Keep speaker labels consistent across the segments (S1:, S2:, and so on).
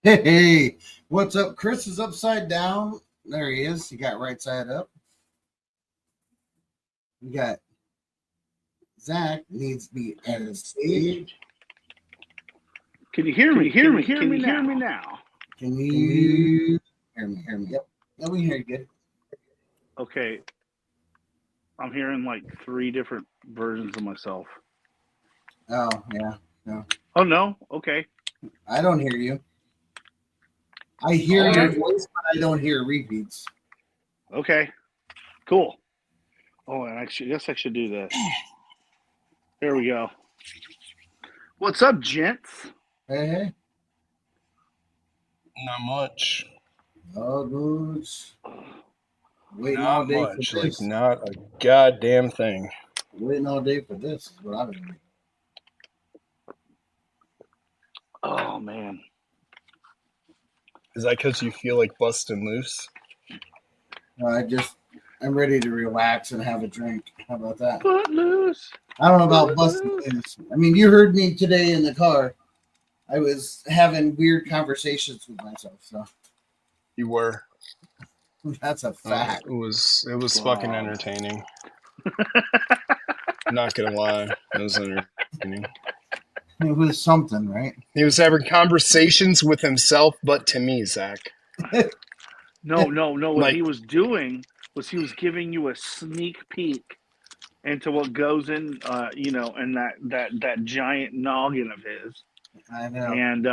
S1: Hey, what's up? Chris is upside down. There he is. He got right side up. We got Zach needs to be at the stage.
S2: Can you hear me? Can you hear me now?
S1: Can you hear me? Yep. No, we can hear you good.
S2: Okay. I'm hearing like 3 different versions of myself.
S1: Oh, yeah. No.
S2: Oh, no? Okay.
S1: I don't hear you. I hear your voice, but I don't hear repeats.
S2: Okay. Cool. Oh, and I guess I should do this. There we go. What's up, gents?
S1: Hey.
S3: Not much.
S1: Oh, dudes. Waiting
S3: Not
S1: all day
S3: much.
S1: for this.
S3: Like, not a goddamn thing.
S1: Waiting all day for this is what I've been doing.
S2: Oh, man.
S3: Is that because you feel like busting loose?
S1: I'm ready to relax and have a drink. How about that?
S2: Foot loose.
S1: I don't know about busting loose. I mean, you heard me today in the car. I was having weird conversations with myself, so
S3: You were.
S1: that's a fact.
S3: It was fucking entertaining. Not gonna lie, it was entertaining.
S1: It was something, right?
S3: He was having conversations with himself, but to me, Zach.
S2: No. What
S3: Like-
S2: he was doing was he was giving you a sneak peek into what goes in, and that giant noggin of his.
S1: I know.
S2: And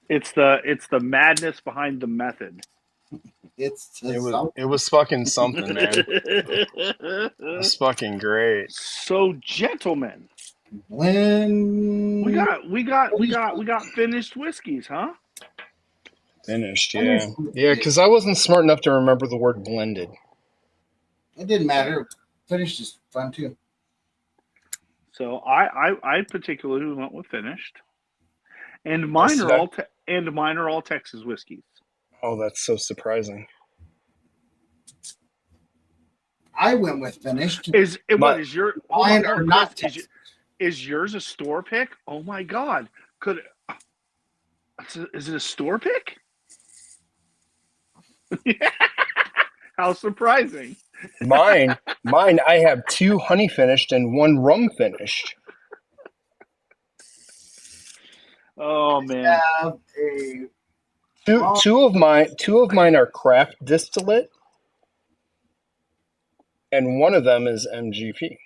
S2: it's the madness behind the method.
S1: It
S3: was fucking something, man. It was fucking great.
S2: So, gentlemen,
S1: Blend.
S2: we got finished whiskeys, huh?
S3: Finished, yeah. Yeah, because I wasn't smart enough to remember the word blended.
S1: It didn't matter. Finished is fun too.
S2: So I particularly went with finished, and mine are all Texas whiskeys.
S3: Oh, that's so surprising.
S1: I went with finished.
S2: Is your
S1: mine are not Texas.
S2: Is yours a store pick? Oh my God! Is it a store pick? How surprising!
S3: Mine. I have 2 honey finished and 1 rum finished.
S2: Oh man!
S1: Have a
S3: Two of mine are craft distillate, and one of them is MGP.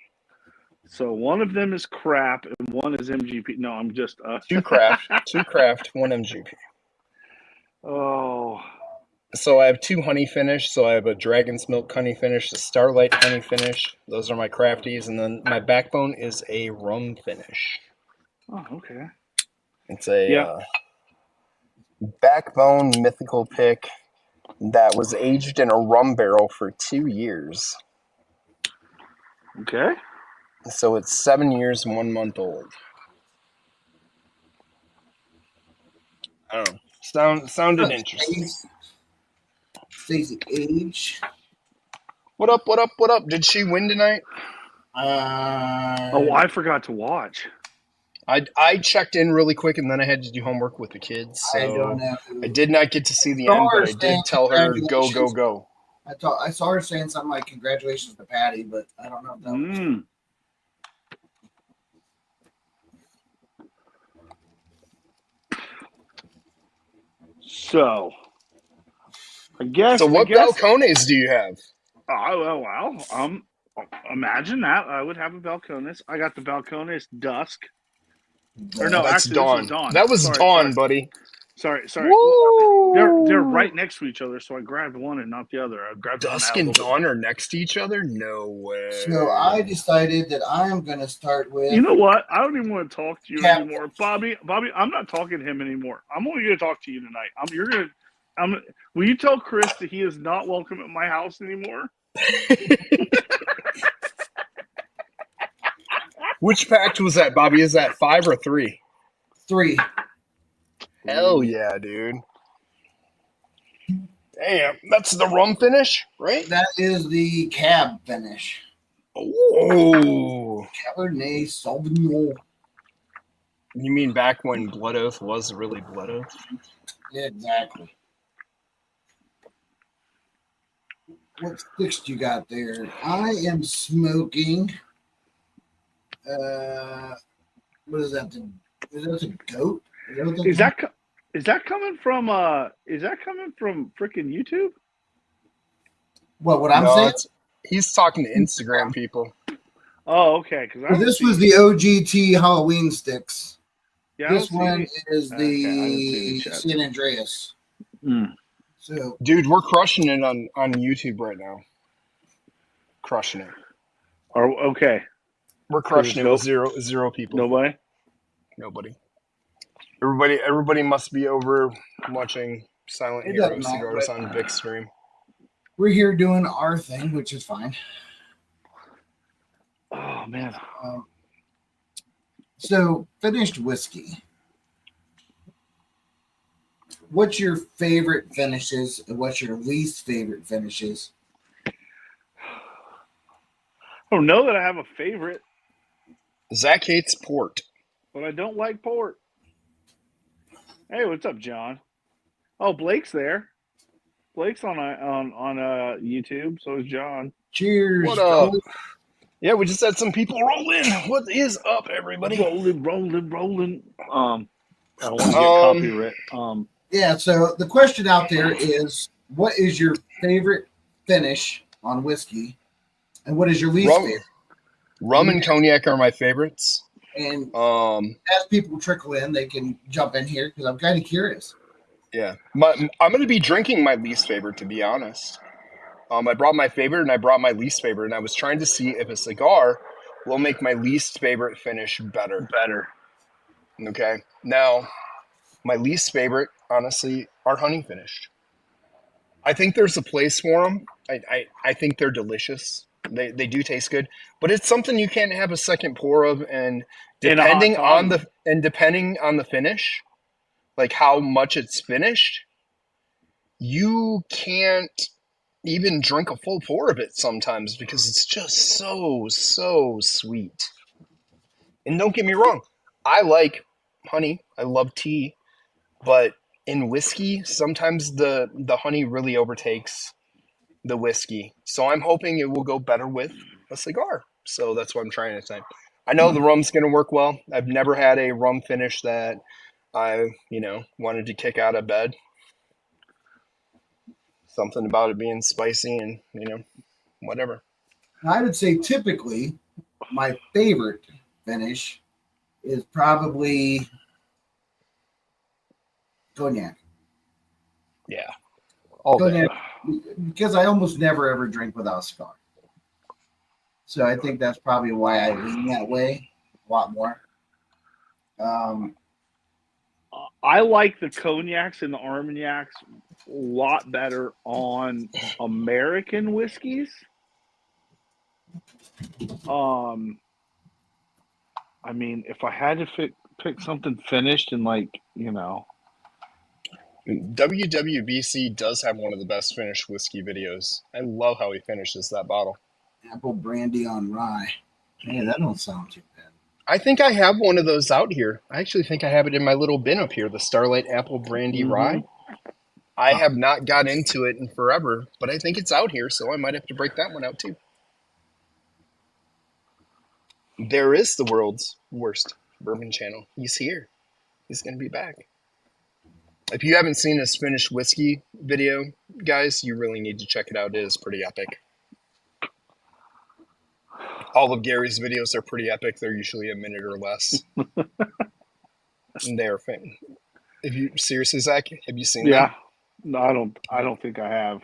S2: So one of them is crap and one is MGP. No, I'm just
S3: 2 craft, 1 MGP.
S2: Oh.
S3: So I have 2 honey finish. So I have a Dragon's Milk honey finish, a Starlight honey finish. Those are my crafties, and then my backbone is a rum finish.
S2: Oh, okay.
S3: It's a backbone mythical pick that was aged in a rum barrel for 2 years.
S2: Okay.
S3: So it's 7 years and 1 month old. I don't know. Sounded interesting.
S1: Stacy age.
S3: What up? Did she win tonight?
S2: I forgot to watch.
S3: I checked in really quick, and then I had to do homework with the kids. So I did not get to see the end, but I did tell her, go.
S1: I saw her saying something like "Congratulations to Patty," but I don't know if that was.
S2: So, I guess.
S3: So, what balcones do you have?
S2: Imagine that. I would have a balcones. I got the balcones dusk.
S3: Or no, that's dawn. This was dawn. That was dawn, buddy.
S2: Sorry.
S3: Woo!
S2: They're right next to each other, so I grabbed one and not the other. I grabbed
S3: dusk and dawn are next to each other? No way.
S1: So I decided that I am going to start with.
S2: You know what? I don't even want to talk to you anymore, Bobby. I'm not talking to him anymore. I'm only going to talk to you tonight. Will you tell Chris that he is not welcome at my house anymore?
S3: Which pact was that, Bobby? Is that 5 or 3?
S1: 3.
S3: Hell yeah, dude. Damn, that's the rum finish, right?
S1: That is the cab finish.
S3: Oh.
S1: Cabernet Sauvignon.
S3: You mean back when Blood Oath was really Blood Oath?
S1: Exactly. What sticks do you got there? I am smoking. What is that? Is that a goat?
S2: Is that coming from freaking YouTube?
S1: What I'm
S3: No,
S1: saying?
S3: he's talking to Instagram people.
S2: Oh, okay.
S1: Well, this was the OGT Halloween sticks.
S2: Yeah,
S1: This one is
S2: Okay, I didn't see
S1: the
S2: any chat.
S1: San Andreas.
S2: Mm.
S1: So,
S3: Dude, we're crushing it on YouTube right now. Crushing it.
S2: Okay.
S3: We're crushing it with zero people.
S2: Nobody?
S3: Everybody must be over watching Silent
S1: It
S3: Hero
S1: doesn't matter,
S3: Cigars
S1: but-
S3: on Vic's stream.
S1: we're here doing our thing, which is fine.
S2: Oh man.
S1: So, finished whiskey. What's your favorite finishes and what's your least favorite finishes?
S2: I don't know that I have a favorite,
S3: Zach hates port.
S2: but I don't like port. Hey, what's up, John? Oh, Blake's there. Blake's on YouTube. So is John.
S1: Cheers.
S3: What up? Yeah, we just had some people roll in. What is up, everybody?
S2: Rolling. I don't want to get copyright.
S1: Yeah, so the question out there is, what is your favorite finish on whiskey, and what is your least favorite?
S3: Rum and cognac are my favorites.
S1: And as people trickle in, they can jump in here because I'm kind of curious.
S3: Yeah, I'm going to be drinking my least favorite, to be honest. I brought my favorite and I brought my least favorite, and I was trying to see if a cigar will make my least favorite finish better. Okay, now my least favorite, honestly, are honey finished. I think there's a place for them. I think they're delicious. They do taste good, but it's something you can't have a second pour of, and depending on the finish, like how much it's finished, you can't even drink a full pour of it sometimes because it's just so sweet. And don't get me wrong, I like honey. I love tea, but in whiskey, sometimes the honey really overtakes the whiskey. So I'm hoping it will go better with a cigar. So that's what I'm trying to say. I know the rum's going to work well. I've never had a rum finish that I, wanted to kick out of bed. Something about it being spicy and, whatever.
S1: I would say typically my favorite finish is probably cognac.
S3: Yeah. All
S1: Cognac, because I almost never ever drink without a cigar. So I think that's probably why I lean that way a lot more.
S2: I like the cognacs and the armagnacs a lot better on American whiskeys. I mean, if I had to pick something finished and
S3: WWBC does have one of the best finished whiskey videos. I love how he finishes that bottle.
S1: Apple brandy on rye. Man, that don't sound too bad.
S3: I think I have one of those out here. I actually think I have it in my little bin up here, the Starlight Apple Brandy Rye. I have not got into it in forever, but I think it's out here, so I might have to break that one out too. There is the world's worst bourbon channel. He's here. He's going to be back. If you haven't seen his finished whiskey video, guys, you really need to check it out. It is pretty epic. All of Gary's videos are pretty epic. They're usually a minute or less. And they're fan. Seriously, Zach, have you seen them?
S2: No, I don't think I have.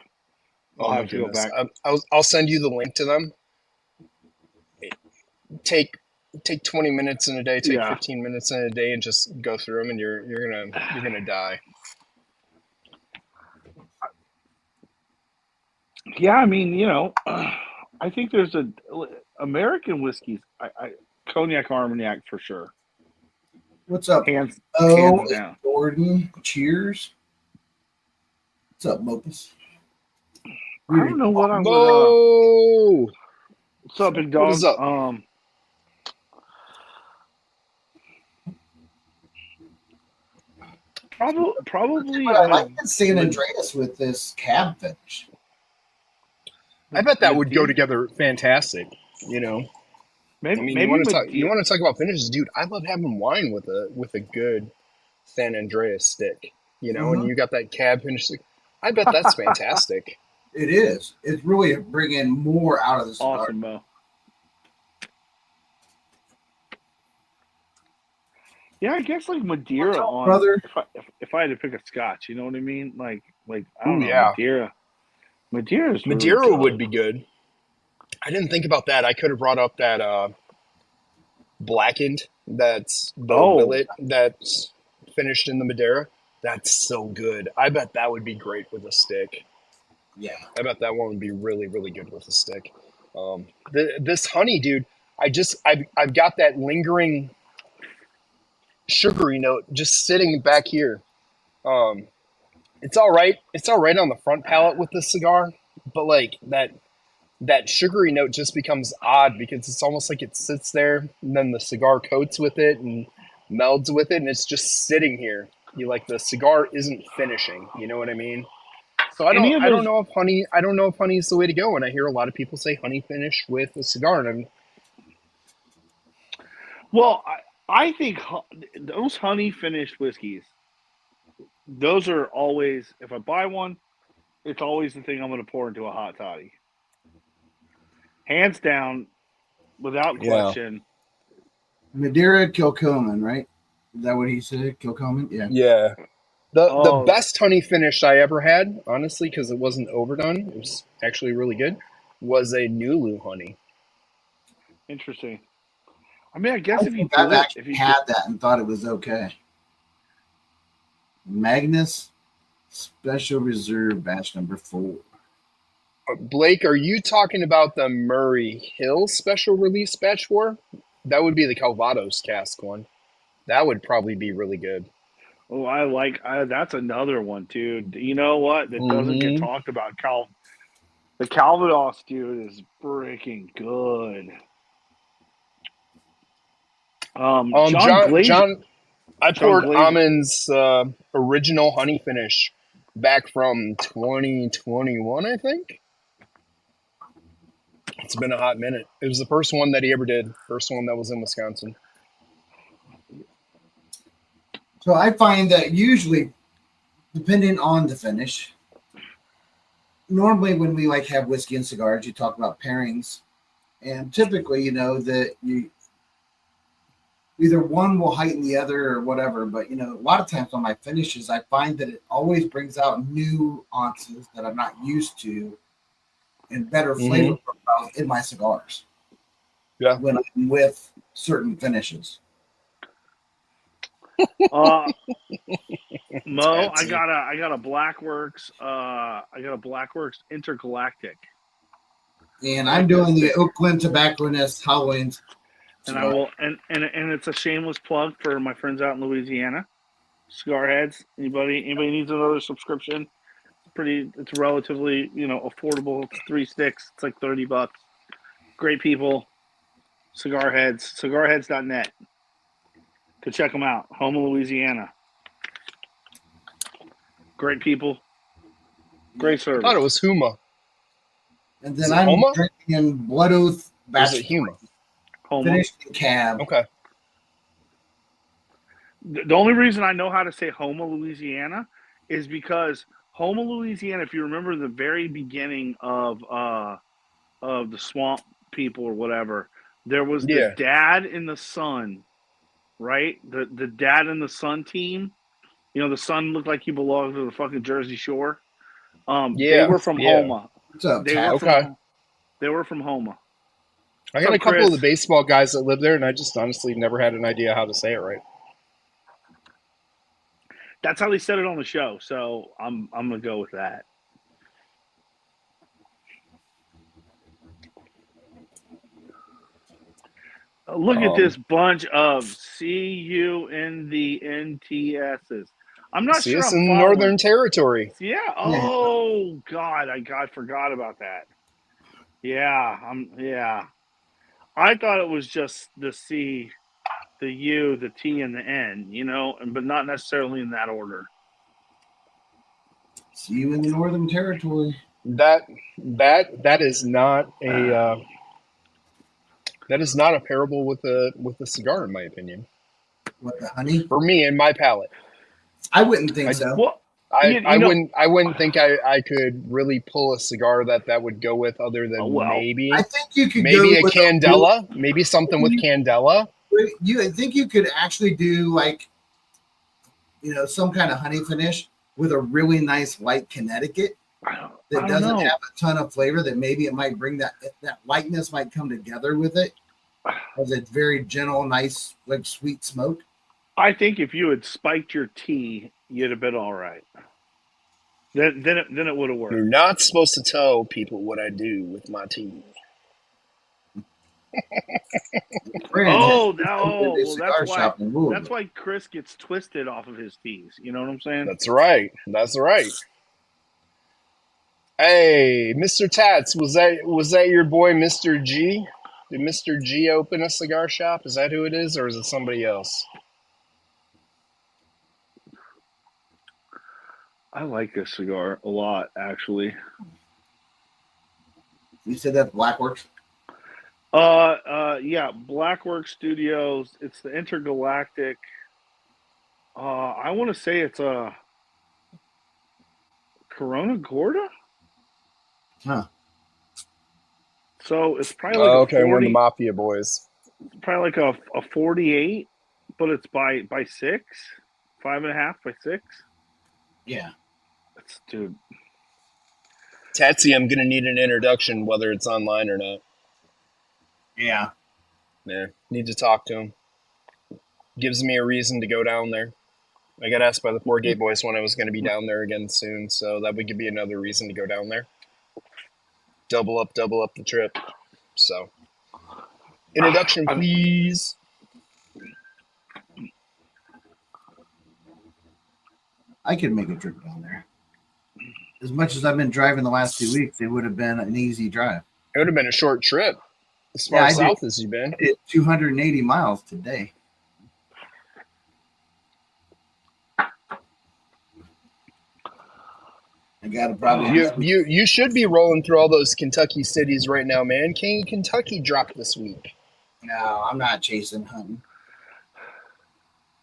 S2: I'll have to go back.
S3: I'll send you the link to them. Take 20 minutes in a day, 15 minutes in a day, and just go through them, and you're gonna die.
S2: Yeah, I mean, I think there's American whiskeys. I cognac armagnac for sure.
S1: What's up?
S2: Hands down.
S1: Gordon, cheers. What's up, Mopus?
S2: I don't know what I would.
S3: No.
S2: What's up, big dog?
S3: What is up?
S2: Probably.
S1: But I like the San Andreas with this cab finish.
S3: I bet that would go
S2: Madeira-
S3: together fantastic. You know,
S2: Maybe,
S3: I mean,
S2: maybe
S3: you want to talk about finishes, dude. I love having wine with a good San Andreas stick. You know, and you got that cab finish. I bet that's fantastic.
S1: It is. It's really bringing more out of the cigar.
S2: Awesome, Mo. Yeah, I guess like Madeira on.
S1: Brother.
S2: If I had to pick a Scotch, you know what I mean? Like I don't
S3: Ooh,
S2: know,
S3: yeah.
S2: Madeira. Madeira's really
S3: Madeira
S2: good.
S3: would be good. I didn't think about that. I could have brought up that blackened. That's the Willet that's finished in the Madeira. That's so good. I bet that would be great with a stick.
S1: Yeah.
S3: I bet that one would be really, really good with a stick. This honey, dude. I've got that lingering sugary note just sitting back here. It's all right. It's all right on the front palate with the cigar, but like that sugary note just becomes odd because it's almost like it sits there and then the cigar coats with it and melds with it and it's just sitting here. You like the cigar isn't finishing. You know what I mean? So I don't know if honey is the way to go. And I hear a lot of people say honey finish with a cigar, and
S2: Well, I think those honey finished whiskeys. Those are always. If I buy one, it's always the thing I'm going to pour into a hot toddy. Hands down, without question.
S1: Madeira Kilchoman, right? Is that what he said? Kilchoman? Yeah.
S3: yeah. The best honey finish I ever had, honestly, because it wasn't overdone, it was actually really good, was a Nulu honey.
S2: Interesting. I mean, I guess if you do
S1: I've
S2: it,
S1: actually
S2: if you
S1: had that and thought it was okay. Magnus Special Reserve Batch Number 4.
S3: Blake, are you talking about the Murray Hill special release batch 4? That would be the Calvados cask one. That would probably be really good.
S2: Oh, that's another one, too. You know what? That doesn't get talked about. The Calvados, dude, is freaking good.
S3: John, I poured
S2: Glazer.
S3: Amon's original honey finish back from 2021, I think. It's been a hot minute. It was the first one that he ever did. First one that was in Wisconsin.
S1: So I find that usually, depending on the finish, normally when we like have whiskey and cigars, you talk about pairings, and typically, that you either one will heighten the other or whatever. But a lot of times on my finishes, I find that it always brings out nuances that I'm not used to, and better flavor profiles in my cigars.
S3: Yeah,
S1: when I'm with certain finishes.
S2: Mo, I got a Blackworks. I got a Blackworks Intergalactic,
S1: and I'm doing the Oakland Tobacconist Halloween.
S2: And I will, and it's a shameless plug for my friends out in Louisiana, Cigar Heads. Anybody needs another subscription? It's relatively affordable. It's 3 sticks. It's like $30. Great people, Cigar Heads, cigarheads.net. Go check them out. Home of Louisiana. Great people. Great service.
S3: I thought it was Huma.
S1: And then I'm drinking Blood Oath Batch.
S3: Is it Huma?
S1: Finished in cab.
S3: Okay.
S2: The only reason I know how to say Houma, Louisiana is because Houma, Louisiana, if you remember the very beginning of the Swamp People or whatever, there was the Dad and the Son, right? The Dad and the Son team. The Son looked like he belonged to the fucking Jersey Shore. They were from Houma.
S1: What's up,
S2: They were from Houma.
S3: I got a couple of the baseball guys that live there, and I just honestly never had an idea how to say it right.
S2: That's how they said it on the show, so I'm gonna go with that. Look at this bunch of CU in the NTSs. I'm not sure.
S3: It's in Northern Territory.
S2: Yeah. Oh God, I forgot about that. Yeah. I thought it was just the the U, the T, and the N, you know, but not necessarily in that order.
S1: See you in the Northern Territory.
S3: That is not a parable with a cigar, in my opinion.
S1: What, the honey?
S3: For me and my palate,
S1: I wouldn't think so.
S2: Well,
S3: I wouldn't think I could really pull a cigar that would go with other than maybe
S1: I think you could
S3: maybe
S1: go
S3: a
S1: with
S3: candela, maybe something with candela.
S1: I think you could actually do like, you know, some kind of honey finish with a really nice light Connecticut that doesn't have a ton of flavor. That maybe it might bring that lightness might come together with it as a very gentle, nice, like sweet smoke.
S2: I think if you had spiked your tea, you'd have been all right. Then it would have worked.
S3: You're not supposed to tell people what I do with my tea.
S2: Well, that's why Chris gets twisted off of his teas. You know what I'm saying?
S3: That's right. Hey, Mr. Tats, was that your boy, Mr. G? Did Mr. G open a cigar shop? Is that who it is, or is it somebody else?
S2: I like this cigar a lot, actually.
S1: You said that Blackworks?
S2: Yeah, Blackwork Studios. It's the Intergalactic. I want to say it's a Corona Gorda.
S1: Huh.
S2: So it's probably like
S3: okay, we're the Mafia boys.
S2: Probably like a 48, but it's by 6, 5.5 by 6.
S1: Yeah.
S2: Dude.
S3: Tatsy, I'm gonna need an introduction, whether it's online or not.
S1: Yeah.
S3: Yeah, need to talk to him. Gives me a reason to go down there. I got asked by the 4-Gate boys when I was going to be down there again soon, so that would give me another reason to go down there. Double up the trip. So, introduction, please.
S1: I could make a trip down there. As much as I've been driving the last 2 weeks, it would have been an easy drive.
S3: It would have been a short trip. As far south as you've been.
S1: I did 280 miles today. I got a problem.
S3: You should be rolling through all those Kentucky cities right now, man. King of Kentucky dropped this week.
S1: No, I'm not chasing hunting.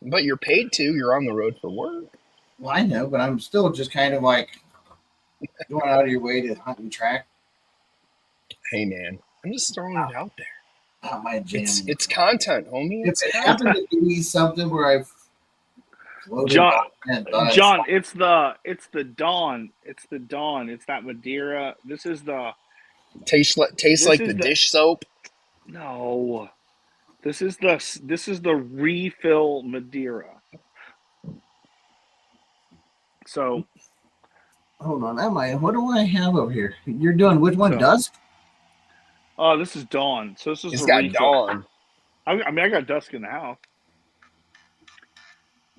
S3: But you're paid to. You're on the road for work.
S1: Well, I know, but I'm still just kind of like going out of your way to hunt and track.
S3: Hey, man, I'm just throwing it out there.
S1: Not my jam.
S3: It's content, homie.
S1: If it happened to be something where I've
S2: John, it's the Dawn. It's the Dawn. It's that Madeira. This is the
S3: tastes like the dish soap.
S2: No, this is the refill Madeira. So,
S1: hold on. What do I have over here? You're doing which one? Dusk?
S2: Oh, this is Dawn. So this is
S3: it's got refill. Dawn.
S2: I mean, I got Dusk in the house.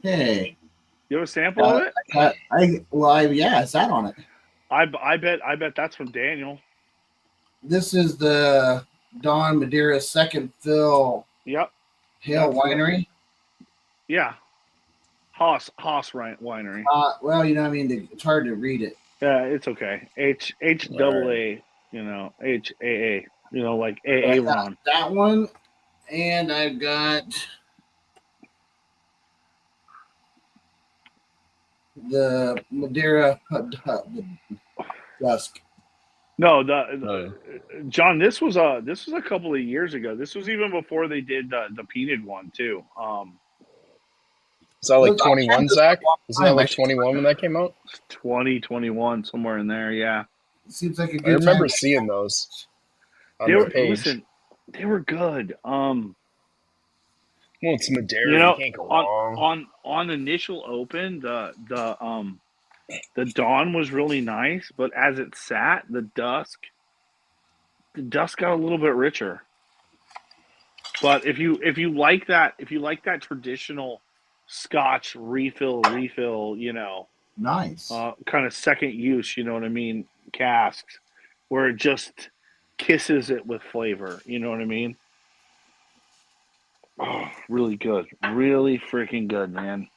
S1: Hey,
S2: you have a sample of it?
S1: I sat on it.
S2: I bet that's from Daniel.
S1: This is the Dawn Madeira second fill.
S2: Yep.
S3: Hale
S1: Winery.
S2: Yeah. Haas Winery.
S1: Well, you know, I mean, it's hard to read it.
S2: Yeah, it's okay. HAA, you know, HAA, you know, like AA Ron.
S1: That one, and I've got the Madeira Dusk.
S2: No, John, this was a couple of years ago. This was even before they did the peated one too.
S3: Is that like 21, Zach? Isn't that like 21 when that came out?
S2: 2021, somewhere in there, yeah.
S1: It seems like a good
S3: I remember
S1: time.
S3: seeing those on the page.
S2: Listen, they were good.
S3: Well, it's Madeira.
S2: You know,
S3: you can't go wrong.
S2: On initial open, the Dawn was really nice, but as it sat, the Dusk got a little bit richer. But if you like that traditional Scotch refill, you know,
S1: nice
S2: kind of second use, you know what I mean, casks, where it just kisses it with flavor, you know what I mean. Oh, really good. Really freaking good, man.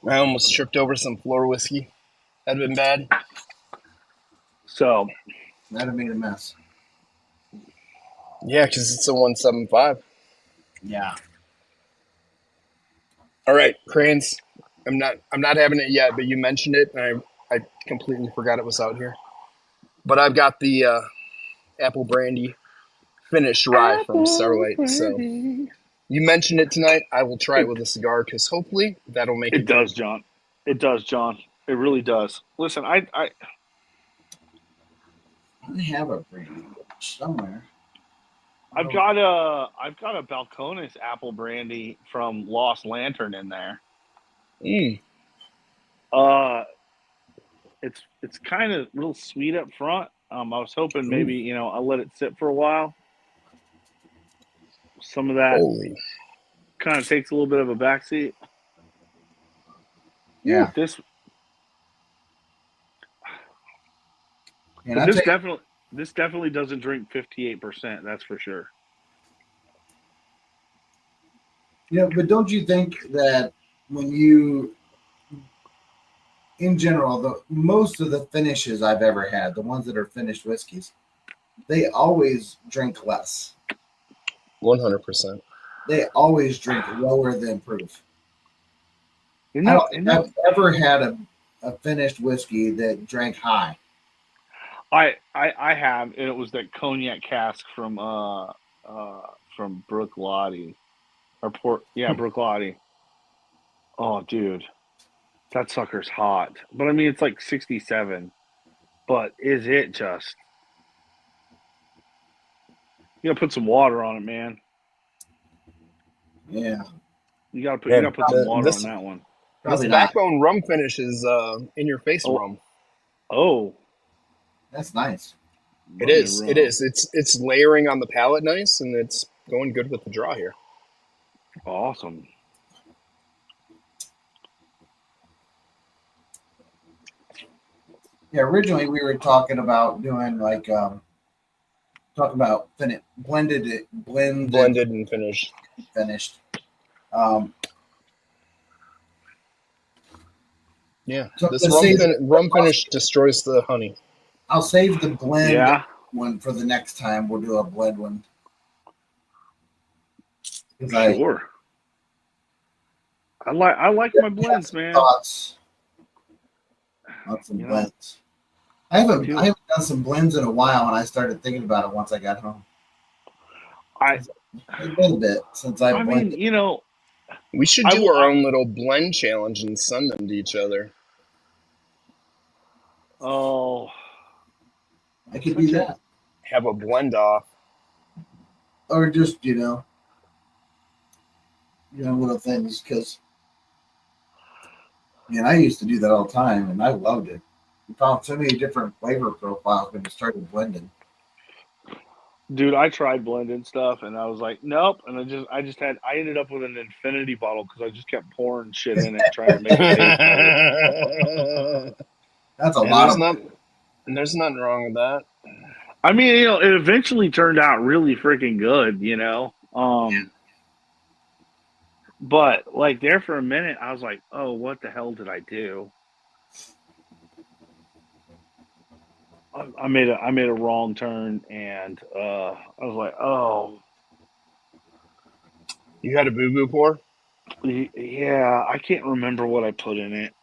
S3: I almost tripped over some floor whiskey. That'd been bad.
S2: So,
S1: That'd have made a mess.
S3: Yeah, because it's a 175.
S1: Yeah.
S3: All right, Cranes. I'm not having it yet, but you mentioned it, and I completely forgot it was out here. But I've got the apple brandy finished rye from
S2: apple
S3: Starlight. So
S2: brandy.
S3: you mentioned it tonight. I will try it with a cigar because hopefully that'll make
S2: It
S3: it good.
S2: does, John. It does, John. It really does. Listen,
S1: I have a brandy somewhere.
S2: I've got a Balcones apple brandy from Lost Lantern in there.
S3: Mm.
S2: It's kind of real sweet up front. I was hoping maybe
S1: Ooh.
S2: I'll let it sit for a while. Some of that
S3: Holy.
S2: kind of takes a little bit of a backseat.
S1: Yeah.
S2: This
S1: And
S2: but
S1: I
S2: this definitely doesn't drink 58%. That's for sure.
S1: but don't you think that when you, in general, most of the finishes I've ever had, the ones that are finished whiskeys, they always drink less.
S3: 100%.
S1: They always drink lower than proof.
S2: Isn't
S1: I
S2: that,
S1: don't think I've ever had a finished whiskey that drank high.
S2: I have, and it was that cognac cask from Brook Lottie or Brook Lottie. Oh, dude, that sucker's hot. But I mean, it's like 67. But is it just? You gotta put some water on it, man.
S1: Yeah.
S2: You gotta
S3: Man,
S2: put some water on that one.
S3: this
S1: Probably not.
S3: backbone rum finish is in your face
S2: Oh.
S3: rum.
S2: Oh,
S1: That's nice.
S3: It is. It is. It's layering on the palate nice, and it's going good with the draw here.
S2: Awesome.
S1: Yeah, originally we were talking about doing like blended
S3: Blended and
S1: finished.
S3: Yeah,
S1: So
S3: this
S1: let's
S3: rum finish destroys the honey.
S1: I'll save the blend
S2: Yeah.
S1: one for the next time. We'll do a blend one.
S2: Sure. I like my blends, man.
S1: Thoughts on some blends. I haven't done some blends in a while, and I started thinking about it once I got home. It's been a bit since I've blended.
S3: We should do our own little blend challenge and send them to each other.
S2: Oh,
S1: I could do that.
S3: Have a blend off,
S1: or just little things, because I used to do that all the time, and I loved it. You found so many different flavor profiles when you started blending.
S2: Dude, I tried blending stuff, and I was like, nope. And I ended up with an infinity bottle because I just kept pouring shit in it, trying to make it taste better.
S1: That's a lot
S3: and there's nothing wrong with that.
S2: I mean, it eventually turned out really freaking good, But like there for a minute, I was like, oh, what the hell did I do? I made a wrong turn, and I was like, oh.
S3: You had a boo-boo pour?
S2: Yeah, I can't remember what I put in it.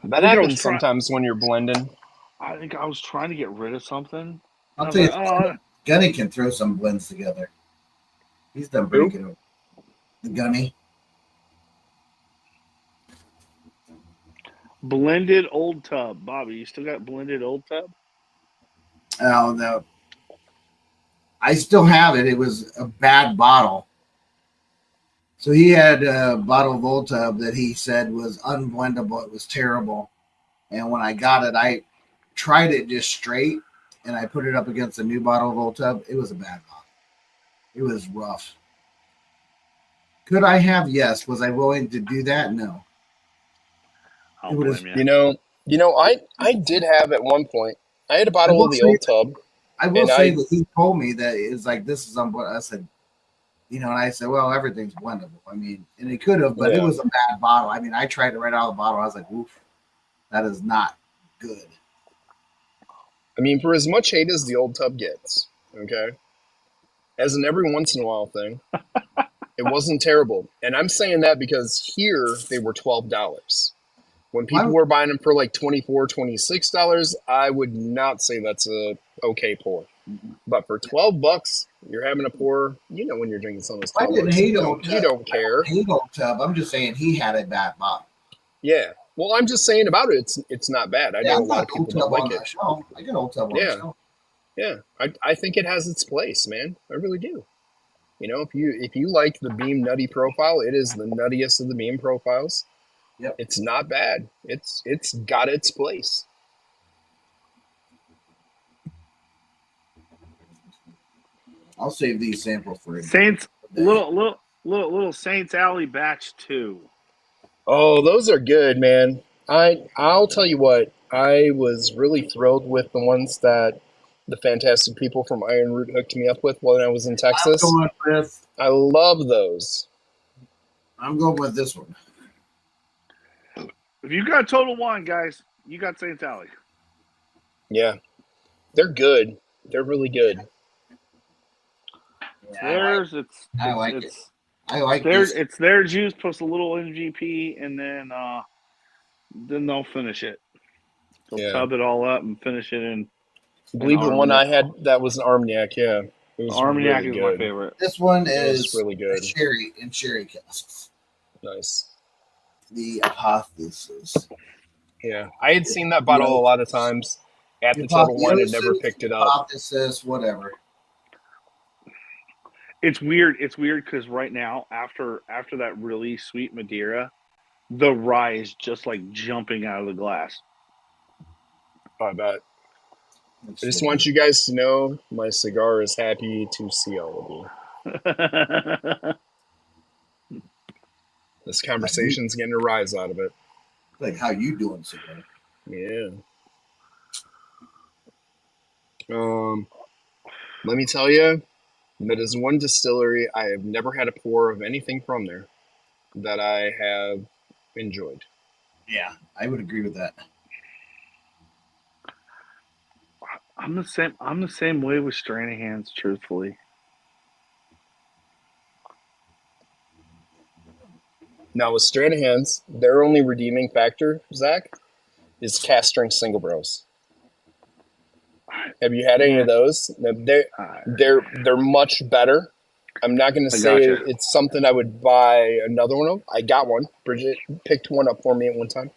S3: That happens sometimes when you're blending.
S2: I think I was trying to get rid of something.
S1: I'll tell you, Gunny can throw some blends together. He's done pretty good. The Gunny.
S2: Blended Old Tub. Bobby, you still got Blended Old Tub?
S1: Oh, no. I still have it. It was a bad bottle. So he had a bottle of Old Tub that he said was unblendable. It was terrible. And when I got it, I tried it just straight, and I put it up against a new bottle of Old Tub. It was a bad bottle. It was rough. Could I have? Yes. Was I willing to do that? No.
S2: I
S3: did have at one point. I had a bottle of the Old Tub.
S1: I will
S3: And
S1: say
S3: I,
S1: that he told me that it's like this is what I said. And I said, well, everything's blendable. I mean, and it could have, but it
S3: yeah,
S1: was a bad bottle. I mean, I tried it right out of the bottle. I was like, oof, that is not good.
S3: I mean, for as much hate as the old tub gets, okay, as an every once in a while thing, it wasn't terrible. And I'm saying that because here they were $12. When people
S1: Well,
S3: were buying them for like $24, $26, I would not say that's a okay pour. But for $12, you're having a pour. When you're drinking something that's
S1: I didn't
S3: $12,
S1: hate
S3: you
S1: old
S3: don't you
S1: tub.
S3: don't
S1: I
S3: care.
S1: don't hate old tub. I'm just saying he had a bad bottle.
S3: Yeah. Well, I'm just saying about it. It's not bad. I
S1: Yeah,
S3: know a
S1: I'm
S3: lot
S1: not
S3: of
S1: old
S3: people don't
S1: tub
S3: like
S1: on
S3: it.
S1: the shelf. I got old tub on the
S3: Yeah,
S1: shelf.
S3: yeah. I think it has its place, man. I really do. If you like the Beam nutty profile, it is the nuttiest of the Beam profiles.
S1: Yep.
S3: It's not bad. It's got its place.
S1: I'll save these samples for a
S2: Saints
S1: day.
S2: little Saints Alley batch 2.
S3: Oh, those are good, man. I'll tell you what. I was really thrilled with the ones that the fantastic people from Iron Root hooked me up with when I was in
S1: I'm
S3: Texas.
S1: going with
S3: I love those.
S1: I'm going with this one.
S2: If you got Total Wine, guys, you got Saints Alley.
S3: Yeah, they're good. They're really good.
S2: It's
S1: Yeah,
S2: theirs.
S1: I like it.
S2: It's
S1: I like
S2: their
S1: this.
S2: it's their juice plus a little MGP, and then they'll finish it. They'll
S3: Yeah.
S2: tub it all up and finish it in
S3: I believe the one
S2: Armagnac.
S3: I had that was an Armagnac. Yeah, it was
S2: Armagnac
S3: really
S2: is my
S3: good.
S2: favorite.
S1: This one
S3: It was
S1: is
S3: really
S1: a
S3: good.
S1: sherry in sherry casks.
S3: Nice.
S1: The apotheosis.
S3: Yeah, I had seen that bottle a lot of times at
S1: The
S3: the Total Wine and never
S1: apotheosis,
S3: picked it up.
S1: apotheosis, whatever.
S2: It's weird. It's weird because right now, after that really sweet Madeira, the rye is just like jumping out of the glass.
S3: I bet.
S1: Let's
S3: I just
S1: look
S3: want you guys to know my cigar is happy to see all of you. This conversation's getting a rise out of it.
S1: like how you doing, Cigar?
S3: Yeah. Let me tell you, that is one distillery I have never had a pour of anything from there that I have enjoyed.
S1: Yeah, I would agree with that.
S2: I'm the same. I'm the same way with Stranahan's. Truthfully,
S3: Now with Stranahan's, their only redeeming factor, Zach, is cast strength single barrels. Have you had any of those? They're much better. I'm not going to
S2: I
S3: say
S2: gotcha.
S3: it's something I would buy another one of. I got one. Bridget picked one up for me at one time.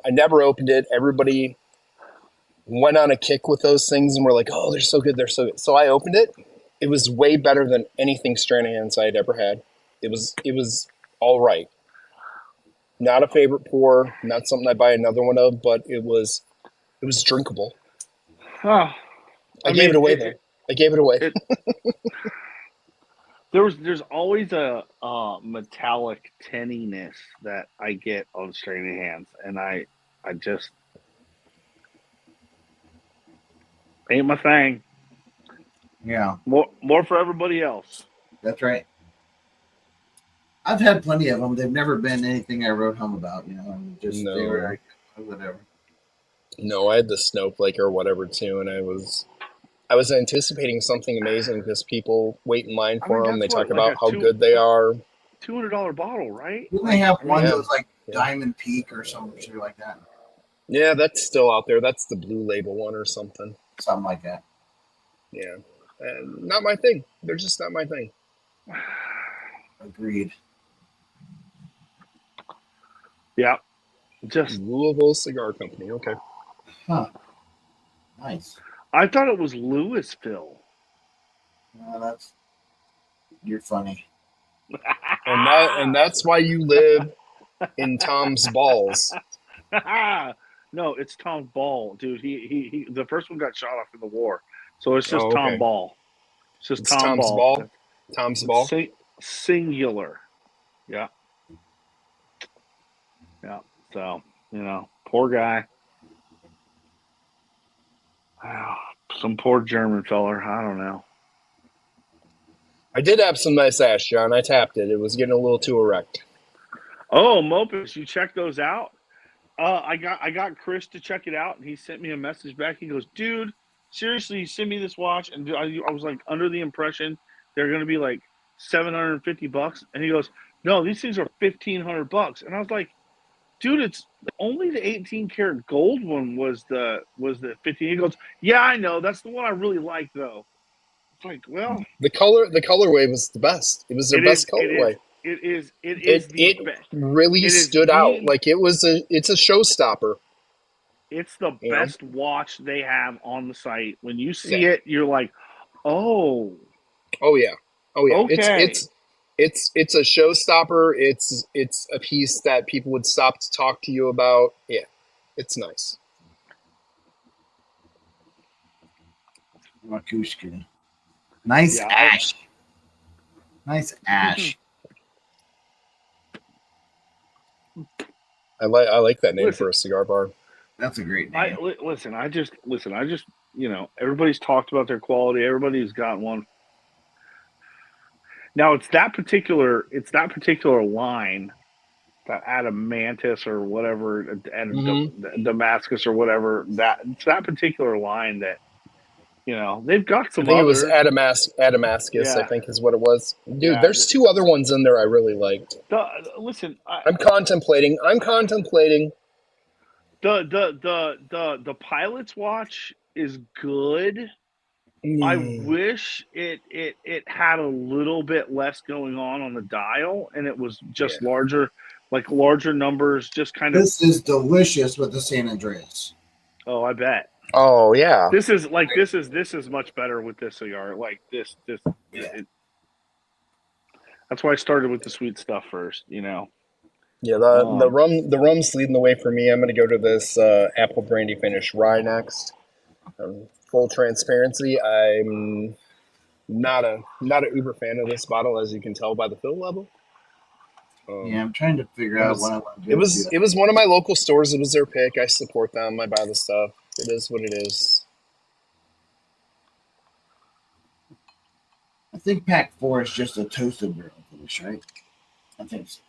S3: I never opened it. Everybody went on a kick with those things and were like, "Oh, they're so good, they're so good." So I opened it. It was way better than anything Stranahan's I had ever had. It was all right. Not a favorite pour. Not something I buy another one of, but it was drinkable.
S2: Oh,
S3: I gave it away though. I gave it away.
S2: There's always a metallic tinniness that I get on Stranahan's, and I just ain't my thing.
S1: Yeah,
S2: More for everybody else.
S1: that's right. I've had plenty of them. They've never been anything I wrote home about. Just they were whatever.
S3: No, I had the snowflake or whatever too, and I was anticipating something amazing because people wait in line
S2: I mean,
S3: for them. They
S2: that's
S3: talk
S2: what like
S3: about
S2: a
S3: how good they are.
S2: $200 bottle, right?
S1: Didn't they have one that was like
S3: Yeah.
S1: Diamond Peak or some shit like that?
S3: Yeah, that's still out there. That's the Blue Label one or something.
S1: Something like that.
S3: Yeah, and not my thing. They're just not my thing.
S1: Agreed.
S2: Yeah, just
S3: Louisville Cigar Company. Okay.
S1: Huh. Nice.
S2: I thought it was Louisville.
S1: You're funny.
S3: And that's why you live in Tom's balls.
S2: No, it's Tom Ball, dude. He the first one got shot off in the war, so it's just
S3: Oh,
S2: Tom
S3: okay.
S2: Ball. It's just
S3: It's
S2: Tom
S3: Tom's
S2: Ball.
S3: ball. Tom's ball.
S2: Singular. Yeah. Yeah. So poor guy. Some poor German feller. I don't know.
S3: I did have some nice ash, John. I tapped it. It was getting a little too erect.
S2: Oh, Mopus, you check those out? I got Chris to check it out, and he sent me a message back. He goes, "Dude, seriously, you send me this watch." And I was like under the impression they're going to be like $750, and he goes, "No, these things are $1,500." And I was like, "Dude, it's only the 18 karat gold one was the 15." He goes, "Yeah, I know. That's the one I really like, though." It's like, well,
S3: The colorway was the best. It was their
S2: it is,
S3: best
S2: it is,
S3: colorway.
S2: it
S3: It
S2: is the
S3: it
S2: best.
S3: really
S2: It is
S3: stood out.
S2: the
S3: Like it's a showstopper.
S2: It's the
S3: You know?
S2: best watch they have on the site. When you
S3: Yeah.
S2: see it, you're like, "Oh,
S3: Oh yeah. Oh yeah.
S2: okay."
S3: It's a showstopper. It's a piece that people would stop to talk to you about. Yeah. It's nice.
S1: Rakushkin. Nice
S2: Yeah,
S1: ash. Nice ash.
S3: I like that name for
S2: listen.
S3: a cigar bar.
S1: That's a great name.
S2: Listen. I just everybody's talked about their quality. Everybody's got one. Now it's that particular line, that Adamantis or whatever,
S3: Hmm.
S2: Damascus or whatever. It's that particular line that they've got
S3: I
S2: some
S3: think it was
S2: others.
S3: Adamascus, I
S2: Yeah,
S3: think is what it was. Dude,
S2: yeah.
S3: there's two other ones in there I really liked.
S2: Listen,
S3: I'm contemplating.
S2: the pilot's watch is good. I
S3: Mm,
S2: wish it had a little bit less going on the dial, and it was
S3: yeah.
S2: just larger, like larger numbers, just kind of.
S1: This is delicious with the San Andreas.
S2: Oh, I bet
S3: Oh yeah.
S2: this is much better with this cigar. Like
S1: Yeah.
S2: that's why I started with the sweet stuff first.
S3: Yeah,
S2: Um,
S3: the rum's leading the way for me. I'm gonna go to this apple brandy finish rye next. Full transparency, I'm not a uber fan of this bottle, as you can tell by the fill level.
S1: Yeah,
S3: Um,
S1: I'm trying to figure
S3: it
S1: out what
S3: was
S1: I want to go to.
S3: it was one of my local stores. It was their pick. I support them. I buy the stuff. It is what it is.
S1: I think Pack 4 is just a toasted barrel finish, right? I think so.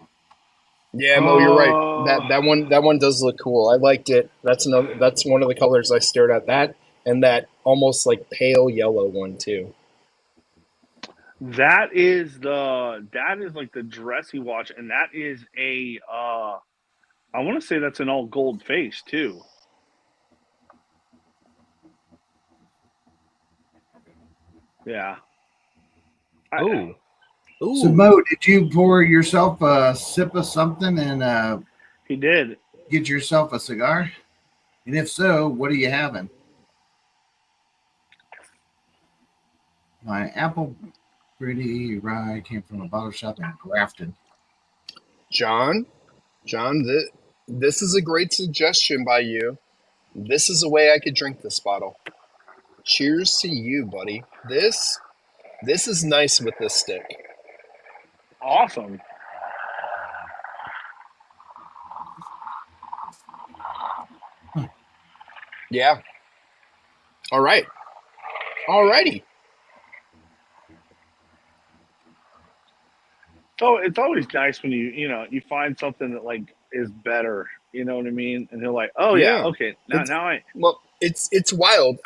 S3: Yeah, Mo, you're right.
S2: uh,
S3: That one does look cool. I liked it. That's one of the colors I stared at. That and that almost like pale yellow one too.
S2: that is like the dressy watch, and that is I want to say that's an all gold face too. Yeah. I,
S3: Oh,
S1: So,
S3: ooh.
S1: Mo, did you pour yourself a sip of something and
S2: he did.
S1: get yourself a cigar? And if so, what are you having? My apple pretty rye came from a bottle shop in Grafton.
S3: John, John, this is a great suggestion by you. This is a way I could drink this bottle. Cheers to you, buddy. This is nice with this stick.
S2: Awesome.
S3: Yeah. All right. Alrighty.
S2: So it's always nice when you find something that like is better. You know what I mean? And they're like, oh yeah,
S3: Yeah.
S2: okay. Now
S3: It's
S2: now I
S3: well, it's wild.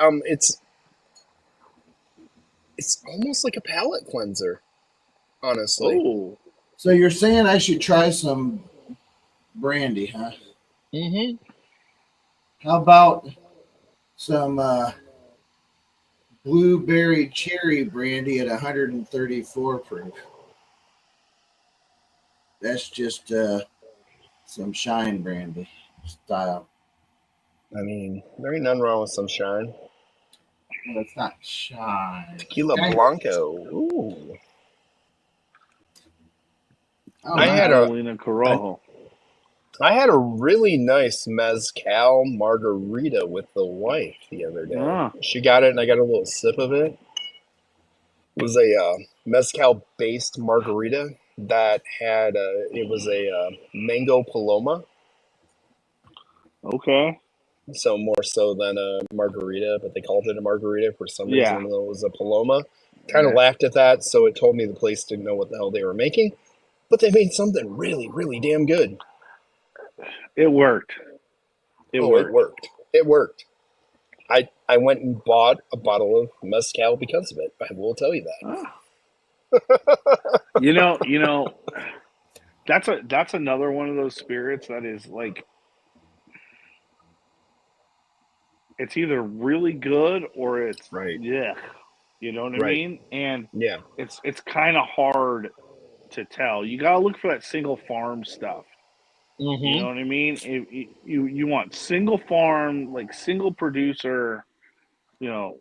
S3: It's almost like a palate cleanser, honestly.
S2: oh
S1: So you're saying I should try some brandy, huh?
S3: Mm-hmm.
S1: How about some blueberry cherry brandy at 134 proof? That's just some shine brandy style.
S3: I mean, there ain't nothing wrong with some shine.
S1: Well, it's not shine.
S3: Tequila
S1: Kind of.
S3: Blanco. Ooh.
S1: Oh,
S3: I
S2: some
S3: had
S1: nice.
S3: a
S2: Catalina
S3: I,
S2: Corojo.
S3: I had a really nice mezcal margarita with the wife the other day.
S2: Ah,
S3: She got it, and I got a little sip of it. It was a mezcal based margarita that had it was a mango paloma.
S2: okay.
S3: so more so than a margarita, but they called it a margarita for some
S2: Yeah.
S3: reason. It was a Paloma. Kind of
S2: Yeah.
S3: laughed at that, so it told me the place didn't know what the hell they were making, but they made something really, really damn good.
S2: It worked. It
S3: Oh,
S2: worked.
S3: it worked. It worked. I went and bought a bottle of mezcal because of it. I will tell you that.
S2: Ah. You know, that's another one of those spirits that is like it's either really good or it's
S3: Right.
S2: yeah. You know what I
S3: Right.
S2: mean? And
S3: Yeah.
S2: it's kind of hard to tell. You gotta look for that single farm stuff. You know
S3: Mm-hmm.
S2: what I mean? You want single farm, like single producer. You know,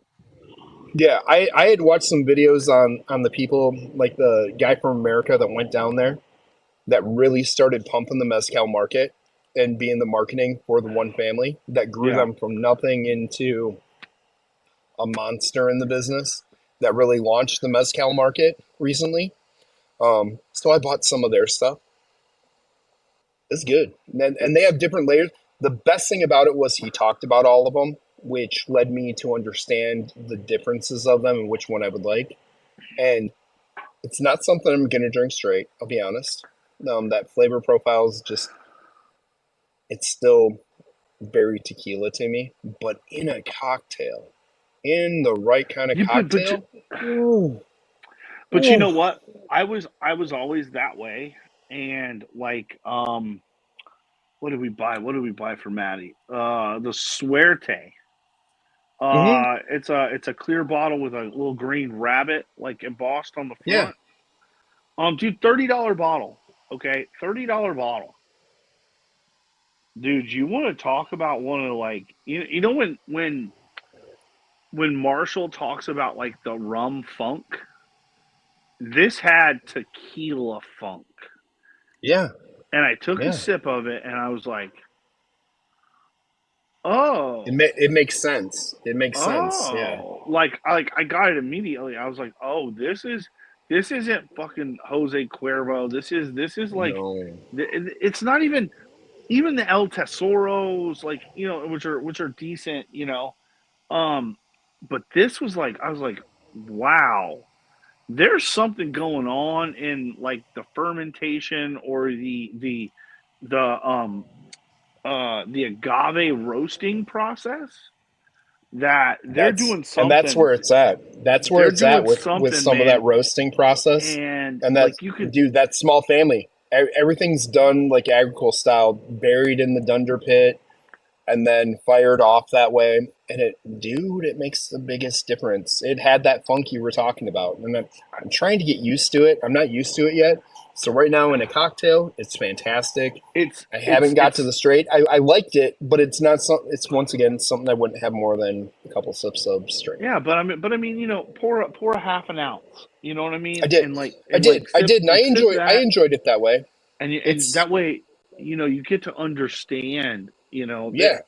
S3: Yeah, I had watched some videos on the people, like the guy from America that went down there that really started pumping the mezcal market and being the marketing for the one family that grew
S2: yeah.
S3: them from nothing into a monster in the business that really launched the mezcal market recently. So I bought some of their stuff. It's good. And they
S2: It's
S3: have different layers. The best thing about it was he talked about all of them, which led me to understand the differences of them and which one I would like. And it's not something I'm going to drink straight, I'll be honest. That flavor profile is just, it's still very tequila to me, but in a cocktail, in the right kind of
S2: you
S3: cocktail, ooh,
S2: but you
S3: ooh,
S2: know what? I was always that way, and like what did we buy? What did we buy for Maddie? The Suerte.
S3: mm-hmm,
S2: It's a clear bottle with a little green rabbit like embossed on the
S3: yeah,
S2: front. Dude, $30 bottle. Okay, $30 bottle. Dude, you want to talk about one of like you know when Marshall talks about like the rum funk, this had tequila funk.
S3: yeah,
S2: And I took a
S3: yeah.
S2: sip of it and I was like, "Oh.
S3: It makes sense. It makes sense. Yeah.
S2: Oh." Like I got it immediately. I was like, "Oh, this isn't fucking Jose Cuervo. This is like
S3: No.
S2: it's not even the El Tesoros like, which are decent, Um but this was like I was like, "Wow. There's something going on in like the fermentation or the the agave roasting process that they're
S3: That's
S2: doing
S3: and that's
S2: something
S3: where it's at. That's where
S2: they're
S3: it's at
S2: doing
S3: with
S2: something,
S3: some of that
S2: man.
S3: roasting process.
S2: And
S3: And
S2: like
S3: that's
S2: you could
S3: dude, that small family. Everything's done like agricole style, buried in the dunder pit and then fired off that way. And it makes the biggest difference. It had that funk you were talking about. And I'm trying to get used to it. I'm not used to it yet. So right now in a cocktail, it's fantastic.
S2: it's
S3: I
S2: it's
S3: haven't got to
S2: it's
S3: the straight. I liked it, but it's not some. It's once again something I wouldn't have more than a couple sips of straight.
S2: yeah, but I mean, pour a half an ounce, you know what I
S3: I
S2: mean,
S3: did,
S2: and like
S3: I
S2: and
S3: did,
S2: like
S3: I
S2: sip
S3: did, and
S2: sip
S3: I
S2: that,
S3: enjoyed it that way.
S2: and
S3: It's
S2: that way, you get to understand, that
S3: yeah,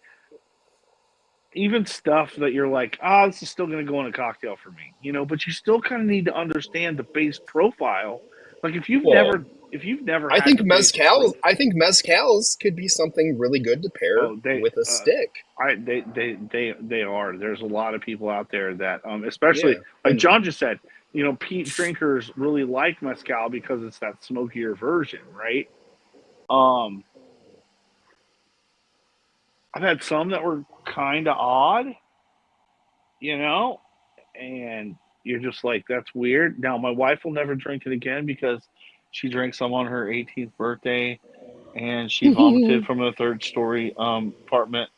S2: even stuff that you're like, this is still going to go in a cocktail for me, but you still kind of need to understand the base profile. Like
S3: well,
S2: if you've never had the base
S3: I think mezcals could be something really good to pair
S2: oh,
S3: with a stick.
S2: they are. There's a lot of people out there that, especially
S3: Yeah,
S2: like
S3: and
S2: John just said, Pete drinkers really like mezcal because it's that smokier version, right? Um, I've had some that were kind of odd, you know, and you're just like, that's weird. Now, my wife will never drink it again because she drank some on her 18th birthday and she vomited from a third story apartment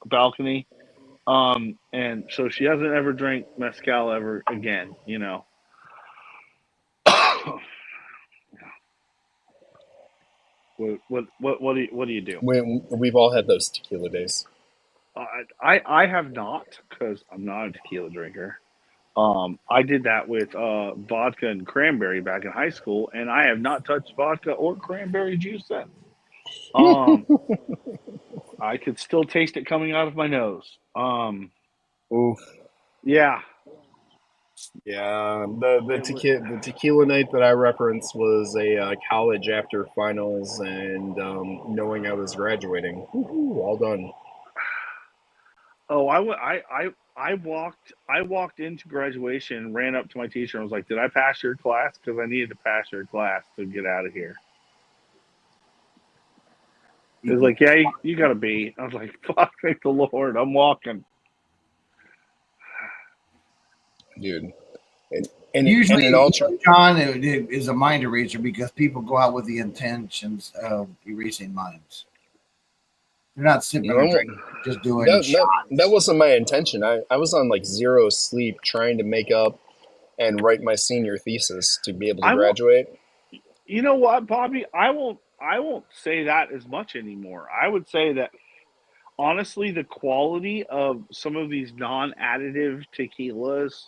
S2: balcony. And so she hasn't ever drank mezcal ever again. What do you do?
S3: we've all had those tequila days.
S2: I have not because I'm not a tequila drinker. I did that with vodka and cranberry back in high school, and I have not touched vodka or cranberry juice since. Um, I could still taste it coming out of my nose.
S3: Oof.
S2: Yeah,
S3: Yeah,
S2: it was.
S3: the tequila night that I referenced was a college after finals and knowing I was graduating. Woo-hoo, all done.
S2: Oh, I walked into graduation, ran up to my teacher, and was like, "Did I pass your class? Because I needed to pass your class to get out of here." It was like, "Yeah, you got to be." I was like, "Fuck, thank the Lord, I'm walking."
S3: dude. And
S1: Usually,
S3: an ultra.
S1: John, it is a mind eraser because people go out with the intentions of erasing minds. They're not sipping
S3: You
S1: or
S3: know,
S1: drinking, just doing
S3: that
S1: shots.
S3: wasn't my intention. I was on like zero sleep trying to make up and write my senior thesis to be able to
S2: I won't.
S3: graduate.
S2: You know what, Bobby? I won't say that as much anymore. I would say that honestly, the quality of some of these non-additive tequilas,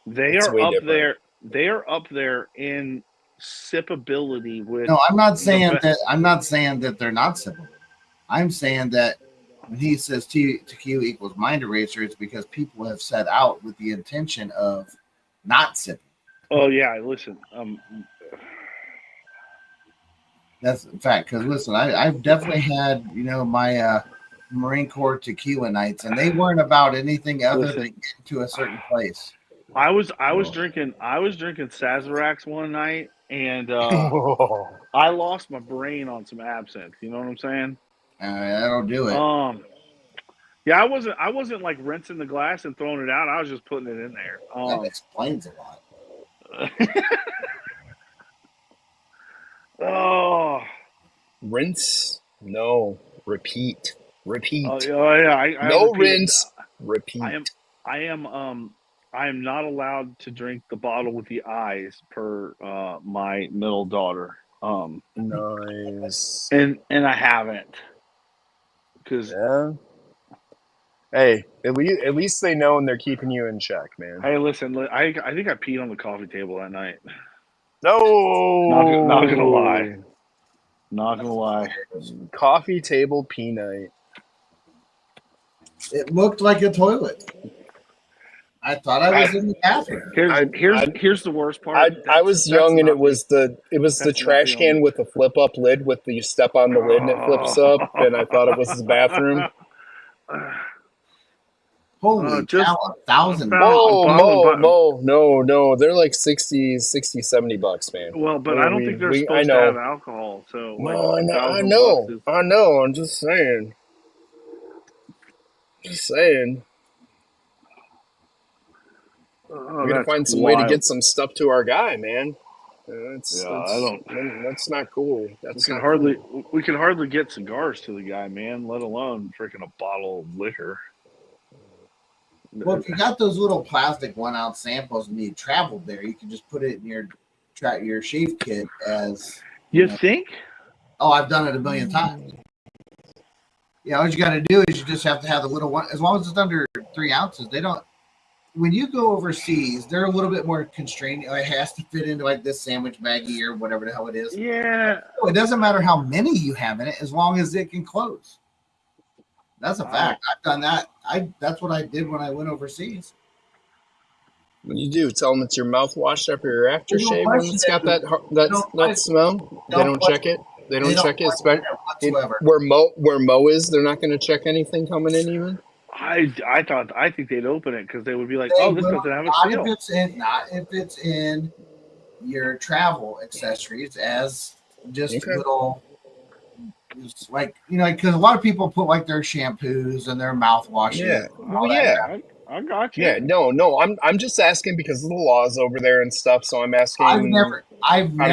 S2: they
S3: It's
S2: are
S3: way
S2: up
S3: different.
S2: there. They are up there in sippability with
S1: No, I'm not
S2: the
S1: saying
S2: best.
S1: that. I'm not saying that they're not sippable. I'm saying that when he says tequila equals mind eraser, it's because people have set out with the intention of not sipping.
S2: Oh yeah, listen.
S1: That's a fact. Because listen, I've definitely had my Marine Corps tequila nights, and they weren't about anything other than
S2: Listen.
S1: getting to a certain place.
S2: I was drinking Sazeracs one night, and
S3: Oh,
S2: I lost my brain on some absinthe. You know what I'm saying?
S1: That'll do it.
S2: Um, yeah, I wasn't like rinsing the glass and throwing it out. I was just putting it in there.
S1: That explains a lot.
S2: Oh,
S3: rinse? No. Repeat.
S2: oh
S3: Repeat.
S2: yeah, I
S3: No
S2: repeated.
S3: rinse.
S2: I am
S3: Repeat.
S2: I am I am not allowed to drink the bottle with the eyes per my middle daughter.
S3: Nice.
S2: And I haven't because
S3: Yeah. Hey, at least they know and they're keeping you in check, man.
S2: hey, listen, I think I peed on the coffee table that night. Not gonna lie,
S3: No.
S2: not gonna lie.
S3: Coffee table peanut.
S1: It looked like a toilet. I thought I was in the bathroom.
S2: Here's the worst part.
S3: I was young and it was the
S2: That's not the
S3: trash can
S2: only.
S3: with the flip up lid with the you step on the lid and it flips up and I thought it was his bathroom.
S1: Holy
S2: Just
S1: cow, $1,000.
S2: found a bottle of.
S3: No, they're like 60, 60, $70, man.
S2: Well, but I don't think they're
S3: I
S2: supposed to have
S3: know.
S2: alcohol. So like
S3: No, I
S2: $1,000
S3: know.
S2: is.
S3: I know. I'm just saying. Just saying.
S2: Oh,
S3: We got to
S2: that's
S3: find some way to
S2: wild.
S3: get some stuff to our guy, man.
S2: Yeah, I don't.
S3: That's not cool.
S2: We
S3: That's
S2: can
S3: not
S2: hardly
S3: cool.
S2: we can hardly get cigars to the guy, man. Let alone freaking a bottle of liquor.
S1: Well, if you got those little plastic 1 ounce samples and you traveled there, you can just put it in your shave kit as
S2: You think?
S1: oh, I've done it a million times. Yeah, all you got to do is you just have to have the little one. As long as it's under 3 ounces, they don't. When you go overseas, they're a little bit more constrained. It has to fit into like this sandwich baggie or whatever the hell it is.
S2: Yeah.
S1: So it doesn't matter how many you have in it, as long as it can close. That's a fact. I've done that. That's what I did when I went overseas.
S3: What do you do? Tell them it's your mouthwash after your
S1: They don't
S3: aftershave when
S1: question
S3: it's
S1: it.
S3: got
S1: They
S3: that smell. They don't check it. They don't check it.
S1: question it whatsoever.
S3: Where Mo is, they're not going to check anything coming in even.
S2: I think they'd open it because they would be like,
S1: They
S2: oh, this
S1: will
S2: doesn't have a
S1: not
S2: seal.
S1: not if it's in your travel accessories as just
S3: Okay.
S1: little, just like because a lot of people put like their shampoos and their mouthwashes.
S3: Yeah.
S1: And all
S3: Well,
S1: that.
S3: yeah.
S2: I got you.
S3: Yeah, no. I'm just asking because of the laws over there and stuff. So I'm asking
S1: I've
S3: out
S1: never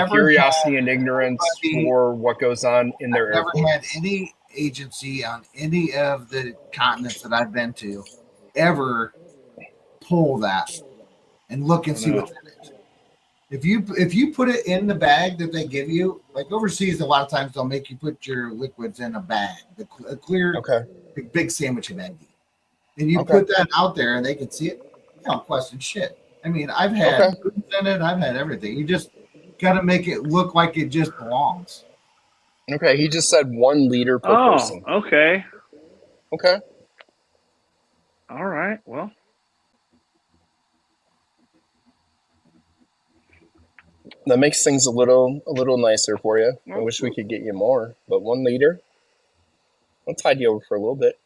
S3: of curiosity
S1: had
S3: and ignorance
S1: anybody-
S3: for what goes on in their
S1: I've never
S3: airports.
S1: had any agency on any of the continents that I've been to ever pull that and look and see what's in it. If you put it in the bag that they give you, like overseas, a lot of times they'll make you put your liquids in a bag, a clear,
S3: Okay.
S1: big sandwich baggie, and you
S3: Okay.
S1: put that out there and they can see it. You don't question shit. I mean, I've had booze in it, I've had everything. You just got to make it look like it just belongs.
S3: Okay. He just said 1 liter per person.
S2: Okay.
S3: Okay.
S2: All right. Well,
S3: That makes things a little nicer for you. I wish we could get you more, but 1 liter. I'll tide you over for a little bit.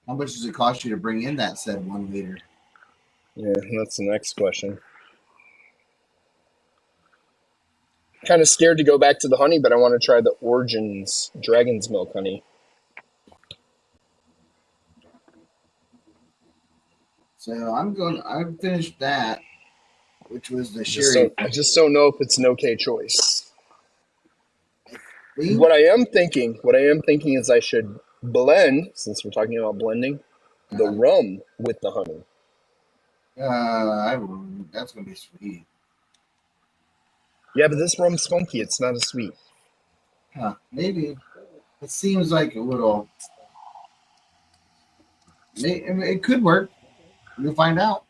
S1: How much does it cost you to bring in that said 1 liter?
S3: Yeah, that's the next question. Kind of scared to go back to the honey, but I want to try the Origins Dragon's Milk honey.
S1: So I've finished that, which was the sherry.
S3: I just don't know if it's an okay choice.
S1: Think?
S3: What I am thinking is I should blend, since we're talking about blending, the rum with the honey.
S1: That's gonna be sweet.
S3: Yeah, but this rum's funky. It's not as sweet.
S1: Huh? Maybe it seems like a little. It could work. We'll find out.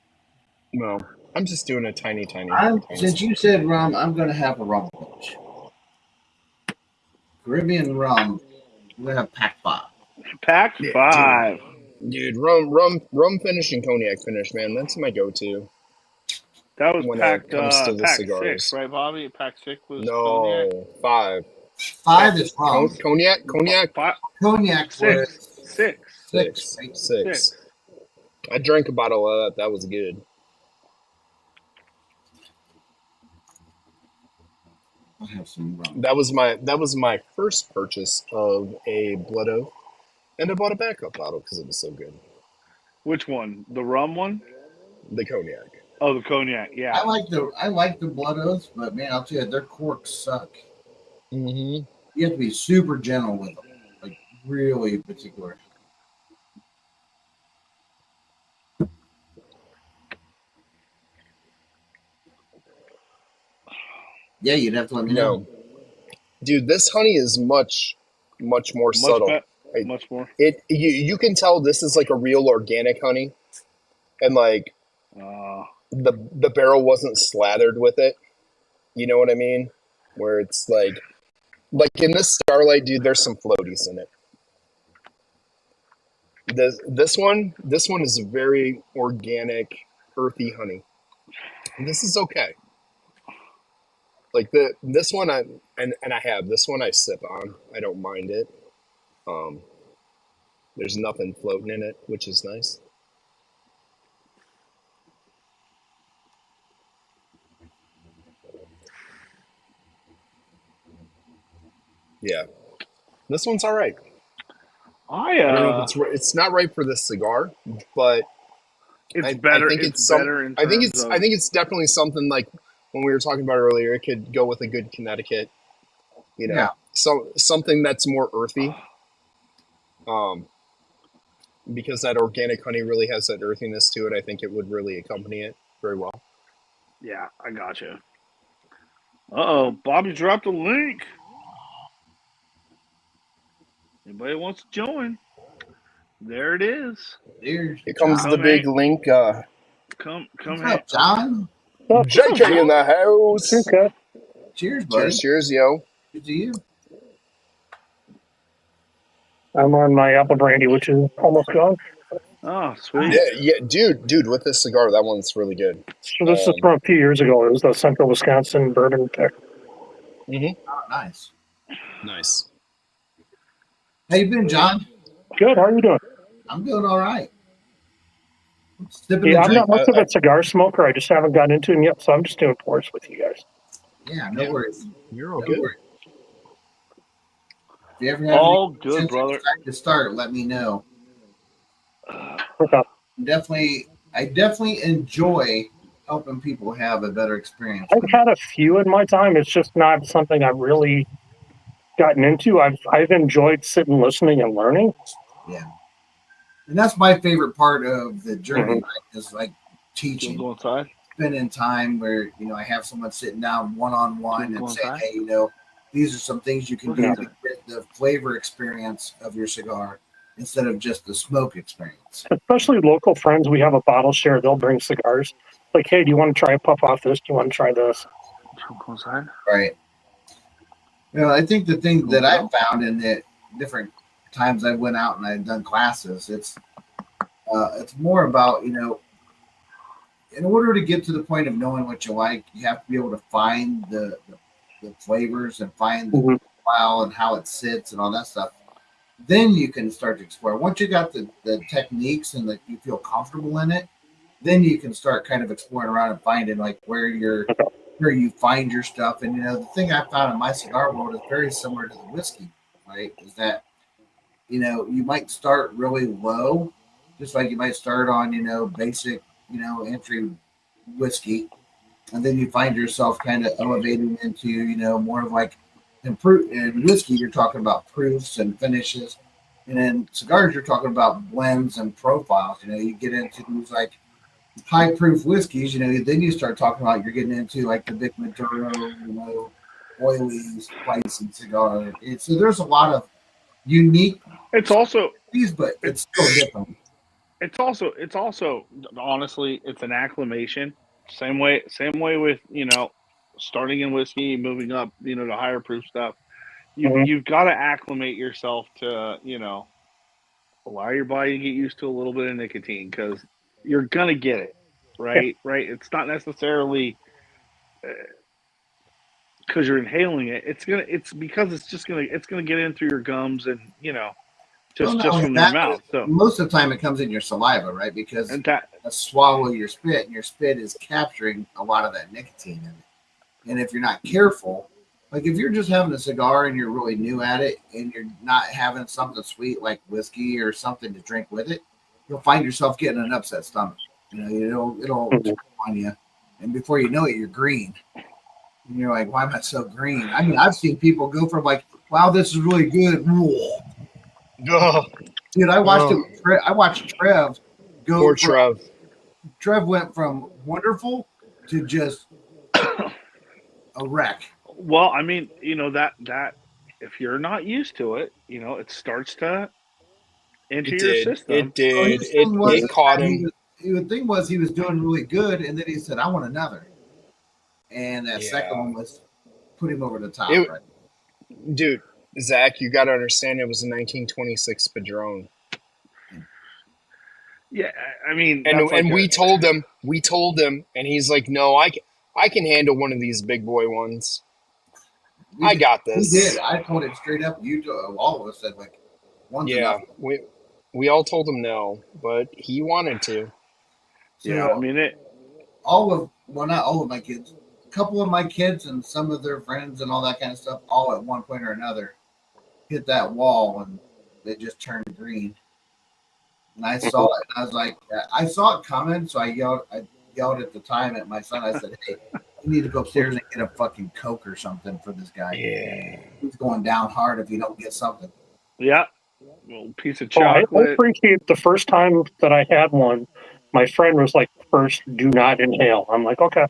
S3: No, I'm just doing a tiny.
S1: Since you said rum, I'm gonna have a rum punch. Caribbean rum. We're gonna have pack 5.
S2: Pack 5.
S3: Dude, rum finish and cognac finish, man. That's my go-to.
S2: That was
S3: when
S2: pack,
S3: it comes to the
S2: pack
S3: cigars.
S2: 6, right, Bobby? Pack 6 was
S3: no
S2: cognac?
S3: 5.
S1: 5 is rum.
S3: Cognac.
S1: Cognac
S2: 6.
S1: was 6.
S3: I drank a bottle of that. That was good.
S1: I'll have some rum.
S3: That was my first purchase of a Blood Oath, and I bought a backup bottle because it was so good.
S2: Which one? The rum one?
S3: The cognac.
S2: Oh, the cognac. Yeah.
S1: I like the Blood Oaths, but man, I'll tell you, their corks suck.
S3: Mm-hmm.
S1: You have to be super gentle with them, like really particular. Yeah, you'd have to let me know.
S3: Dude, this honey is much more subtle.
S2: Much more.
S3: You can tell this is like a real organic honey, and like the barrel wasn't slathered with it. You know what I mean? Where it's like in this Starlight, dude, there's some floaties in it. This one is very organic, earthy honey. And this is okay. Like this one I have this one I sip on. I don't mind it. There's nothing floating in it, which is nice. Yeah, this one's all right. I don't know if it's not right for this cigar, but
S2: it's better.
S3: I think it's definitely something like when we were talking about earlier. It could go with a good Connecticut, so something that's more earthy. Because that organic honey really has that earthiness to it, I think it would really accompany it very well.
S2: Yeah, I gotcha. Uh-oh, Bobby dropped a link. Anybody wants to join? There it is.
S1: Here
S3: comes the big link.
S2: Come
S1: What's up, John?
S3: JK in the house.
S4: Okay.
S1: Cheers, buddy.
S3: Cheers, yo.
S1: Good to you.
S4: I'm on my apple brandy, which is almost gone.
S2: Oh, sweet.
S3: Yeah, dude, with this cigar, that one's really good.
S4: So this is from a few years ago. It was the Central Wisconsin Bourbon pick.
S3: Mm-hmm.
S1: Oh, nice.
S3: Nice.
S1: How you been, John?
S4: Good. How are you doing?
S1: I'm doing all right.
S4: I'm not much of a cigar smoker. I just haven't gotten into it yet, so I'm just doing pours with you guys.
S1: Yeah, no worries.
S3: You're all good.
S1: Worries. If you ever have
S2: all good, brother.
S1: To start, let me know.
S4: Okay.
S1: I definitely enjoy helping people have a better experience.
S4: I've had a few in my time. It's just not something I've really gotten into. I've enjoyed sitting, listening, and learning.
S1: Yeah, and that's my favorite part of the journey. Right? Is like teaching, spending time where I have someone sitting down one-on-one and saying, "Hey, these are some things you can do to get the flavor experience of your cigar instead of just the smoke experience."
S4: Especially local friends, we have a bottle share. They'll bring cigars. Like, hey, do you want to try a puff off this? Do you want to try this?
S1: Right. I think the thing that I found in the different times I went out and I've done classes, it's more about, in order to get to the point of knowing what you like, you have to be able to find the flavors and find the style and how it sits and all that stuff. then you can start to explore. Once you got the techniques and that you feel comfortable in it, then you can start kind of exploring around and finding like where you find your stuff. And the thing I found in my cigar world is very similar to the whiskey, right? Is that you might start really low, just like you might start on basic entry whiskey, and then you find yourself kind of elevating into more of like in whiskey you're talking about proofs and finishes, and in cigars you're talking about blends and profiles. You get into these like high proof whiskeys, then you start talking about you're getting into like the big Maduro, oily spicy cigar. So there's a lot of unique
S2: It's also
S1: these, but it's still different.
S2: It's also honestly, it's an acclimation. Same way with starting in whiskey, moving up to higher proof stuff. You've got to acclimate yourself to allow your body to get used to a little bit of nicotine, because you're gonna get it, right? Right. It's not necessarily because you're inhaling it. It's because it's gonna get in through your gums and just from your mouth. So
S1: most of the time it comes in your saliva, right? Because swallow your spit, and your spit is capturing a lot of that nicotine in it. And if you're not careful, like if you're just having a cigar and you're really new at it and you're not having something sweet like whiskey or something to drink with it, you'll find yourself getting an upset stomach. It'll turn on you, and before you know it, you're green. And you're like, why am I so green? I mean, I've seen people go from like, wow, this is really good. Dude, I watched it. I watched Trev go.
S3: Poor Trev.
S1: Trev went from wonderful to just a wreck.
S2: Well, I mean, that if you're not used to it, it starts to enter your system.
S3: It did. It caught him.
S1: The thing was, he was doing really good, and then he said, "I want another." And that second one was put him over the top, right?
S3: Dude, Zach, you got to understand, it was a 1926 Padron.
S2: Yeah, I mean,
S3: and we told him, and he's like, "No, I can handle one of these big boy ones. I got this."
S1: He did. I told him straight up. All of us said like, "One's enough."
S3: We all told him no, but he wanted to.
S2: So, I mean
S1: not all of my kids. A couple of my kids and some of their friends and all that kind of stuff, all at one point or another, hit that wall and they just turned green. And I saw it, and I was like, I saw it coming, so I yelled at the time at my son. I said, "Hey, you need to go upstairs and get a fucking Coke or something for this guy.
S3: Yeah,
S1: he's going down hard if you don't get something."
S2: Yeah, a little piece of chocolate.
S4: I appreciate the first time that I had one. My friend was like, "First, do not inhale." I'm like, "Okay,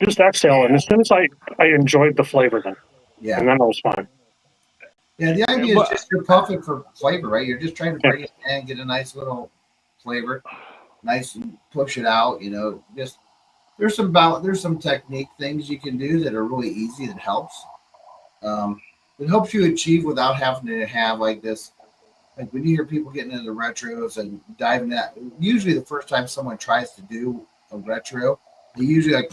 S4: just exhale." And as soon as I enjoyed the flavor, then and then I was fine.
S1: Yeah, the idea is just you're puffing for flavor, right? You're just trying to bring it in, get a nice little flavor, nice and push it out. Just there's some technique things you can do that are really easy that helps. It helps you achieve without having to have like this. Like when you hear people getting into the retros and diving that, usually the first time someone tries to do a retro, they usually like,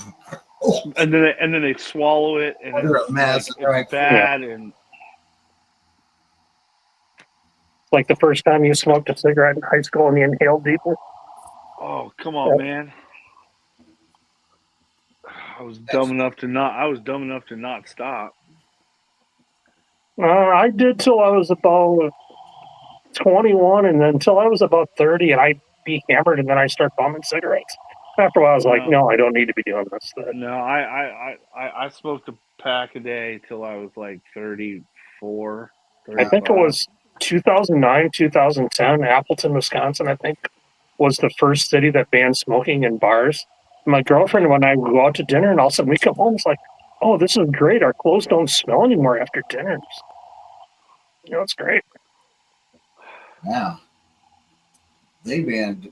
S2: and then they swallow it, and
S1: they're a mess.
S2: It's bad and.
S4: Like the first time you smoked a cigarette in high school and you inhaled deeply.
S2: Oh, come on, man! I was dumb enough to not stop.
S4: I did till I was about 21, and then until I was about 30, and I'd be hammered, and then I start bumming cigarettes. After a while, I was like, "No, I don't need to be doing this."
S2: No, I smoked a pack a day till I was like 34. 35.
S4: I think it was 2009, 2010, Appleton, Wisconsin, I think, was the first city that banned smoking in bars. My girlfriend, when I would go out to dinner, and all of a sudden we come home, it's like, "Oh, this is great. Our clothes don't smell anymore after dinner." It's great.
S1: Yeah. They banned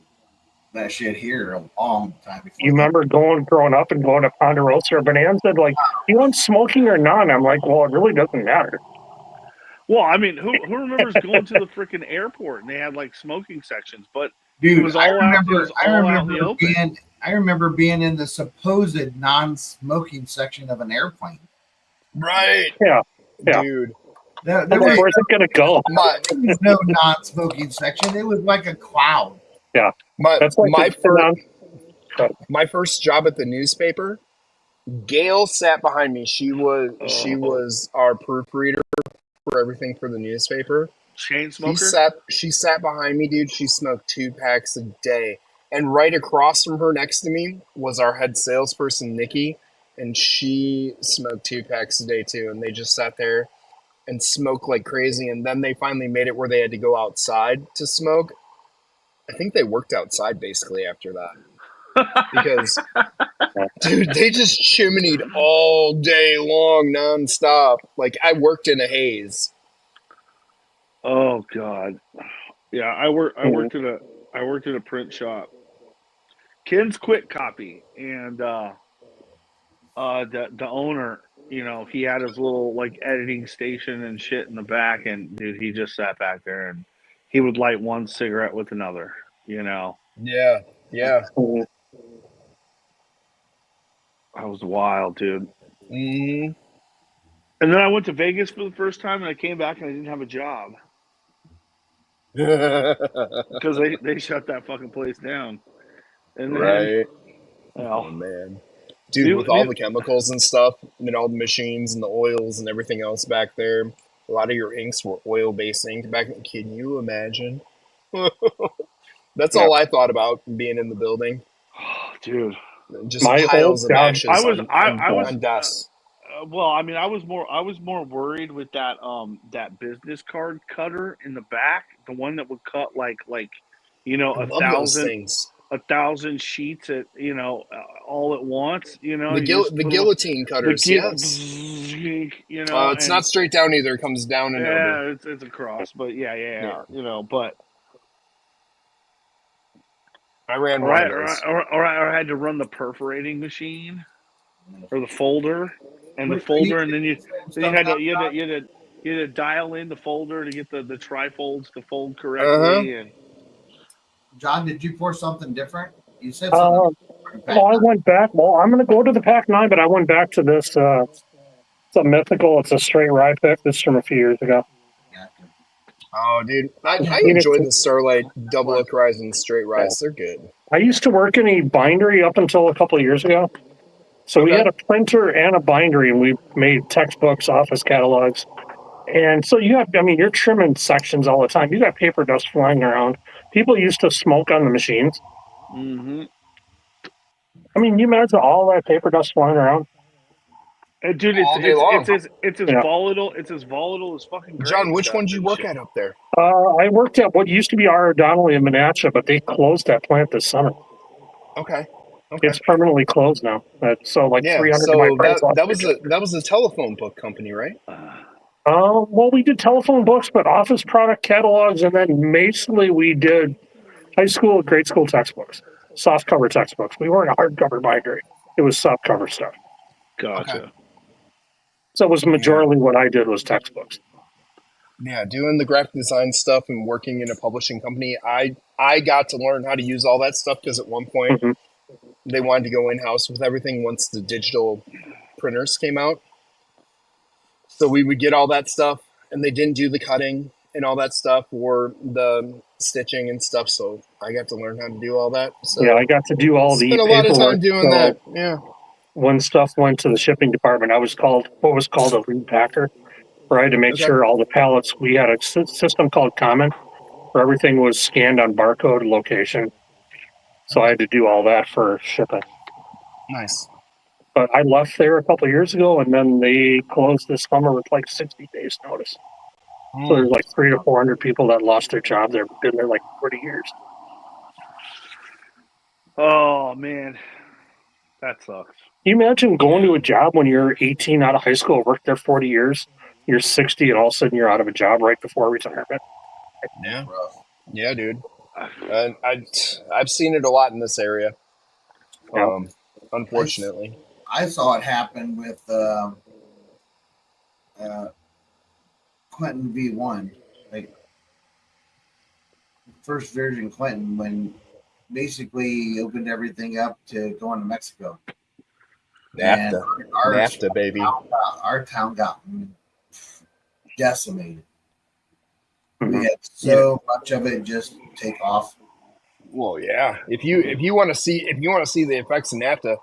S1: that shit here a long time before.
S4: You remember growing up and going to Ponderosa or Bonanza, like, "You want smoking or not?" I'm like, "Well, it really doesn't matter."
S2: Well, I mean, who remembers going to the freaking airport and they had like smoking sections? But
S1: dude,
S2: it was all out in the open.
S1: I remember being in the supposed non-smoking section of an airplane.
S3: Right.
S4: Yeah.
S3: Dude.
S1: There
S4: I'm like, where's it gonna go?
S1: was no non-smoking section. It was like a cloud.
S4: Yeah,
S3: My
S4: that's like
S3: my
S4: it's
S3: first
S4: on.
S3: my first job at the newspaper, Gail sat behind me. She
S2: Oh,
S3: was our proofreader for everything for the newspaper.
S2: chain smoker.
S3: She sat behind me, dude. She smoked 2 packs a day. And right across from her next to me was our head salesperson, Nikki, and she smoked 2 packs a day too. And they just sat there and smoked like crazy. And then they finally made it where they had to go outside to smoke. I think they worked outside basically after that because, dude, they just chimneyed all day long, nonstop. Like I worked in a haze.
S2: Oh God. Yeah, I worked at a print shop. Ken's Quick Copy, and the owner, he had his little like editing station and shit in the back, and dude, he just sat back there and he would light one cigarette with another.
S3: Yeah, yeah.
S4: Mhm.
S2: I was wild, dude.
S3: Mm.
S2: And then I went to Vegas for the first time, and I came back and I didn't have a job because they shut that fucking place down. And then,
S3: Right.
S2: well,
S3: Oh man, dude, with all the chemicals and stuff, and all the machines and the oils and everything else back there, a lot of your inks were oil-based ink back. Can you imagine? That's
S4: Yeah.
S3: all I thought about being in the building.
S2: dude,
S3: Just
S4: My old
S3: piles of
S4: job,
S3: ashes on
S2: I was
S3: desks.
S2: well, I mean, I was more worried with that business card cutter in the back, the one that would cut like
S3: I
S2: a
S3: love those
S2: thousand
S3: things.
S2: a thousand sheets at all at once. You just
S3: The
S2: put them,
S3: guillotine
S2: the
S3: cutters,
S2: get
S3: yes. It's
S2: and
S3: not straight down either. It comes down and over.
S2: yeah, it's a cross, but yeah,
S3: Yeah,
S2: but
S3: I ran
S2: or
S3: one
S2: I
S3: of
S2: or I,
S3: those.
S2: or I or I had to run the perforating machine or the folder and the
S1: Wait, are you
S2: folder, and then
S1: same
S2: you
S1: stuff
S2: had
S1: now,
S2: to you had to
S1: John?
S2: you had to you had to dial in the folder to get the trifolds to fold
S3: Uh huh.
S2: correctly, and
S1: John, did you pour something different? You said something
S4: uh,
S1: different.
S4: well, I went back. Well, I'm going to go to the Pac 9, but I went back to this. It's a mythical. It's a straight rye pick. This is from a few years ago.
S3: Oh, dude,
S1: I
S3: I
S1: had
S3: enjoy
S4: It's,
S3: the Starlight Double
S1: one.
S3: Oak Horizon Straight
S4: yeah.
S3: Rise. They're good.
S4: I used to work in a bindery up until a couple of years ago. So we
S3: Okay.
S4: had a printer and a bindery, and we made textbooks, office catalogs. And so you're trimming sections all the time. You got paper dust flying around. People used to smoke on the machines.
S2: mm-hmm.
S4: I mean, you imagine all that paper dust flying around?
S2: And dude,
S3: All day long.
S2: it's as
S4: Yeah.
S2: volatile as fucking
S3: John,
S2: grain
S3: which one
S2: dust
S3: did you
S2: and
S3: work
S2: shit.
S3: at up there?
S4: I worked at what used to be R. Donnelly in Menachia, but they closed that plant this summer.
S3: Okay. Okay.
S4: It's permanently closed now. So like
S3: Yeah.
S4: 300 of my
S3: So
S4: friends lost
S3: that
S4: their
S3: was
S4: job.
S3: a telephone book company, right?
S4: Well, we did telephone books, but office product catalogs, and then basically we did high school, grade school textbooks, soft cover textbooks. We weren't a hardcover bindery. It was soft cover stuff.
S3: Okay.
S2: Gotcha.
S4: So it was
S3: Yeah.
S4: majorly what I did was textbooks.
S3: Yeah, doing the graphic design stuff and working in a publishing company, I got to learn how to use all that stuff because at one point
S4: Hmm.
S3: they wanted to go in house with everything once the digital printers came out. So we would get all that stuff, and they didn't do the cutting and all that stuff or the stitching and stuff. So I got to learn how to do all that.
S4: Yeah, I
S3: So
S4: got to do all the
S3: spent a lot of
S4: paperwork.
S3: time doing
S4: So
S3: that. Yeah.
S4: when stuff went to the shipping department, I was called what was called a lead packer, right? To make
S3: Okay.
S4: sure all the pallets, we had a system called Common where everything was scanned on barcode location. So I had to do all that for shipping.
S3: Nice.
S4: But I left there a couple of years ago, and then they closed this summer with like 60 days notice. So there's like 300 to 400 people that lost their job. They've been there like 40 years.
S2: Oh man, that sucks.
S4: Can you imagine going to a job when you're 18 out of high school, worked there 40 years, you're 60, and all of a sudden you're out of a job right before retirement?
S3: Yeah. Yeah, dude. And I've seen it a lot in this area.
S4: Yeah.
S3: Unfortunately.
S1: I saw it happen with Clinton V1, like first version Clinton, when basically he opened everything up to go into Mexico. And
S3: NAFTA, baby.
S1: our town got decimated.
S4: Mhm.
S1: We had so much of it just take off.
S3: Well, yeah. If you want to see the effects of NAFTA,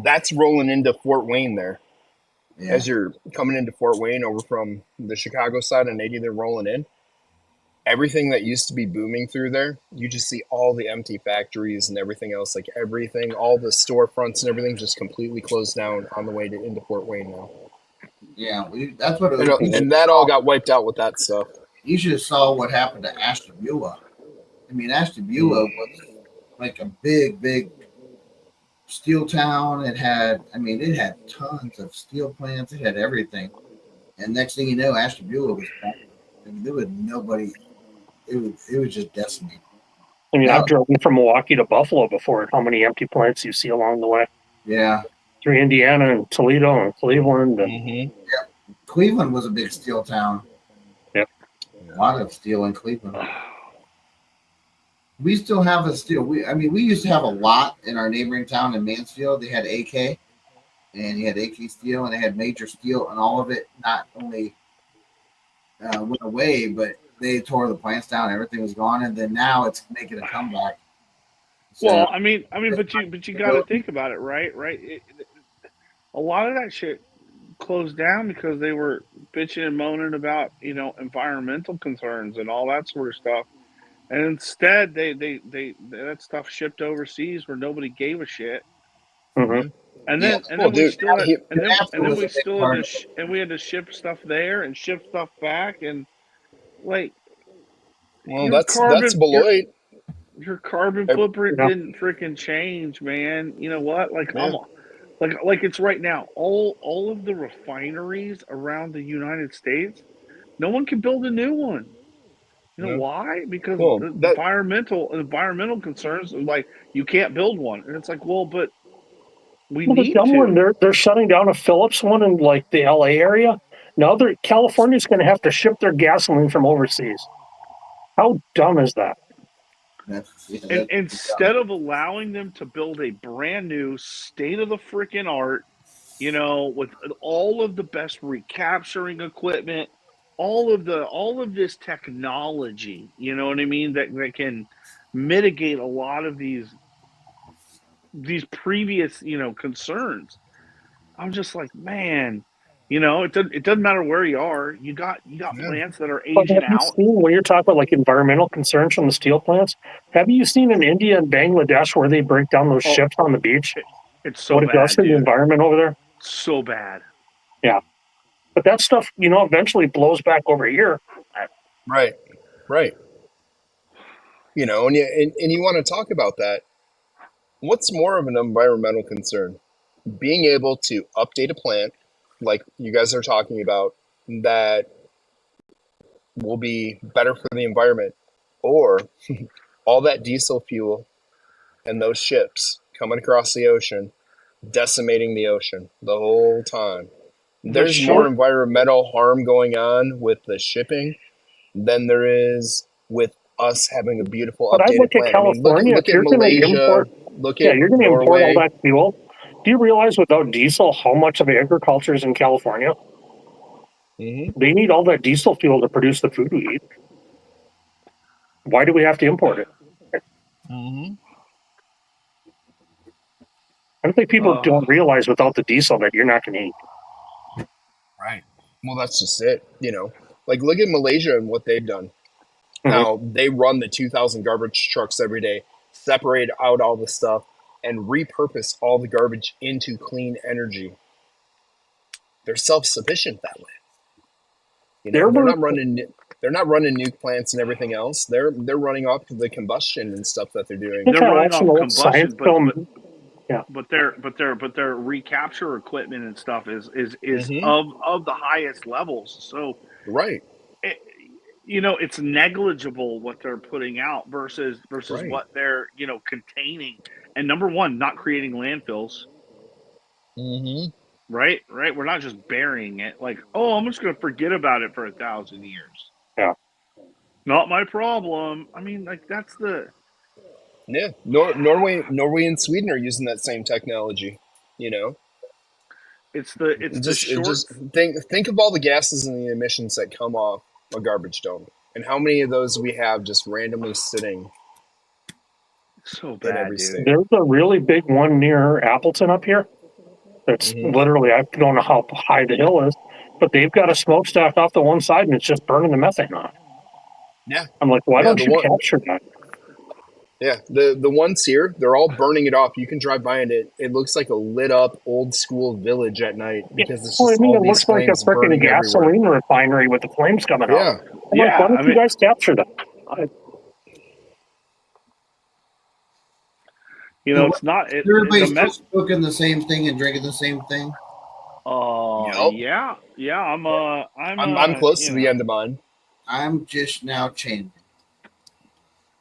S3: that's rolling into Fort Wayne there.
S1: Yeah.
S3: As you're coming into Fort Wayne over from the Chicago side and 80, they're rolling in. Everything that used to be booming through there, you just see all the empty factories and everything else. Like everything, all the storefronts and everything just completely closed down on the way into Fort Wayne now.
S1: Yeah, that's what it was.
S3: And that all got wiped out with that stuff.
S1: You should have saw what happened to Ashtabula. I mean, Ashtabula was like a big steel town. It had tons of steel plants. It had everything. And next thing you know, Ashtabula was back. I mean, there was nobody. It was just decimated.
S4: I mean,
S1: Now-
S4: I've driven from Milwaukee to Buffalo before. How many empty plants you see along the way?
S1: Yeah,
S4: Through Indiana and Toledo and Cleveland. And
S1: Cleveland was a big steel town.
S4: Yep.
S1: A lot of steel in Cleveland. We still have a steel. We used to have a lot in our neighboring town in Mansfield. They had AK, and you had AK steel, and they had Major Steel, and all of it not only went away, but they tore the plants down. Everything was gone, and then now it's making a comeback. So,
S2: Well, but you got to think about it, right? A lot of that shit closed down because they were bitching and moaning about environmental concerns and all that sort of stuff, and instead they that stuff shipped overseas where nobody gave a shit,
S4: Mhm.
S2: and
S1: Yeah.
S2: then
S3: Well,
S2: we
S3: dude,
S2: still had and then
S1: NAFTA
S2: and then
S1: was
S2: we
S1: a big
S2: still
S1: part
S2: had
S1: of
S2: to and we had to ship stuff there and ship stuff back, and like
S3: well,
S2: your
S3: that's
S2: carbon
S3: Beloit.
S2: your carbon
S3: Ev-
S2: footprint
S4: Yeah.
S2: didn't freaking change, man. You know what? Like
S3: Yeah.
S2: like it's right now. All of the refineries around the United States, no one can build a new one. You know
S3: No.
S2: why? Because
S3: Well,
S2: the
S3: that
S2: environmental concerns are like you can't build one, and it's like, well, but we
S4: Well, the
S2: need
S4: dumb one,
S2: to.
S4: they're shutting down a Phillips one in like the LA area. Now California's going to have to ship their gasoline from overseas. How dumb is that?
S2: And instead of allowing them to build a brand new state of the freaking art, with all of the best recapturing equipment, all of this technology, you know what I mean, that can mitigate a lot of these previous, concerns. I'm just like, man, it doesn't matter where you are. You got
S3: Yeah.
S2: plants that are
S4: But
S2: aging
S4: have you
S2: out.
S4: seen, when you're talking about like environmental concerns from the steel plants, have you seen in India and Bangladesh where they break down those
S2: Oh,
S4: ships on the beach?
S2: It's so
S4: What it does
S2: bad,
S4: to the
S2: dude.
S4: environment over there?
S2: So bad.
S4: But that stuff, eventually blows back over here.
S3: right. And you want to talk about that. What's more of an environmental concern? Being able to update a plant, like you guys are talking about, that will be better for the environment, or all that diesel fuel and those ships coming across the ocean, decimating the ocean the whole time. There's more environmental harm going on with the shipping than there is with us having a beautiful
S4: But I
S3: updated
S4: look at
S3: plant. I mean, look
S4: California, if
S3: at
S4: you're going to
S3: Malaysia,
S4: import,
S3: look
S4: yeah,
S3: at
S4: you're going to import all
S3: Norway.
S4: that fuel. Do you realize without diesel how much of agriculture is in California?
S3: Mm-hmm.
S4: They need all that diesel fuel to produce the food we eat. Why do we have to import it?
S3: Mm-hmm.
S4: I don't think people don't realize without the diesel that you're not going to eat.
S3: Right. Well, that's just it. Like look at Malaysia and what they've done.
S4: Mhm.
S3: How they run the 2,000 garbage trucks every day, separate out all the stuff, and repurpose all the garbage into clean energy. They're self-sufficient that way. They're not running nuke plants and everything else. They're running off the combustion and stuff that they're doing.
S2: They're running off combustion,
S4: Yeah.
S2: but their recapture equipment and stuff is
S3: Mhm.
S2: of the highest levels. So
S3: Right.
S2: it's negligible what they're putting out versus
S3: Right.
S2: what they're containing. And number one, not creating landfills.
S3: Mm-hmm.
S2: Right. We're not just burying it. Like, oh, I'm just going to forget about it for 1,000 years.
S4: Yeah.
S2: Not my problem. I mean, like that's the.
S3: Yeah. Norway and Sweden are using that same technology.
S2: It's the short.
S3: Just think of all the gases and the emissions that come off a garbage dump, and how many of those we have just randomly sitting
S2: So
S3: in
S2: bad,
S3: every
S2: dude.
S3: state.
S4: There's a really big one near Appleton up here. It's
S3: Mhm.
S4: literally, I don't know how high the hill is, but they've got a smokestack off the one side and it's just burning the methane off.
S3: Yeah,
S4: I'm like, why
S3: yeah.
S4: don't
S3: The
S4: you
S3: one,
S4: capture that?
S3: yeah. The ones here, they're all burning it off. You can drive by and it looks like a lit up old school village at night because it's
S4: Well, I
S3: just
S4: mean,
S3: all
S4: it
S3: these
S4: looks like a
S3: flames
S4: freaking
S3: burning everywhere.
S4: gasoline refinery with the flames coming out.
S3: Yeah,
S4: I'm like, why
S2: Yeah,
S4: don't
S2: I
S4: you
S2: mean,
S4: guys capture that?
S2: it's not
S1: Everybody's
S2: the
S1: still
S2: mess.
S1: smoking the same thing and drinking the same thing.
S3: yep.
S2: Yeah.
S3: I'm close to the end of mine.
S1: I'm just now changing.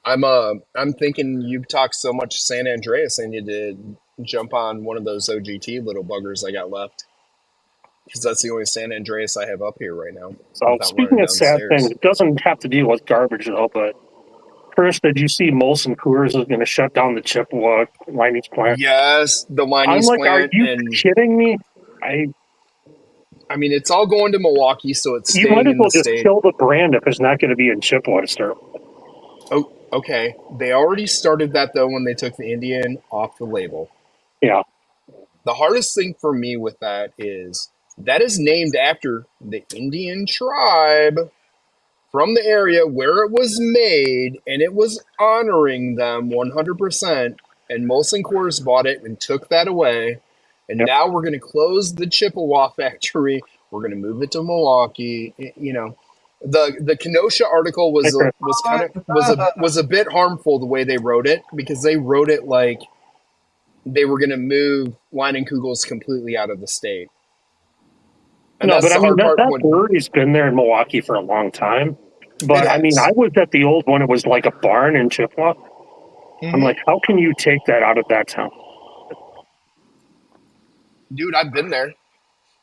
S3: I'm thinking you've talked so much San Andreas, I need to jump on one of those OGT little buggers I got left because that's the only San Andreas I have up here right now
S4: So
S3: without
S4: speaking
S3: running
S4: of sad things,
S3: downstairs.
S4: it doesn't have to deal with garbage though, but Chris, did you see Molson Coors is going to shut down the Chippewa Linings plant?
S3: Yes, the
S4: I'm
S3: Liney's
S4: like, are
S3: plant,
S4: you
S3: and
S4: kidding me?
S3: I mean it's all going to Milwaukee, so it's
S4: You might
S3: staying
S4: as
S3: in
S4: well
S3: the
S4: just
S3: state.
S4: kill the brand if it's not going to be in Chippewa to start.
S3: Oh, okay. They already started that though when they took the Indian off the label.
S4: Yeah.
S3: The hardest thing for me with that is named after the Indian tribe from the area where it was made, and it was honoring them 100%. And Molson Coors bought it and took that away. And
S4: Yep.
S3: now we're going to close the Chippewa factory. We're going to move it to Milwaukee. You know, the Kenosha article was
S4: Hey,
S3: was a bit harmful the way they wrote it because they wrote it like they were going to move Leinenkugels completely out of the state. And
S4: no,
S3: that's
S4: but I
S3: the
S4: mean,
S3: hard part
S4: that
S3: when
S4: brewery's been there in Milwaukee for a long time.
S3: it
S4: But I mean, I
S3: has.
S4: was at the old one. It was like a barn in Chippewa. I'm like, how can you take that out of that town?
S3: Dude, I've been there.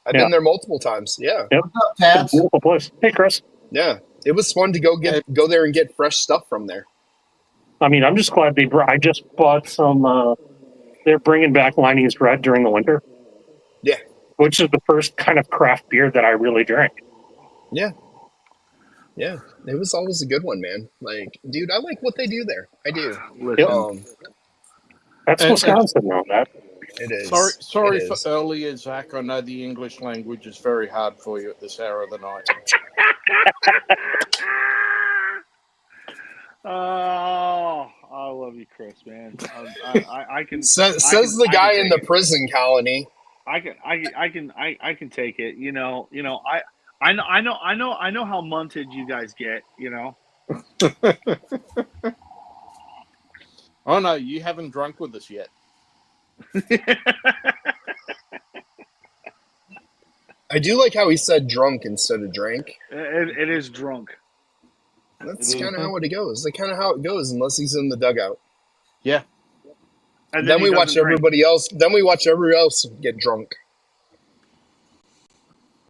S3: I've
S4: Yeah.
S3: been there multiple times. Yeah.
S4: Yep.
S1: What's up,
S4: It's a
S1: Tabs?
S4: beautiful place. Hey, Chris.
S3: Yeah. It was fun to go there and get fresh stuff from there.
S4: I mean, I'm just glad I just bought some, they're bringing back Linings Red during the winter.
S3: Yeah.
S4: Which is the first kind of craft beer that I really drank.
S3: Yeah. Yeah. It was always a good one, man. Like, dude, I like what they do there. I do.
S2: Listen,
S4: That's
S5: And
S4: Wisconsin, though, that.
S3: It is.
S5: sorry
S3: It
S5: for
S3: is.
S5: earlier, Zach. I know the English language is very hard for you at this hour of the night.
S2: oh, I love you, Chris, man. I can.
S3: Says
S2: I
S3: the
S2: can
S3: guy
S2: take
S3: in the
S2: it.
S3: prison colony.
S2: I can take it. I know how munted you guys get.
S5: Oh no, you haven't drunk with us yet.
S3: I do like how he said drunk instead of drank.
S2: It is drunk.
S3: That's kind of how it goes. That's kind of how it goes, unless he's in the dugout.
S5: Yeah.
S2: And
S3: Then
S2: he
S3: we watch
S2: doesn't drink.
S3: everybody else. Then we watch everybody else get drunk.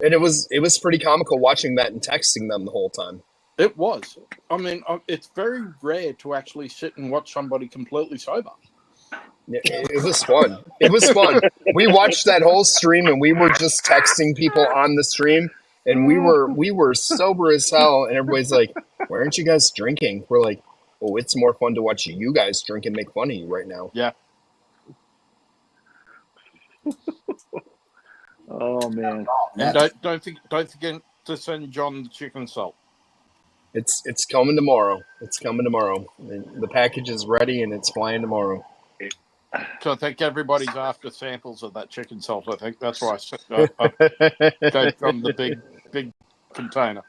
S3: And it was pretty comical watching that and texting them the whole time.
S5: It was. I mean, it's very rare to actually sit and watch somebody completely sober.
S3: It was fun. It was fun. We watched that whole stream and we were just texting people on the stream, and we were sober as hell. And everybody's like, "Why aren't you guys drinking?" We're like, "Oh, it's more fun to watch you guys drink and make fun of you right now."
S5: Yeah.
S2: Oh man!
S5: And don't forget to send John the chicken salt.
S3: It's coming tomorrow. It's coming tomorrow. The package is ready and it's flying tomorrow.
S5: So I think everybody's after samples of that chicken salt. I think that's why I gave John the big container.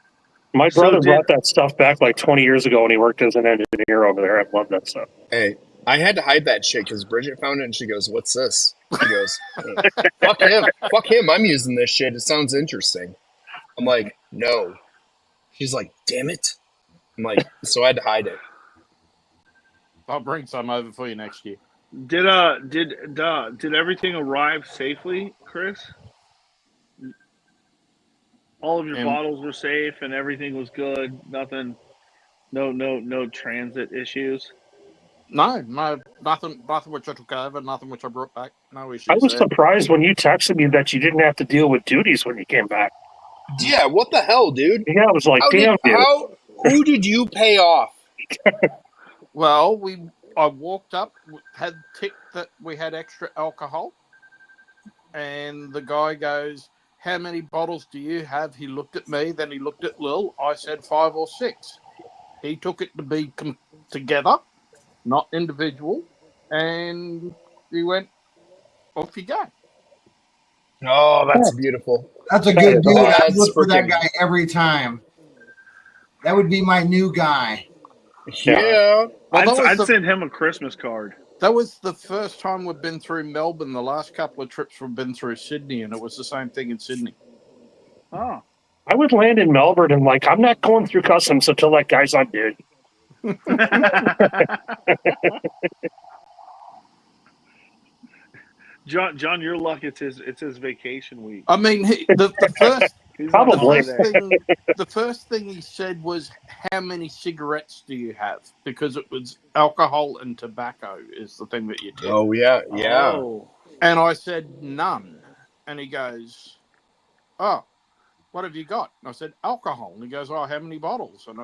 S4: My brother brought that stuff back like 20 years ago when he worked as an engineer over there. I love that stuff.
S3: Hey, I had to hide that shit because Bridget found it and she goes, "What's this?" She goes, "Fuck him. Fuck him. I'm using this shit. It sounds interesting." I'm like, "No." She's like, "Damn it." I'm like, so I had to hide it.
S5: I'll bring some over for you next year.
S2: Did everything arrive safely, Chris? All of your bottles were safe and everything was good. Nothing, no transit issues.
S5: No, nothing which I took over, nothing which I brought back. No issues
S4: I was
S5: there.
S4: surprised when you texted me that you didn't have to deal with duties when you came back.
S3: Yeah, what the hell, dude?
S4: Yeah, I was like, damn, dude.
S3: Who did you pay off?
S5: Well, I walked up, had ticked that we had extra alcohol, and the guy goes, "How many bottles do you have?" He looked at me, then he looked at Lil. I said 5 or 6. He took it to be together, not individual, and he went, "Off you go."
S3: Oh, that's beautiful.
S1: That's a good dude. I
S3: That's
S1: look for that
S3: freaking-
S1: guy every time. That would be my new guy.
S3: Yeah.
S5: Well,
S2: I'd send him a Christmas card.
S5: That was the first time we've been through Melbourne. The last couple of trips we've been through Sydney, and it was the same thing in Sydney.
S2: Oh,
S4: I would land in Melbourne and like, I'm not going through customs until that guy's on duty.
S2: John, your luck. It's his vacation week.
S5: I mean, the first
S2: He's on
S4: Probably.
S2: holiday.
S5: the first thing he said was, "How many cigarettes do you have?" Because it was alcohol and tobacco is the thing that you did.
S3: Oh, yeah. Yeah.
S2: Oh.
S5: And I said, "None." And he goes, "Oh, what have you got?" And I said, "Alcohol." And he goes, "Oh, how many bottles?" And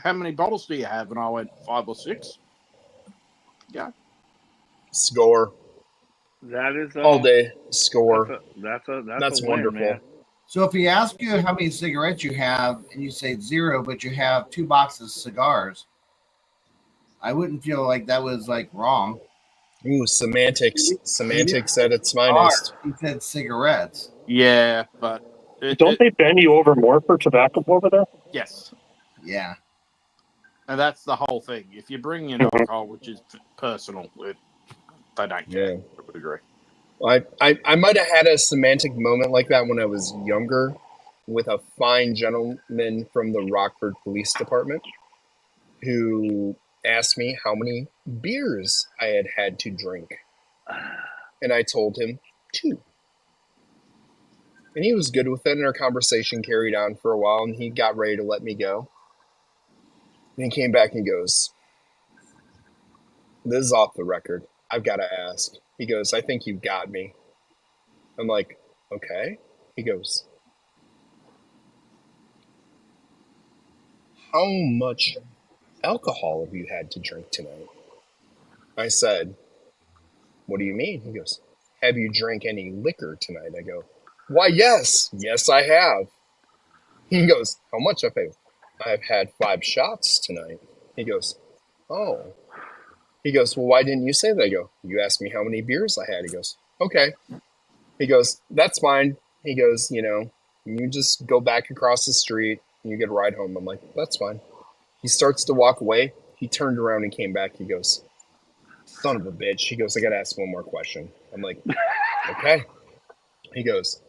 S5: how many bottles do you have? And I went, 5 or 6. Yeah.
S3: Score.
S2: That is
S3: All day. Score.
S2: That's a win,
S3: wonderful.
S2: man.
S1: So if he asks you how many cigarettes you have and you say 0, but you have 2 boxes of cigars, I wouldn't feel like that was like wrong.
S3: Ooh, semantics. Semantics at its finest.
S1: He said cigarettes.
S5: Yeah, but
S4: Don't they bend you over more for tobacco over there?
S5: Yes.
S1: Yeah.
S5: And that's the whole thing. If you bring in alcohol, which is personal, they don't care.
S3: Yeah.
S5: I would agree.
S3: I might have had a semantic moment like that when I was younger with a fine gentleman from the Rockford Police Department who asked me how many beers I had had to drink. And I told him 2. And he was good with it, and our conversation carried on for a while, and he got ready to let me go. And he came back and goes, "This is off the record. I've got to ask." He goes, "I think you've got me." I'm like, "Okay." He goes, "How much alcohol have you had to drink tonight?" I said, "What do you mean?" He goes, "Have you drank any liquor tonight?" I go, "Why, yes. Yes, I have." He goes, "How much?" I've had 5 shots tonight." He goes, "Oh." He goes, "Well, why didn't you say that?" I go, "You asked me how many beers I had." He goes, "Okay." He goes, "That's fine." He goes, "You just go back across the street and you get a ride home." I'm like, "That's fine." He starts to walk away. He turned around and came back. He goes, "Son of a bitch." He goes, "I got to ask one more question." I'm like, "Okay." He goes,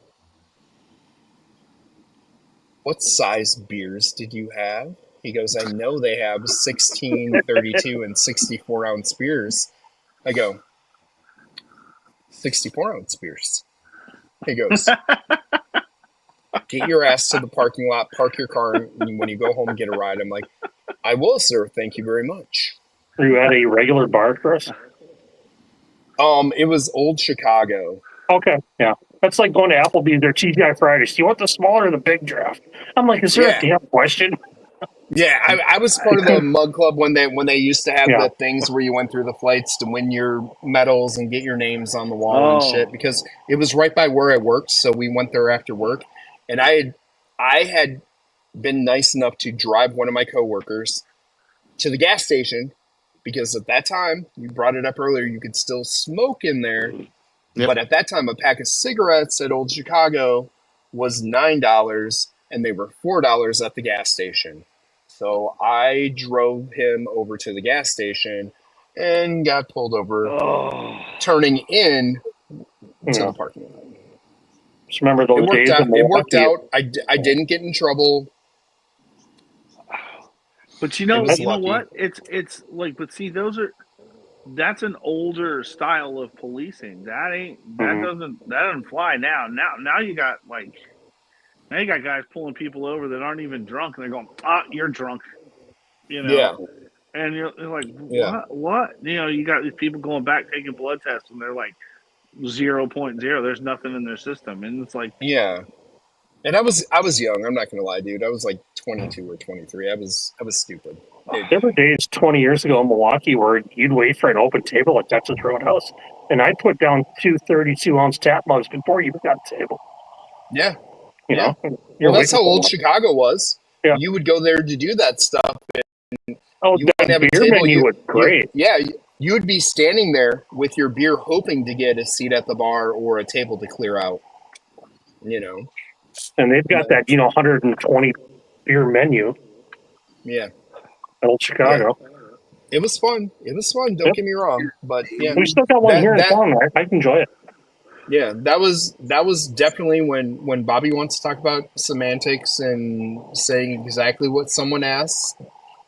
S3: "What size beers did you have?" He goes, "I know they have 16, 32, and 64-ounce beers." I go, 64-ounce beers. He goes, "Get your ass to the parking lot, park your car, and when you go home, get a ride." I'm like, "I will, sir. Thank you very much."
S4: Are you at a regular bar, Chris?
S3: It was Old Chicago.
S4: Okay, yeah. That's like going to Applebee's or TGI Fridays. Do you want the small or the big draft? I'm like, is there
S3: Yeah.
S4: a damn question?
S3: Yeah, I was part of the Mug Club when they used to have
S4: Yeah.
S3: the things where you went through the flights to win your medals and get your names on the wall and shit, because it was right by where I worked, so we went there after work. And I had been nice enough to drive one of my coworkers to the gas station, because at that time, you brought it up earlier, you could still smoke in there.
S5: Yep.
S3: But at that time, a pack of cigarettes at Old Chicago was $9, and they were $4 at the gas station. So I drove him over to the gas station and got pulled over, turning in to the parking lot.
S4: Just remember those days.
S3: It worked out. I didn't get in trouble.
S2: But
S3: It was
S2: you know
S3: lucky.
S2: what? It's like, but see, that's an older style of policing. That doesn't fly now. Now you got guys pulling people over that aren't even drunk, and they're going, "Ah, you're drunk."
S3: Yeah.
S2: And you're like,
S3: Yeah.
S2: what? You know, you got these people going back taking blood tests, and they're like 0.0. There's nothing in their system, and it's like,
S3: Yeah. And I was young. I'm not gonna lie, dude. I was like 22 or 23. I was stupid.
S4: There were days 20 years ago in Milwaukee where you'd wait for an open table at Texas Roadhouse, and I'd put down 2 32-ounce tap mugs before you got the table.
S3: Yeah.
S4: You
S3: Yeah.
S4: know,
S3: Well, that's how
S4: waiting for
S3: old
S4: one.
S3: Chicago was.
S4: Yeah.
S3: You would go there to do that stuff.
S4: Oh,
S3: You wouldn't
S4: that
S3: have a
S4: beer
S3: table.
S4: menu was great.
S3: You would be standing there with your beer, hoping to get a seat at the bar or a table to clear out. You know.
S4: And they've got that, 120 beer menu
S3: Yeah.
S4: at Old Chicago.
S3: It was fun. It was fun. Don't
S4: Yep.
S3: get me wrong, but yeah,
S4: We still got one here in
S3: that
S4: town. I enjoy it.
S3: yeah, that was definitely when Bobby wants to talk about semantics and saying exactly what someone asks.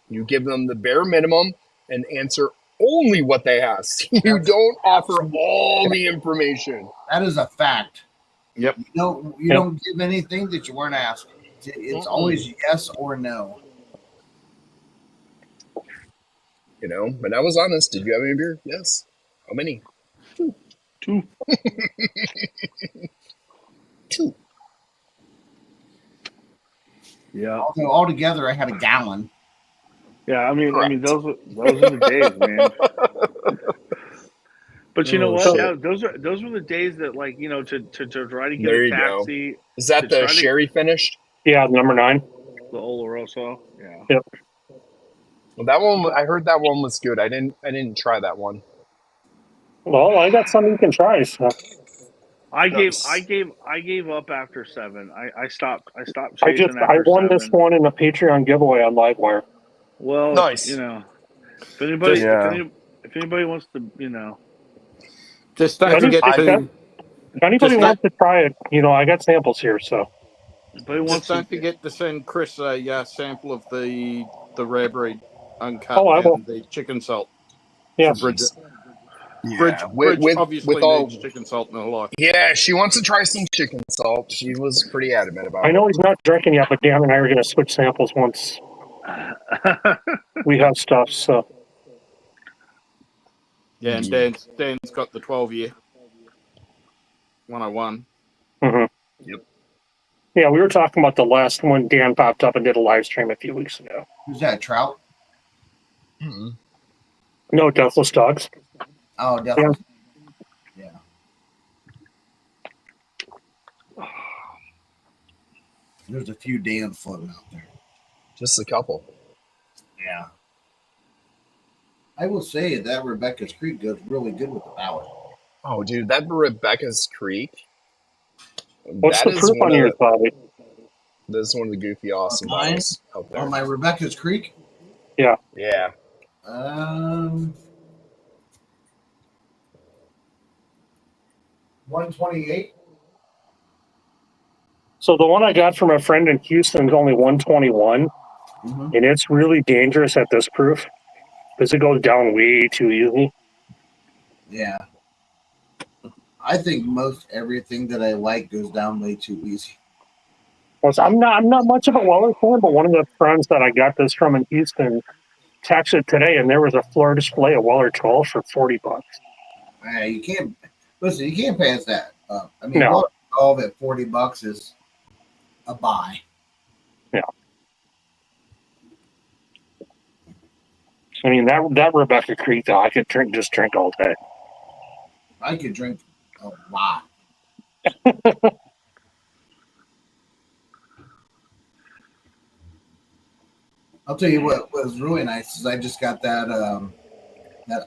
S3: You give them the bare minimum and answer only what they asked. You don't offer all the information.
S1: That is a fact.
S5: Yep.
S1: You don't give anything that you weren't asked. It's always yes or no.
S3: You know, but I was honest. Did you have any beer? Yes. How many?
S2: 2.
S3: 2.
S2: Yeah.
S1: Although altogether I had a gallon.
S2: Yeah, I mean,
S3: Correct.
S2: those are the days, man. But you know what?
S3: Shit.
S2: Those were the days that, like, to try to get
S3: There
S2: a
S3: you go.
S2: taxi.
S3: Is that
S2: To
S3: the
S2: try to-
S3: sherry finished?
S4: Yeah, number 9.
S2: The Oloroso. Yeah.
S4: Yep.
S3: Well, that one, I heard that one was good. I didn't try that one.
S4: Well, I got something you can try. So.
S2: I
S3: Nice.
S2: gave up after 7. I stopped chasing
S4: I
S2: after
S4: won
S2: 7.
S4: this one in a Patreon giveaway on Livewire.
S2: Well,
S3: Nice.
S2: if anybody
S3: Yeah.
S2: if anybody wants to,
S5: Just don't forget to.
S4: If anybody wants to try it, I got samples here. So
S2: anybody
S5: Just
S2: wants
S5: don't
S2: to,
S5: forget to send Chris a sample of the rare breed uncut
S4: I will.
S5: and the chicken salt.
S4: Yeah.
S5: For Bridget.
S3: Yeah,
S5: Bridge obviously
S3: with all,
S5: needs chicken salt in her life.
S3: yeah, she wants to try some chicken salt. She was pretty adamant about
S4: I
S3: it.
S4: know he's not drinking yet, but Dan and I are going to switch samples once we have stuff. So
S5: Yeah, and Dan's got the 12-year 101.
S4: Mm-hmm.
S3: Yep.
S4: Yeah, we were talking about the last one. Dan popped up and did a live stream a few weeks ago.
S1: Who's that? Trout?
S3: Mm-hmm.
S4: No, Deathless Dogs.
S1: Oh, definitely. Yeah. There's a few Dans floating out there.
S3: Just a couple.
S1: Yeah. I will say that Rebecca's Creek goes really good with the palate.
S3: Oh, dude, that Rebecca's Creek.
S4: What's
S3: that
S4: the
S3: is
S4: proof
S3: one
S4: on
S3: of
S4: yours, Bobby?
S3: That is one of the goofy, awesome
S1: Mine?
S3: bottles out there.
S1: On my Rebecca's Creek?
S3: Yeah.
S1: 128.
S4: So the one I got from a friend in Houston is only 121,
S1: Mm-hmm.
S4: and it's really dangerous at this proof because it goes down way too easy.
S1: Yeah. I think most everything that I like goes down way too easy.
S4: Well, so I'm not much of a Weller fan, but one of the friends that I got this from in Houston texted today, and there was a floor display of Weller 12 for $40.
S1: You can't listen. You can't pass that up. I mean,
S4: No.
S1: all at $40 is a buy.
S4: Yeah. I mean that Rebecca Creek though, I could drink all day.
S1: I could drink a lot. I'll tell you what was really nice is I just got that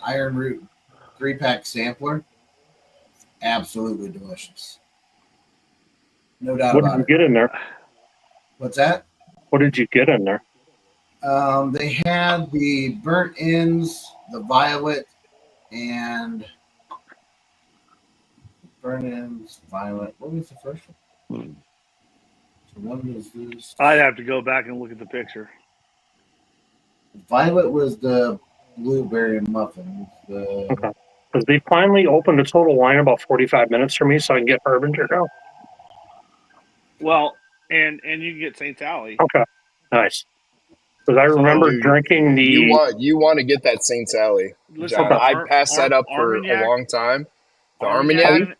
S1: Iron Root 3-pack sampler. Absolutely delicious. No doubt
S4: What
S1: about
S4: did
S1: it.
S4: you get in there?
S1: What's that?
S4: What did you get in there?
S1: They had the burnt ends, the violet, and burnt ends, violet. What was the first one? So one was this.
S2: I'd have to go back and look at the picture.
S1: Violet was the blueberry muffin.
S4: Okay. Because they finally opened a total line about 45 minutes for me so I can get bourbon to go.
S2: Well, and you can get St. Sally.
S4: Okay. Nice. Because I remember
S3: Dude,
S4: drinking the.
S3: You want to get that Saints Alley,
S2: Listen,
S3: John. I passed that up for a
S2: Armagnac,
S3: long time. The
S2: Armagnac,
S3: Armagnac,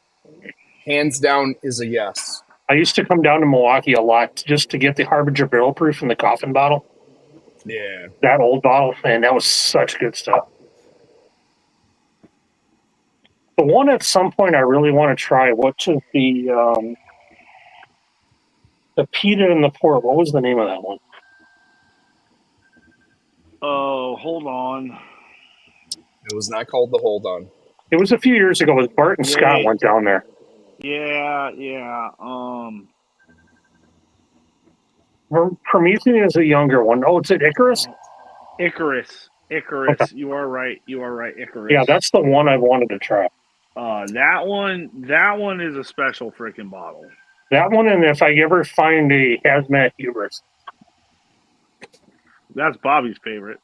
S3: hands down, is a yes.
S4: I used to come down to Milwaukee a lot just to get the Harbinger barrel proof in the coffin bottle.
S3: Yeah.
S4: That old bottle, man, that was such good stuff. The one at some point I really want to try, what's the peated and the port? What was the name of that one?
S2: oh, hold on.
S3: It was not called the Hold On.
S4: It was a few years ago. With Bart and Scott went down there.
S2: Yeah.
S4: Promethean is a younger one. Oh, is it Icarus?
S2: Icarus. Okay. You are right. Icarus.
S4: Yeah, that's the one I wanted to try.
S2: That one is a special freaking bottle.
S4: That one, and if I ever find a hazmat hubris.
S2: That's Bobby's favorite.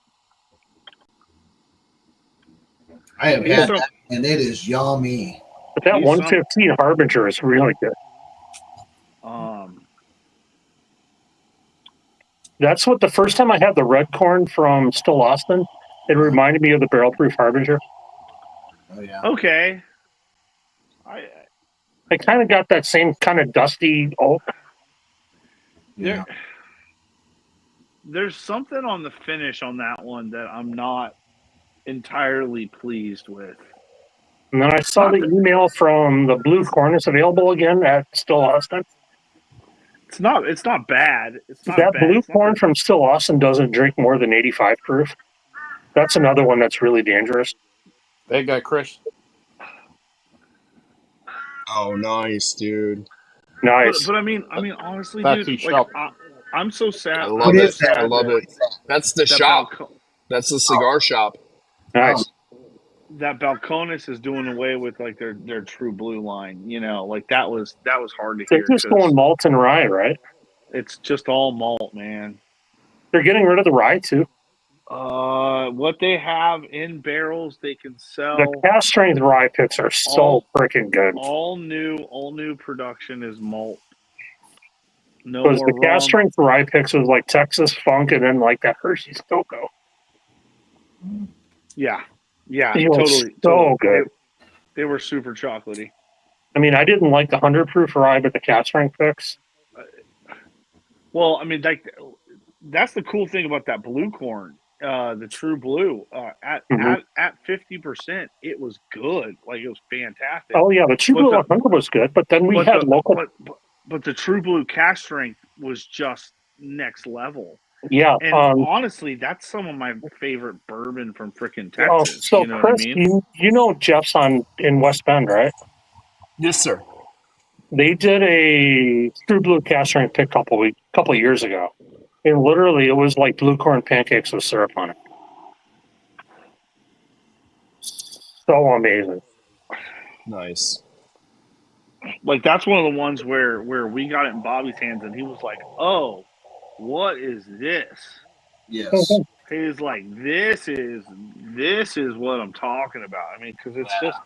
S1: I have had that, and it is yummy.
S4: But that 115 Harbinger is really good. That's what the first time I had the red corn from Still Austin, it reminded me of the barrel proof Harbinger.
S1: Oh yeah.
S2: Okay.
S4: I kind of got that same kind of dusty oak.
S1: Yeah.
S2: There's something on the finish on that one that I'm not entirely pleased with.
S4: And then I saw the email from the blue corn is available again at Still Austin.
S2: It's not bad. It's not
S4: that
S2: bad.
S4: blue corn from Still Austin doesn't drink more than 85 proof. That's another one that's really dangerous.
S5: There you go, Chris.
S3: Oh, nice, dude.
S4: Nice.
S2: But I mean, honestly,
S5: That's
S2: dude,
S5: shop.
S2: I'm so sad.
S3: I love it. I love it. That's the shop.
S2: Balcon-
S3: That's the cigar shop.
S4: Nice.
S2: That Balcones is doing away with like their True Blue line. You know, like that was hard to hear.
S4: They're just going malt and rye, right?
S2: It's just all malt, man.
S4: They're getting rid of the rye too.
S2: What they have in barrels, they can sell.
S4: The cast strength rye picks are so freaking good.
S2: All new production is malt. No
S4: Because
S2: more
S4: the cast strength rye picks was like Texas Funk and then like that Hershey's Cocoa.
S2: Yeah,
S4: totally good.
S2: They were super chocolatey.
S4: I mean, I didn't like the 100 proof rye, but the cast strength picks.
S2: Well, I mean, like that's the cool thing about that blue corn. The True Blue at 50%, it was good. Like it was fantastic.
S4: Oh yeah, the True Blue 100 was good, but then we had local.
S2: But the True Blue cast strength was just next level.
S4: Yeah,
S2: and honestly, that's some of my favorite bourbon from frickin' Texas.
S4: Oh, so
S2: you know
S4: Chris,
S2: what I mean?
S4: you know Jeff's in West Bend, right?
S3: Yes, sir.
S4: They did a True Blue cast strength pick couple of years ago. And literally, it was like blue corn pancakes with syrup on it. So amazing.
S3: Nice.
S2: Like, that's one of the ones where we got it in Bobby's hands, and he was like, oh, what is this?
S1: Yes.
S2: He was like, this is what I'm talking about. I mean, because it's just,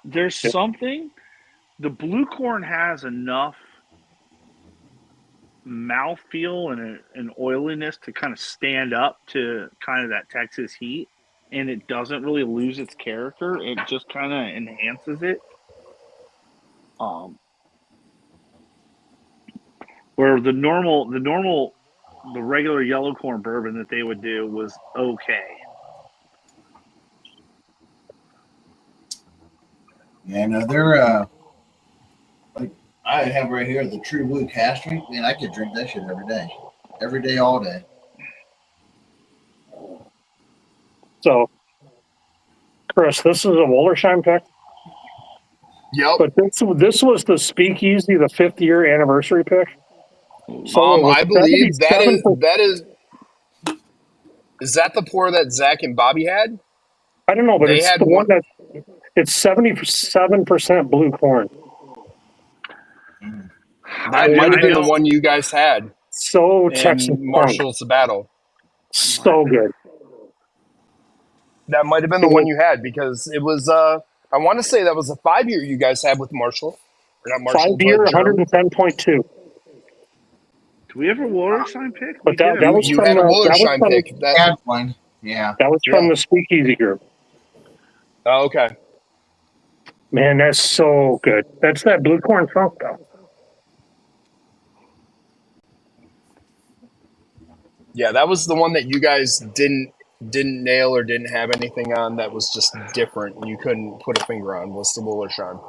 S2: there's something, the blue corn has enough mouthfeel and an oiliness to kind of stand up to kind of that Texas heat, and it doesn't really lose its character. It just kind of enhances it. Where the regular yellow corn bourbon that they would do was okay.
S1: Yeah, no, they're like I have right here the True Blue cast strength. Man, I could drink that shit every day, all day.
S4: So, Chris, this is a Wollersheim pick.
S3: Yep.
S4: But this was the Speakeasy, the 5th year anniversary pick. So
S3: I believe that is that the pour that Zach and Bobby had?
S4: I don't know, but it's the one that it's 77% blue corn.
S3: That might have been the one you guys had.
S4: So Texas
S3: Marshall's battle.
S4: So good.
S3: That might have been the one you had because it was I want to say that was a 5-year you guys had with Marshall. Or not Marshall,
S4: 5-year, 110.2.
S2: Do we have a Wollersheim pick?
S4: But
S2: We did
S4: that
S2: have
S4: was
S3: You
S4: from
S3: had a
S4: the
S3: Wollersheim pick.
S1: Had one. Yeah.
S4: that was from
S3: Yeah.
S4: the Speakeasy group.
S3: Oh, okay.
S4: Man, that's so good. That's that blue corn funk though.
S3: Yeah, that was the one that you guys didn't nail or didn't have anything on that was just different and you couldn't put a finger on was the Wollersheim.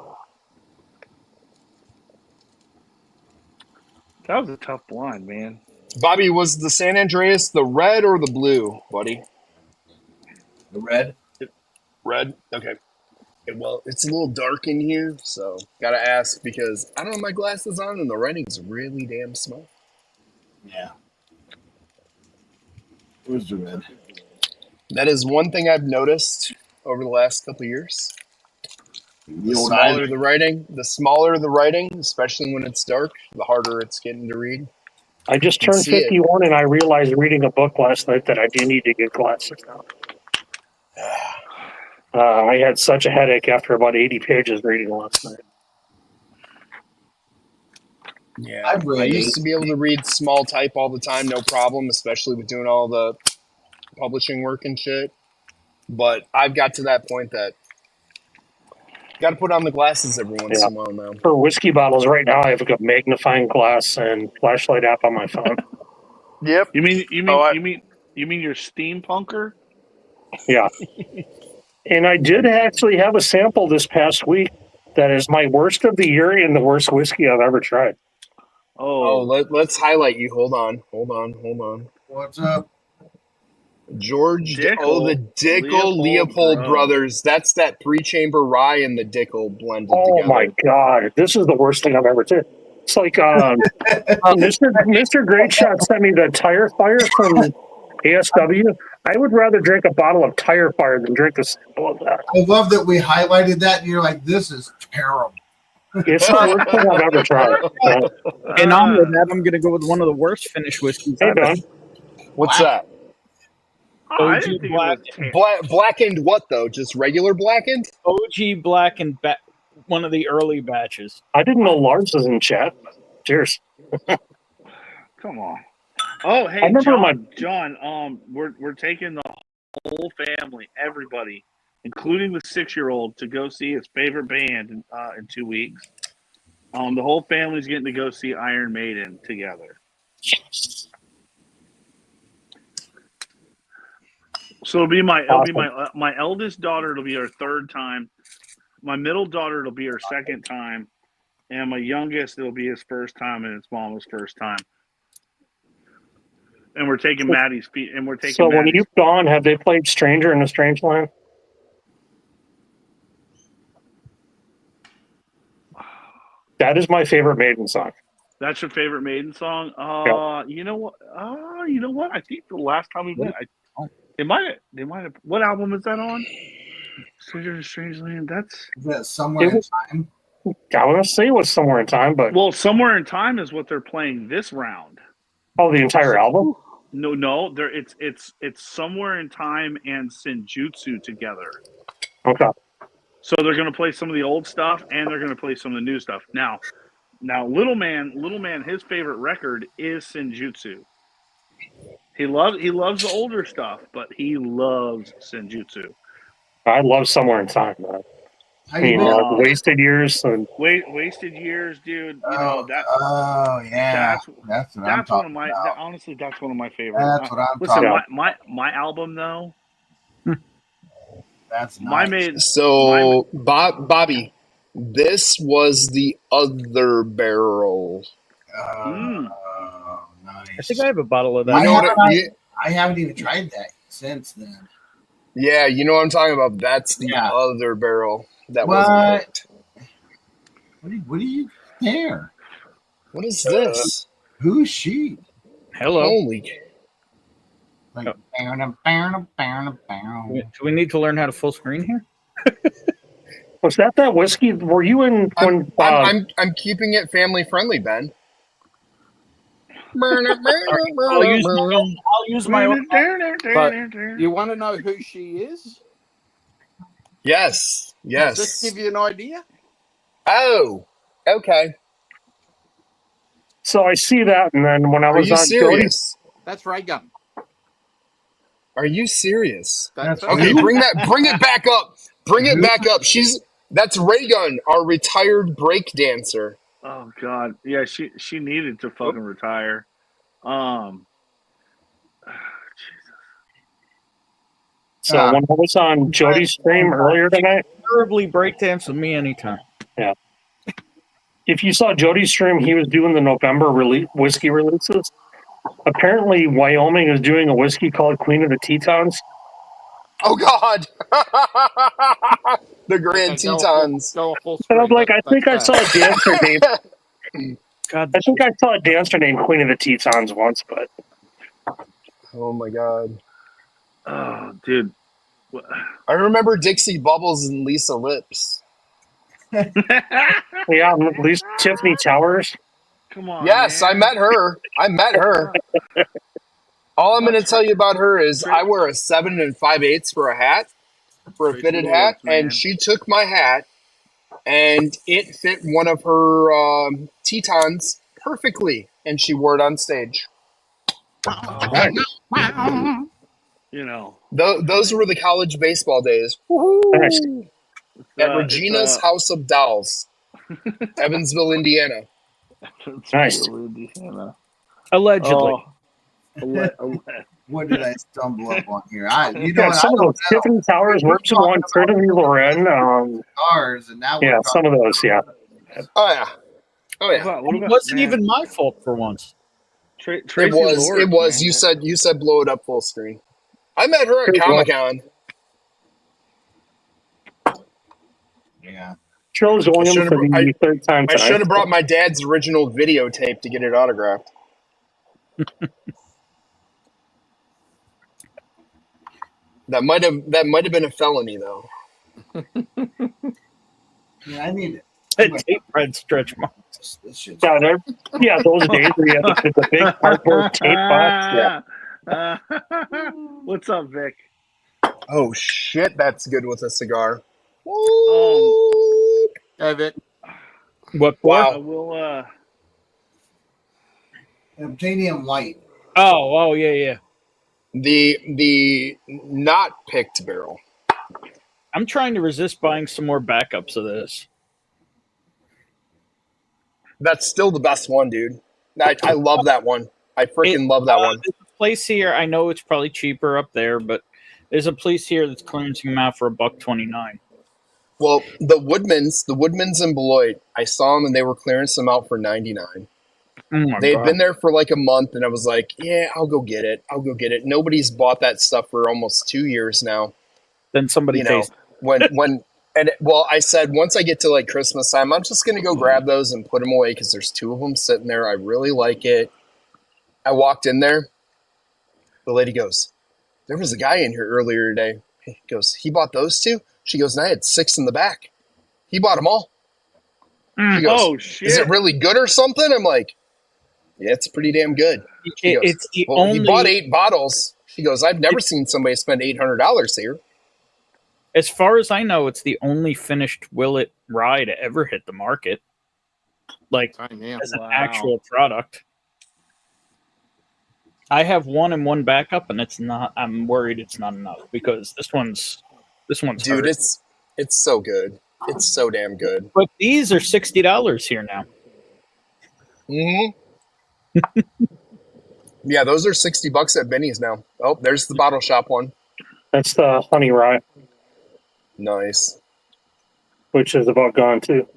S2: That was a tough blind, man.
S3: Bobby, was the San Andreas the red or the blue, buddy?
S1: The red.
S3: Red? Okay. Well, it's a little dark in here, so gotta ask because I don't have my glasses on and the writing's really damn small.
S1: Yeah. It was the red.
S3: That is one thing I've noticed over the last couple of years.
S1: The
S3: The
S1: old
S3: smaller
S1: Irish.
S3: the smaller the writing, especially when it's dark, the harder it's getting to read.
S4: I just
S3: You can
S4: turned
S3: see it.
S4: 51 and I realized reading a book last night that I do need to get glasses now. I had such a headache after about 80 pages reading last night.
S3: Yeah,
S1: I've read
S3: I used to be able to read small type all the time, no problem, especially with doing all the publishing work and shit. But I've got to that point that got to put on the glasses every once
S4: Yeah.
S3: in a while now.
S4: For whiskey bottles right now, I have a magnifying glass and flashlight app on my phone.
S3: Yep.
S2: You mean
S3: Oh,
S2: you mean your steampunker?
S4: Yeah. And I did actually have a sample this past week that is my worst of the year and the worst whiskey I've ever tried.
S3: Oh,
S2: Oh,
S3: let's highlight you. Hold on.
S1: What's up?
S3: George,
S2: Dickel.
S3: the Dickel Leopold brothers. That's that three-chamber rye and the Dickel blended
S4: Oh
S3: together.
S4: my God. This is the worst thing I've ever did. It's like Mr. Great Shot sent me the Tire Fire from ASW. I would rather drink a bottle of Tire Fire than drink a sample of that.
S1: I love that we highlighted that, and you're like, "This is terrible."
S4: It's the worst thing I've ever tried.
S6: In honor of that, I'm going to go with one of the worst finished whiskeys
S4: Hey,
S6: I've
S4: Don.
S3: What's that?
S2: I didn't think
S6: Black.
S2: it was
S3: Blackened what though? Just regular blackened?
S6: OG Black and one of the early batches.
S4: I didn't know Lars was in chat. Cheers.
S2: Come on. Oh, hey,
S4: I remember
S2: John. We're taking the whole family, everybody, including the 6-year-old, to go see his favorite band in 2 weeks. The whole family's getting to go see Iron Maiden together. So it'll be my eldest daughter. It'll be her third time. My middle daughter. It'll be her second time, and my youngest. It'll be his first time, and it's Mama's first time. And we're taking Maddie's feet. And we're taking.
S4: So when
S2: Maddie's
S4: you've gone, have they played "Stranger in a Strange Land"? That is my favorite Maiden song.
S2: That's your favorite Maiden song?
S4: Yeah.
S2: You know what? You know what? I think the last time we went, they might have. What album is that on? Stranger in a Strange Land.
S1: Is that somewhere in time?
S4: I want to say it was Somewhere in Time, but
S2: Somewhere in Time is what they're playing this round.
S4: oh, the entire album.
S2: No, it's Somewhere in Time and Senjutsu together.
S4: Okay.
S2: So they're going to play some of the old stuff and they're going to play some of the new stuff. Now, Little Man, his favorite record is Senjutsu. He loves the older stuff, but he loves Senjutsu.
S4: I love Somewhere in Time.
S1: How you been?
S4: Wasted Years and
S2: Wasted Years, dude. You know that.
S1: Oh yeah, that's what I'm
S2: That's
S1: talking
S2: one of my.
S1: about.
S2: Honestly, that's one of my favorites.
S1: That's what I'm
S2: Listen,
S1: talking
S2: my album though.
S1: That's
S2: My
S1: nice.
S2: maid.
S3: So Bobby, this was the other barrel.
S1: Nice.
S6: I think I have a bottle of that.
S3: You know what
S1: I haven't even tried that since then.
S3: Yeah, you know what I'm talking about. That's the other barrel that wasn't picked.
S1: What do you there?
S3: What is this?
S1: Who's she?
S6: Hello.
S3: Holy.
S1: Like,
S6: Do we need to learn how to full screen here?
S4: was that whiskey? Were you in when?
S3: I'm keeping it family friendly, Ben.
S6: I'll use my own. But you want to know who she is?
S3: Yes.
S6: Does this give you an idea?
S3: Oh, okay.
S4: So I see that, and then when I
S3: Are
S4: was
S3: you
S4: on Jody,
S3: serious?
S5: That's ray gun.
S3: Are you serious?
S5: That's
S3: Okay,
S1: Who?
S3: bring it back up. Bring it
S1: Who?
S3: back up. That's Raygun, our retired break dancer.
S2: Oh God, yeah, she needed to fucking retire.
S4: so
S1: Ah.
S4: when I was on Jody's stream earlier tonight,
S6: Terribly breakdance with me anytime.
S4: if you saw Jody's stream, he was doing the November whiskey releases. Apparently, Wyoming is doing a whiskey called Queen of the Tetons.
S3: Oh God, the Grand
S5: okay,
S3: Tetons.
S5: Go full
S4: And
S5: screen.
S4: I'm like, I think I saw a dancer named.
S6: God,
S4: I think I saw a dancer named Queen of the Tetons once, but
S3: Oh my God.
S2: oh, dude.
S3: I remember Dixie Bubbles and Lisa Lips.
S4: yeah, at least Tiffany Towers.
S2: Come on,
S3: Yes,
S2: man.
S3: I met her. All I'm going to tell you about her is I wear a 7 5/8 for a hat, for a
S2: Tracy
S3: fitted hat,
S2: Lords, man.
S3: and she took my hat and it fit one of her Tetons perfectly, and she wore it on stage.
S4: Nice.
S2: You know,
S3: Those were the college baseball days.
S4: Nice.
S3: Woohoo! At Regina's House of Dolls, Evansville, Indiana.
S4: Nice.
S2: Indiana.
S6: allegedly.
S1: What did I stumble up on here? You know
S4: Yeah,
S1: what? I
S4: some of
S1: don't
S4: those
S1: know.
S4: Tiffany Towers,
S1: We're
S4: Whoops and One,
S1: talking
S4: Trinity Loren.
S1: Cigars, and now
S4: Yeah,
S1: we're
S4: some of those. Yeah.
S3: Oh yeah, oh yeah.
S2: What
S6: It
S2: about
S6: wasn't
S2: man,
S6: even my fault for once.
S2: Tracy
S3: It was.
S2: Lords,
S3: It was.
S2: man.
S3: You said blow it up full screen. I met her at
S4: Pretty well.
S3: Comic-Con.
S1: yeah.
S4: Charles Williams for the third time
S3: I should
S4: tonight.
S3: have brought my dad's original videotape to get it autographed. That might have been a felony though.
S1: Yeah, I need it.
S6: Tape red stretch marks.
S1: This shit's
S4: Yeah, those days where you had the big cardboard tape box. Yeah.
S2: What's up, Vic?
S3: Oh shit, that's good with a cigar.
S5: Have it.
S6: What for?
S3: Wow.
S2: I will.
S1: Obtanium White.
S6: Oh, yeah.
S3: The not picked barrel.
S6: I'm trying to resist buying some more backups of this.
S3: That's still the best one, dude. I love that one. I freaking love that one.
S6: There's a place here. I know it's probably cheaper up there, but there's a place here that's clearancing them out for $1.29.
S3: Well, the Woodmans in Beloit, I saw them and they were clearancing them out for $99.
S6: Oh my
S3: They had
S6: God.
S3: been there for like a month, and I was like, "Yeah, I'll go get it. Nobody's bought that stuff for almost 2 years now.
S6: Then somebody tastes.
S3: I said once I get to like Christmas time, I'm just gonna go grab those and put them away because there's 2 of them sitting there. I really like it. I walked in there. The lady goes, "There was a guy in here earlier today." He goes, "He bought those 2?" She goes, "And I had 6 in the back. He bought them all." She goes,
S2: Oh shit!
S3: "Is it really good or something?" I'm like, "Yeah, it's pretty damn good." She goes,
S6: It's the
S3: "Well,
S6: only.
S3: he bought 8 bottles." She goes, "I've never seen somebody spend $800 here."
S6: As far as I know, it's the only finished Willet rye to ever hit the market, like as an actual product. I have one and one backup, and it's not. I'm worried it's not enough because this one's
S3: Dude,
S6: hurt.
S3: it's so good. It's so damn good.
S6: But these are $60 here now.
S3: Mm-hmm. Yeah, those are $60 at Benny's now. Oh, there's the bottle shop one.
S4: That's the honey rye,
S3: Nice.
S4: which is about gone too.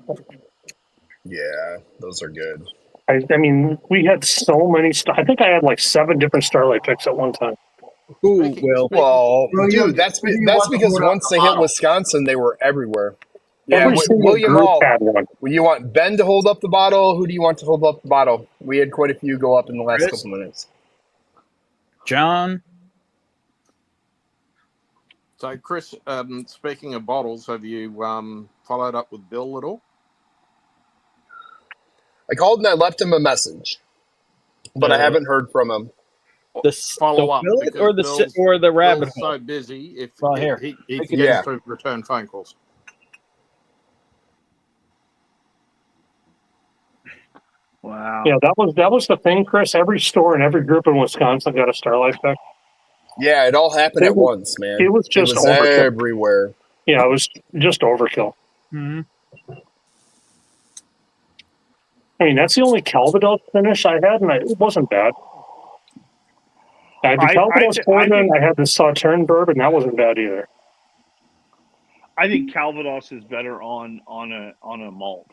S3: Yeah, those are good.
S4: I mean, we had so many. I think I had like 7 different Starlight picks at one time.
S6: Who will?
S3: Well,
S1: Well,
S3: dude, that's because once they hit Wisconsin, they were everywhere. Yeah,
S4: Every single
S3: William
S4: group
S3: Hall.
S4: had one.
S3: Well, you want Ben to hold up the bottle? Who do you want to hold up the bottle? We had quite a few go up in the last
S6: Chris?
S3: couple minutes.
S6: John.
S5: So, Chris, speaking of bottles, have you followed up with Bill at all?
S3: I called and I left him a message, but I haven't heard from him.
S6: The
S5: Follow up
S6: Willet
S5: because
S6: or the rabbit
S5: Bill's
S6: hole.
S5: so busy if
S6: Well, here.
S5: he
S6: Take it
S5: gets to return phone calls.
S2: Wow.
S4: Yeah, that was the thing, Chris. Every store and every group in Wisconsin got a Starlight pick.
S3: Yeah, it all happened at once, man.
S4: It was just overkill.
S3: Everywhere.
S4: Yeah, it was just overkill.
S6: Mm-hmm.
S4: I mean, that's the only Calvados finish I had, and it wasn't bad. I had the Calvados Bourbon. I had the Sauterne Bourbon. That wasn't bad either.
S2: I think Calvados is better on a malt.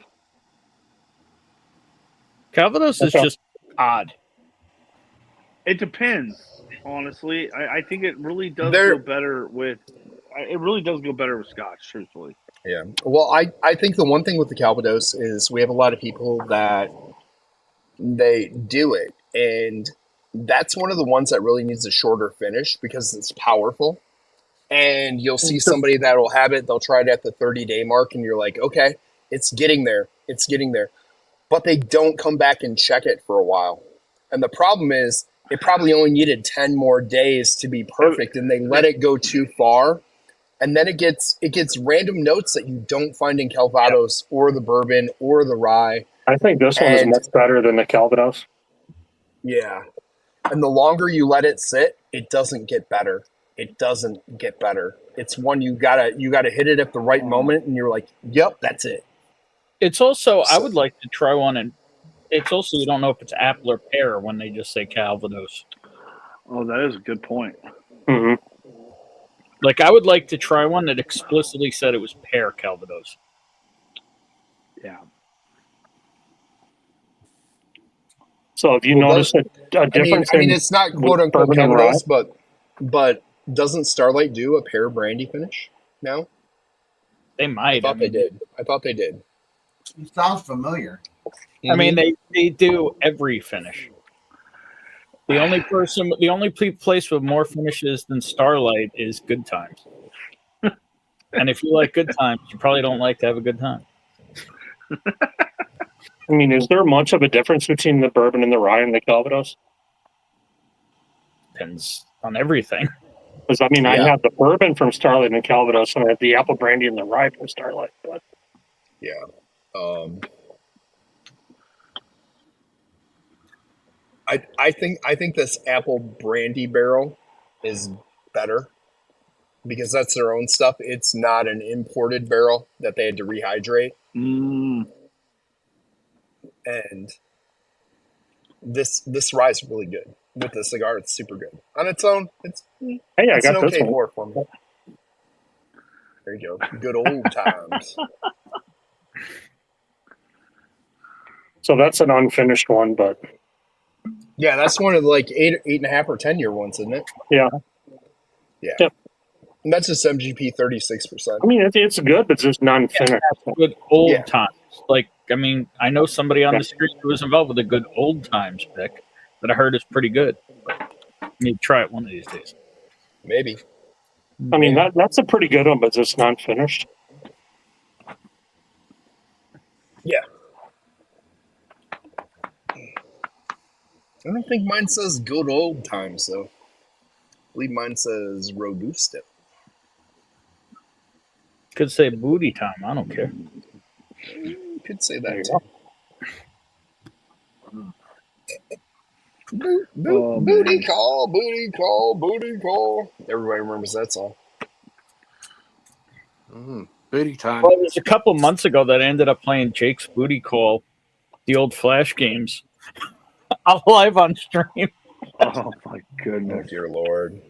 S6: Calvados is just odd.
S2: It depends, honestly. I think it really does go better with. It really does go better with Scotch, truthfully.
S3: Yeah. Well, I think the one thing with the Calvados is we have a lot of people that they do it, and that's one of the ones that really needs a shorter finish because it's powerful. And you'll see somebody that will have it, they'll try it at the 30-day mark, and you're like, okay, it's getting there. It's getting there. But they don't come back and check it for a while. And the problem is it probably only needed 10 more days to be perfect, and they let it go too far. And then it gets random notes that you don't find in Calvados or the bourbon or the rye.
S4: I think this one is much better than the Calvados.
S3: Yeah. And the longer you let it sit, it doesn't get better. It doesn't get better. It's one you gotta hit it at the right moment, and you're like, yep, that's it.
S6: It's also I would like to try one, and it's also you don't know if it's apple or pear when they just say Calvados.
S2: Oh, that is a good point.
S4: Mm-hmm.
S6: Like I would like to try one that explicitly said it was pear Calvados.
S2: Yeah.
S4: So have you noticed a difference?
S3: I mean, it's not quote unquote Calvados, but doesn't Starlight do a pear brandy finish now?
S6: They might.
S3: I thought they did.
S1: It sounds familiar.
S6: I mean, they do every finish. The only place with more finishes than Starlight is Good Times. And if you like Good Times, you probably don't like to have a good time.
S4: I mean, is there much of a difference between the bourbon and the rye and the Calvados?
S6: Depends on everything.
S4: Because I mean, I have the bourbon from Starlight and Calvados, and I have the apple brandy and the rye from Starlight. But
S3: yeah, I think this apple brandy barrel is better because that's their own stuff. It's not an imported barrel that they had to rehydrate. And this rye is really good. With the cigar, it's super good. On its own, it's
S4: I
S3: got
S4: an
S3: okay pour for me. There you go. Good old times.
S4: So that's an unfinished one, but
S3: yeah, that's one of the like 8.5 or 10-year ones, isn't it?
S4: Yeah.
S3: Yeah. And that's just MGP 36%.
S4: I mean, it's good, but it's just non-finished.
S6: Good old times. Like, I mean, I know somebody on the street who was involved with a good old times pick that I heard is pretty good. You need to try it one of these days.
S3: Maybe.
S4: I mean, that's a pretty good one, but it's just non-finished.
S3: Yeah. I don't think mine says good old times, though. I believe mine says Robusto.
S6: Could say booty time. I don't care.
S3: You could say that, too. Booty call, booty call, booty call. Everybody remembers that song.
S5: Booty time.
S6: Well, it was a couple months ago that I ended up playing Jake's Booty Call, the old Flash games, live on stream.
S2: Oh my goodness!
S3: Oh dear Lord!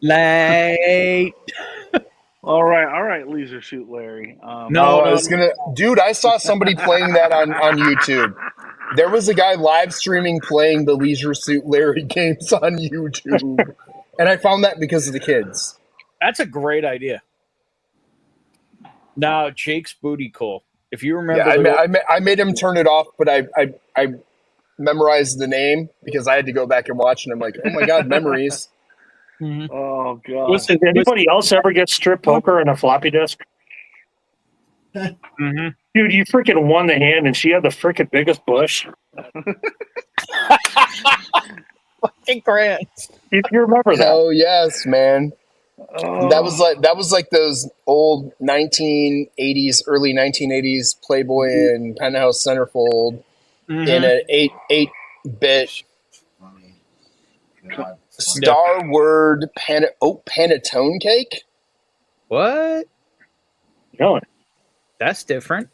S6: Late.
S2: All right, Leisure Shoot Larry.
S3: No, I was gonna, dude. I saw somebody playing that on YouTube. There was a guy live streaming playing the Leisure Suit Larry games on YouTube, and I found that because of the kids.
S6: That's a great idea. Now, Jake's Booty Call. If you remember,
S3: I made him turn it off, but I memorized the name because I had to go back and watch, and I'm like, oh my god, memories.
S6: Mm-hmm.
S2: Oh god!
S4: Did anybody else ever get strip poker on a floppy disk?
S6: Mm-hmm.
S4: Dude, you freaking won the hand, and she had the freaking biggest bush.
S6: Fucking grand.
S4: If you remember that.
S3: Oh yes, man. That was like those old 1980s, early 1980s Playboy and Penthouse Centerfold in an 8-bit
S1: Funny. God, funny.
S3: Star Word panettone cake.
S6: What?
S4: Really?
S6: That's different.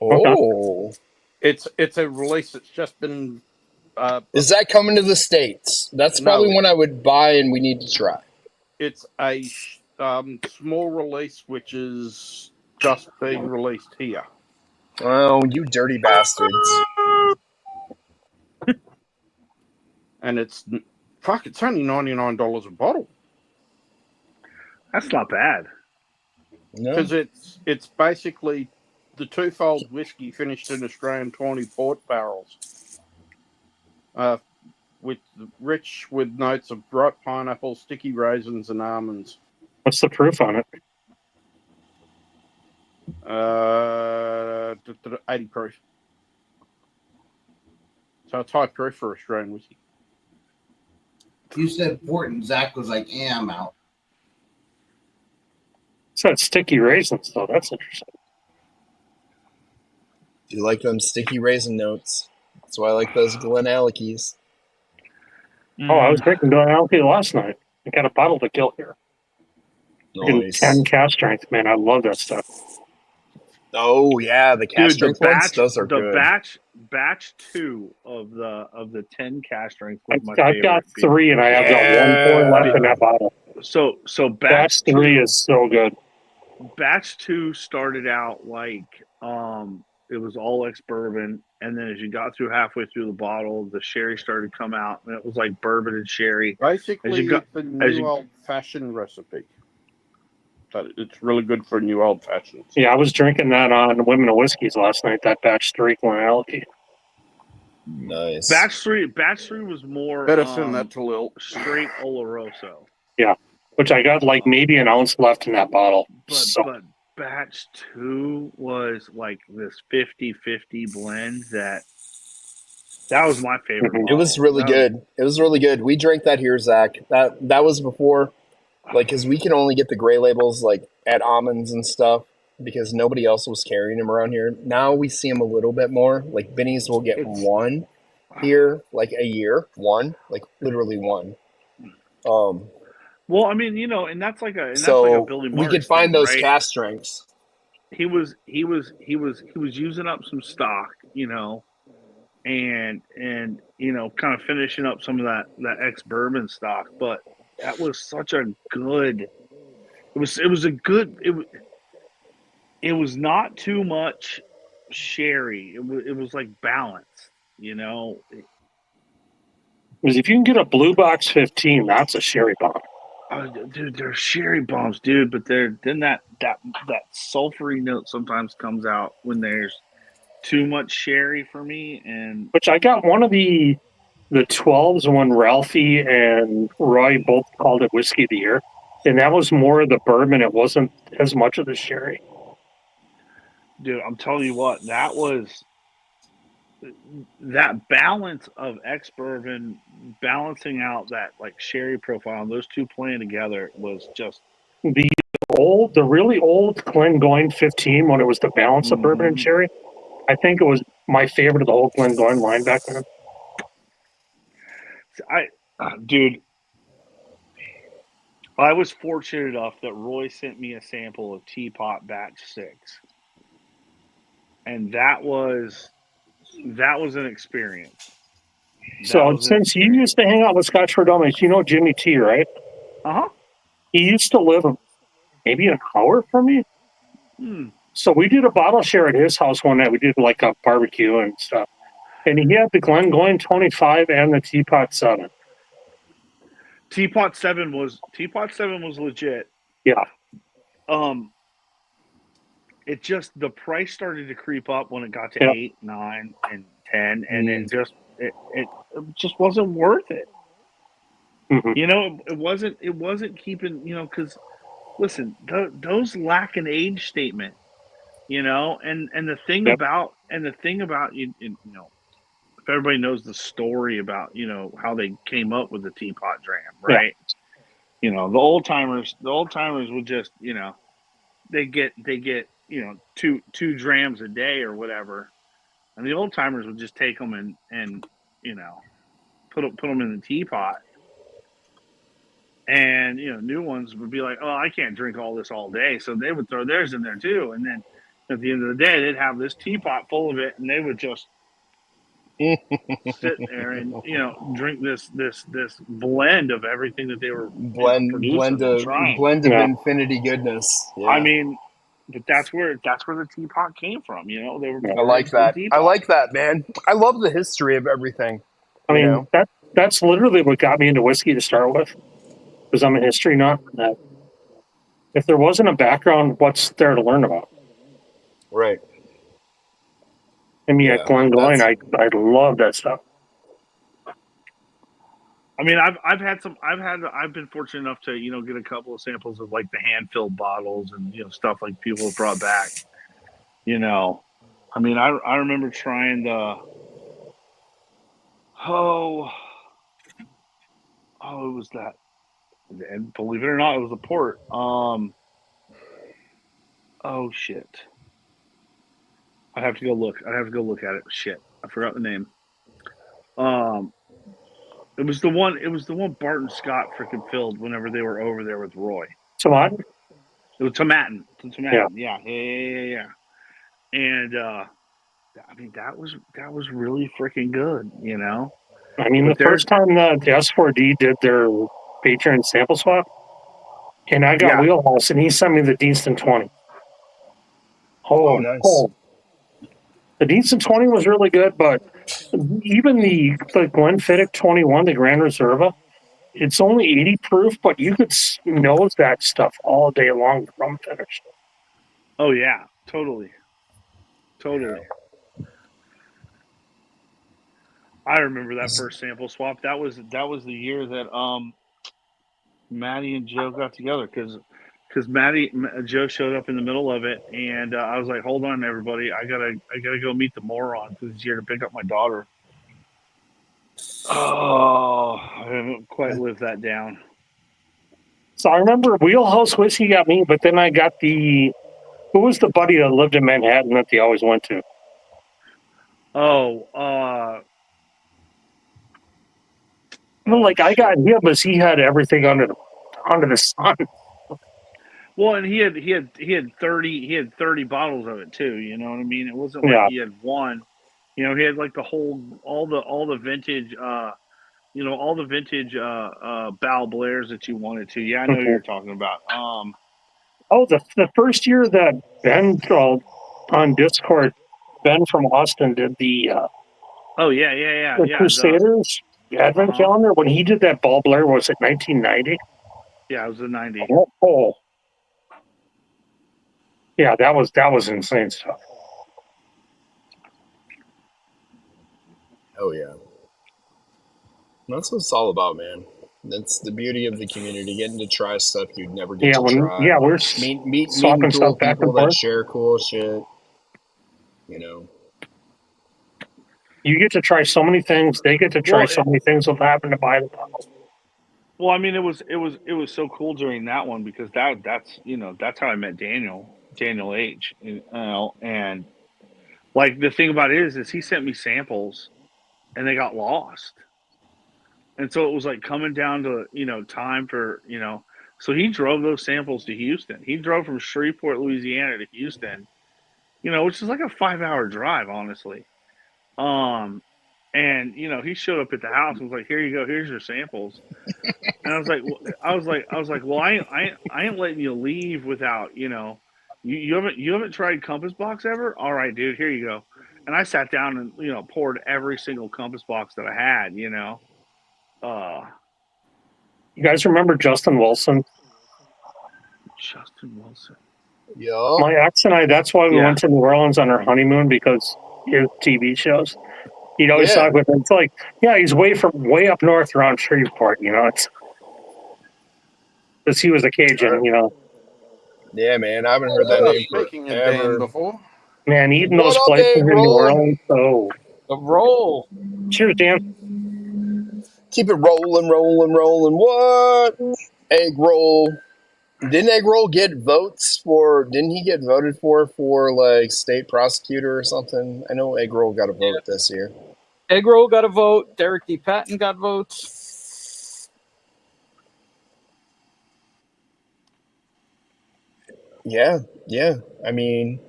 S4: Okay.
S3: Oh,
S5: It's a release that's just been.
S3: is that coming to the States? That's probably
S5: No,
S3: one I would buy and we need to try.
S5: it's a small release which is just being released here.
S3: Oh, you dirty bastards.
S5: And it's only $99 a bottle
S2: That's not bad.
S3: No.
S5: because it's basically the twofold whiskey finished in Australian tawny port barrels, with rich with notes of ripe pineapple, sticky raisins, and almonds.
S4: What's the proof on it?
S5: 80 proof. So it's high proof for Australian whiskey.
S1: You said port, and Zach was like, "Yeah, I'm out."
S4: It's that sticky raisins, though. That's interesting.
S3: Do you like them sticky raisin notes? That's why I like those Glen Alekies.
S4: Oh, I was drinking Glenalphy last night. I got a bottle to kill here.
S3: Nice.
S4: 10 cast strength, man. I love that stuff.
S3: Oh yeah, the cast strength ones. Those are good.
S2: batch 2 of the 10 cast strength was my
S4: I've
S2: favorite.
S4: got 3, and I have got 1 pour left in that bottle.
S2: So
S4: Batch 3 is so good.
S2: Batch 2 started out like it was all ex-bourbon, and then as you got through halfway through the bottle, the sherry started to come out, and it was like bourbon and sherry.
S5: Basically, it's a new old-fashioned recipe. But it's really good for new old-fashions.
S4: Yeah, I was drinking that on Women of Whiskeys last night, that batch 3 Glenalphy.
S3: Nice.
S2: Batch 3 was more
S5: Better send that to Lil.
S2: straight Oloroso.
S4: Yeah, which I got like maybe an ounce left in that bottle.
S2: But batch 2 was like this 50-50 blend that was my favorite.
S3: It was really good. It was really good. We drank that here, Zach. That was before, like, because we can only get the gray labels like at Almonds and stuff because nobody else was carrying them around here. Now we see them a little bit more. Like Benny's will get one here, like a year, one, like literally one.
S2: Well, I mean, and that's like a Billy Marks
S3: we could find
S2: thing,
S3: those
S2: right?
S3: cast strengths.
S2: He was using up some stock, and kind of finishing up some of that ex-bourbon stock, but that was such a good. It was not too much sherry. It was like balanced,
S4: Because if you can get a Blue Box 15, that's a sherry bomb.
S2: Oh, dude, they're sherry bombs, dude. But then that sulfury note sometimes comes out when there's too much sherry for me. And
S4: which I got one of the 12s when Ralphie and Roy both called it Whiskey of the Year, and that was more of the bourbon. It wasn't as much of the sherry.
S2: Dude, I'm telling you what, that was that balance of ex-bourbon balancing out that like sherry profile, and those two playing together was just
S4: the really old Glengoyne 15 when it was the balance of bourbon and sherry. I think it was my favorite of the whole Glengoyne line back then.
S2: Dude, I was fortunate enough that Roy sent me a sample of Teapot Batch 6, and that was an experience.
S4: So since you used to hang out with Scotch for Dummies, you know Jimmy T, right?
S2: Uh-huh.
S4: He used to live maybe an hour from me. So we did a bottle share at his house one night. We did like a barbecue and stuff. And he had the Glengoyne 25 and the Teapot 7.
S2: Teapot 7 was legit.
S4: Yeah.
S2: It just, the price started to creep up when it got to 8, 9, and 10, and it just wasn't worth it. It wasn't keeping, because listen, those lack an age statement, and the thing about if everybody knows the story about how they came up with the Teapot dram, right? The old timers would just they get 2 drams a day or whatever, and the old timers would just take them and you know put them in the teapot. And new ones would be like, "Oh, I can't drink all this all day," so they would throw theirs in there too. And then at the end of the day, they'd have this teapot full of it, and they would just sit there and drink this blend of everything that they were producing and trying.
S3: blend of infinity goodness. Yeah.
S2: I mean, but that's where the teapot came from. They were.
S3: I like that. I like that, man. I love the history of everything.
S4: I mean, that's literally what got me into whiskey to start with. Because I'm a history nut. That if there wasn't a background, what's there to learn about?
S3: Right.
S4: I mean, at Glengoyne, I love that stuff.
S2: I mean, I've been fortunate enough to get a couple of samples of like the hand filled bottles and stuff like people have brought back. I mean, I remember trying the it was that. And believe it or not, it was a port. Oh shit! I'd have to go look. I'd have to go look at it. Shit, I forgot the name. It was the one. It was the one Barton Scott freaking filled whenever they were over there with Roy.
S4: Tomatin?
S2: It was Tomatin. Yeah. And I mean, that was really freaking good.
S4: I mean, the first time the S4D did their Patreon sample swap, and I got Wheelhouse, and he sent me the Deanston 20.
S3: Oh, nice.
S4: The Deanston 20 was really good, but even the Glenfiddich 21, the Grand Reserva, it's only 80 proof, but you could nose that stuff all day long from finish.
S2: Oh, yeah, totally. I remember that first sample swap. That was the year that Maddie and Joe got together because Joe showed up in the middle of it, and I was like, "Hold on, everybody! I gotta go meet the moron because he's here to pick up my daughter." Oh, I haven't quite lived that down.
S4: So I remember Wheelhouse Whiskey got me, but then I got who was the buddy that lived in Manhattan that they always went to? I got him, but he had everything under the sun.
S2: Well, and he had 30 bottles of it too. You know what I mean? It wasn't like he had one. He had like all the vintage all the vintage Bal Blairs that you wanted to. Yeah, I know what you're talking about.
S4: The first year that Ben on Discord, Ben from Austin did the Crusaders Advent calendar. When he did that Bal Blair, was it 1990?
S2: Yeah, it was the 90.
S4: Oh. Yeah, that was insane stuff.
S3: Oh yeah. That's what it's all about, man. That's the beauty of the community, getting to try stuff you'd never get to try.
S4: Yeah, we're
S3: meeting cool people that share cool shit.
S4: You get to try so many things. They get to try so many things without having to buy the bottle.
S2: Well, I mean, it was so cool during that one because that's how I met Daniel H. And like the thing about it is he sent me samples, and they got lost. And so it was like coming down to, time for, so he drove those samples to Houston. He drove from Shreveport, Louisiana to Houston, which is like a 5-hour drive, honestly. And, he showed up at the house and was like, "Here you go. Here's your samples." And I was like, well, I ain't letting you leave without, you haven't tried Compass Box ever? All right, dude, here you go. And I sat down and, poured every single Compass Box that I had,
S4: You guys remember Justin Wilson?
S2: Justin Wilson.
S3: Yeah.
S4: My ex and I, that's why we went to New Orleans on our honeymoon, because his TV shows. He'd always talk with him. It's like, he's way up north around Shreveport, it's because he was a Cajun,
S3: Yeah, man, I haven't heard that name forever.
S5: Before.
S4: Man, eating those places in New Orleans,
S6: the roll.
S4: Cheers, Dan.
S3: Keep it rolling. What? Egg roll. Didn't Egg Roll get votes for? Didn't he get voted for like state prosecutor or something? I know Egg Roll got a vote this year.
S6: Egg Roll got a vote. Derek D. Patton got votes.
S3: Yeah. I mean,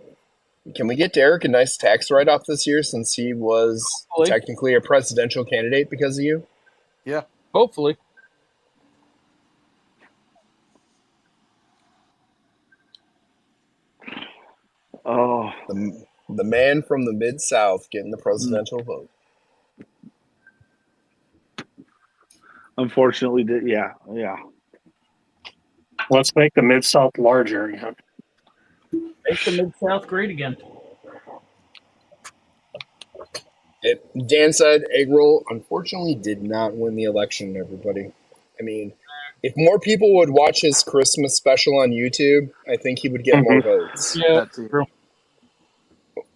S3: can we get Derek a nice tax write-off this year since he was
S6: Hopefully.
S3: technically a presidential candidate because of you?
S5: Yeah.
S6: Hopefully.
S2: Oh,
S3: The man from the Mid-South getting the presidential vote.
S2: unfortunately, yeah.
S4: Let's make the Mid-South larger. You know?
S6: Make the Mid-South great again.
S3: Dan said Egg Roll unfortunately did not win the election, everybody. I mean, if more people would watch his Christmas special on YouTube, I think he would get more votes.
S6: Yeah,
S5: That's it.
S6: true.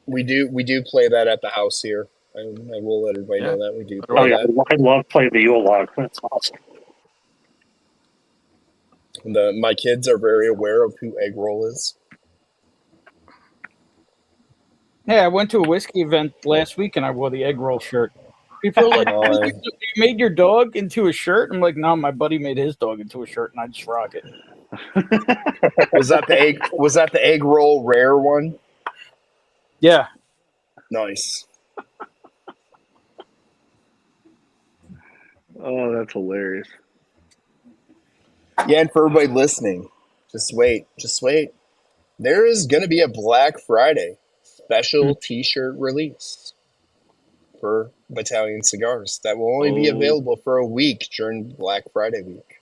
S3: We do play that at the house here. I will let everybody know that we do
S4: Oh
S3: play
S4: yeah,
S3: that.
S4: I love playing the Yule log. That's awesome.
S3: My kids are very aware of who Egg Roll is.
S6: Yeah, I went to a whiskey event last week and I wore the Egg Roll shirt. People are like, "You made your dog into a shirt?" I'm like, "No, my buddy made his dog into a shirt, and I just rock it."
S3: Was that the Egg Roll rare one?
S6: Yeah.
S3: Nice.
S2: Oh, that's hilarious.
S3: Yeah, and for everybody listening, just wait. There is going to be a Black Friday special T-shirt release for Battalion Cigars that will only be available for a week during Black Friday week.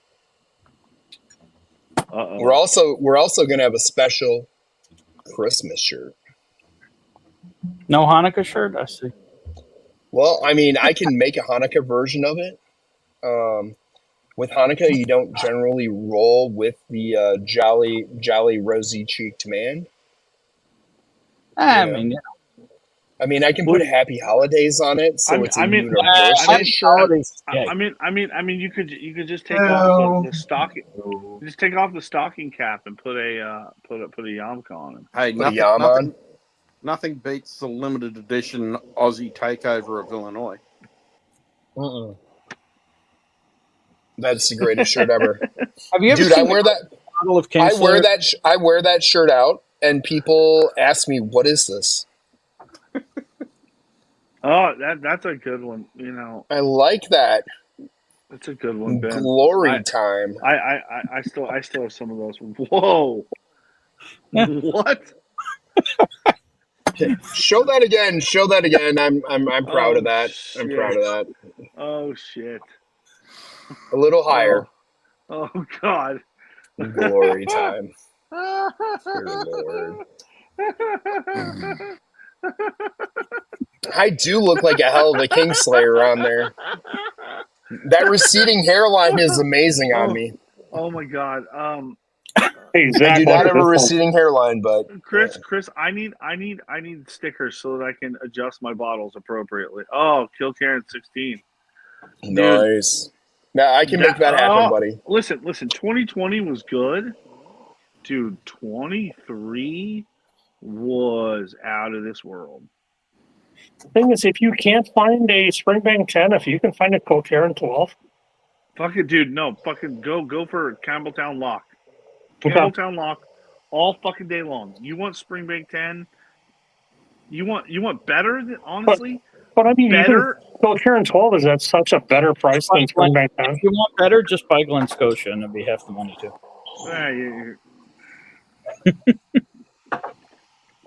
S2: Uh-oh.
S3: We're also going to have a special Christmas shirt.
S6: No Hanukkah shirt? I see.
S3: Well, I mean, I can make a Hanukkah version of it. With Hanukkah, you don't generally roll with the jolly, rosy-cheeked man.
S6: I
S3: You know?
S6: mean, yeah.
S3: I mean, I can put Happy Holidays on it, so it's a universal
S6: Happy
S3: shirt.
S6: holidays.
S2: I mean, you could just take off the stocking, just take off the stocking cap and put a yarmulke on it.
S5: Hey,
S3: Put a yam on.
S5: nothing beats the limited edition Aussie takeover of Illinois.
S3: That's the greatest shirt ever.
S6: Have you ever
S3: Dude,
S6: seen
S3: I wear that.
S6: bottle of
S3: I wear
S6: Kingslayer?
S3: that. I wear that shirt out, and people ask me, "What is this?"
S2: Oh, that's a good one. You know,
S3: I like that.
S2: that's a good one, Ben.
S3: Glory time.
S2: I still have some of those. Whoa, what?
S3: Show that again. I'm proud of that. I'm proud of that.
S2: Oh shit.
S3: A little higher.
S2: Oh God.
S3: Glory time. Good Lord. I do look like a hell of a Kingslayer on there. That receding hairline is amazing on me.
S2: Oh my God.
S4: Hey,
S3: I
S4: Zach,
S3: do not have a receding hairline, but
S2: Chris, I need stickers so that I can adjust my bottles appropriately. Oh, Kill Karen 16.
S3: Nice. Now I can make that happen, buddy.
S2: Listen. 2020 was good, dude. 23 was out of this world.
S4: The thing is, if you can't find a Springbank 10, if you can find a Cochran 12.
S2: Fuck it, dude. No, fucking go for Campbelltown Lock.
S4: Okay.
S2: Campbelltown Lock all fucking day long. You want Springbank 10? You want better than, honestly?
S4: But I mean,
S2: better.
S4: Even Cochran 12 is at such a better price than Springbank 10.
S6: If you want better, just buy Glen Scotia and it'll be half the money too.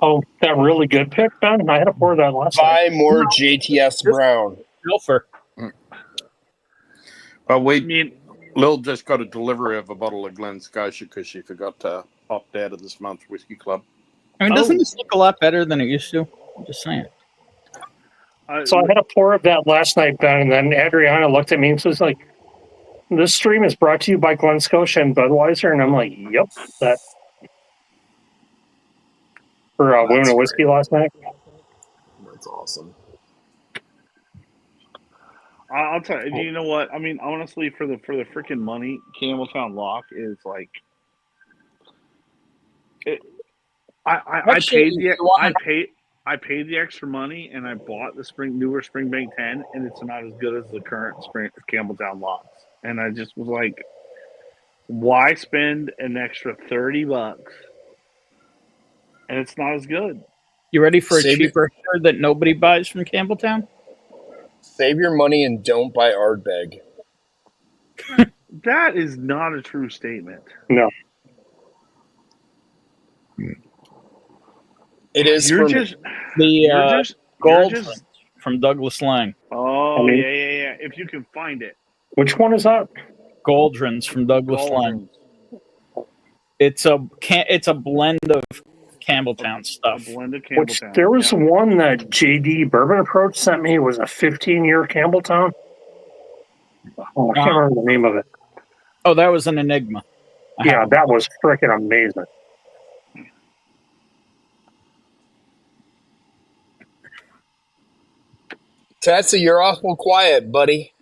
S4: Oh, that really good pick, Ben. I had a pour of that last night.
S3: Buy more JTS Brown.
S6: Pilfer.
S5: Well, Lil just got a delivery of a bottle of Glen Scotia because she forgot to opt out of this month's whiskey club.
S6: I mean, doesn't this look a lot better than it used to? I'm just saying.
S4: So I had a pour of that last night, Ben, and then Adriana looked at me and was like, "This stream is brought to you by Glen Scotia and Budweiser," and I'm like, "Yep, that." For Women of Whiskey last night.
S3: That's awesome.
S2: I'll tell you. You know what? I mean, honestly, for the freaking money, Campbelltown Lock is like I
S6: Actually,
S2: paid the
S6: you wanna
S2: I paid the extra money and I bought the newer Springbank 10, and it's not as good as the current Campbelltown lots. And I just was like, why spend an extra $30 and it's not as good?
S6: You ready for a
S3: Save your,
S6: cheaper hair that nobody buys from Campbelltown?
S3: save your money and don't buy Ardbeg.
S2: That is not a true statement.
S4: No.
S3: It is
S2: You're
S3: for
S2: just
S6: The
S2: you're just
S6: gold
S2: you're just
S6: from Douglas Lang.
S2: oh
S4: I mean-
S2: yeah. If you can find it.
S4: Which one is that?
S6: Goldrins from Douglas Lang.
S2: Cauldrons.
S6: It's a blend of Campbelltown
S2: A
S6: stuff.
S2: blend of
S4: Which
S2: Campbelltown.
S4: there was
S2: Yeah.
S4: one that JD Bourbon Approach sent me. It was a 15-year Campbelltown. Oh, I can't remember the name of it.
S6: Oh, that was an enigma.
S4: Yeah, that was freaking amazing.
S3: Tatsu, you're awful quiet, buddy.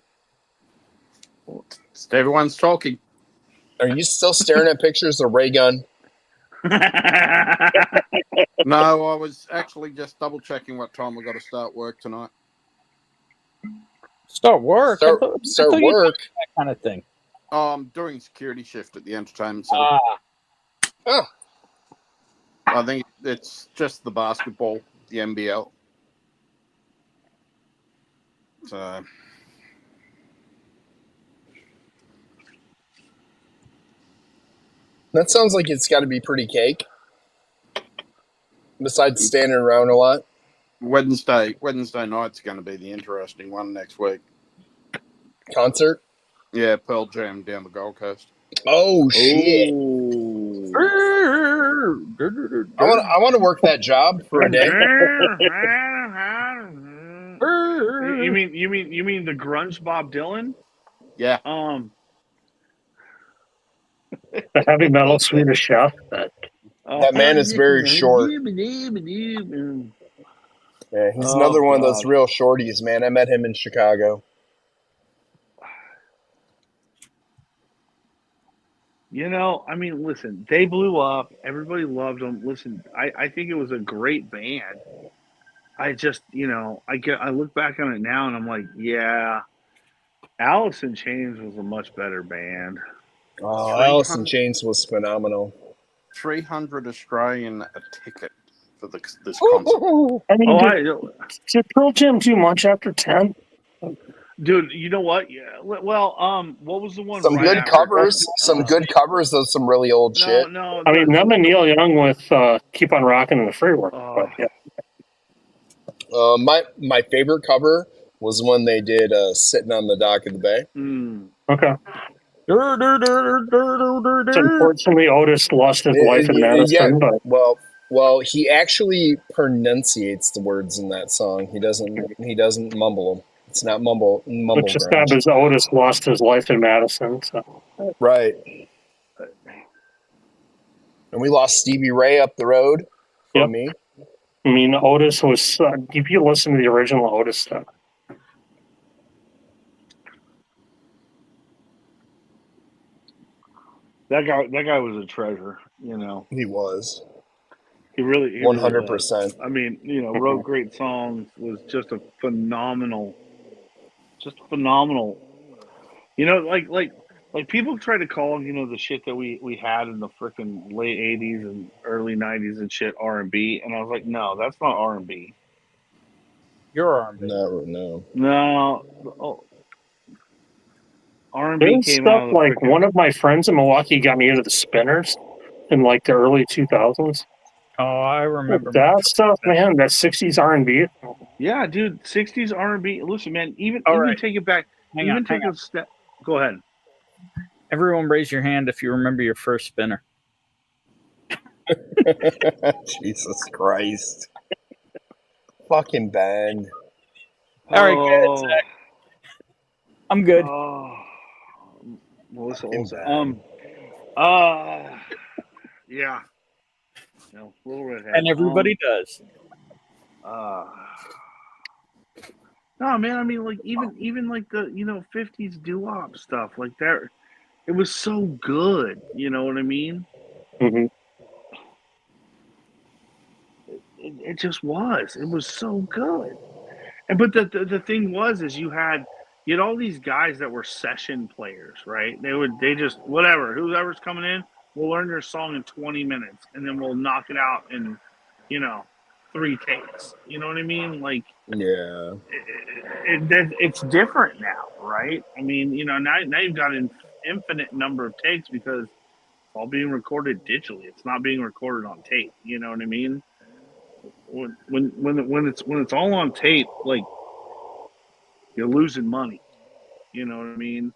S5: Everyone's talking.
S3: Are you still staring at pictures of Ray Gun?
S5: No, I was actually just double checking what time we got to start work tonight.
S6: Start work.
S3: Start
S6: I thought you
S3: work.
S6: did that kind of thing.
S5: I'm doing security shift at the entertainment center.
S3: Oh,
S5: I think it's just the basketball, the NBL. So
S3: that sounds like it's got to be pretty cake. Besides standing around a lot.
S5: Wednesday night's going to be the interesting one next week.
S3: Concert?
S5: Yeah, Pearl Jam down the Gold Coast.
S3: Oh shit!
S2: Ooh.
S3: I want to work that job for a day.
S2: you mean the grunge Bob Dylan?
S5: Yeah,
S4: The heavy metal Swedish chef.
S3: That man is very short. Yeah, he's another one of those real shorties, man. I met him in Chicago.
S2: You know, I mean, listen, they blew up. Everybody loved them. Listen, I think it was a great band. I just, I look back on it now and I'm like, yeah, Alice in Chains was a much better band.
S3: Oh, Alice in Chains was phenomenal.
S5: 300 Australian a ticket for this concert.
S4: I mean,
S2: Oh,
S4: did Pearl Jam do much after 10?
S2: dude, you know what? Yeah, well, what was the one?
S3: Some
S2: right
S3: good
S2: after
S3: covers.
S2: that?
S3: Some good covers of some really old shit.
S2: No.
S4: I mean, them and Neil Young with Keep on Rocking in the Free World. But, yeah.
S3: My favorite cover was when they did Sitting on the Dock of the Bay.
S4: Okay. So unfortunately, Otis lost his life in Madison.
S3: Yeah,
S4: But
S3: well, he actually pronunciates the words in that song. He doesn't mumble them. It's not mumble.
S4: it's just that as Otis lost his life in Madison. So.
S3: Right. And we lost Stevie Ray up the road from me.
S4: I mean, Otis was. If you listen to the original Otis stuff.
S2: That guy was a treasure.
S3: He was.
S2: He really
S3: 100%.
S2: I mean, wrote great songs. Was just a phenomenal. Like people try to call the shit that we had in the freaking late '80s and early '90s and shit R&B, and I was like, no, that's not R&B.
S6: Your arm.
S2: No. R&B
S4: There's
S2: came
S4: stuff
S2: out of the
S4: like
S2: freaking.
S4: one of my friends in Milwaukee got me into the Spinners in like the early 2000s.
S6: Oh, I remember
S4: that stuff, man. That 60s R&B.
S2: Yeah, dude, '60s R&B. Listen, man, even
S6: right.
S2: take it back.
S6: Hang on.
S2: a step. Go ahead.
S6: Everyone, raise your hand if you remember your first spinner.
S3: Jesus Christ! Fucking bang!
S6: All right, go ahead, Zach. I'm good.
S2: Melissa Olsen. Yeah. Little redhead.
S6: And everybody does.
S2: No, man. I mean, like even like the 50s doo-wop stuff like that. It was so good. You know what I mean?
S4: Mm-hmm.
S2: It just was. It was so good. And but the thing was is you had all these guys that were session players, right? They just whatever, whoever's coming in, we'll learn your song in 20 minutes and then we'll knock it out in, 3 takes. You know what I mean? Like
S3: Yeah.
S2: it's different now, right? I mean, now you've got an infinite number of takes because it's all being recorded digitally. It's not being recorded on tape. You know what I mean? When it's all on tape, like you're losing money. You know what I mean?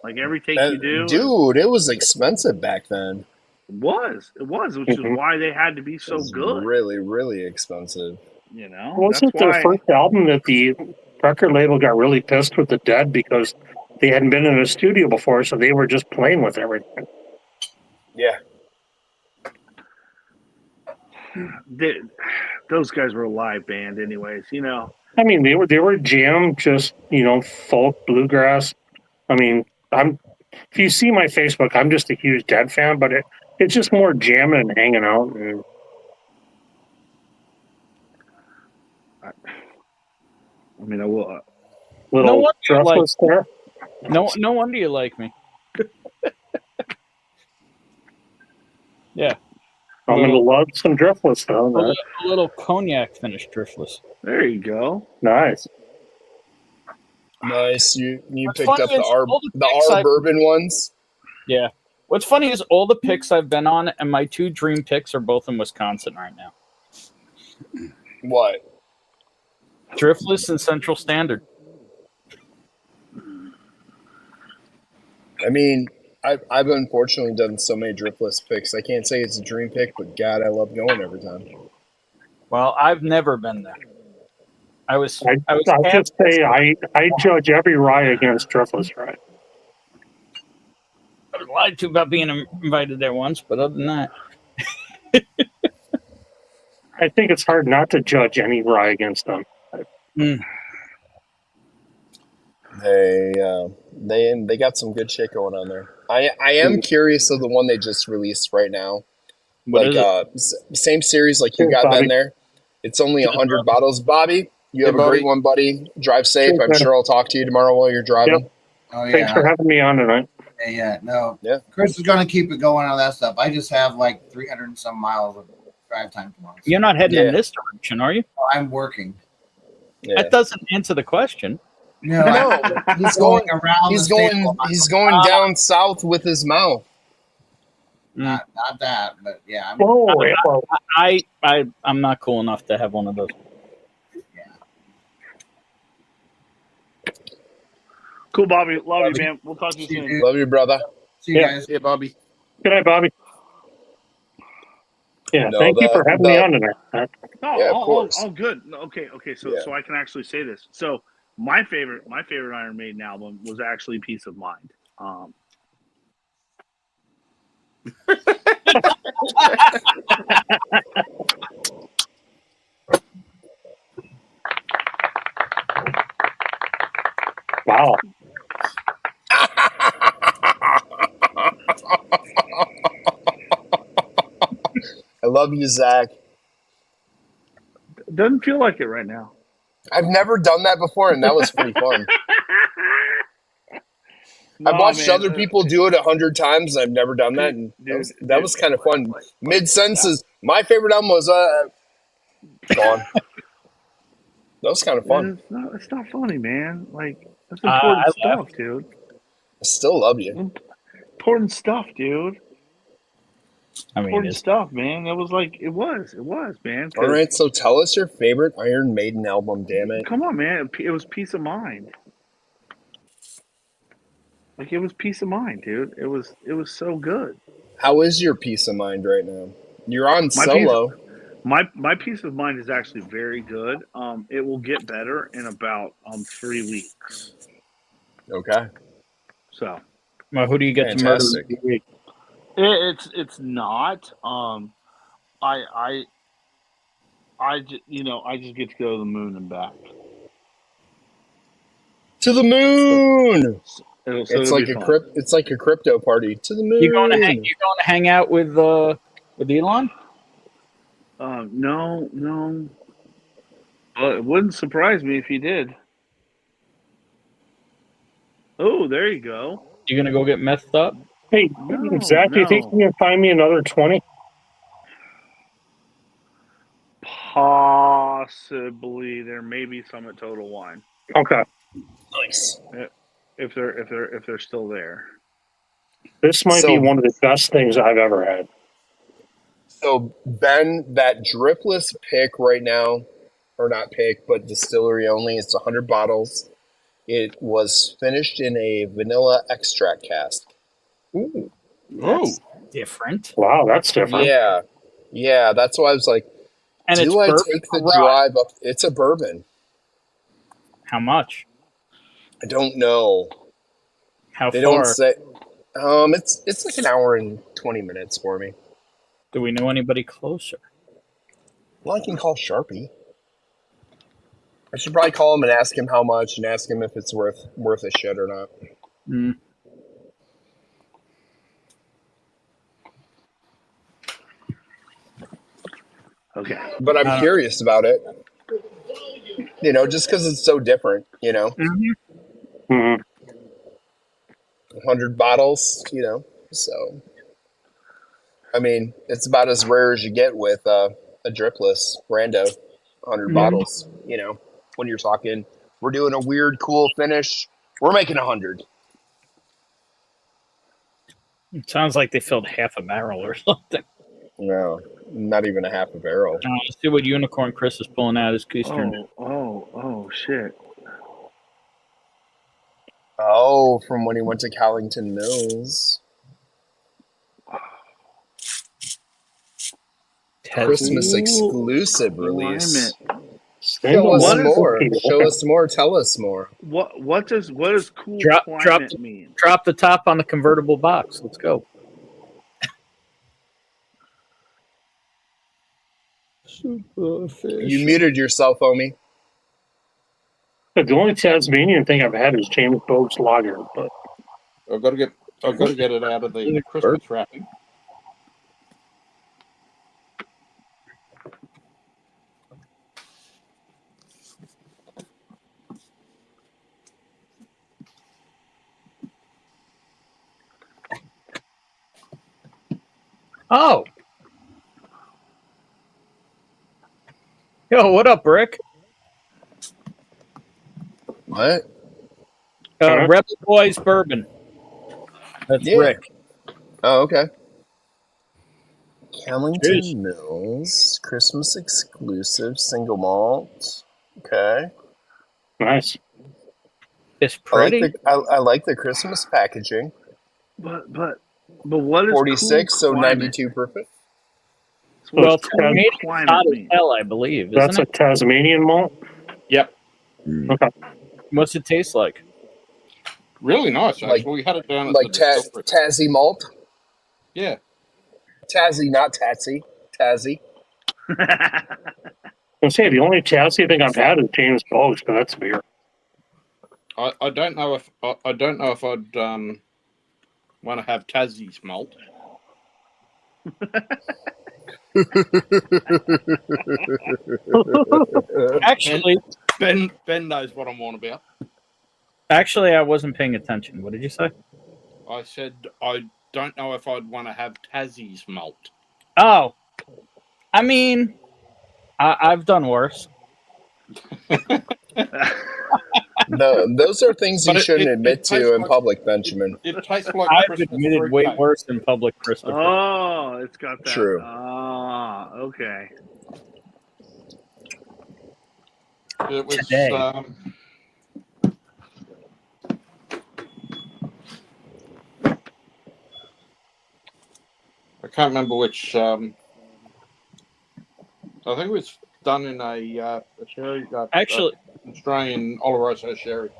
S2: Like every take you do,
S3: Dude, it was expensive back then.
S2: it was, which is why they had to be
S3: It
S2: so
S3: was
S2: good.
S3: really, really expensive.
S4: Wasn't
S2: That's
S4: the
S2: why.
S4: first album that the record label got really pissed with the Dead because they hadn't been in a studio before, so they were just playing with everything.
S3: Yeah.
S2: Those guys were a live band, anyways.
S4: I mean, they were jam, just folk bluegrass. I mean, if you see my Facebook, I'm just a huge Dead fan, but it's just more jamming and hanging out and.
S2: I mean, I will.
S4: Little
S6: wonder you like-
S4: driftless there.
S6: No wonder you like me. Yeah.
S4: I'm going to love some driftless, though.
S6: A little cognac finish driftless.
S2: There you go.
S4: Nice.
S3: Nice. You
S6: What's
S3: picked
S6: funny
S3: up the
S6: is
S3: R
S6: all the picks I've-
S3: bourbon ones.
S6: Yeah. What's funny is all the picks I've been on, and my 2 dream picks are both in Wisconsin right now.
S3: What?
S6: Driftless and Central Standard.
S3: I mean, I've unfortunately done so many driftless picks. I can't say it's a dream pick, but God, I love going every time.
S6: Well, I've never been there. I was
S4: I'll just say I judge every rye against driftless rye.
S6: I was lied to about being invited there once, but other than that,
S4: I think it's hard not to judge any rye against them.
S3: They got some good shit going on there. I am curious of the one they just released right now.
S6: what is it?
S3: Same series like you
S4: Cheers,
S3: got
S4: Bobby.
S3: Ben there. It's only 100 bottles. Bobby, you have a
S5: Bobby.
S3: great one, buddy. Drive safe.
S4: Cheers,
S3: I'm
S4: man.
S3: sure I'll talk to you tomorrow while you're driving.
S1: Oh
S4: Thanks for having me on tonight.
S1: Yeah. No.
S3: Yeah.
S1: Chris is going to keep it going on that stuff. I just have like 300 and some miles of drive time tomorrow.
S6: You're not heading
S3: Yeah.
S6: in this direction, are you?
S1: I'm working.
S3: Yeah.
S6: That doesn't answer the question.
S1: No,
S3: No, he's going
S1: around.
S3: He's
S1: the state
S3: going.
S1: a lot.
S3: He's going down south with his mouth.
S1: Not that, but yeah.
S4: Whoa, well,
S6: I'm not cool enough to have one of those.
S2: Cool, Bobby. Love you, man. We'll talk to you
S1: See you,
S2: soon.
S1: dude.
S3: Love you, brother.
S1: See you
S4: Yeah.
S1: guys.
S5: Yeah, Bobby.
S4: good night, Bobby. Yeah,
S3: No,
S4: thank you for having me on tonight.
S2: No,
S3: Yeah, of
S2: all
S3: course.
S2: good. No, okay. So
S3: Yeah.
S2: so I can actually say this. So my favorite Iron Maiden album was actually Peace of Mind.
S4: Wow.
S3: I love you, Zach.
S2: Doesn't feel like it right now.
S3: I've never done that before, and that was pretty fun.
S2: No,
S3: I've watched
S2: man,
S3: other people do it 100 times, and I've never done that, and
S2: Dude,
S3: that was kind of fun. Mid sentences, my favorite album was gone. That was kind of fun.
S2: It's not funny, man. Like that's important stuff, dude.
S3: I still love you.
S2: Important stuff, dude.
S6: I mean,
S2: Important stuff, man. It was, man. 'Cause-
S3: All right, so tell us your favorite Iron Maiden album, damn it.
S2: Come on, man. It was Peace of Mind. Like it was Peace of Mind, dude. It was so good.
S3: How is your peace of mind right now? You're on
S2: My
S3: solo.
S2: My Peace of Mind is actually very good. It will get better in about 3 weeks.
S3: Okay.
S2: So
S6: well, who do you get
S3: Fantastic.
S6: to murder?
S2: it's not. I just get to go to the moon and back.
S3: To the moon.
S2: It's
S3: It's like a crypto party. To the moon.
S6: You going to hang out with Elon?
S2: No. Well, it wouldn't surprise me if he did. Oh, there you go.
S6: You gonna go get methed up?
S4: Hey,
S2: No,
S4: Zach, do you think
S2: no.
S4: you can find me another 20?
S2: Possibly there may be some at Total Wine
S4: Okay.
S3: Nice.
S2: if they're still there.
S4: This might be
S3: So,
S4: one of the best things I've ever had.
S3: so Ben, that dripless pick right now, or not pick, but distillery only. It's 100 bottles. It was finished in a vanilla extract cask.
S6: Ooh,
S5: Oh,
S6: that's different.
S4: Wow, that's different.
S3: Yeah. That's why I was like,
S6: And it's
S3: do I
S6: bourbon
S3: take
S6: or
S3: the
S6: rye?
S3: drive up? It's a bourbon.
S6: How much?
S3: I don't know.
S6: How
S3: They don't
S6: far?
S3: say. It's like an hour and 20 minutes for me.
S6: Do we know anybody closer?
S3: Well, I can call Sharpie. I should probably call him and ask him how much, and ask him if it's worth a shit or not.
S6: Mm.
S2: Okay.
S3: But I'm curious about it. You know, just because it's so different. You know,
S4: Mhm.
S3: 100 bottles. You know, so I mean, it's about as rare as you get with a dripless Brando. 100 bottles. You know, when you're talking, we're doing a weird, cool finish. We're making 100.
S6: It sounds like they filled half a barrel or something.
S3: No, not even a half a barrel.
S6: Let's see what Unicorn Chris is pulling out his Keystone.
S2: Oh, shit.
S3: Oh, from when he went to Callington Mills. Christmas exclusive release. Show us
S2: What is-
S3: more. Show us more. Tell us more.
S2: What does cool
S6: Drop
S2: climate mean?
S6: Drop the top on the convertible box. Let's go.
S3: You muted yourself, Omi.
S4: The only Tasmanian thing I've had is James Boag's Lager, but
S5: I've got to get it out of the Christmas wrapping.
S6: Oh. Yo, what up, Rick?
S3: What?
S6: Rebel Boys Bourbon. That's
S3: Yeah.
S6: Rick.
S3: Oh, okay. Callington
S6: Cheers.
S3: Mills, Christmas exclusive, single malt. Okay.
S4: nice.
S6: It's pretty.
S3: I like the Christmas packaging.
S2: But what is
S3: 46,
S2: cool
S3: so
S2: climate?
S3: 92 perfect.
S2: So
S6: Well,
S2: what's cool
S6: Tasmanian
S2: climate
S6: hot as
S2: mean?
S6: hell, I believe. Isn't
S4: That's a
S6: it?
S4: Tasmanian malt?
S5: Yep,
S4: Okay.
S6: What's it taste like?
S5: really nice.
S3: Like-
S5: Actually, we had it down at
S3: Like
S5: the distillery.
S3: Tassie malt.
S5: Yeah,
S3: Tassie, not Tatsy. Tassie.
S4: I'll say the only Tassie thing I've had is James Boag's, but that's beer.
S5: I don't know if I'd want to have Tassie's malt.
S6: Actually,
S5: Ben knows what I'm on about.
S6: I wasn't paying attention. What did you say?
S5: I said I don't know if I'd want to have Tassie's malt.
S6: Oh, I mean, I've done worse.
S3: No, those are things you
S5: But
S3: shouldn't admit
S5: tastes
S3: to in
S5: like-
S3: public, Benjamin.
S5: It tastes like
S6: I've
S5: Christmas
S6: admitted
S5: fruit
S6: way
S5: cake.
S6: worse in public, Christopher.
S2: Oh, it's got that.
S3: True.
S2: Ah, okay.
S5: It was
S6: Today.
S5: I can't remember which. I think it was done in a sherry.
S6: Actually,
S5: Australian Oloroso sherry.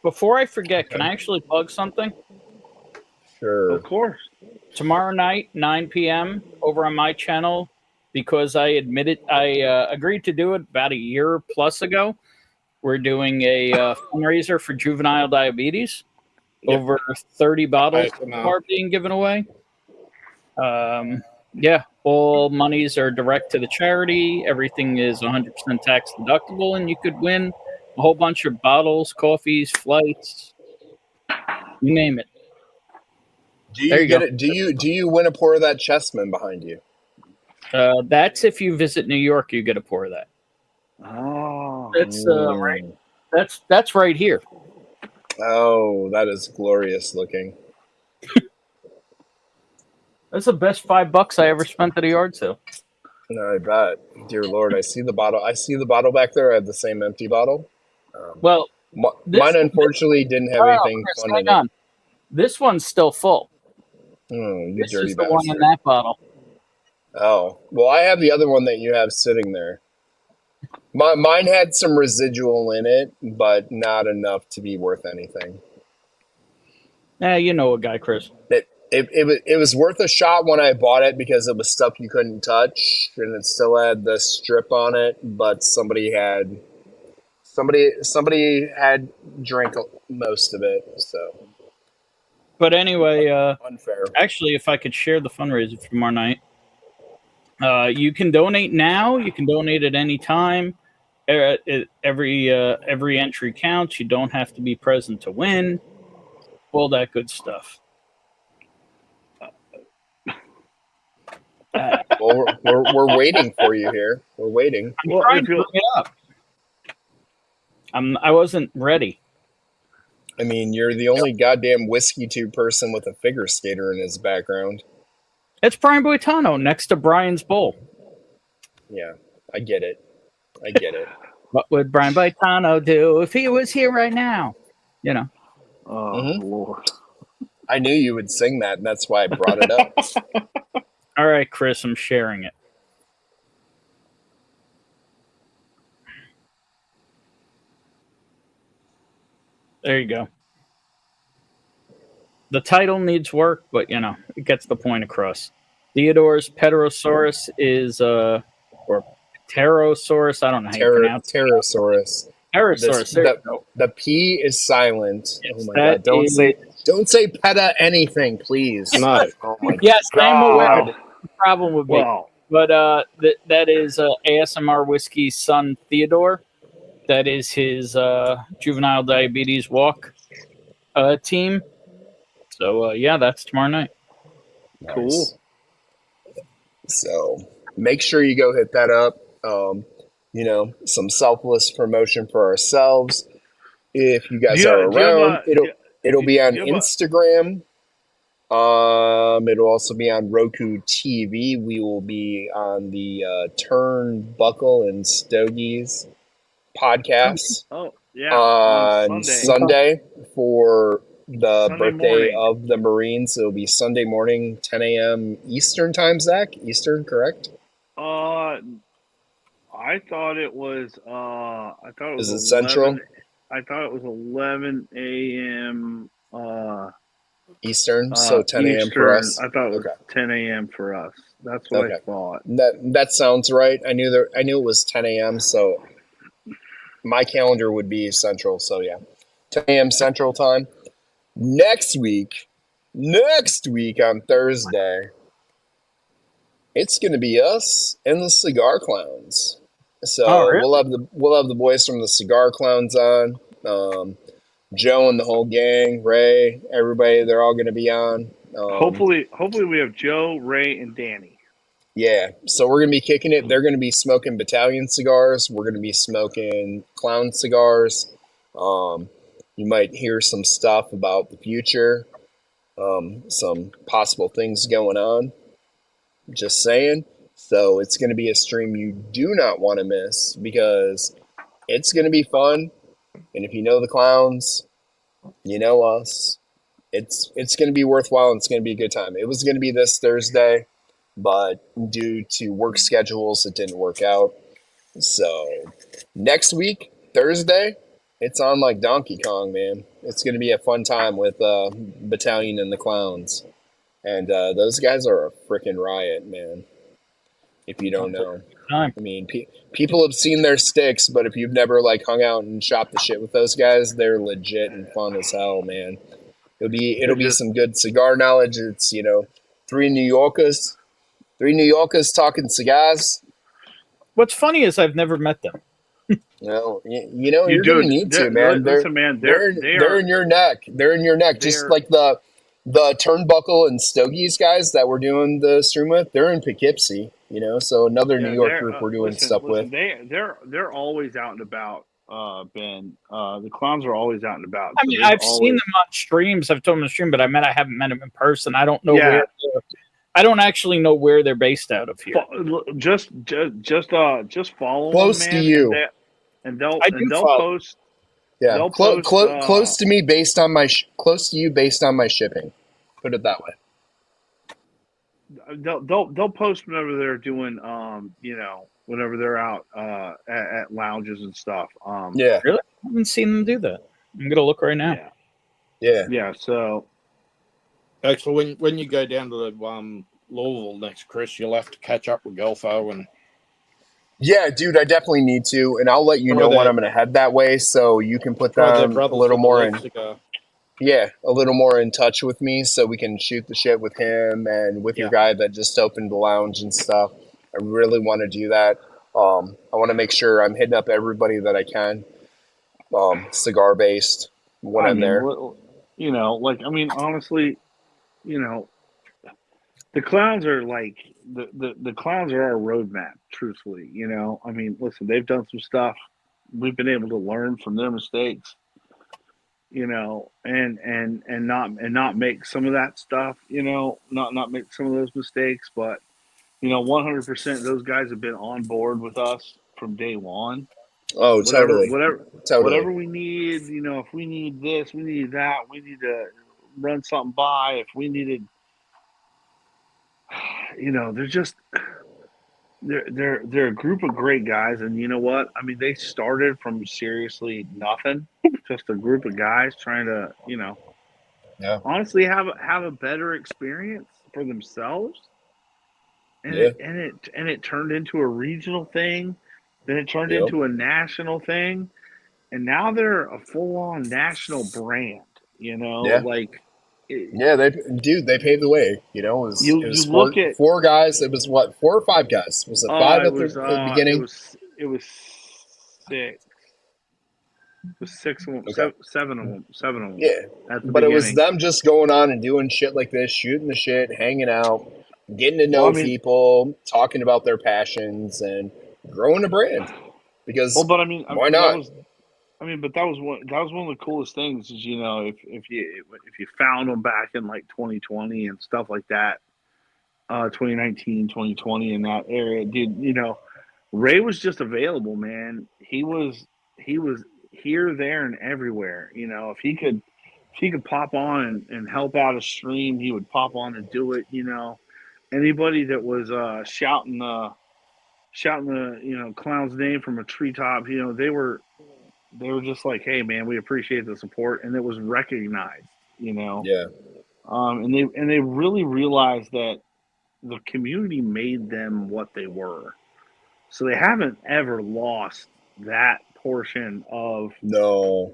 S6: before I forget, can I actually plug something?
S3: Sure.
S2: Of course.
S6: Tomorrow night, 9 p.m. over on my channel, because I agreed to do it about a year plus ago. We're doing a fundraiser for juvenile diabetes.
S5: Yep.
S6: Over 30 bottles
S5: I know.
S6: are being given away. Yeah, all monies are direct to the charity. Everything is 100% tax deductible, and you could win a whole bunch of bottles, coffees, flights, you name it.
S3: Do
S6: There
S3: you
S6: you
S3: get
S6: go.
S3: it? Do you win a pour of that chessman behind you?
S6: That's if you visit New York, you get a pour of that.
S2: Oh,
S6: That's right. That's right here.
S3: Oh, that is glorious looking.
S6: That's the best $5 I ever spent at a yard sale.
S3: No, I bet. Dear Lord, I see the bottle. I see the bottle back there. I have the same empty bottle.
S6: Well,
S3: Mine unfortunately didn't have anything
S6: Chris,
S3: fun
S6: hang
S3: in it.
S6: on. This one's still full.
S3: Oh, you
S6: This
S3: dirty
S6: is the
S3: bastard.
S6: one in that bottle.
S3: Oh, well, I have the other one that you have sitting there. Mine had some residual in it, but not enough to be worth anything.
S6: You know a guy, Chris.
S3: It was worth a shot when I bought it because it was stuff you couldn't touch, and it still had the strip on it. But somebody had drank most of it, so.
S6: But anyway,
S3: Unfair.
S6: actually, if I could share the fundraiser for tomorrow night, you can donate now. You can donate at any time. Every entry counts. You don't have to be present to win. All that good stuff.
S3: Well, we're waiting for you here. We're waiting.
S6: I'm trying to bring it up. I wasn't ready.
S3: I mean, you're the only goddamn whiskey tube person with a figure skater in his background.
S6: It's Brian Boitano next to Brian's bowl.
S3: Yeah, I get it. I get it.
S6: What would Brian Boitano do if he was here right now? You know.
S2: Oh, Lord.
S3: I knew you would sing that, and that's why I brought it up.
S6: All right, Chris, I'm sharing it. There you go. The title needs work, but you know, it gets the point across. Theodore's Pterosaurus is or Pterosaurus, I don't know how you pronounce it.
S3: Pterosaurus.
S6: Pterosaurus.
S3: The P is silent.
S6: Yes,
S3: oh my god! Don't say PETA anything, please.
S7: Not.
S3: Oh my
S6: yes, I'm aware
S3: god!
S6: of the problem would be.
S2: Wow.
S6: But that is ASMR Whiskey's son Theodore. That is his juvenile diabetes walk team. So yeah, that's tomorrow night.
S2: Cool.
S3: Nice. So make sure you go hit that up. You know, some selfless promotion for ourselves. If you guys are around, it'll be on Instagram. It'll also be on Roku TV. We will be on the Turnbuckle and Stogies podcast.
S2: Oh, yeah.
S3: On Sunday for the
S2: Sunday
S3: birthday
S2: morning.
S3: of the Marines. It'll be Sunday morning, 10 a.m. Eastern time, Zach? Eastern, correct?
S2: I thought it was.
S3: Is it Central?
S2: I thought it was 11 a.m.
S3: Eastern, so 10 a.m. for us.
S2: I thought it was 10 a.m. for us. That's what I thought.
S3: That sounds right. I knew it was 10 a.m. So my calendar would be Central. So yeah, 10 a.m. Central time. Next week on Thursday, it's going to be us and the Cigar Clowns. So
S6: really?
S3: we'll have the boys from the Cigar Clowns on. Joe and the whole gang, Ray, everybody, they're all going to be on.
S2: Hopefully we have Joe, Ray, and Danny.
S3: Yeah, so we're going to be kicking it. They're going to be smoking Battalion Cigars. We're going to be smoking Clown Cigars. You might hear some stuff about the future, some possible things going on. Just saying. So it's going to be a stream you do not want to miss because it's going to be fun. And if you know the clowns, you know us. It's going to be worthwhile and it's going to be a good time. It was going to be this Thursday, but due to work schedules, it didn't work out. So next week, Thursday, it's on like Donkey Kong, man. It's going to be a fun time with Battalion and the Clowns. And those guys are a freaking riot, man. If you don't know. I mean, people have seen their sticks, but if you've never like hung out and shopped the shit with those guys, they're legit and fun as hell, man. It'll be some good cigar knowledge. It's, you know, three New Yorkers Three New Yorkers talking cigars.
S6: What's funny is I've never met them.
S3: Well, you know,
S2: You
S3: you're gonna
S2: do.
S3: need to, man.
S2: Listen, man.
S3: They're in your neck. They're in your neck. Just
S2: They're
S3: like the Turnbuckle and Stogies guys that we're doing the stream with. They're in Poughkeepsie, you know. So another New
S2: yeah.
S3: York group we're doing
S2: Listen.
S3: stuff with.
S2: They're always out and about. Ben. The clowns are always out and about.
S6: I
S2: So
S6: mean,
S2: they've
S6: I've seen
S2: always.
S6: them on streams. I've told them on stream, but I haven't met them in person. I don't know
S2: Yeah.
S6: where. I don't actually know where they're based out of here.
S2: Just follow
S3: Close
S2: them,
S3: to
S2: man,
S3: you.
S2: and they'll
S6: I do
S2: they'll
S6: follow.
S2: post.
S3: Yeah,
S2: They'll post.
S3: close to me based on my close to you based on my shipping. Put it that way.
S2: They'll post whenever they're doing whenever they're out at lounges and stuff.
S3: Yeah,
S6: Really? I haven't seen them do that. I'm gonna look right now.
S2: Yeah. So
S5: Actually, when you go down to the Louisville next, Chris, you'll have to catch up with Golfo and
S3: yeah, dude, I definitely need to, and I'll let you
S5: Try
S3: know when
S5: their-
S3: I'm gonna head that way, so you can put
S5: try their
S3: them a
S5: brothers
S3: little
S5: with the
S3: more
S5: leg
S3: in.
S5: cigar.
S3: Yeah, a little more in touch with me, so we can shoot the shit with him and with your guy that just opened the lounge and stuff. I really want to do that. I want to make sure I'm hitting up everybody that I can, cigar based when I'm there.
S2: honestly, the clowns are like the clowns are our roadmap. Truthfully, listen, they've done some stuff. We've been able to learn from their mistakes. And not make some of that stuff. Not make some of those mistakes, but 100% those guys have been on board with us from day one.
S3: Oh, totally.
S2: Whatever we need, if we need this, we need that, we need to run something by. If we needed, they're just they're a group of great guys, and you know what? I mean, they started from seriously nothing, just a group of guys trying to, honestly have a better experience for themselves. And it turned into a regional thing, then it turned into a national thing, and now they're a full-on national brand.
S3: They paved the way. It was four guys. It was what, 4 or 5 guys? Was it 5 at the beginning?
S2: It was 6. It was 6 of them,
S3: Okay.
S2: 7 of them.
S3: Yeah,
S2: At the
S3: but
S2: beginning.
S3: it was them just going on and doing shit like this, shooting the shit, hanging out, getting to know people, talking about their passions, and growing a brand. Because why not?
S2: But that was one of the coolest things is if you found them back in like 2020 and stuff like that, 2019, 2020 in that area, dude. Ray was just available, man. He was here, there, and everywhere. If he could pop on and help out a stream, he would pop on and do it. Anybody that was shouting the clown's name from a treetop, they were just like, hey man, we appreciate the support, and it was recognized.
S3: Yeah.
S2: And they really realized that the community made them what they were. So they haven't ever lost that portion of.
S3: No.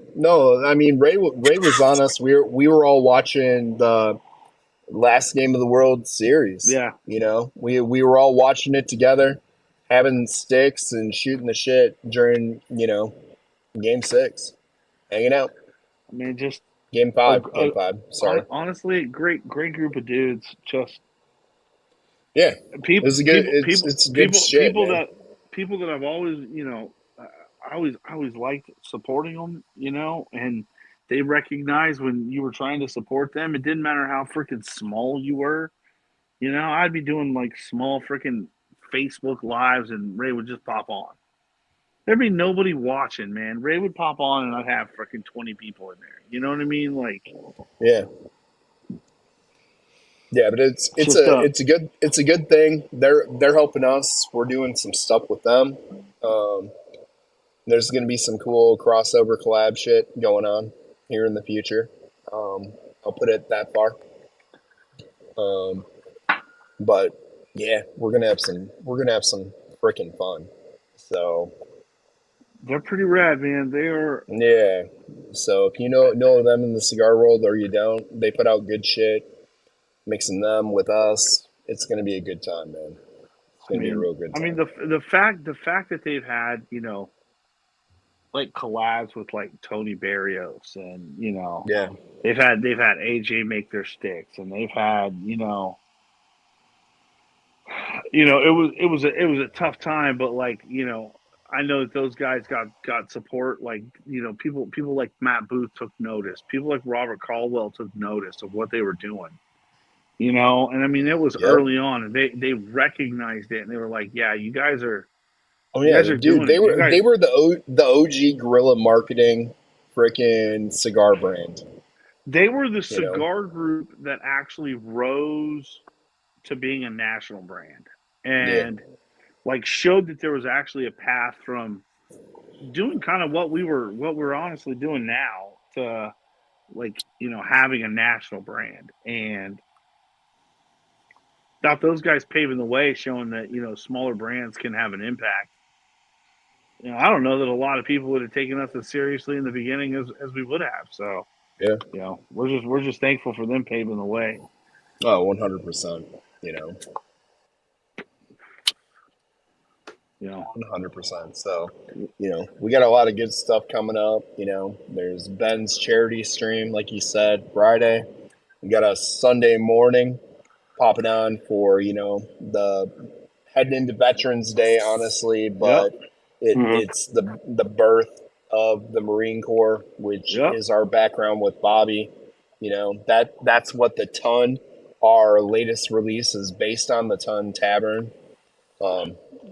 S3: I mean, Ray was on us. We were all watching the last game of the World Series.
S2: Yeah.
S3: We were all watching it together, having sticks and shooting the shit during Game 6, hanging out.
S2: I mean, just
S3: Game 5. Sorry.
S2: Honestly, great group of dudes. Just
S3: yeah.
S2: People,
S3: it's good. It's good shit,
S2: people that I've always, I always liked supporting them, and they recognized when you were trying to support them. It didn't matter how freaking small you were. I'd be doing like small freaking Facebook lives, and Ray would just pop on. There'd be nobody watching, man. Ray would pop on, and I'd have freaking 20 people in there. You know what I mean? Like,
S3: yeah. Yeah, but it's a good thing. They're helping us. We're doing some stuff with them. There's going to be some cool crossover collab shit going on here in the future. I'll put it that far. But yeah, we're gonna have some freaking fun. So
S2: they're pretty rad, man. They are.
S3: Yeah. So if you know them in the cigar world or you don't, they put out good shit. Mixing them with us, It's going to be a good time, man. It's
S2: I
S3: going to be a
S2: mean,
S3: real good
S2: I mean
S3: time.
S2: the fact that they've had like collabs with like Tony Barrios, and
S3: Yeah.
S2: they've had AJ make their sticks, and they've had it was a tough time, but like I know that those guys got support. Like people like Matt Booth took notice. People like Robert Caldwell took notice of what they were doing. And I mean it was
S3: Yep.
S2: early on, and they recognized it, and they were like, yeah,
S3: Oh
S2: you
S3: yeah,
S2: guys are
S3: dude.
S2: doing it. You
S3: They
S2: guys,
S3: were the OG guerrilla marketing freaking cigar brand.
S2: they were the
S3: You know.
S2: cigar group that actually rose to being a national brand,
S3: Yeah.
S2: and like showed that there was actually a path from doing kind of what we're honestly doing now to like having a national brand. And without those guys paving the way, showing that smaller brands can have an impact, I don't know that a lot of people would have taken us as seriously in the beginning as we would have. So
S3: Yeah.
S2: we're just thankful for them paving the way.
S3: Oh, 100%. You know. 100%. So, we got a lot of good stuff coming up. There's Ben's charity stream, like you said, Friday. We got a Sunday morning popping on for, the heading into Veterans Day, honestly, but it's the birth of the Marine Corps, which
S2: Yep.
S3: is our background with Bobby. That's what the Ton, our latest release, is based on, the Ton Tavern.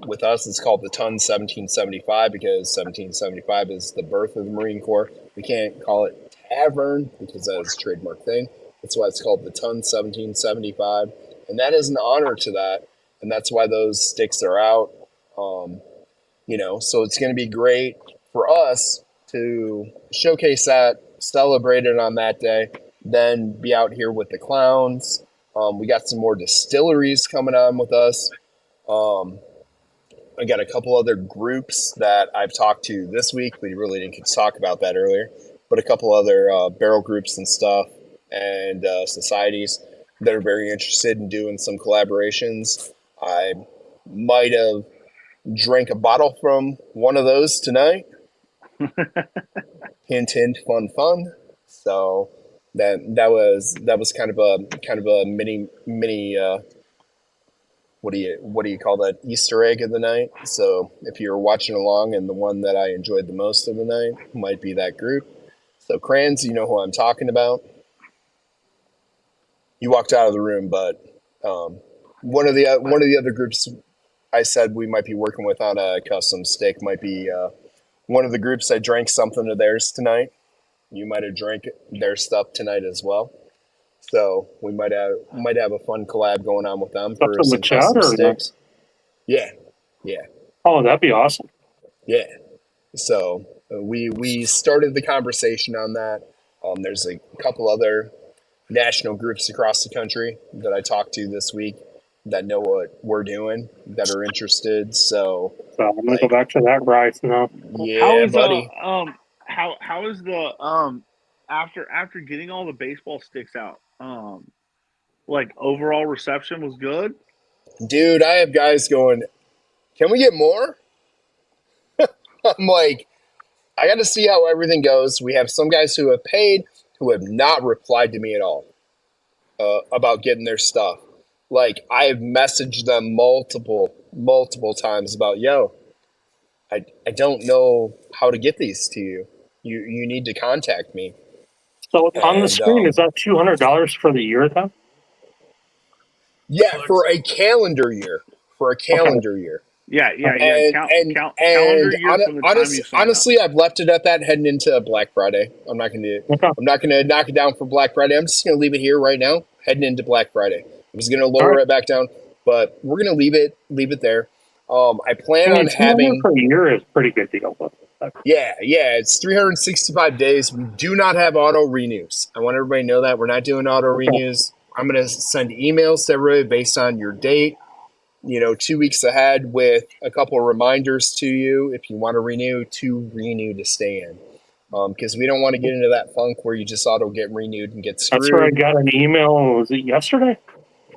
S3: With us, it's called the Ton 1775 because 1775 is the birth of the Marine Corps. We can't call it Tavern because that is a trademark thing. That's why it's called the Ton 1775. And that is an honor to that. And that's why those sticks are out. So it's going to be great for us to showcase that, celebrate it on that day, then be out here with the clowns. We got some more distilleries coming on with us. I got a couple other groups that I've talked to this week. We really didn't get to talk about that earlier, but a couple other barrel groups and stuff, and societies that are very interested in doing some collaborations. I might have drank a bottle from one of those tonight. Hint, hint, fun. So that was kind of a mini what do you call that, Easter egg of the night. So if you're watching along, and the one that I enjoyed the most of the night might be that group. So Crayons, you know who I'm talking about. You walked out of the room, but one of the other groups I said we might be working with on a custom stick might be one of the groups I drank something of theirs tonight. You might have drank their stuff tonight as well. So we might have a fun collab going on with them for
S4: Something
S3: some
S4: with Chad
S3: custom
S4: or no?
S3: sticks. Yeah.
S4: Oh, that'd be awesome.
S3: Yeah. So we started the conversation on that. There's a couple other national groups across the country that I talked to this week that know what we're doing, that are interested. So
S4: I'm gonna go back to that rice now.
S3: yeah, buddy.
S2: How is the after getting all the baseball sticks out, like overall reception was good?
S3: Dude, I have guys going, can we get more? I'm like, I got to see how everything goes. We have some guys who have paid who have not replied to me at all about getting their stuff. Like, I have messaged them multiple times about, I don't know how to get these to you. You need to contact me.
S4: So on the
S3: And
S4: screen, is that $200 for the year then?
S3: yeah, for a calendar year.
S2: Yeah.
S3: And
S2: Calendar year from the time you sign
S3: honestly, I've left it at that heading into Black Friday. I'm not gonna knock it down for Black Friday. I'm just gonna leave it here right now, heading into Black Friday. I was gonna lower it back down, but we're gonna leave it there. I plan on having
S4: per year is a pretty good deal.
S3: Yeah, it's 365 days. We do not have auto renews. I want everybody to know that we're not doing auto renews. I'm gonna send emails to everybody based on your date. 2 weeks ahead with a couple of reminders to you if you want to renew to stay in. Because we don't want to get into that funk where you just auto get renewed and get screwed.
S4: That's where I got an email. Was it yesterday?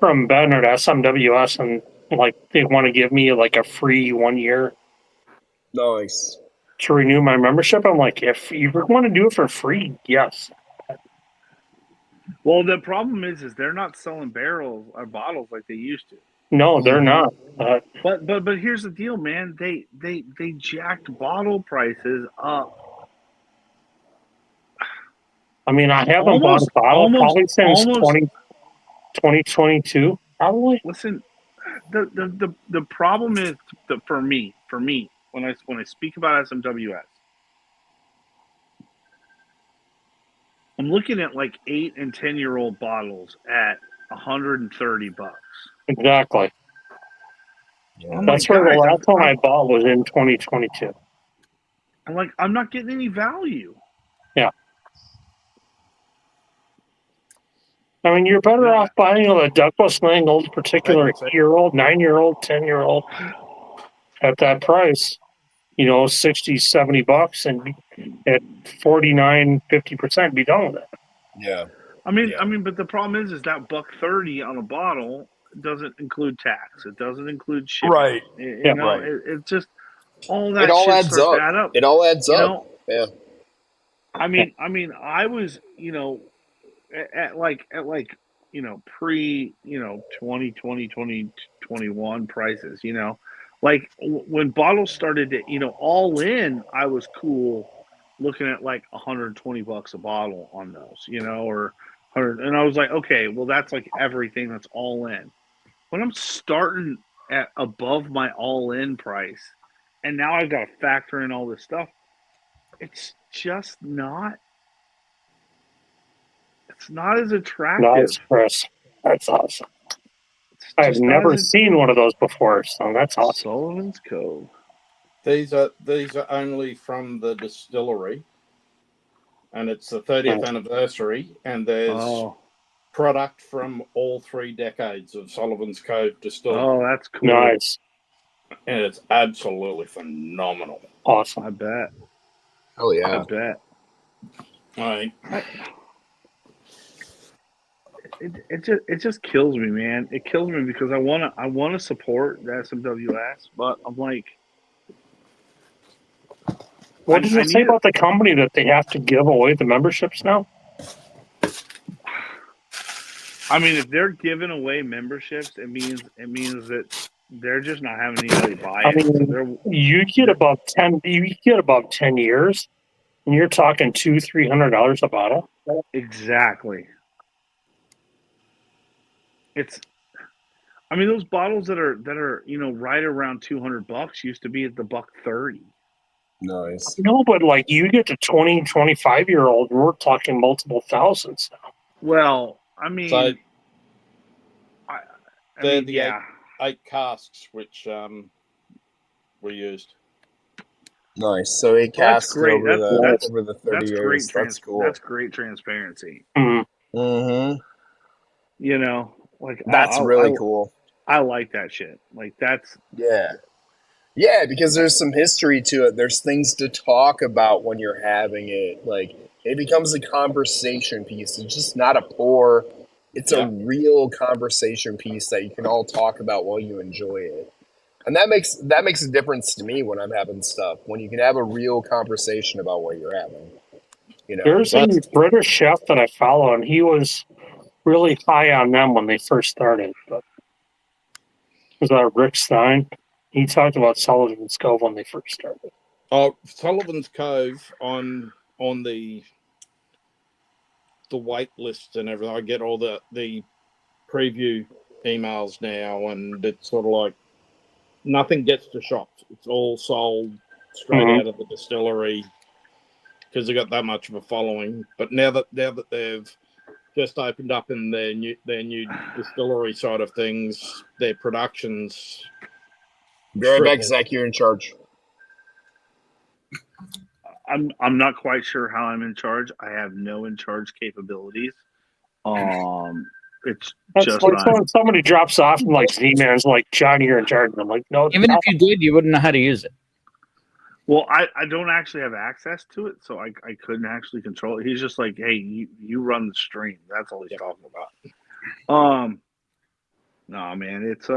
S4: from Ben at SMWS, and like they want to give me like a free 1 year
S3: Nice.
S4: to renew my membership. I'm like, if you want to do it for free, yes.
S2: Well, the problem is they're not selling barrels or bottles like they used to.
S4: No, they're not.
S2: But here's the deal, man. They jacked bottle prices up.
S4: I mean, I haven't bought a bottle probably since 2022, probably.
S2: Listen, the problem is for me when I speak about SMWS, I'm looking at like 8 and 10-year-old bottles at $130.
S4: Exactly.
S3: Yeah.
S4: That's where the last one I bought was in 2022.
S2: I'm like, I'm not getting any value.
S4: Yeah. I mean, you're better off buying a Douglas Lang Old Particular 8-year-old, 9-year-old, 10-year-old at that price, you know, $60, $70, and at 49, 50%, be done with it.
S3: Yeah.
S2: I mean, but the problem is that $130 on a bottle doesn't include tax. It doesn't include shipping.
S3: Right.
S2: It's just all that.
S3: It all
S2: shit
S3: adds
S2: starts
S3: up.
S2: to add up.
S3: It all adds up. Yeah.
S2: I mean, I was, at like pre 2020 2021 prices, like when bottles started to all in, I was cool looking at like $120 a bottle on those, or 100, and I was like, okay, well that's like everything that's all in. When I'm starting at above my all in price, and now I've got to factor in all this stuff, it's just not. It's not as attractive.
S4: Nice, Chris. That's awesome. I've never seen one of those before, so that's awesome.
S2: Sullivan's Cove.
S5: These are only from the distillery, and it's the 30th anniversary, and there's product from all 3 decades of Sullivan's Cove distillery.
S2: Oh, that's cool.
S4: Nice.
S5: And it's absolutely phenomenal.
S4: Awesome.
S2: I bet.
S3: Oh yeah.
S2: I bet. It just kills me, man. It kills me because I wanna support the SMWS, but I'm like,
S4: what does it say about the company that they have to give away the memberships now?
S2: I mean, if they're giving away memberships, it means that they're just not having anybody buy it.
S4: I mean, you get about 10 years, and you're talking $200-$300 a bottle.
S2: Exactly. I mean, those bottles that are right around $200 used to be at the $130.
S3: Nice.
S4: No, but like you get to 20, 25-year-old, and we're talking multiple thousands now.
S2: Well, I mean,
S5: so
S2: they're the
S5: 8 casks which were used.
S3: Nice. So 8 casks over the 30 years.
S2: That's cool. That's great transparency.
S3: Mm-hmm.
S2: Like
S3: that's really cool.
S2: I like that shit. Like that's
S3: yeah, because there's some history to it. There's things to talk about when you're having it. Like it becomes a conversation piece. It's just not a pour. It's a real conversation piece that you can all talk about while you enjoy it. And that makes a difference to me when I'm having stuff. When you can have a real conversation about what you're having.
S4: There's a British chef that I follow, and he was really high on them when they first started. But it was Rick Stein. He talked about Sullivan's Cove when they first started.
S5: Oh, Sullivan's Cove on the wait list and everything. I get all the preview emails now, and it's sort of like nothing gets to shops. It's all sold straight out of the distillery because they got that much of a following. But now that they've just opened up in their new distillery side of things, their productions.
S3: Be right back, Zach. You're in charge.
S2: I'm not quite sure how I'm in charge. I have no in charge capabilities. It's
S4: that's
S2: just
S4: like when somebody drops off and like Z-Man's like, Johnny, you're in charge. And I'm like, no.
S6: Even if you did, you wouldn't know how to use it.
S2: Well, I don't actually have access to it, so I couldn't actually control it. He's just like, hey, you run the stream. That's all he's talking about. No, man, it's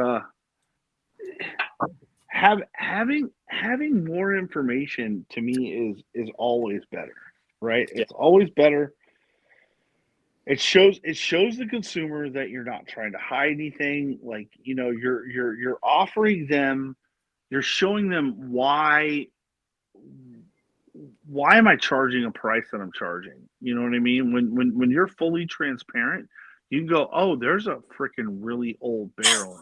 S2: having more information to me is always better, right?
S7: Yeah.
S2: It's always better. It shows the consumer that you're not trying to hide anything. Like, you're offering them, you're showing them why am I charging a price that I'm charging? You know what I mean? When you're fully transparent, you can go, oh, there's a freaking really old barrel.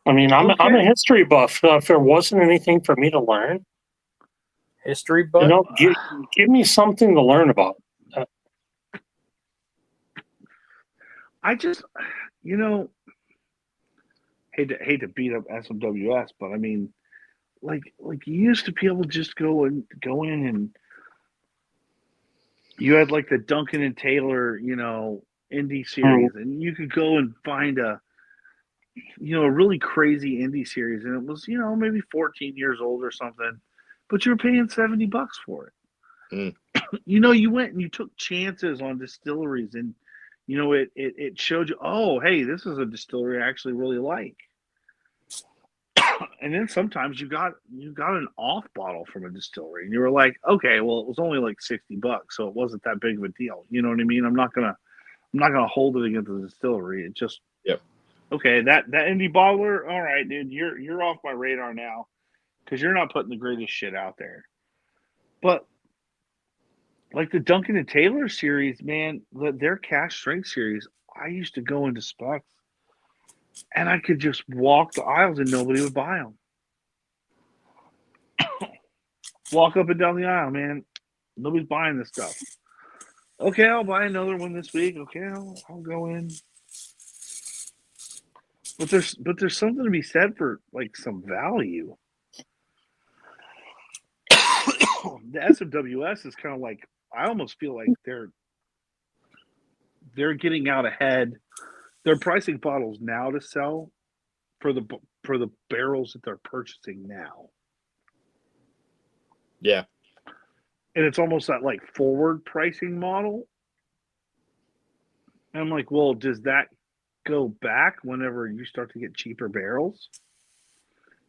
S4: I mean, I'm a
S2: Okay.
S4: history buff. So if there wasn't anything for me to learn,
S6: History butt.
S4: give me something to learn about.
S2: I just, you know, hate to beat up SMWS, but I mean, like you used to be able to just go in and you had like the Duncan and Taylor, indie series, and you could go and find a really crazy indie series, and it was maybe 14 years old or something, but you were paying $70 for it.
S7: Mm.
S2: You went and you took chances on distilleries, and it showed you, oh, hey, this is a distillery I actually really like. And then sometimes you got an off bottle from a distillery, and you were like, okay, well, it was only like $60, so it wasn't that big of a deal. You know what I mean? I'm not gonna hold it against the distillery. It just,
S7: Yep.
S2: okay, that indie bottler, all right, dude, you're off my radar now because you're not putting the greatest shit out there. But like the Duncan and Taylor series, man, their cash strength series, I used to go into specs and I could just walk the aisles and nobody would buy them. Walk up and down the aisle, man. Nobody's buying this stuff. Okay, I'll buy another one this week. Okay, I'll go in. But there's something to be said for like some value. The SMWS is kind of like, I almost feel like they're getting out ahead. They're pricing bottles now to sell for the barrels that they're purchasing now.
S7: Yeah.
S2: And it's almost that like forward pricing model. And I'm like, well, does that go back whenever you start to get cheaper barrels?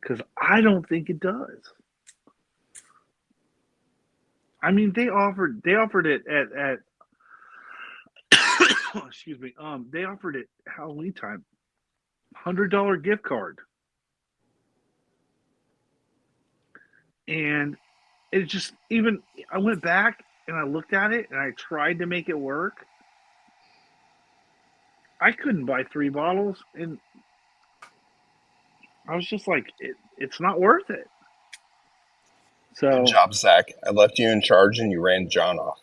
S2: Because I don't think it does. I mean, they offered it at excuse me, they offered it Halloween time, $100 gift card, and it just, even I went back and I looked at it and I tried to make it work. I couldn't buy 3 bottles, and I was just like, it's not worth it. So
S3: Good job, Zach. I left you in charge and you ran John off.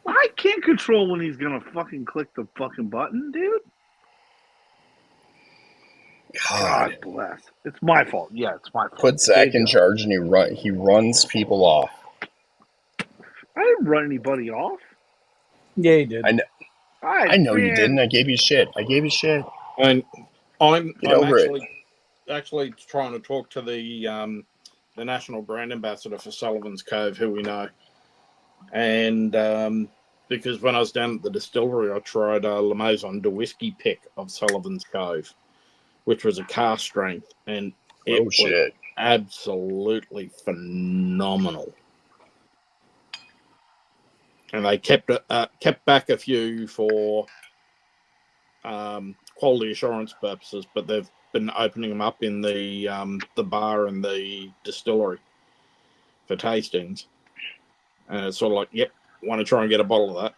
S2: I can't control when he's gonna fucking click the fucking button, dude. God bless. It's my fault. Yeah, it's my fault.
S3: Put Zach in charge and he runs people off.
S2: I didn't run anybody off.
S6: Yeah, he did.
S3: I know you didn't. I gave you shit.
S7: And I'm
S3: over
S7: actually trying to talk to the national brand ambassador for Sullivan's Cove, who we know, and because when I was down at the distillery, I tried a La Maison de whiskey pick of Sullivan's Cove, which was a car strength, and it was absolutely phenomenal. And they kept back a few for quality assurance purposes, but they've been opening them up in the bar and the distillery for tastings, and it's sort of like, yep, want to try and get a bottle of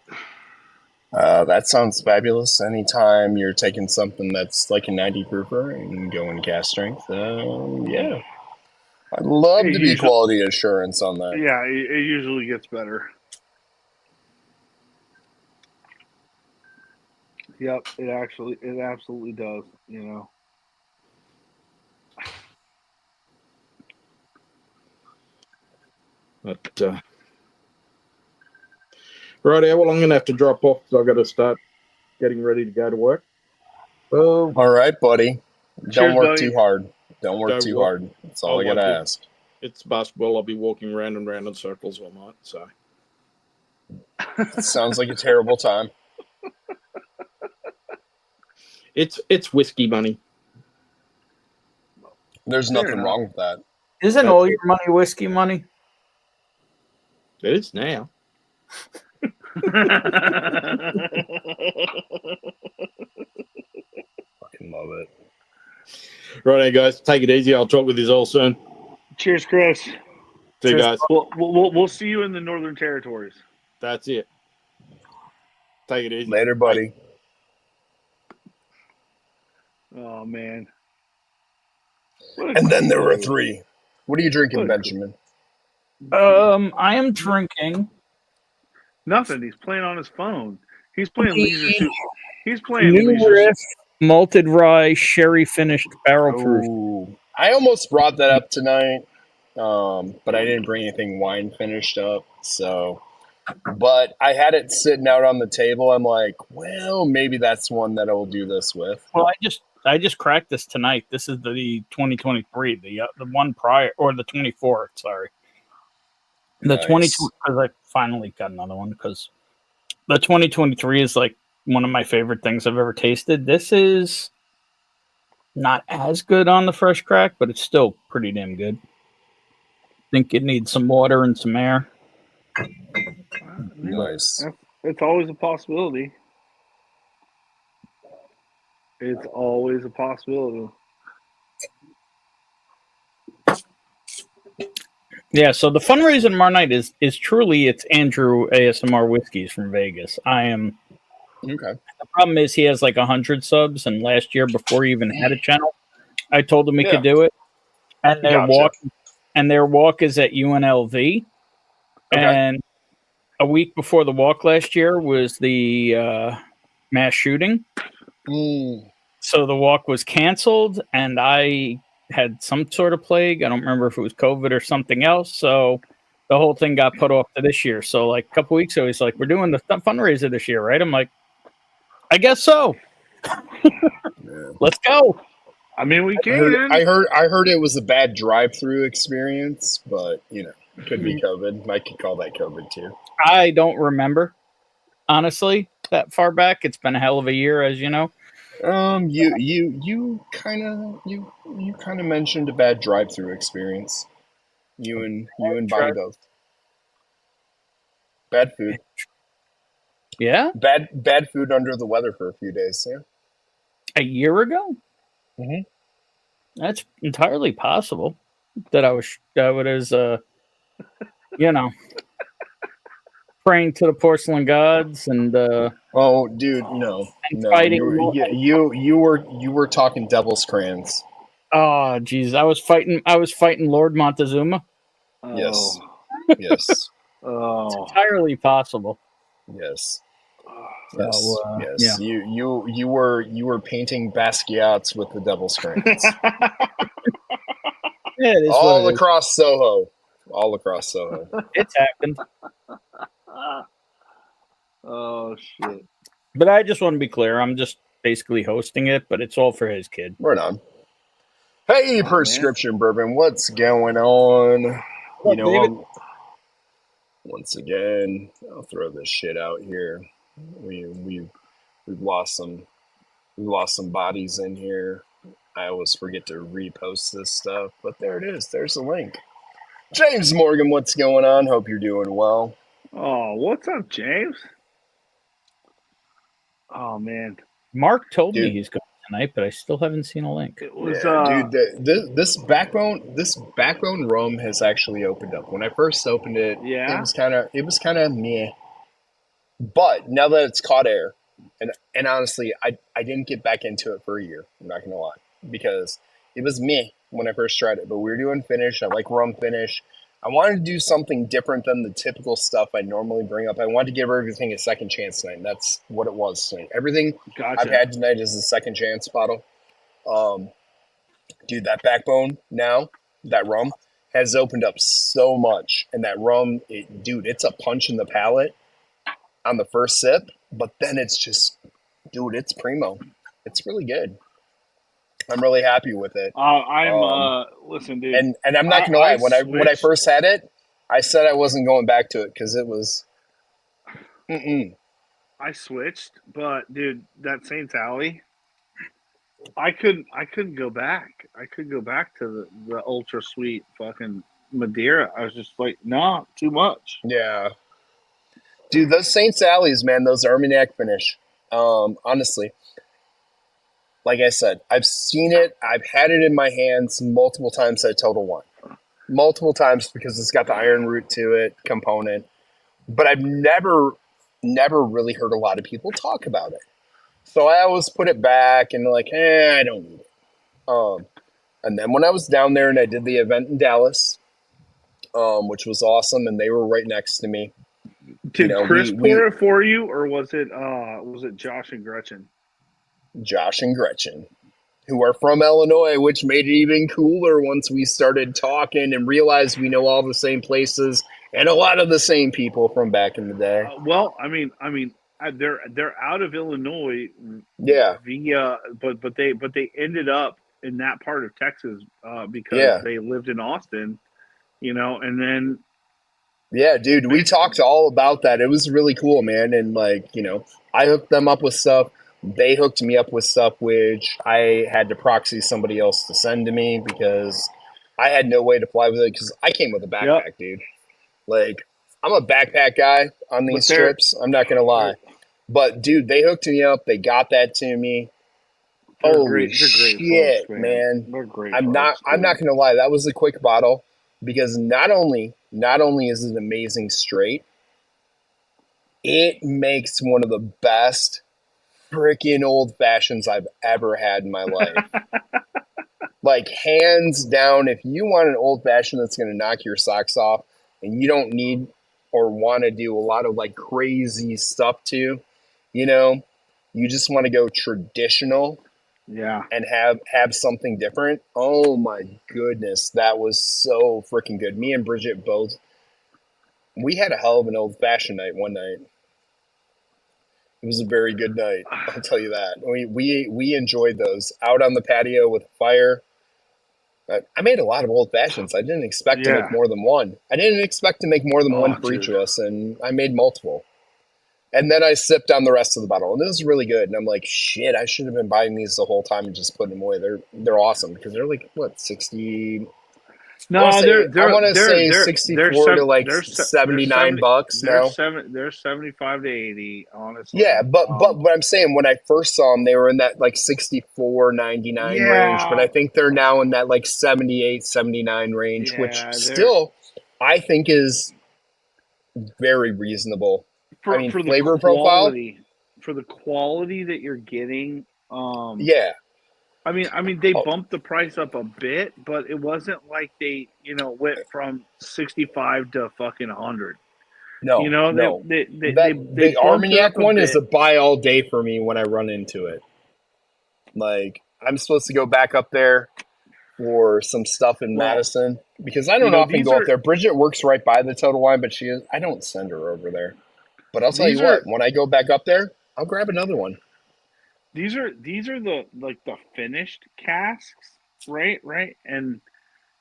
S7: that.
S3: That sounds fabulous. Anytime you're taking something that's like a 90 proofer and going gas strength, yeah, I'd love to be quality assurance on that.
S2: Yeah, it usually gets better. Yep, it absolutely does.
S7: But right, well, I'm going to have to drop off because I've got to start getting ready to go to work.
S3: All right, buddy. Don't work too hard. Don't work too hard. That's all I got to ask.
S7: It's basketball. I'll be walking round and round in circles all night. So
S3: sounds like a terrible time.
S7: It's whiskey money.
S3: There's
S2: Fair
S3: nothing
S2: enough.
S3: wrong with that.
S6: Isn't
S7: That's
S6: all
S7: it.
S6: your money whiskey money?
S7: It is now.
S3: Fucking love it.
S7: Right, guys, take it easy. I'll talk with you all soon.
S2: Cheers, Chris.
S7: See you
S6: Cheers.
S7: guys.
S2: We'll see you in the Northern Territories.
S7: That's it. Take it easy.
S3: Later, buddy.
S2: Oh man.
S3: And then there were 3. What are you drinking, Benjamin?
S6: I am drinking
S2: Nothing. He's playing on his phone. He's playing Leisure Suit. He's playing
S6: New
S2: Leisure
S6: Riff malted rye sherry finished barrel proof.
S3: Ooh. I almost brought that up tonight, but I didn't bring anything wine finished up. So, but I had it sitting out on the table. I'm like, well, maybe that's one that I will do this with.
S6: Well, I just cracked this tonight. This is the 2023, the one prior, or the 24. Sorry, the
S3: Nice.
S6: 22, because I finally got another one, because the 2023 is like one of my favorite things I've ever tasted. This is not as good on the fresh crack, but it's still pretty damn good. Think it needs some water and some air.
S3: Nice.
S2: It's always a possibility. It's always a possibility.
S6: Yeah, so the fundraiser tomorrow night is truly it's Andrew ASMR Whiskeys from Vegas.
S3: Okay.
S6: The problem is he has like 100 subs, and last year before he even had a channel, I told him he could do it. And their walk is at UNLV.
S3: Okay.
S6: And a week before the walk last year was the mass shooting. So the walk was canceled, and I had some sort of plague. I don't remember if it was COVID or something else. So the whole thing got put off to this year. So like a couple weeks ago, he's like, "We're doing the fundraiser this year, right?" I'm like, "I guess so." Let's go.
S2: I mean, we can.
S3: I heard it was a bad drive-through experience, but it could be COVID. I could call that COVID too.
S6: I don't remember, honestly, that far back. It's been a hell of a year, as you know.
S3: You kind of mentioned a bad drive-through experience. You and Bonnie both. Bad food.
S6: Yeah,
S3: Bad food under the weather for a few days. Yeah.
S6: a year ago.
S3: Mhm.
S6: That's entirely possible. That I was praying to the porcelain gods and
S3: Oh, dude, no.
S6: fighting.
S3: You were talking Devil's Crayons.
S6: Oh, geez, I was fighting Lord Montezuma.
S2: Oh.
S3: Yes. Yes.
S2: Oh.
S6: It's entirely possible.
S3: Yes.
S6: So,
S3: Yes.
S6: yeah.
S3: You were painting Basquiat's with the Devil's Crayons.
S6: Yeah, it is
S3: All
S6: what it is.
S3: across Soho. All across Soho.
S6: It's happened.
S2: Oh shit.
S6: But I just want to be clear. I'm just basically hosting it, but it's all for his kid.
S3: We're done. Hey, Prescription Bourbon, what's going on? Once again, I'll throw this shit out here. We've lost some bodies in here. I always forget to repost this stuff, but there it is. There's the link. James Morgan, what's going on? Hope you're doing well.
S2: Oh, what's up, James? Oh man,
S6: Mark told me
S3: Dude.
S6: he's going tonight, but I still haven't seen a link.
S2: it was
S3: Dude, this backbone rum has actually opened up. When I first opened it,
S2: Yeah?
S3: it was kind of meh. But now that it's caught air, and honestly, I didn't get back into it for a year. I'm not gonna lie, because it was meh when I first tried it. But we were doing finish. I like rum finish. I wanted to do something different than the typical stuff I normally bring up. I wanted to give everything a second chance tonight, and that's what it was tonight. Everything
S2: gotcha.
S3: I've had tonight is a second chance bottle. Dude, that backbone now, that rum has opened up so much, and that rum, it's a punch in the palate on the first sip, but then it's just, dude, it's primo. It's really good. I'm really happy with it.
S2: Listen, dude.
S3: And I'm not gonna lie, when I first had it, I said I wasn't going back to it because it was.
S2: I switched, but dude, that Saints Alley, I couldn't go back. I couldn't go back to the ultra sweet fucking Madeira. I was just like, nah, too much.
S3: Yeah. Dude, those St. Sally's, man, those Armagnac finish. Honestly, like I said, I've seen it. I've had it in my hands multiple times at Total Wine. Multiple times because it's got the iron root to it component. But I've never really heard a lot of people talk about it. So I always put it back and like, I don't need it. And then when I was down there and I did the event in Dallas, which was awesome, and they were right next to me.
S2: Did Chris pour it for you, or was it Josh and Gretchen?
S3: Josh and Gretchen, who are from Illinois, which made it even cooler once we started talking and realized we know all the same places and a lot of the same people from back in the day.
S2: Well, I mean, they're out of Illinois.
S3: Yeah.
S2: Via, but they ended up in that part of Texas because they lived in Austin, and then.
S3: Yeah, dude, we talked all about that. It was really cool, man. And I hooked them up with stuff. They hooked me up with stuff, which I had to proxy somebody else to send to me because I had no way to fly with it because I came with a backpack, dude. Like, I'm a backpack guy on these trips. I'm not going to lie. But, dude, they hooked me up. They got that to me. Holy shit,
S2: folks,
S3: man.
S2: They're great.
S3: I'm not going to lie. That was a quick bottle because not only is it amazing straight, it makes one of the best freaking old fashions I've ever had in my life. Like, hands down, if you want an old fashioned that's going to knock your socks off and you don't need or want to do a lot of like crazy stuff to, you just want to go traditional.
S2: Yeah.
S3: And have something different. Oh my goodness, that was so freaking good. Me and Bridget both, we had a hell of an old fashioned night one night. It was a very good night, I'll tell you that. We enjoyed those out on the patio with fire. I made a lot of old fashions. I didn't expect to make more than one. I didn't expect to make more than one for each of us, and I made multiple. And then I sipped on the rest of the bottle, and it was really good. And I'm like, shit, I should have been buying these the whole time and just putting them away. They're awesome because they're like, what, 60?
S2: No,
S3: I want to say 64 to like 79 bucks now.
S2: They're 75 to 80, honestly.
S3: Yeah, but what I'm saying, when I first saw them, they were in that like 64, 99 range. But I think they're now in that like 78, 79 range, which still I think is very reasonable.
S2: For
S3: flavor profile,
S2: for the quality that you're getting.
S3: Yeah.
S2: I mean, they bumped the price up a bit, but it wasn't like they, went from 65 to fucking 100.
S3: No,
S2: no.
S3: The Armagnac one is a buy all day for me when I run into it. Like, I'm supposed to go back up there for some stuff in Madison because I don't often go up there. Bridget works right by the Total Wine, but I don't send her over there. But I'll tell you what, when I go back up there, I'll grab another one.
S2: These are the finished casks, right? And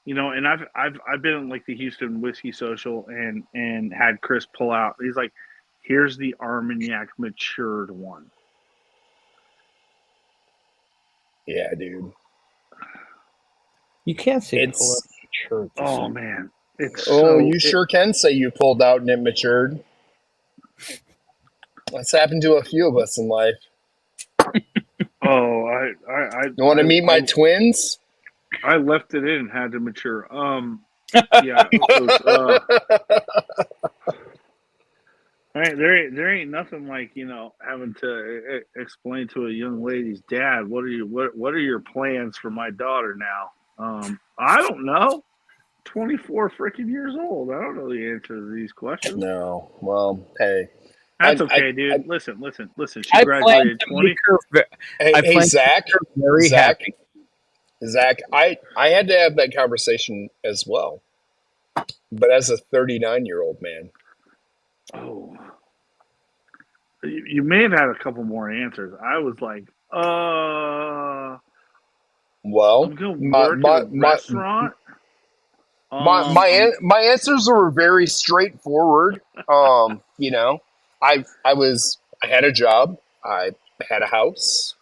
S2: and I've been in like the Houston Whiskey Social and had Chris pull out. He's like, here's the Armagnac matured one.
S3: Yeah, dude.
S6: You can't say
S3: it's
S6: matured.
S2: Oh man,
S3: sure can say you pulled out and it matured. That's happened to a few of us in life.
S2: Oh,
S3: You want to meet my twins?
S2: I left it in and had to mature. Yeah. There ain't nothing like having to explain to a young lady's dad what are your plans for my daughter now. I don't know. 24 freaking years old. I don't know the answer to these questions.
S3: No. Well, hey.
S2: That's okay, dude. Listen. She graduated 20.
S3: Hey, Zach.
S6: Very happy.
S3: Zach, I had to have that conversation as well, but as a 39-year-old man.
S2: Oh, you may have had a couple more answers. I was like,
S3: well,
S2: I'm going to work at a restaurant.
S3: My answers were very straightforward. I had a job. I had a house.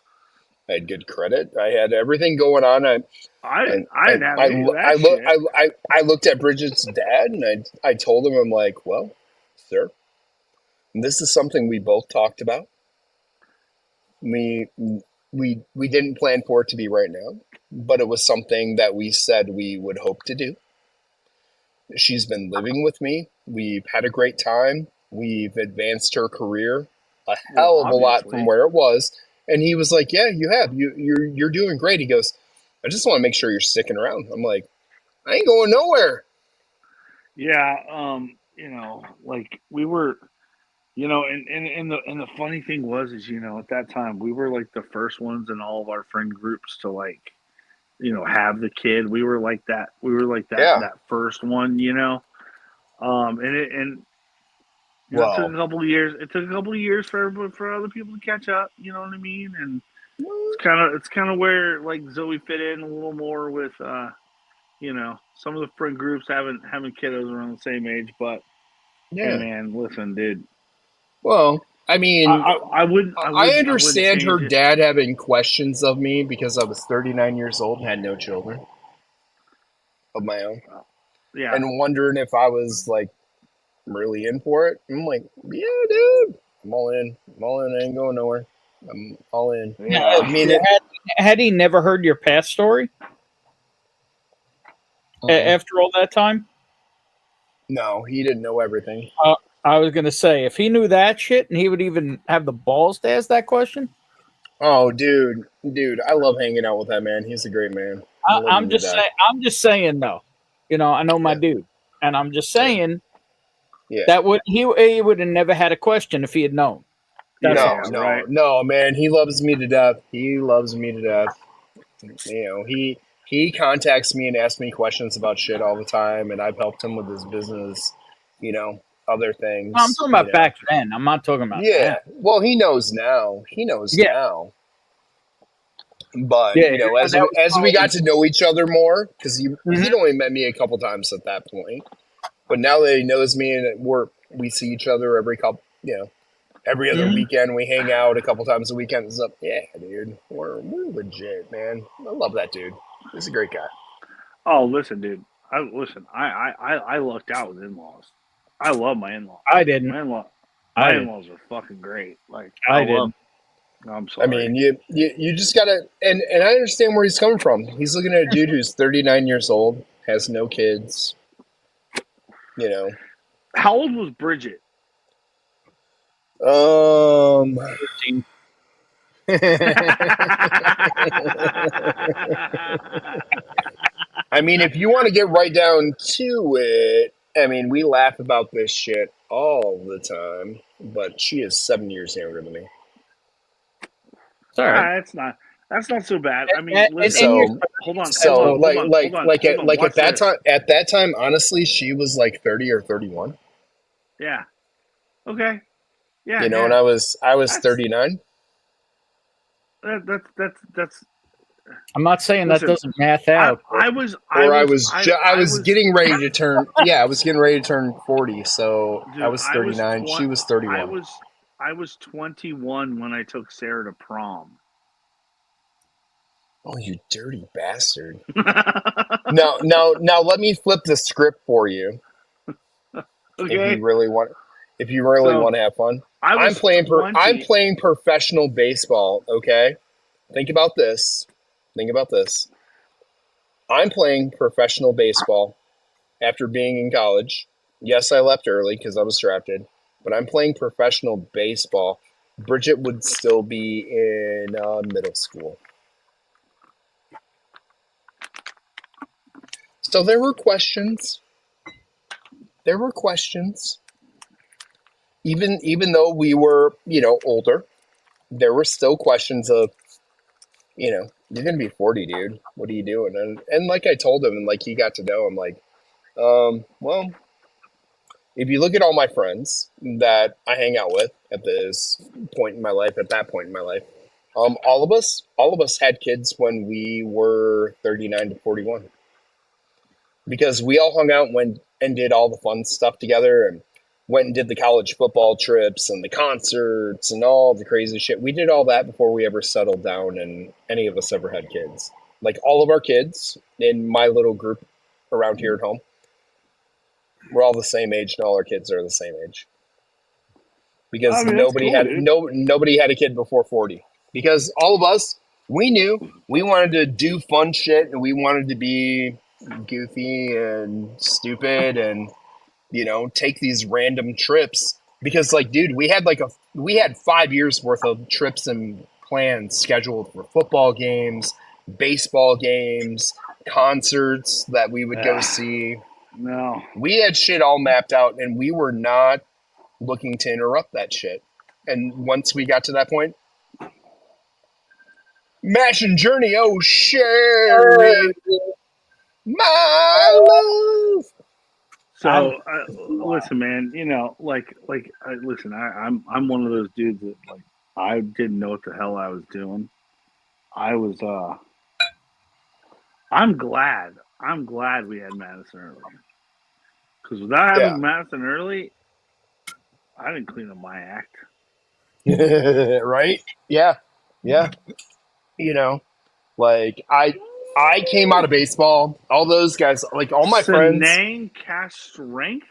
S3: I had good credit. I had everything going on.
S2: I didn't have any of that shit.
S3: I looked at Bridget's dad and I told him, I'm like, well, sir, this is something we both talked about. We didn't plan for it to be right now, but it was something that we said we would hope to do. She's been living with me. We've had a great time. We've advanced her career a hell of a lot
S2: obviously.
S3: from where it was. And he was like, yeah, you have. You're doing great. He goes, I just want to make sure you're sticking around. I'm like, I ain't going nowhere.
S2: Yeah, like we were, and the funny thing was is, at that time we were like the first ones in all of our friend groups to like, have the kid. We were like that. We were like that
S3: Yeah.
S2: that first one, and it took
S3: Well,
S2: a couple of years. It took a couple of years for other people to catch up. You know what I mean? And it's kind of where like Zoe fit in a little more with, some of the friend groups having kiddos around the same age. But hey,
S3: yeah.
S2: man, listen, dude.
S3: Well, I mean,
S2: I wouldn't
S3: understand
S2: change
S3: her
S2: it.
S3: dad having questions of me because I was 39 years old and had no children of my own,
S2: Yeah.
S3: and wondering if I was like really in for it. I'm like, yeah, dude, I'm all in. I'm all in. I ain't going nowhere. I'm all in.
S2: Yeah.
S3: I mean,
S6: Had he never heard your past story after all that time?
S3: no, he didn't know everything.
S6: I was going to say, if he knew that shit and he would even have the balls to ask that question.
S3: Oh, dude, I love hanging out with that man. He's a great man.
S6: I'm just saying though. I know my dude, and I'm just saying that he would have never had a question if he had known. That's all.
S2: Right.
S3: No, man. He loves me to death. He loves me to death. He contacts me and asks me questions about shit all the time, and I've helped him with his business, other things.
S6: I'm talking about back then. I'm not talking about now.
S3: Well, he knows now. Now. But as we got to know each other more, because he'd only met me a couple times at that point. But now that he knows me and we see each other every other weekend, we hang out a couple times a weekend. It's up, yeah, dude, we're legit, man. I love that dude. He's a great guy.
S2: Oh, listen, dude. I lucked out with in-laws. I love my in-laws.
S6: I didn't.
S2: My in-laws are fucking great. Like
S6: I didn't.
S2: I'm sorry.
S3: I mean, you just gotta, and I understand where he's coming from. He's looking at a dude who's 39 years old, has no kids.
S2: How old was Bridget?
S6: 13.
S3: I mean, if you want to get right down to it, I mean, we laugh about this shit all the time, but she is 7 years younger than me.
S6: Sorry.
S2: That's not so bad. I mean,
S3: so
S2: hold on.
S3: So
S2: hold on,
S3: at that time, honestly, she was like 30 or 31.
S2: Yeah. Okay. Yeah.
S3: And I was 39.
S2: That's.
S6: I'm not saying that doesn't math out.
S3: I was getting ready to turn. Yeah, I was getting ready to turn 40. So dude, I was 39. She was 31.
S2: I was 21 when I took Sarah to prom.
S3: Oh, you dirty bastard! Now, let me flip the script for you.
S2: Okay.
S3: If you really want to have fun, I'm playing professional baseball. Okay, think about this. I'm playing professional baseball after being in college. Yes, I left early because I was drafted, but I'm playing professional baseball. Bridget would still be in middle school. So there were questions. Even though we were, older, there were still questions of, you're going to be 40, dude. What are you doing? And like I told him, and like he got to know, I'm like, well, if you look at all my friends that I hang out with at that point in my life, all of us had kids when we were 39 to 41. Because we all hung out and did all the fun stuff together, and went and did the college football trips and the concerts and all the crazy shit. We did all that before we ever settled down and any of us ever had kids. Like all of our kids in my little group around here at home, we're all the same age and all our kids are the same age. Because
S2: I mean, that's cool, dude.
S3: nobody had a kid before 40. Because all of us, we knew we wanted to do fun shit and we wanted to be goofy and stupid and take these random trips because dude, we had 5 years worth of trips and plans scheduled for football games, baseball games, concerts that we would go see.
S2: No.
S3: We had shit all mapped out and we were not looking to interrupt that shit. And once we got to that point, Mash and Journey, oh Sherry, my love.
S2: So listen, man. Listen. I'm one of those dudes that I didn't know what the hell I was doing. I was. I'm glad we had Madison early, because without having Madison early, I didn't clean up my act.
S3: Right? Yeah. I came out of baseball. All those guys, all my friends,
S2: Sinang cast strength.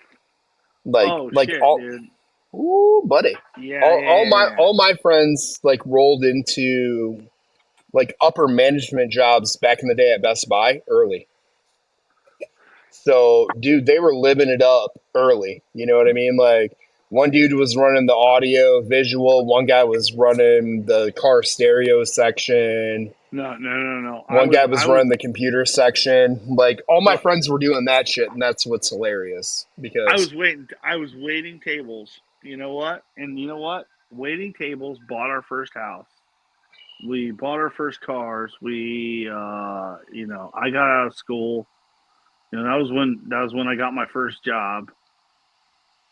S3: shit,
S2: all, dude.
S3: Ooh, buddy.
S2: Yeah.
S3: All my friends rolled into upper management jobs back in the day at Best Buy early. So, dude, they were living it up early. You know what I mean? One dude was running the audio visual. One guy was running the car stereo section.
S2: No.
S3: One guy was running the computer section. All my friends were doing that shit, and that's what's hilarious. Because
S2: I was waiting tables. You know what? Waiting tables bought our first house. We bought our first cars. We, I got out of school. That was when I got my first job.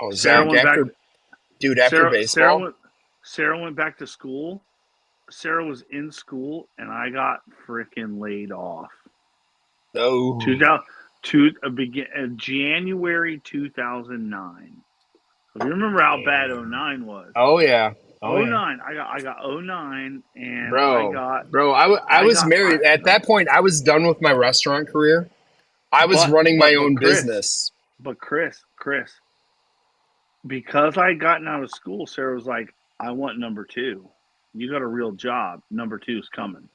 S3: Oh, Zach, after baseball?
S2: Sarah went back to school. Sarah was in school, and I got freaking laid off.
S3: Oh.
S2: January 2009. So you remember how bad 09 was?
S3: Oh yeah.
S2: 09. Yeah. I got 09, and
S3: I was married at that point. I was done with my restaurant career. I was running my own business.
S2: But Chris, because I had gotten out of school, Sarah was like, I want number 2. You got a real job. Number 2's coming.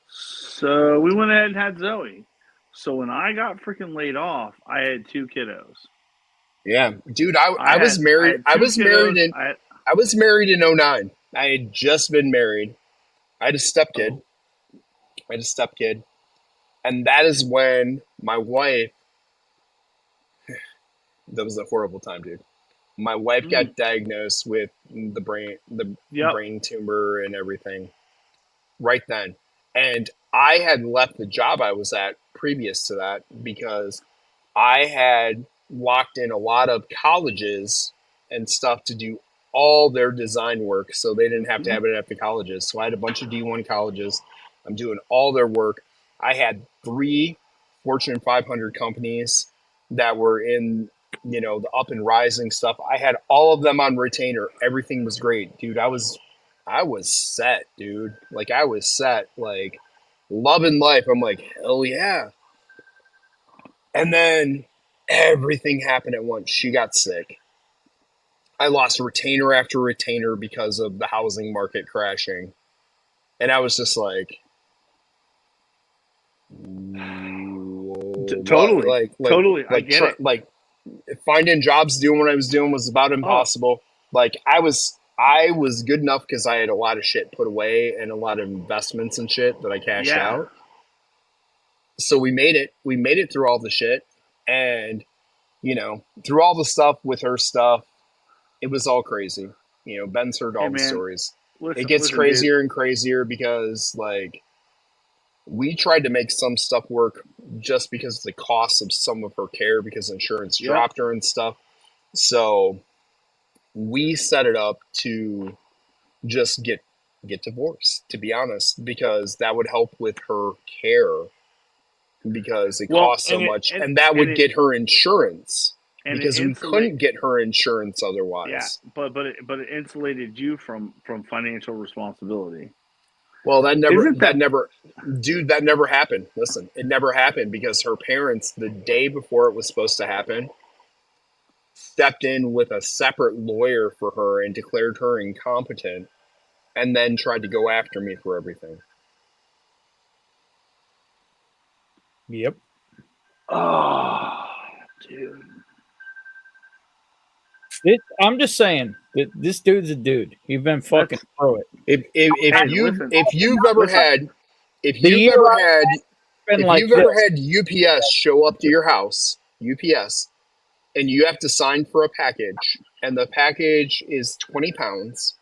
S2: So we went ahead and had Zoe. So when I got freaking laid off, I had 2 kiddos.
S3: Yeah, dude, I was married. I was married in 09. I had just been married. I had a stepkid. And that is when my wife, that was a horrible time, dude. My wife got diagnosed with the brain tumor and everything right then. And I had left the job I was at previous to that because I had locked in a lot of colleges and stuff to do all their design work, so they didn't have to have it at the colleges. So I had a bunch of D1 colleges. I'm doing all their work. I had 3 Fortune 500 companies that were in, the up and rising stuff. I had all of them on retainer. Everything was great, dude. I was set, dude. I was set, loving life. I'm like, hell yeah. And then everything happened at once. She got sick. I lost retainer after retainer because of the housing market crashing. And I was just like,
S2: totally. I get it.
S3: Finding jobs, doing what I was doing was about impossible. I was good enough because I had a lot of shit put away and a lot of investments and shit that I cashed out. So we made it through all the shit. And, through all the stuff with her stuff, it was all crazy. Ben's heard all the stories. It gets crazier and crazier because, we tried to make some stuff work just because of the cost of some of her care because insurance dropped her and stuff. So we set it up to just get divorced, to be honest, because that would help with her care because it costs so much, and that would get her insurance.
S2: and
S3: because we couldn't get her insurance otherwise.
S2: Yeah, but it insulated you from financial responsibility.
S3: Well, that never happened. Listen, it never happened because her parents, the day before it was supposed to happen, stepped in with a separate lawyer for her and declared her incompetent, and then tried to go after me for everything.
S6: Yep.
S2: Oh, dude.
S6: I'm just saying that this dude's a dude. You've been fucking through it.
S3: If you've ever had UPS show up to your house, UPS, and you have to sign for a package, and the package is 20 pounds,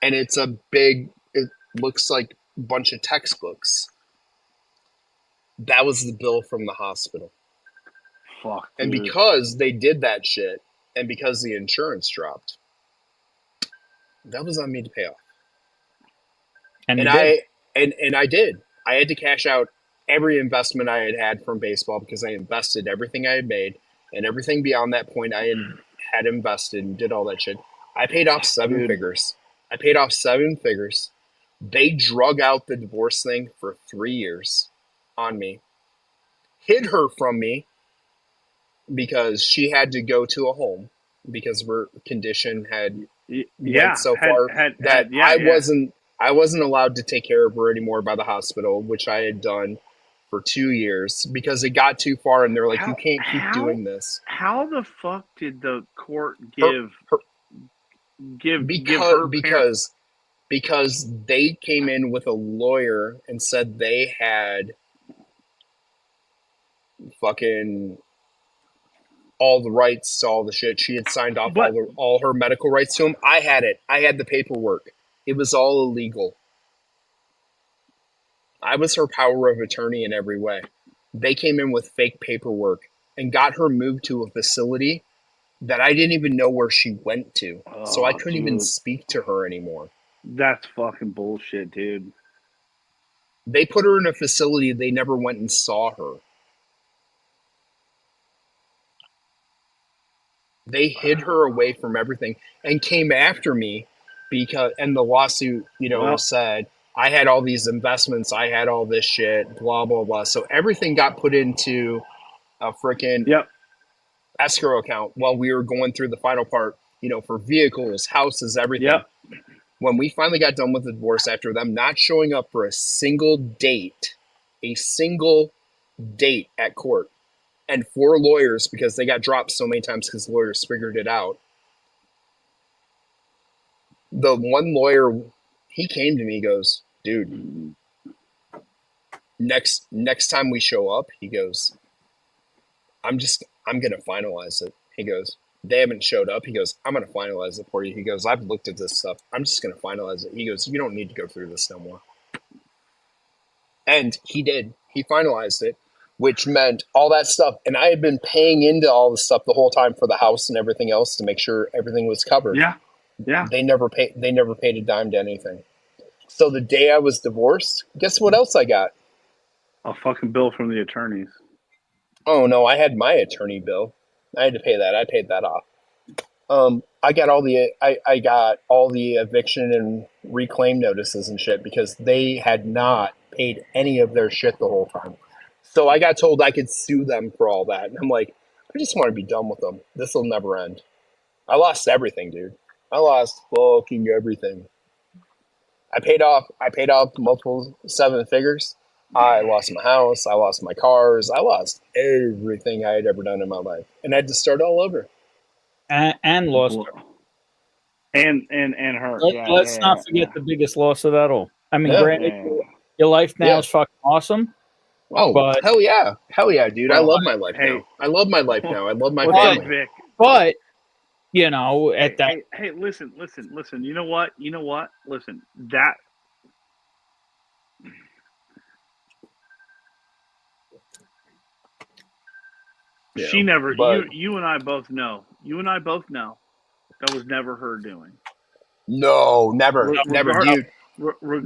S3: and it looks like a bunch of textbooks. That was the bill from the hospital.
S2: Fuck.
S3: And
S2: dude.
S3: because they did that shit, and because the insurance dropped, that was on me to pay off. And I did. I had to cash out every investment I had from baseball because I invested everything I had made, and everything beyond that point I had invested and did all that shit. I paid off seven figures. They drug out the divorce thing for 3 years on me, hid her from me because she had to go to a home because her condition had went so far that I wasn't allowed to take care of her anymore by the hospital, which I had done for 2 years because it got too far, and they're like, you can't keep doing this.
S2: How the fuck did the court
S3: because they came in with a lawyer and said they had fucking all the rights to all the shit. She had signed off all her medical rights to him. I had it. I had the paperwork. It was all illegal. I was her power of attorney in every way. They came in with fake paperwork and got her moved to a facility that I didn't even know where she went to. So I couldn't even speak to her anymore.
S2: That's fucking bullshit, dude.
S3: They put her in a facility. They never went and saw her. They hid her away from everything and came after me and the lawsuit, said I had all these investments. I had all this shit, blah, blah, blah. So everything got put into a freaking escrow account while we were going through the final part, for vehicles, houses, everything.
S2: Yep.
S3: When we finally got done with the divorce after them not showing up for a single date at court, and 4 lawyers because they got dropped so many times because lawyers figured it out. The one lawyer, he came to me, he goes, dude, next time we show up, he goes, I'm going to finalize it. He goes, they haven't showed up. He goes, I'm going to finalize it for you. He goes, I've looked at this stuff. I'm just going to finalize it. He goes, you don't need to go through this no more. And he did. He finalized it, which meant all that stuff. And I had been paying into all the stuff the whole time for the house and everything else to make sure everything was covered.
S2: Yeah. Yeah.
S3: They never paid a dime to anything. So the day I was divorced, guess what else I got?
S2: A fucking bill from the attorneys.
S3: Oh no, I had my attorney bill. I had to pay that. I paid that off. I got all the eviction and reclaim notices and shit because they had not paid any of their shit the whole time. So I got told I could sue them for all that. And I'm like, I just want to be done with them. This will never end. I lost everything, dude. I lost fucking everything. I paid off multiple 7 figures. I lost my house. I lost my cars. I lost everything I had ever done in my life. And I had to start all over.
S6: And lost her.
S2: And her.
S6: Let's not forget the biggest loss of that all. I mean, granted, your life now is fucking awesome.
S3: Oh,
S6: but,
S3: hell yeah, dude! I love my life now. I love my life now. I love my family.
S2: Vic?
S6: But at that.
S2: Hey, listen. You know what? Listen, that. She never. You and I both know. That was never her doing.
S3: No, never, dude.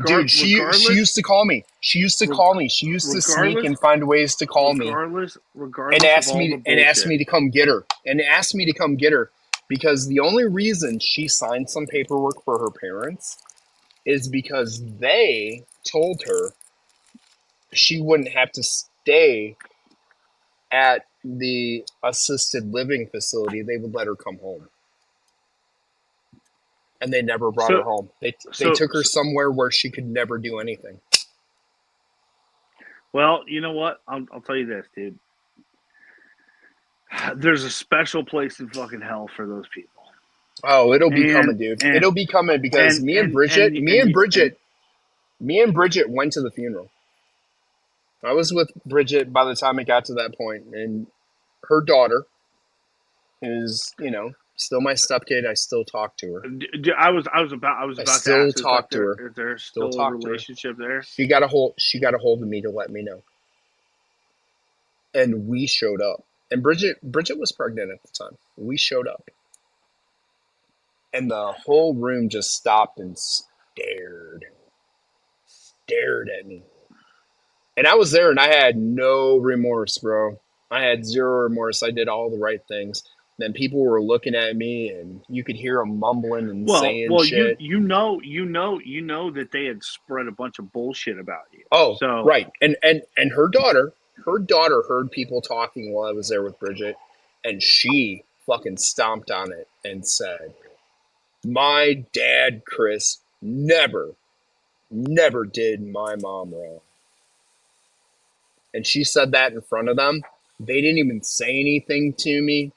S3: Dude, she
S2: regardless,
S3: used to call me. She used to call me. She used to sneak
S2: regardless,
S3: and find ways to call me
S2: regardless
S3: and
S2: of all the
S3: ask me
S2: bullshit.
S3: to come get her and ask me to come get her because the only reason she signed some paperwork for her parents is because they told her she wouldn't have to stay at the assisted living facility. They would let her come home. And they never brought her
S2: So,
S3: home. They
S2: so,
S3: took her somewhere where she could never do anything.
S2: well, you know what? I'll tell you this, dude. There's a special place in fucking hell for those people.
S3: Oh, it'll be coming,
S2: And
S3: dude.
S2: and
S3: It'll be coming because
S2: and
S3: me and Bridget went to the funeral. I was with Bridget by the time it got to that point, and her daughter is, still my stepkid. I still talk to her.
S2: I was about to
S3: still
S2: ask,
S3: talk to her.
S2: is there
S3: Still
S2: still a
S3: talk to her.
S2: relationship there?
S3: She got a hold of me to let me know. And we showed up. And Bridget was pregnant at the time. We showed up. And the whole room just stopped and stared at me. And I was there and I had no remorse, bro. I had zero remorse. I did all the right things. Then people were looking at me and you could hear them mumbling and saying shit.
S2: you know that they had spread a bunch of bullshit about you.
S3: Oh,
S2: so
S3: right. And her daughter heard people talking while I was there with Bridget, and she fucking stomped on it and said, "My dad, Chris, never did my mom wrong." And she said that in front of them. They didn't even say anything to me.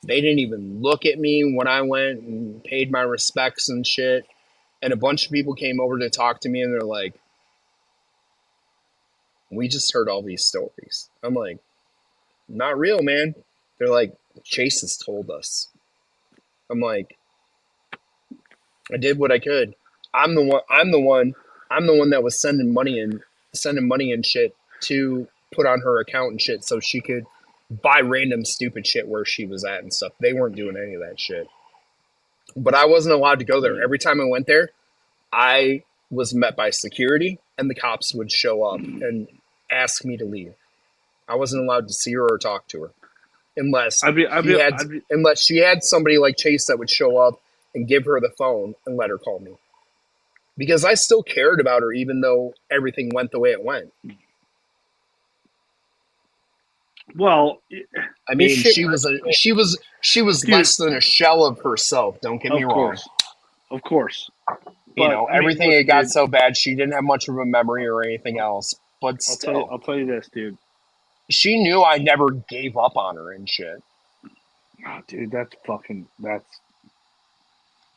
S3: They didn't even look at me when I went and paid my respects and shit. And a bunch of people came over to talk to me, and they're like, "We just heard all these stories." I'm like, "Not real, man." They're like, "Chase has told us." I'm like, "I did what I could. I'm the one that was sending money and shit to put on her account and shit so she could buy random stupid shit where she was at and stuff. They weren't doing any of that shit. But I wasn't allowed to go there. Every time I went there, I was met by security and the cops would show up and ask me to leave. I wasn't allowed to see her or talk to her unless she had somebody like Chase that would show up and give her the phone and let her call me. Because I still cared about her even though everything went the way it went.
S2: Well,
S3: I mean, she was less than a shell of herself. Don't get me wrong.
S2: Of course.
S3: But, everything it got so bad, she didn't have much of a memory or anything else. But still,
S2: I'll tell you this, dude.
S3: She knew I never gave up on her and shit.
S2: Oh, dude, that's.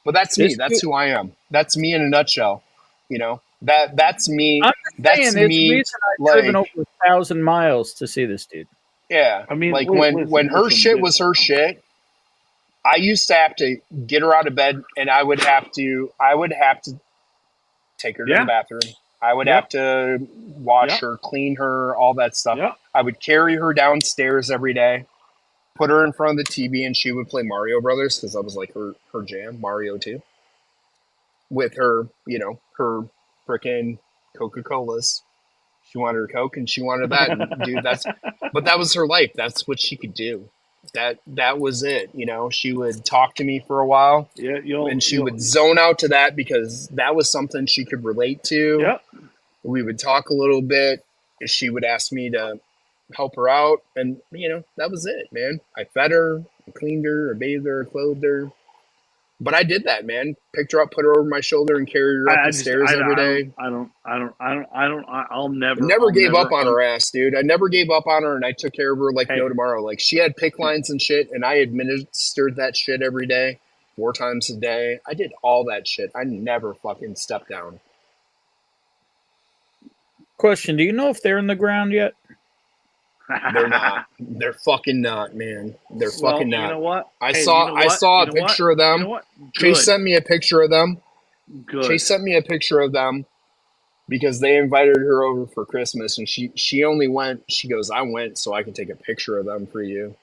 S3: But that's me. That's who I am. That's me in a nutshell. That's me.
S6: I'm just saying,
S3: it's me.
S6: Reason I've driven over 1,000 miles to see this dude.
S3: Yeah, I mean, like when her shit was her shit, I used to have to get her out of bed, and I would have to take her to the bathroom. I would have to wash her, clean her, all that stuff.
S2: Yep.
S3: I would carry her downstairs every day, put her in front of the TV, and she would play Mario Brothers because that was like her jam, Mario 2. With her, her freaking Coca-Colas. She wanted her Coke and she wanted that. And dude, but that was her life. That's what she could do. That was it. She would talk to me for a while.
S2: Yeah,
S3: and she would zone out to that because that was something she could relate to.
S2: Yep.
S3: We would talk a little bit. She would ask me to help her out. And, that was it, man. I fed her, I cleaned her, I bathed her, clothed her. But I did that, man. Picked her up, put her over my shoulder, and carried her up the stairs every day.
S2: I'll never.
S3: Never gave up on her ass, dude. I never gave up on her, and I took care of her like no tomorrow. Like she had PICC lines and shit, and I administered that shit every day, 4 times a day. I did all that shit. I never fucking stepped down.
S6: Question: do you know if they're in the ground yet?
S3: They're not. They're fucking not, man. They're fucking not.
S2: You know what?
S3: I saw a picture of them. Chase sent me a picture of them.
S2: Good.
S3: Chase sent me a picture of them because they invited her over for Christmas, and she only went. She goes, "I went so I can take a picture of them for you."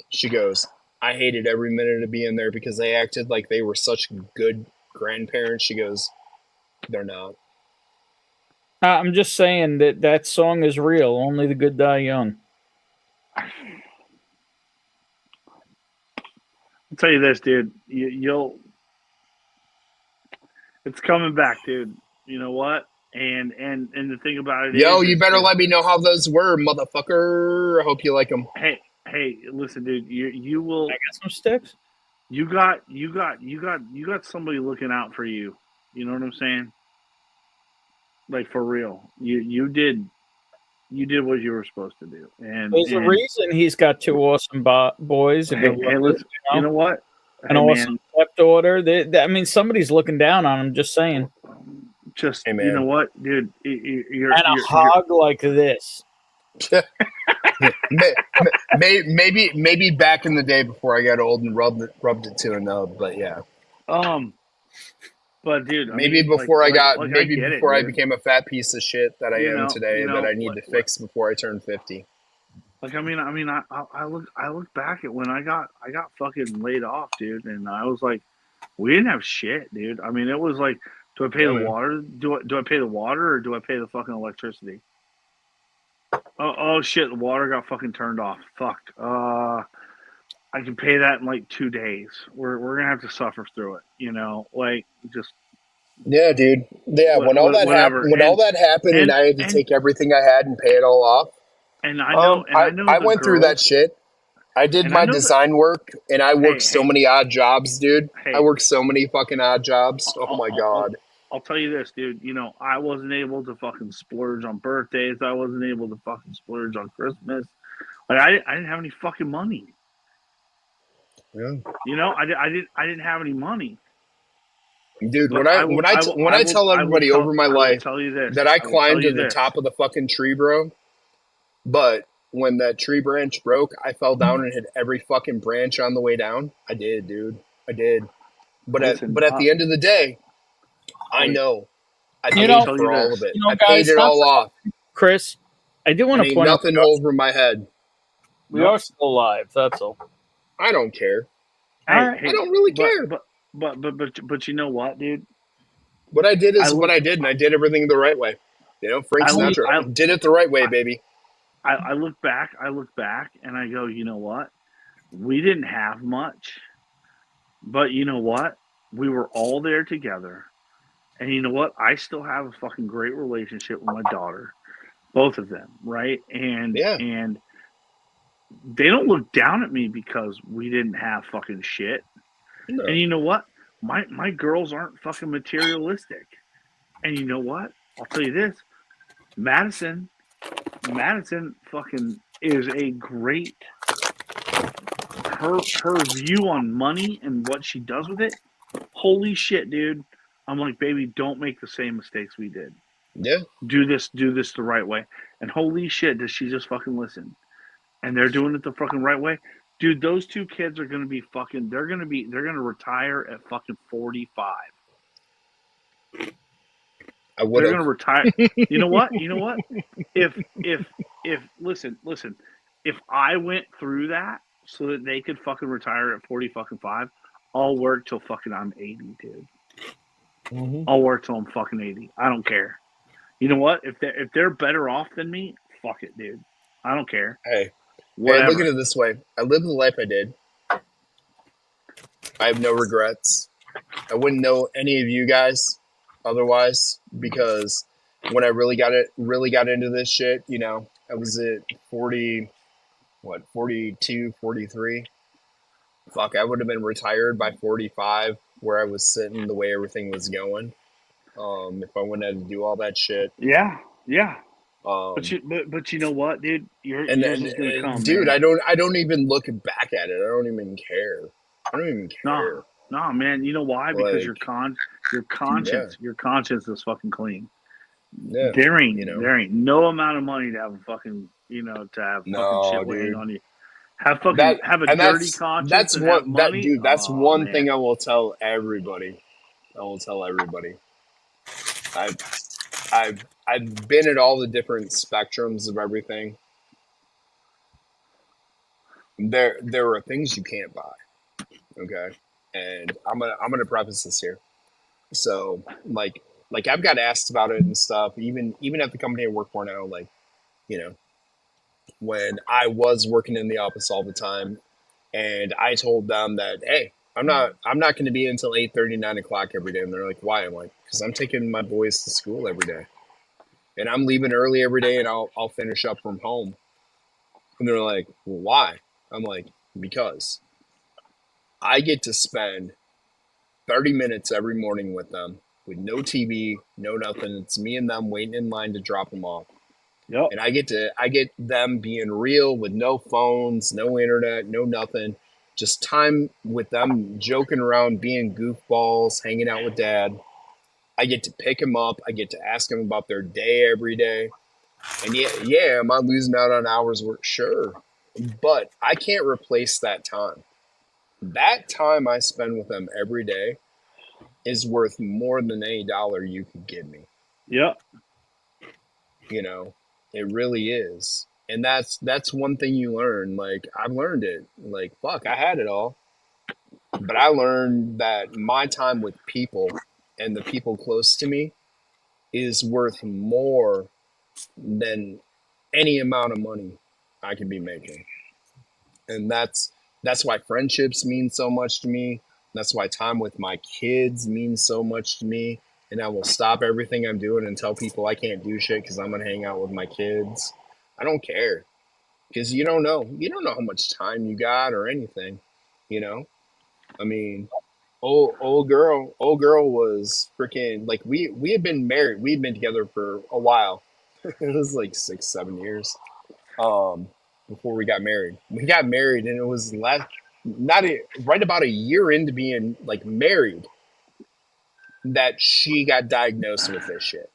S3: She goes, "I hated every minute of being there because they acted like they were such good grandparents." She goes, They're not.
S6: I'm just saying that song is real. Only the good die young.
S2: I'll tell you this, dude. You'll. It's coming back, dude. You know what? And the thing about it
S3: Yo, you
S2: is
S3: better let me know how those were, motherfucker. I hope you like them.
S2: hey, listen, dude. You will.
S6: I got some sticks.
S2: You got somebody looking out for you. You know what I'm saying? Like for real. You did what you were supposed to do. And
S6: There's a reason he's got two awesome boys.
S2: hey, listen, you know what?
S6: An awesome stepdaughter. I mean, somebody's looking down on him. Just saying.
S2: Just
S3: Hey, man.
S2: you know what, dude? You're
S6: and a hog like this.
S3: maybe back in the day before I got old and rubbed it to a nub, but yeah.
S2: But dude,
S3: maybe before I became a fat piece of shit that I am today that I need to fix before I turn 50.
S2: Like I look back at when I got fucking laid off, dude, and I was like, we didn't have shit, dude. I mean, it was like, do I pay the water? Do I pay the water or do I pay the fucking electricity? Oh shit, the water got fucking turned off. Fuck. I can pay that in like 2 days. We're gonna have to suffer through it, you know, like just.
S3: Yeah, dude. Yeah, when all that happened, and I had to take everything I had and pay it all off.
S2: And I know,
S3: I went through that shit. I did my design work, and I worked so many odd jobs, dude. I worked so many fucking odd jobs. Oh my god.
S2: I'll tell you this, dude. You know, I wasn't able to fucking splurge on birthdays. I wasn't able to fucking splurge on Christmas. Like I didn't have any fucking money.
S3: Yeah.
S2: You know, I didn't have any money.
S3: Dude, when I tell everybody over my life that I climbed to the top of the fucking tree, bro, but when that tree branch broke, I fell down and hit every fucking branch on the way down. I did, dude. I did. But at the end of the day, I know I paid for all of it. I paid it all off.
S6: Chris, I do want to point out
S3: nothing over my head.
S6: We are still alive. That's all.
S3: I don't care.
S2: I
S3: don't really care.
S2: But you know what, dude?
S3: What I did is what I did, and I did everything the right way. You know, Frank Sinatra did it the right way, baby.
S2: I look back, and I go, you know what? We didn't have much, but you know what? We were all there together, and you know what? I still have a fucking great relationship with my daughter, both of them, right? And they don't look down at me because we didn't have fucking shit. No. And you know what? My girls aren't fucking materialistic. And you know what? I'll tell you this. Madison fucking is a great her view on money and what she does with it. Holy shit, dude. I'm like, baby, don't make the same mistakes we did.
S3: Yeah.
S2: Do this the right way. And holy shit, does she just fucking listen. And they're doing it the fucking right way. Dude, those two kids are gonna be fucking. They're gonna retire at fucking 45. They're gonna retire. You know what? If listen, if I went through that so that they could fucking retire at 45, I'll work till fucking I'm 80, dude. Mm-hmm. I'll work till I'm fucking 80. I don't care. You know what? If they're better off than me, fuck it, dude. I don't care.
S3: Hey, look at it this way. I lived the life I did. I have no regrets. I wouldn't know any of you guys otherwise, because when I really got into this shit, you know, I was at 42, 43. Fuck, I would have been retired by 45 where I was sitting the way everything was going. If I wouldn't have to do all that shit.
S2: Yeah. But you know what, dude? Yours is gonna come,
S3: dude.
S2: Man.
S3: I don't even look back at it. I don't even care.
S2: No, man. You know why? Because your conscience is fucking clean.
S3: Yeah,
S2: there ain't no amount of money to have fucking shit weighing on you. Have a dirty conscience.
S3: That's one
S2: man.
S3: thing I will tell everybody. I've been at all the different spectrums of everything. There are things you can't buy. Okay. And I'm gonna preface this here. So, like, like I've got asked about it and stuff. Even at the company I work for now, like you know, when I was working in the office all the time, and I told them that, hey, I'm not going to be until 8:30, 9 o'clock every day. And they're like, why? I'm like, because I'm taking my boys to school every day, and I'm leaving early every day, and I'll finish up from home. And they're like, well, why? I'm like, because I get to spend 30 minutes every morning with them with no TV, no nothing. It's me and them waiting in line to drop them off.
S2: Yep.
S3: And I get them being real with no phones, no internet, no nothing. Just time with them joking around, being goofballs, hanging out with dad. I get to pick them up. I get to ask them about their day every day. And yeah, am I losing out on hours work? Sure. But I can't replace that time. That time I spend with them every day is worth more than any dollar you could give me.
S2: Yep.
S3: You know, it really is. And that's one thing you learn. Like I've learned it. Like fuck, I had it all. But I learned that my time with people and the people close to me is worth more than any amount of money I could be making. And that's why friendships mean so much to me. That's why time with my kids means so much to me. And I will stop everything I'm doing and tell people I can't do shit because I'm going to hang out with my kids. I don't care because you don't know. You don't know how much time you got or anything, you know? I mean, old girl was freaking like we had been married. We'd been together for a while. It was like 6-7 years. Before we got married. We got married and it was right about a year into being like married that she got diagnosed with this shit.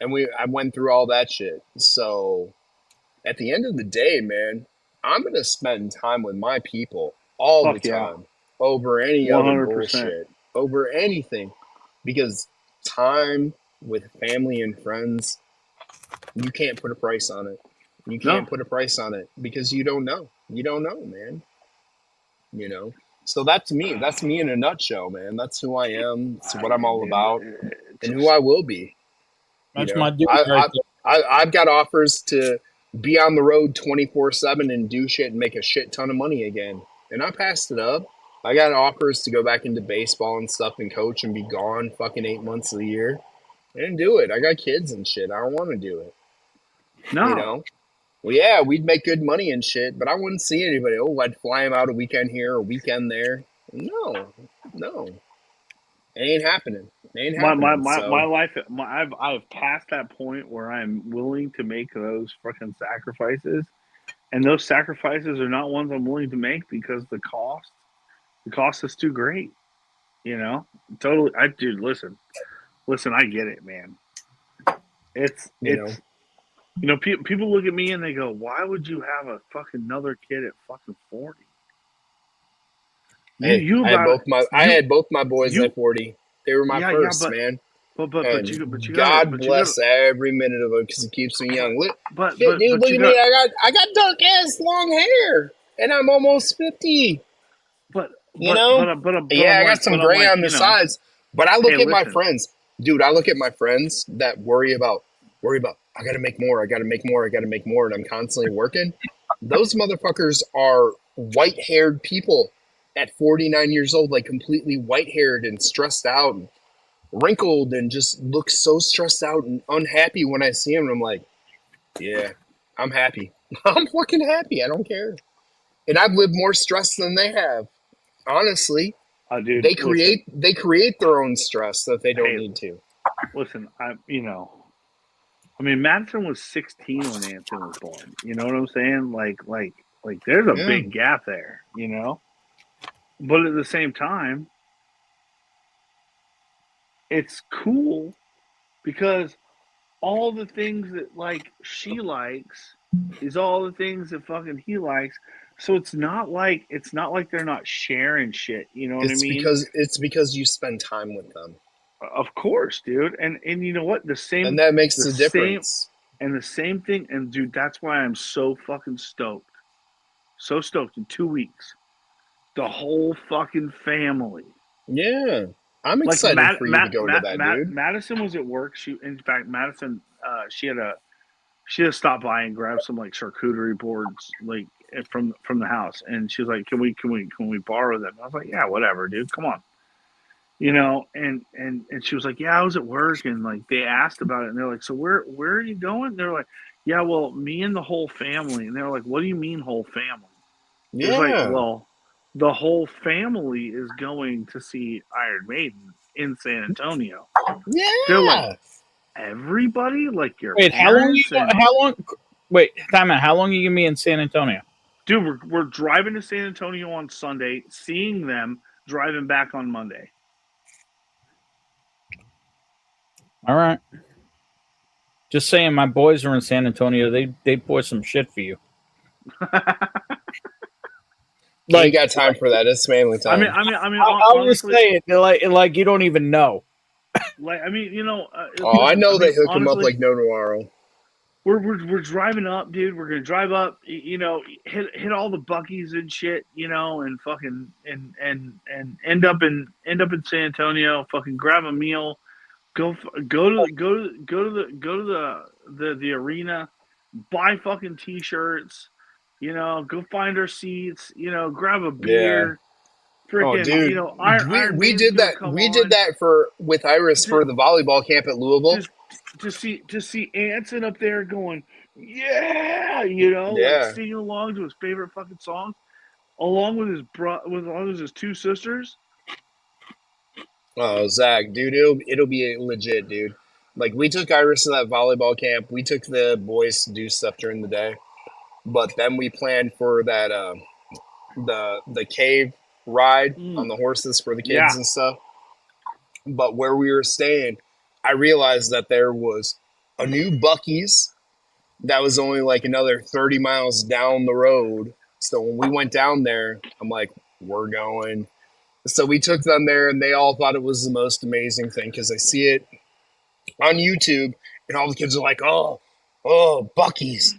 S3: And I went through all that shit. So at the end of the day, man, I'm gonna spend time with my people all
S2: Fuck
S3: the
S2: yeah.
S3: time over any other
S2: 100%.
S3: bullshit, over anything. Because time with family and friends, you can't put a price on it. You can't put a price on it because you don't know. You don't know, man. You know? So that's me. That's me in a nutshell, man. That's who I am. It's what I'm all about and who I will be. You
S6: That's
S3: know?
S6: my dude right there.
S3: I've got offers to be on the road 24/7 and do shit and make a shit ton of money again. And I passed it up. I got offers to go back into baseball and stuff and coach and be gone fucking 8 months of the year. I didn't do it. I got kids and shit. I don't want to do it.
S2: No.
S3: You know? Well, yeah, we'd make good money and shit, but I wouldn't see anybody. Oh, I'd fly them out a weekend here, a weekend there. No, it ain't happening. It ain't happening.
S2: My life, I've passed that point where I'm willing to make those fucking sacrifices, and those sacrifices are not ones I'm willing to make because the cost is too great. You know, totally. Dude, listen, I get it, man. It's you know, people look at me and they go, "Why would you have a fucking another kid at fucking 40?"
S3: I had both my boys at 40. They were my first, man.
S2: But you
S3: God bless every minute of it because it keeps me young. Look at me. I got dark ass long hair, and I'm almost 50.
S2: But
S3: I got some gray on the sides. But I look at my friends, dude. I look at my friends that worry about. I got to make more. And I'm constantly working. Those motherfuckers are white-haired people at 49 years old, like completely white-haired and stressed out and wrinkled and just look so stressed out and unhappy when I see them. And I'm like, yeah, I'm happy. I'm fucking happy. I don't care. And I've lived more stress than they have. Honestly,
S2: dude,
S3: they create their own stress that they don't need to.
S2: Listen, Madison was 16 when Anson was born. You know what I'm saying? Like there's a big gap there, you know? But at the same time, it's cool because all the things that like she likes is all the things that fucking he likes. So it's not like they're not sharing shit. You know what I mean?
S3: It's because you spend time with them.
S2: Of course, dude. And you know what?
S3: And that makes the difference.
S2: And the same thing. And dude, that's why I'm so fucking stoked. So stoked in 2 weeks. The whole fucking family.
S3: Yeah. I'm
S2: Like
S3: excited for you to go to that, dude.
S2: Madison was at work. In fact, Madison, she had to stop by and grab some like charcuterie boards, like from the house, and she was like, "Can we borrow them?" I was like, "Yeah, whatever, dude. Come on." And she was like, "Yeah, I was at work," and like they asked about it, and they're like, "So where are you going?" They're like, "Yeah, well, me and the whole family." And they're like, "What do you mean whole family?" It's like,
S3: Yeah.
S2: well, the whole family is going to see Iron Maiden in San Antonio. They're like,
S3: Yeah.
S2: everybody, like your
S6: Wait,
S2: parents and
S6: how long? Wait, time out. How long are you gonna be in San Antonio?
S2: dude, we're driving to San Antonio on Sunday, seeing them, driving back on Monday.
S6: All right. Just saying, my boys are in San Antonio. They pour some shit for you.
S3: You ain't got time for that. It's family time.
S2: I mean,
S6: I'll just say it like you don't even know.
S2: like, I mean,
S3: I know they hook him up
S2: honestly,
S3: like no tomorrow.
S2: we're driving up, dude. We're gonna drive up, hit all the Buc-ee's and shit, and fucking and end up in San Antonio. Fucking grab a meal, go to the arena, buy fucking t-shirts, go find our seats, grab a beer. Freaking,
S3: dude,
S2: Iron
S3: we
S2: Maiden's
S3: did
S2: gonna
S3: that.
S2: come
S3: We
S2: on.
S3: did that with Iris for the volleyball camp at Louisville.
S2: Just to see Anson up there going, yeah, like
S3: Yeah.
S2: singing along to his favorite fucking song, along with his two sisters.
S3: Oh, Zach, dude, it'll be legit, dude. Like we took Iris to that volleyball camp. We took the boys to do stuff during the day, but then we planned for that the cave ride on the horses for the kids and stuff. But where we were staying, I realized that there was a new Buc-ee's that was only like another 30 miles down the road. So when we went down there, I'm like, we're going. So we took them there, and they all thought it was the most amazing thing because they see it on YouTube, and all the kids are like, oh, Buc-ee's.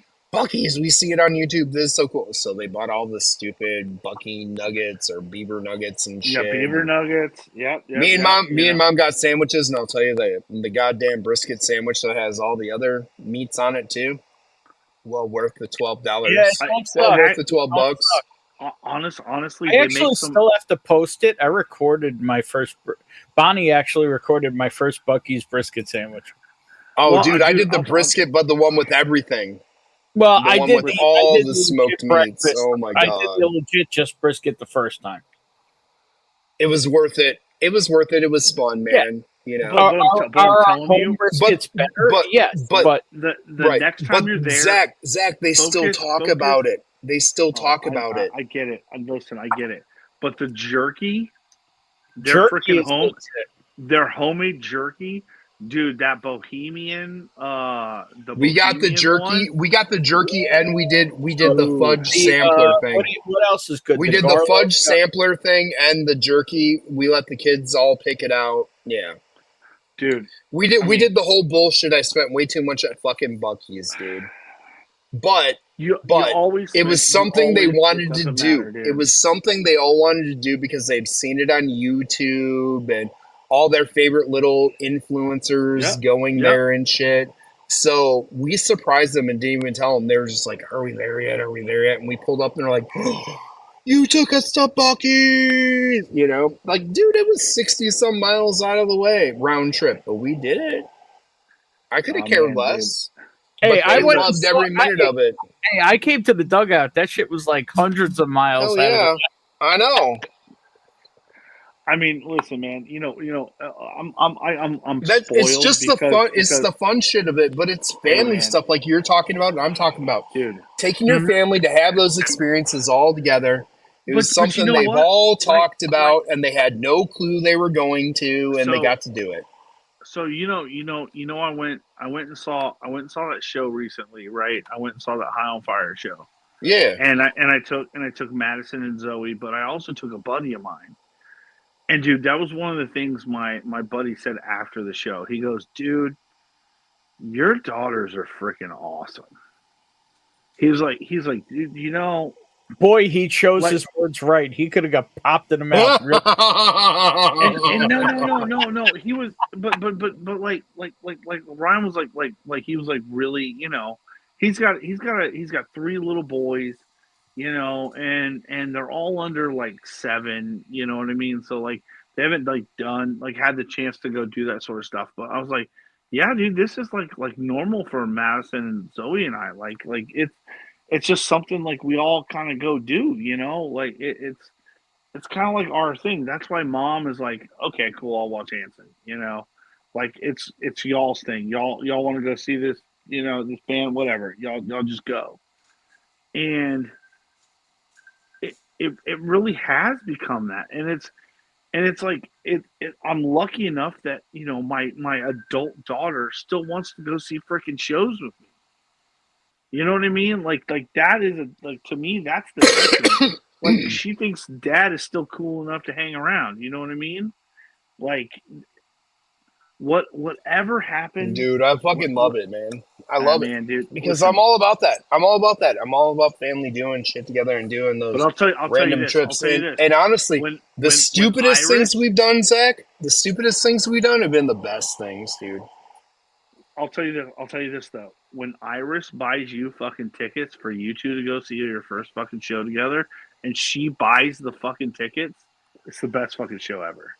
S3: We see it on YouTube. This is so cool. So they bought all the stupid Buc-ee nuggets or beaver nuggets and shit.
S2: Yeah, beaver nuggets. Yep.
S3: Me and mom got sandwiches, and I'll tell you the goddamn brisket sandwich that has all the other meats on it too. Well worth the $12.
S6: Yeah,
S3: well worth the $12.
S2: Honestly,
S6: I actually still have to post it. I recorded my first. Bonnie actually recorded my first Buc-ee's brisket sandwich.
S3: Oh, well, dude, I did the brisket, but the one with everything.
S6: Well, I did
S3: all the smoked meats.
S6: Breakfast.
S3: Oh my god!
S6: I did the legit just brisket the first time.
S3: It was worth it. It was fun, man.
S6: Yeah.
S2: Our home
S6: brisket's better. Yes, but
S2: the next time you're there,
S3: Zach, they still talk about it. They still talk about it.
S2: I get it. Listen, I get it. But the jerky, their homemade jerky, dude. That Bohemian,
S3: we got the jerky. We got the jerky, and we did the fudge sampler thing.
S6: What else is good?
S3: We did the fudge sampler thing and the jerky. We let the kids all pick it out. Yeah,
S2: dude.
S3: We did the whole bullshit. I spent way too much at fucking Buc-ee's, dude. But it was something they wanted to do. It was something they all wanted to do because they'd seen it on YouTube and all their favorite little influencers going there and shit. So we surprised them and didn't even tell them. They were just like, are we there yet? And we pulled up and they're like, oh, you took us to Buc-ee's. Like, dude, it was 60-some miles out of the way, round trip. But we did it. I could have cared less.
S2: Dude.
S6: Hey, I
S3: loved every minute of it.
S6: Hey, I came to the dugout. That shit was like hundreds of miles.
S3: Oh yeah, I know.
S2: I mean, listen, man. I'm
S3: That's
S2: spoiled.
S3: It's just the fun. It's the fun shit of it, but it's family stuff like you're talking about, and I'm talking about.
S2: Dude,
S3: taking your family to have those experiences all together. It was something they've all talked about, and they had no clue they were going to, and they got to do it.
S2: So I went and saw that show recently, right? I went and saw that High on Fire show.
S3: Yeah.
S2: And I took Madison and Zoe, but I also took a buddy of mine. And dude, that was one of the things my buddy said after the show. He goes, dude, your daughters are freaking awesome. He's like, dude,
S6: Boy, he chose
S2: Like-
S6: his words right. He could have got popped in the mouth. Real
S2: and no. He was, but like Ryan was like he was like really, he's got 3 little boys, and they're all under like 7, you know what I mean? So like they haven't had the chance to go do that sort of stuff. But I was like, yeah, dude, this is like normal for Madison and Zoe and I. Like it's just something like we all kind of go do, like it's kind of like our thing. That's why Mom is like, okay, cool, I'll watch Hanson. Like it's y'all's thing. Y'all want to go see this, this band, whatever. Y'all just go. And it really has become that, and it's like I'm lucky enough that my adult daughter still wants to go see freaking shows with me. You know what I mean? Like that is to me that's the testament. Like she thinks Dad is still cool enough to hang around. You know what I mean? Like whatever happened,
S3: Dude, I fucking love it, man. I love it.
S2: man, dude.
S3: Because
S2: Listen,
S3: I'm all about that. I'm all about that. I'm all about family doing shit together and doing
S2: but
S3: those
S2: I'll tell you
S3: random
S2: this.
S3: trips.
S2: I'll tell you this.
S3: And honestly,
S2: When
S3: the stupidest
S2: Iris,
S3: things we've done, Zach, the stupidest things we've done have been the best things, dude.
S2: I'll tell you this though. When Iris buys you fucking tickets for you two to go see your first fucking show together, and she buys the fucking tickets, it's the best fucking show ever.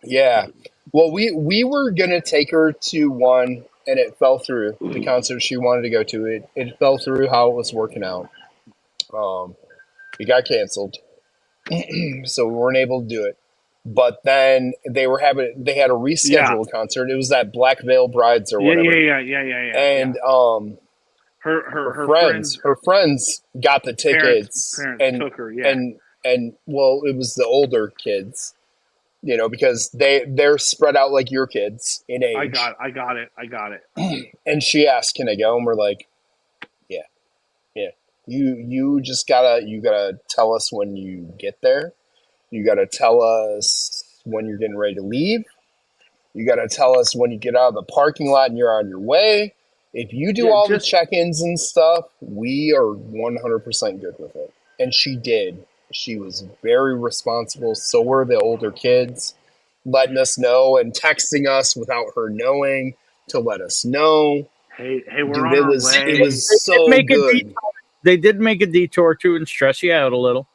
S3: Yeah. Well, we were gonna take her to one, and it fell through. The concert she wanted to go to, it fell through how it was working out. It got canceled, so we weren't able to do it. But then they had a rescheduled concert. It was that Black Veil Brides or whatever.
S2: Yeah.
S3: And
S2: Her
S3: friends got the tickets
S2: parents took her. Yeah,
S3: and well, it was the older kids, because they're spread out like your kids in age.
S2: I got it.
S3: And she asked, "Can I go?" And we're like, "Yeah. You just gotta tell us when you get there. You gotta tell us when you're getting ready to leave. You gotta tell us when you get out of the parking lot and you're on your way. If you do all the check-ins and stuff, we are 100% good with it." And she did. She was very responsible. So were the older kids, letting us know and texting us without her knowing to let us know.
S2: Hey, we're
S3: Dude,
S2: on our way.
S3: It was so good.
S6: They did make a detour too and stress you out a little.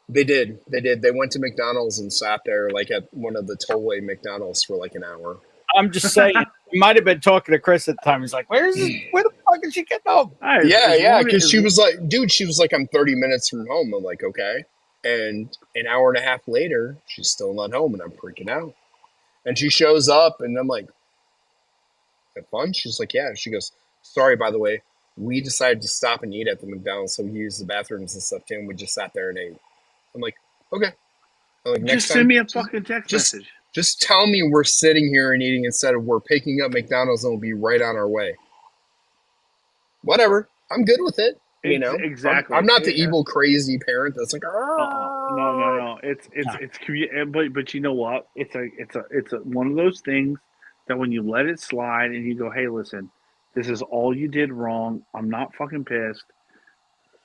S3: They did. They went to McDonald's and sat there like at one of the tollway McDonald's for like an hour.
S6: I'm just saying, he might have been talking to Chris at the time. He's like, where the fuck is she getting home?
S3: Yeah, because she was like, I'm 30 minutes from home. I'm like, okay. And an hour and a half later, she's still not home, and I'm freaking out. And she shows up, and I'm like, have fun? She's like, yeah. She goes, sorry, by the way, we decided to stop and eat at the McDonald's, so we used the bathrooms and stuff too, and we just sat there and ate. I'm like, okay. I'm like, next
S2: just
S3: time,
S2: send me a fucking text message.
S3: Just tell me we're sitting here and eating instead of we're picking up McDonald's and we'll be right on our way. Whatever. I'm good with it.
S2: Exactly.
S3: I'm not the evil, crazy parent that's like,
S2: no. It's but you know what? It's one of those things that when you let it slide and you go, hey, listen, this is all you did wrong. I'm not fucking pissed.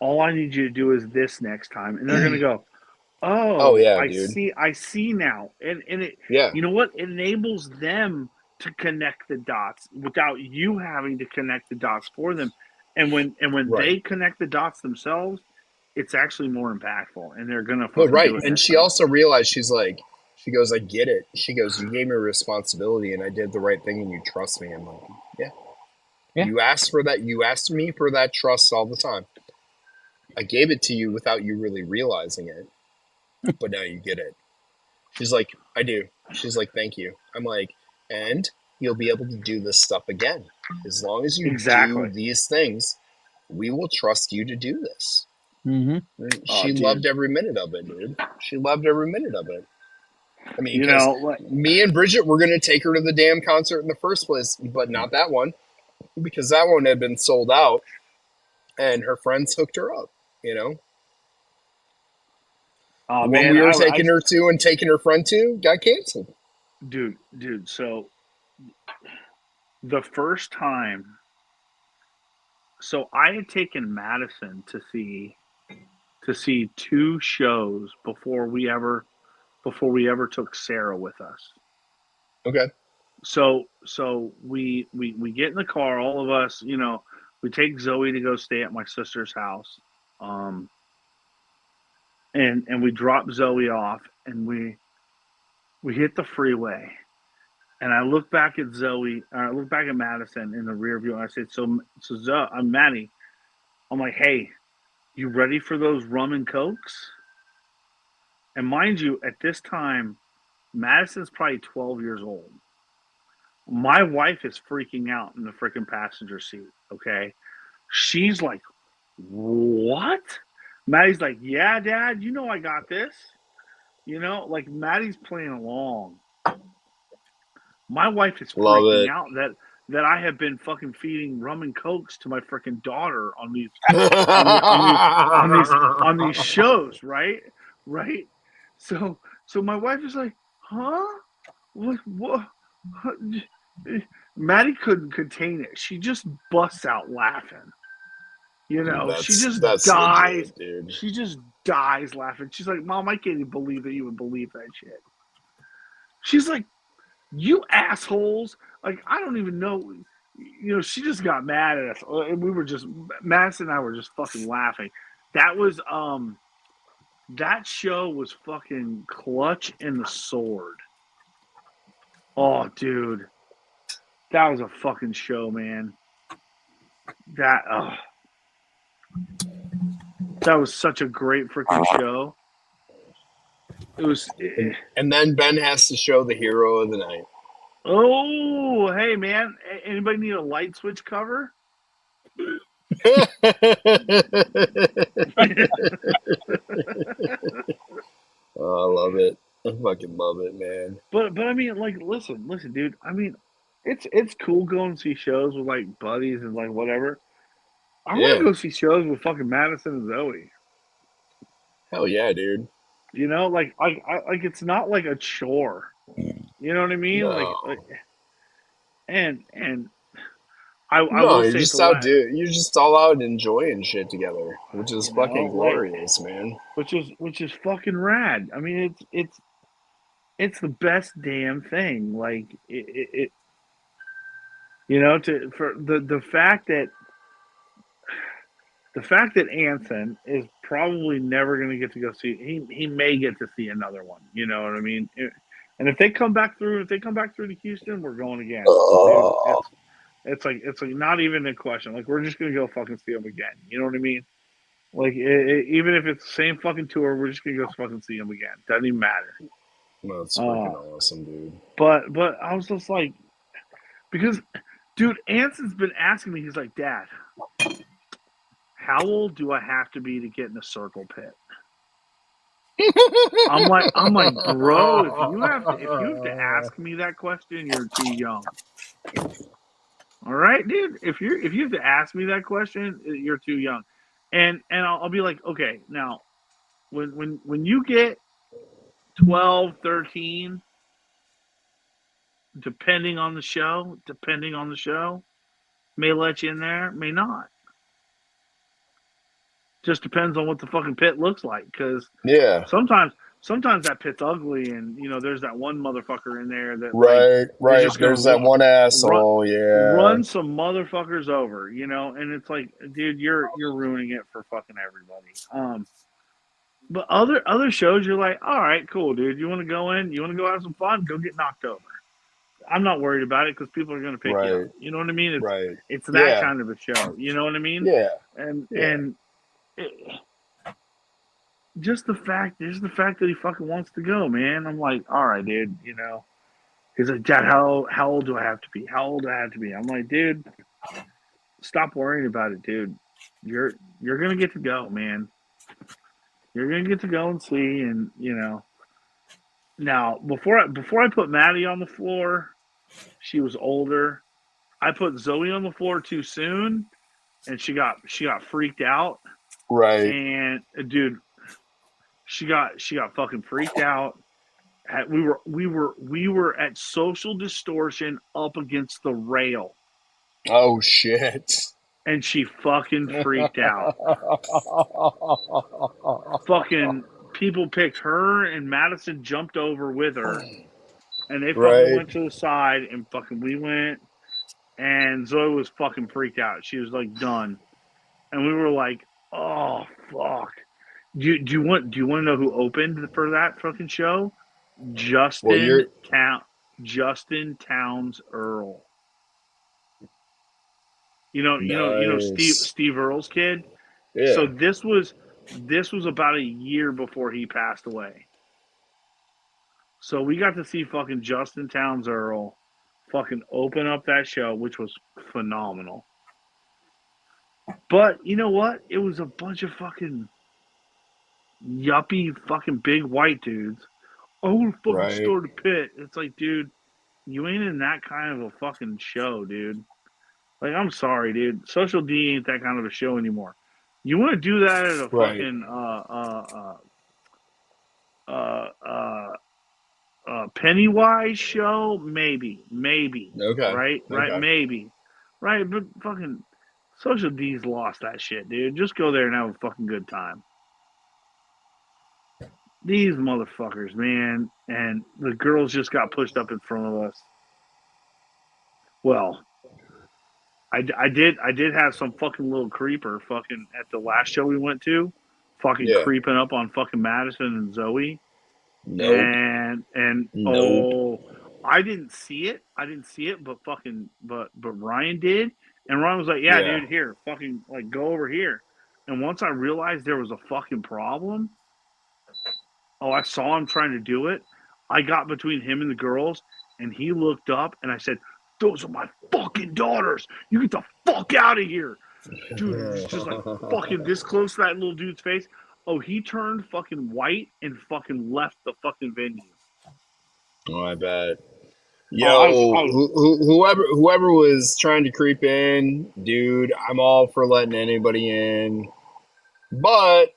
S2: All I need you to do is this next time, and they're gonna go, oh yeah, dude. I see now, and it, you know what? It enables them to connect the dots without you having to connect the dots for them. And when they connect the dots themselves, it's actually more impactful, and they're gonna fucking do it.
S3: And she also realized, she goes, I get it. She goes, you gave me a responsibility, and I did the right thing, and you trust me. I'm like, yeah. You asked for that. You asked me for that trust all the time. I gave it to you without you really realizing it, but now you get it. She's like, I do. She's like, thank you. I'm like, and you'll be able to do this stuff again. As long as you do these things, we will trust you to do this.
S6: Mm-hmm.
S3: She loved every minute of it, dude. She loved every minute of it. I mean, me and Bridget were going to take her to the damn concert in the first place, but not that one, because that one had been sold out, and her friends hooked her up, the one we were taking her to and taking her friend to got canceled.
S2: Dude, so the first time, so I had taken Madison to see to see 2 shows before we ever took Sarah with us.
S3: Okay.
S2: So we get in the car, all of us, you know, we take Zoe to go stay at my sister's house. And we drop Zoe off, and we hit the freeway. And I look back at Zoe, I look back at Madison in the rear view, and I said, so Zoe, I'm Maddie. I'm like, hey, you ready for those rum and cokes? And mind you, at this time, Madison's probably 12 years old. My wife is freaking out in the freaking passenger seat, okay? She's like, what? Maddie's like, yeah, Dad, you know I got this. You know, like Maddie's playing along. My wife is
S3: Love
S2: freaking
S3: it.
S2: out that I have been fucking feeding rum and cokes to my freaking daughter on these on these shows, right? Right? So my wife is like, huh? What? Maddie couldn't contain it. She just busts out laughing. You know, she just dies.
S3: Legit, dude.
S2: She just dies laughing. She's like, Mom, I can't even believe that you would believe that shit. She's like, you assholes. Like, I don't even know. You know, she just got mad at us. And we were just, Madison and I were just fucking laughing. That was, that show was fucking Clutch and the Sword. Oh, dude. That was a fucking show, man. That was such a great freaking show. It was.
S3: And then Ben has to show the hero of the night.
S2: Oh, hey, man. Anybody need a light switch cover?
S3: Oh, I love it. I fucking love it, man.
S2: But I mean, like, listen, dude. I mean, it's cool going to see shows with like buddies and like whatever. I want to go see shows with fucking Madison and Zoe.
S3: Hell yeah, dude.
S2: You know, like it's not like a chore. You know what I mean?
S3: No.
S2: Like and I will
S3: you're
S2: say
S3: just out, dude. You're just all out enjoying shit together, which is fucking glorious, man.
S2: Which is fucking rad. I mean, it's the best damn thing. Like it you know, for the fact that Anson is probably never going to get to go see. He may get to see another one. You know what I mean? And if they come back through to Houston, we're going again. Dude, it's like not even a question. Like, we're just going to go fucking see them again. You know what I mean? Like, even if it's the same fucking tour, we're just going to go fucking see them again. Doesn't even matter.
S3: No, it's freaking awesome, dude.
S2: But I was just like, because, dude, Anson's been asking me. He's like, Dad, how old do I have to be to get in a circle pit? I'm like, bro, if you have to ask me that question, you're too young. All right, dude. If you have to ask me that question, you're too young. And I'll be like, okay, now when you get 12, 13, depending on the show, may let you in there, may not. Just depends on what the fucking pit looks like, because sometimes that pit's ugly, and you know there's that one motherfucker in there that
S3: right. There's that one asshole,
S2: run some motherfuckers over, you know, and it's like, dude, you're ruining it for fucking everybody. But other shows, you're like, all right, cool, dude. You want to go in? You want to go have some fun? Go get knocked over. I'm not worried about it because people are going to pick you up. You know what I mean? It's that kind of a show. You know what I mean?
S3: Yeah.
S2: And just the fact that he fucking wants to go, man. I'm like, all right, dude. You know, he's like, Dad, how old do I have to be? How old do I have to be? I'm like, dude, stop worrying about it, dude. You're gonna get to go, man. You're gonna get to go and see, and you know. Now, before I put Maddie on the floor, she was older. I put Zoe on the floor too soon, and she got freaked out.
S3: Right.
S2: And dude, she got fucking freaked out. We were at Social Distortion up against the rail.
S3: Oh shit.
S2: And she fucking freaked out. fucking people picked her, and Madison jumped over with her, and they fucking
S3: Right.
S2: went to the side, and fucking we went, and Zoe was fucking freaked out. She was like done, and we were like, oh fuck. Do you want to know who opened for that fucking show?
S3: Well,
S2: Justin Towns Earl. You know
S3: nice.
S2: Steve Earl's kid.
S3: Yeah.
S2: So this was about a year before he passed away. So we got to see fucking Justin Towns Earl fucking open up that show, which was phenomenal. But you know what? It was a bunch of fucking yuppie fucking big white dudes. Oh, we'll fucking
S3: Right.
S2: start a pit. It's like, dude, you ain't in that kind of a fucking show, dude. Like, I'm sorry, dude. Social D ain't that kind of a show anymore. You want to do that at a
S3: Right.
S2: fucking Pennywise show? Maybe,
S3: Okay.
S2: right,
S3: Okay.
S2: maybe, right. But fucking Social D's lost that shit, dude. Just go there and have a fucking good time. These motherfuckers, man, and the girls just got pushed up in front of us. Well, I did have some fucking little creeper fucking at the last show we went to, fucking
S3: Yeah.
S2: creeping up on fucking Madison and Zoe.
S3: Nope.
S2: And
S3: Nope.
S2: I didn't see it, but Ryan did, and Ryan was like, yeah, dude, here, fucking like go over here. And once I realized there was a fucking problem, I saw him trying to do it. I got between him and the girls, and he looked up, and I said, those are my fucking daughters. You get the fuck out of here. Dude, it was just like fucking this close to that little dude's face. Oh, he turned fucking white and fucking left the fucking venue.
S3: Oh, I bet. Yo, whoever was trying to creep in, dude, I'm all for letting anybody in. But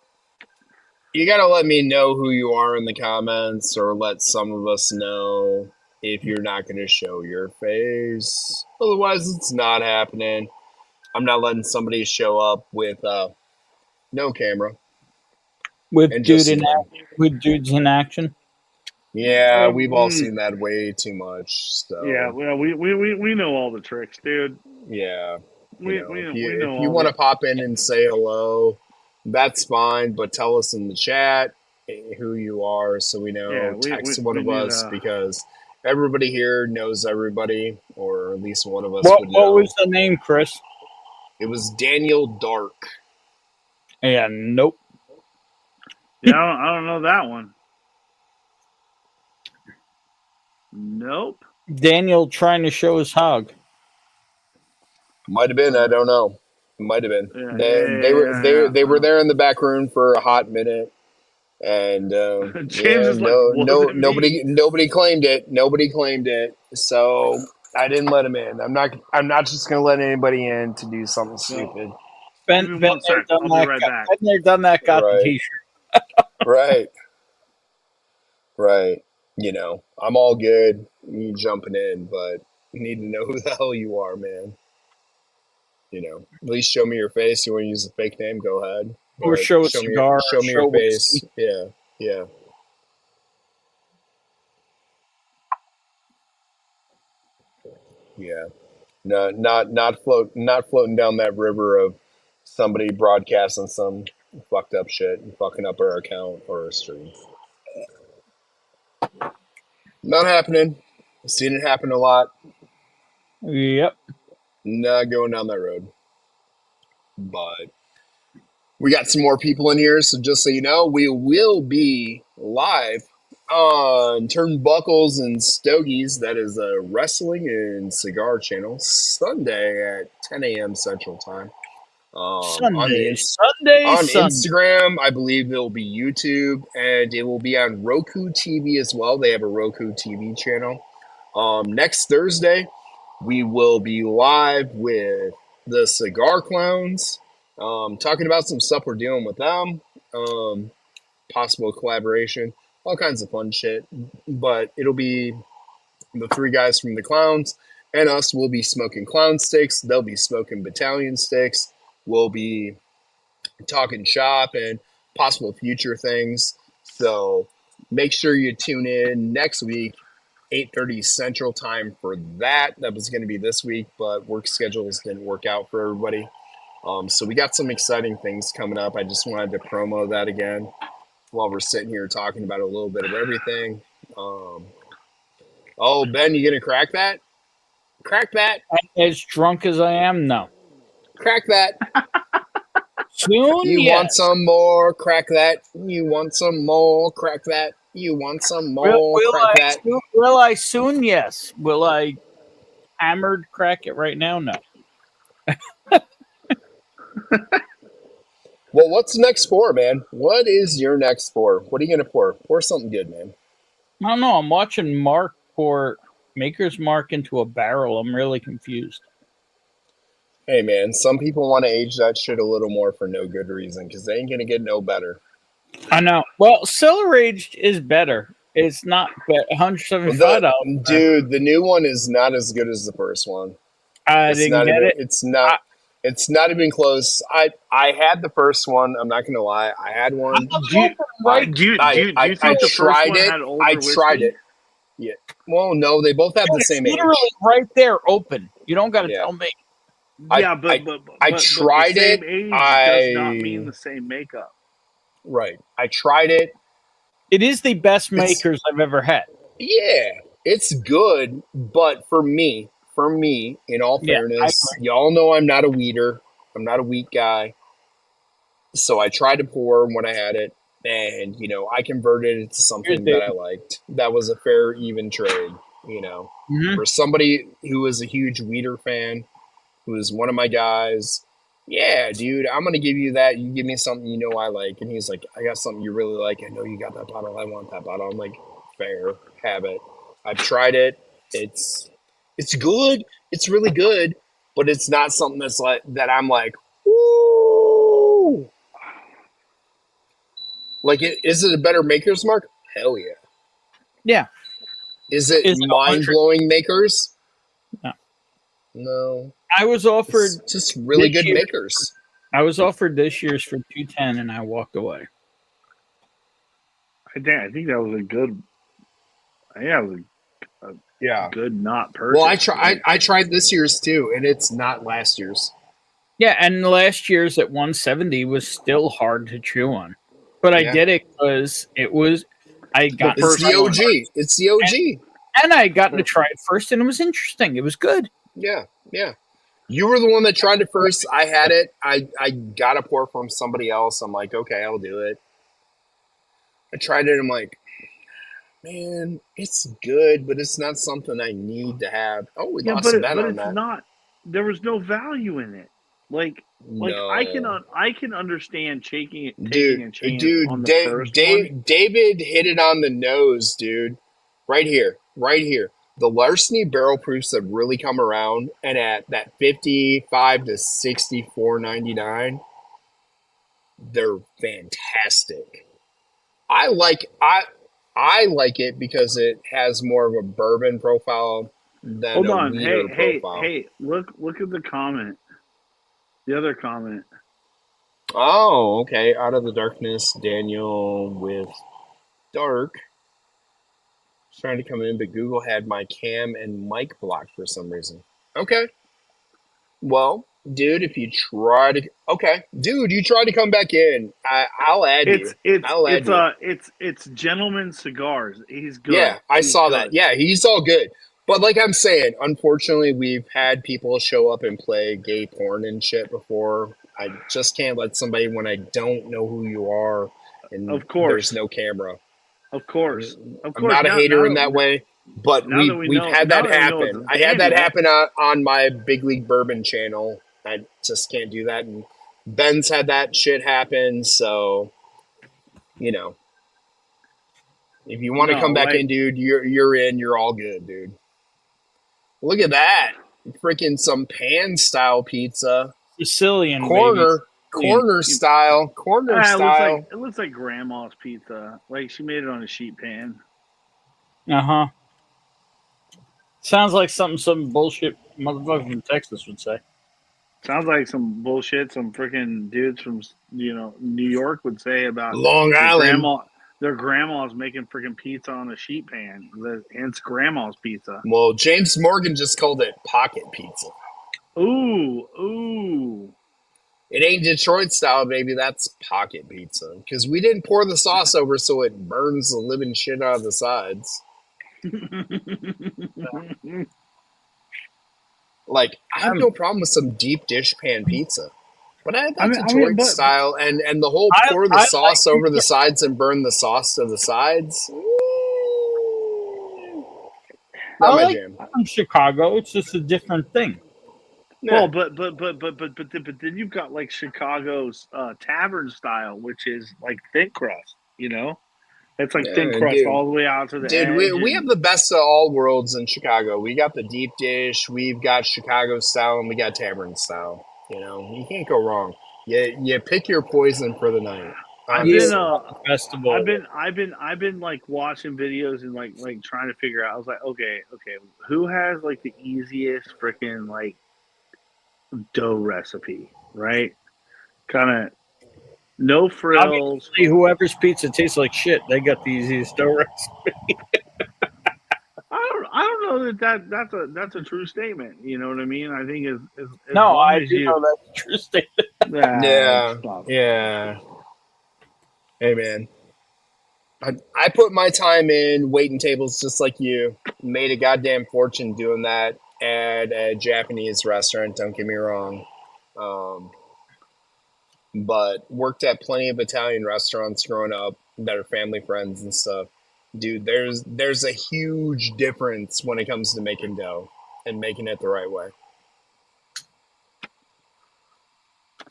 S3: you gotta let me know who you are in the comments, or let some of us know if you're not gonna show your face. Otherwise, it's not happening. I'm not letting somebody show up with no camera.
S6: With
S3: And just
S6: with dudes in action.
S3: Yeah, we've all seen that way too much. So
S2: yeah, well, we know all the tricks, dude.
S3: yeah,
S2: We
S3: if you want to pop in and say hello, that's fine. But tell us in the chat who you are, so we know.
S2: Yeah,
S3: Text
S2: we
S3: one of
S2: need,
S3: us because everybody here knows everybody, or at least one of us
S6: What
S3: would know.
S6: was the name, Chris?
S3: It was Daniel Dark.
S6: Yeah, nope.
S2: Yeah, I don't know that one. Nope.
S6: Daniel trying to show his hog.
S3: Might have been. I don't know. Might have been.
S2: Yeah,
S3: They were there in the back room for a hot minute, and
S2: James is like, was it me?
S3: nobody claimed it. Nobody claimed it. So I didn't let him in. I'm not just gonna let anybody in to do something stupid.
S6: Been there, done that.
S2: Right back.
S6: Been there, done that. Got
S3: Right.
S6: the T-shirt.
S3: Right. Right. You know, I'm all good. You jumping in, but you need to know who the hell you are, man. You know, at least show me your face. You want to use a fake name? Go ahead.
S6: Or show a cigar.
S3: Show me your face. Yeah. Yeah. Yeah. No, not floating down that river of somebody broadcasting some fucked up shit and fucking up our account or our stream. Not happening. I've seen it happen a lot.
S6: Yep.
S3: Not going down that road. But we got some more people in here, so just so you know, we will be live on Turnbuckles and Stogies. That is a wrestling and cigar channel, Sunday at 10 a.m. Central Time.
S6: Sunday.
S3: On Instagram, I believe it will be YouTube, and it will be on Roku TV as well. They have a Roku TV channel. Next Thursday, we will be live with the Cigar Clowns, talking about some stuff we're dealing with them, possible collaboration, all kinds of fun shit. But it'll be the three guys from the Clowns, and us will be smoking clown sticks. They'll be smoking battalion sticks. We'll be talking shop and possible future things. So make sure you tune in next week, 8:30 Central Time for that. That was going to be this week, but work schedules didn't work out for everybody. So we got some exciting things coming up. I just wanted to promo that again while we're sitting here talking about a little bit of everything. Oh, Ben, you gonna crack that? Crack that!
S6: As drunk as I am, no.
S3: Crack that!
S6: Soon,
S3: You
S6: yes.
S3: want some more? Crack that! You want some more? Crack that! You want some more? Crack that!
S6: Will I soon? Yes. Will I hammered crack it right now? No.
S3: Well, what's next pour, man? What is your next pour? What are you gonna pour? Pour something good, man.
S6: I don't know. I'm watching Mark pour Maker's Mark into a barrel. I'm really confused.
S3: Hey, man, some people want to age that shit a little more for no good reason because they ain't gonna get no better.
S6: I know. Well, cellar aged is better. It's not $175.
S3: Dude, the new one is not as good as the first one.
S6: I didn't get it.
S3: It's not. It's not even close. I had the first one. I'm not gonna lie. I had one.
S2: Do you think the first one had older
S3: I
S2: whiskey?
S3: tried it. Yeah. Well, no, they both have the same age.
S6: Literally right there, open. You don't got to tell me.
S2: Yeah, but
S3: I tried
S2: the same
S3: it.
S2: age does not mean the same makeup.
S3: Right. I tried it.
S6: It is the best Makers I've ever had.
S3: Yeah, it's good, but for me, in all fairness, y'all know I'm not a weeder. I'm not a wheat guy. So I tried to pour when I had it, and I converted it to something that I liked. That was a fair, even trade. For somebody who was a huge weeder fan, who was one of my guys. Yeah, dude, I'm gonna give you that. You give me something I like, and he's like, I got something you really like. I know you got that bottle. I want that bottle. I'm like, fair, have it. I've tried it. It's good. It's really good, but it's not something that's like that. I'm like, ooh. Like, is it a better Maker's Mark? Hell yeah.
S6: Yeah.
S3: Is it mind-blowing Makers? No.
S6: I was offered
S3: it's just really good Makers.
S6: I was offered this year's for $210, and I walked away.
S2: I think that was a good. Yeah, it was a good not purchase.
S3: Well, I tried this year's too, and it's not last year's.
S6: Yeah, and last year's at 170 was still hard to chew on, but I did it because it was.
S3: It's the OG. It's the OG.
S6: And I got to try it first, and it was interesting. It was good.
S3: Yeah. You were the one that tried it first. I had it. I got a pour from somebody else. I'm like, okay, I'll do it. I tried it. I'm like, man, it's good, but it's not something I need to have. Oh, we lost a bet on that.
S2: Not. There was no value in it. No. I can understand taking a chance on the first one.
S3: David hit it on the nose, dude. Right here. The larceny barrel proofs have really come around, and at that 55 to 64.99, they're fantastic. I like it because it has more of a bourbon profile than
S2: Hold
S3: a
S2: on.
S3: weeder profile.
S2: Hey, look at the comment. The other comment.
S3: Oh, okay. Out of the darkness, Daniel with dark. Trying to come in, but Google had my cam and mic blocked for some reason. Okay. Well, dude, if you try to, you try to come back in. I'll add you.
S2: It's Gentleman Cigars. He's good.
S3: Yeah, I saw that. Yeah, he's all good. But like I'm saying, unfortunately, we've had people show up and play gay porn and shit before. I just can't let somebody when I don't know who you are and there's no camera.
S2: Of course.
S3: I'm not a hater in that way, but we've had that happen. I had that happen on my Big League Bourbon channel. I just can't do that. And Ben's had that shit happen. So, if you want to come back in, dude, you're in. You're all good, dude. Look at that. Freaking some pan style pizza.
S6: Sicilian
S3: Corner style.
S2: It looks like grandma's pizza. Like she made it on a sheet pan.
S6: Sounds like something some bullshit motherfucker from Texas would say.
S2: Sounds like some bullshit some freaking dudes from New York would say about
S3: Long
S2: their
S3: Island.
S2: Their grandma's making freaking pizza on a sheet pan. Hence grandma's pizza.
S3: Well, James Morgan just called it pocket pizza.
S2: Ooh.
S3: It ain't Detroit style, baby. That's pocket pizza. Because we didn't pour the sauce over so it burns the living shit out of the sides. Like, I have no problem with some deep dish pan pizza. But I had that Detroit style and the whole pour the sauce over the sides and burn the sauce to the sides. Not my jam.
S6: From Chicago, it's just a different thing.
S2: Well, but then you've got like Chicago's tavern style, which is like thick crust. It's like thin crust all the way out to the edge.
S3: We have the best of all worlds in Chicago. We got the deep dish, we've got Chicago style, and we got tavern style. You can't go wrong. You pick your poison for the night.
S2: I've been like watching videos and like trying to figure out. I was like, okay, who has like the easiest freaking like dough recipe, right? Kind of no frills.
S6: Obviously, whoever's pizza tastes like shit, they got the easiest dough recipe.
S2: I don't know that's a true statement. You know what I mean? I think as
S6: no, I do know that's a true statement.
S3: Yeah. Hey man, I put my time in waiting tables just like you. Made a goddamn fortune doing that at a Japanese restaurant. Don't get me wrong, but worked at plenty of Italian restaurants growing up that are family friends and stuff. Dude, there's a huge difference when it comes to making dough and making it the right way.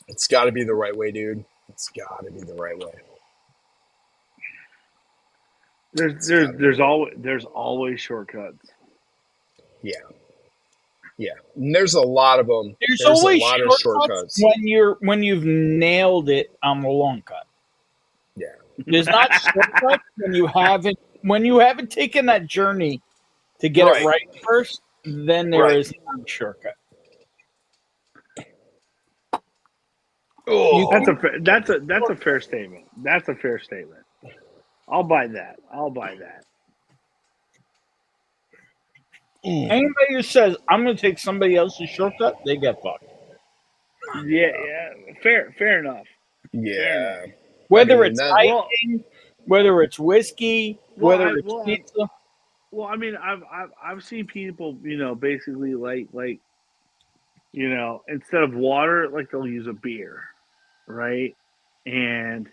S3: It's got to be the right way, dude. It's got to be the right way.
S2: There's always shortcuts.
S3: Yeah. And there's a lot of them.
S6: There's always a lot of shortcuts when you've nailed it on the long cut.
S3: Yeah.
S6: There's not shortcuts when you haven't taken that journey to get it right first. Then there is no shortcut.
S3: Oh.
S2: That's a fair statement. That's a fair statement. I'll buy that.
S6: Anybody who says I'm going to take somebody else's shortcut, they get fucked.
S2: Yeah. Fair enough.
S3: Yeah.
S2: Fair enough.
S6: Whether it's hiking, whether it's whiskey, whether it's pizza.
S2: Well, I mean, I've seen people, basically like instead of water, like they'll use a beer, right? And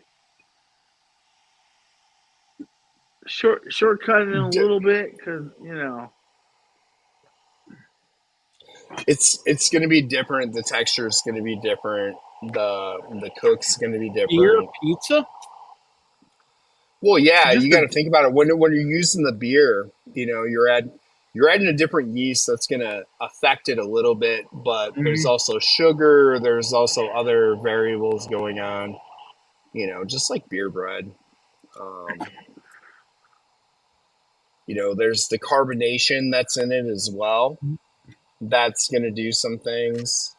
S2: shortcutting a little bit because
S3: it's going to be different. The texture is going to be different. The cook's going to be different.
S6: Beer pizza.
S3: Well, yeah, you got to think about it when you're using the beer. You're adding a different yeast that's going to affect it a little bit, but there's also sugar. There's also other variables going on. Just like beer bread. There's the carbonation that's in it as well. That's going to do some things.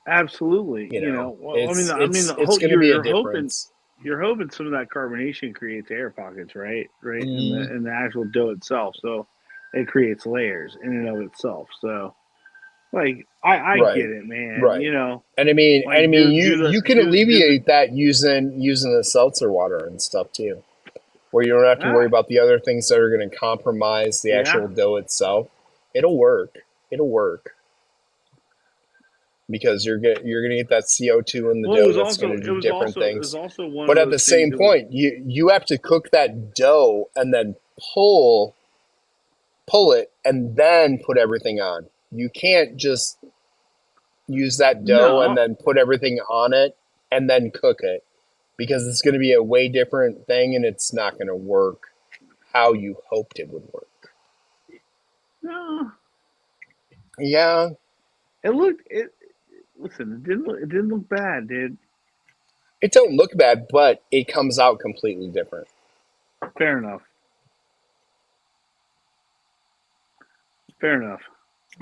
S2: Absolutely.
S3: It's going to be a difference.
S2: You're hoping some of that carbonation creates air pockets, right? In the actual dough itself. So it creates layers in and of itself. So, like, I get it, man.
S3: Right. And I mean, you can alleviate that using the seltzer water and stuff too, where you don't have to worry about the other things that are going to compromise the actual dough itself. It'll work. Because you're gonna get that CO2 in the dough that's going to do different things. But at the same point, you have to cook that dough and then pull it and then put everything on. You can't just use that dough and then put everything on it and then cook it, because it's going to be a way different thing and it's not going to work how you hoped it would work.
S2: No.
S3: Yeah.
S2: Listen, it didn't look bad, dude.
S3: It don't look bad, but it comes out completely different.
S2: Fair enough.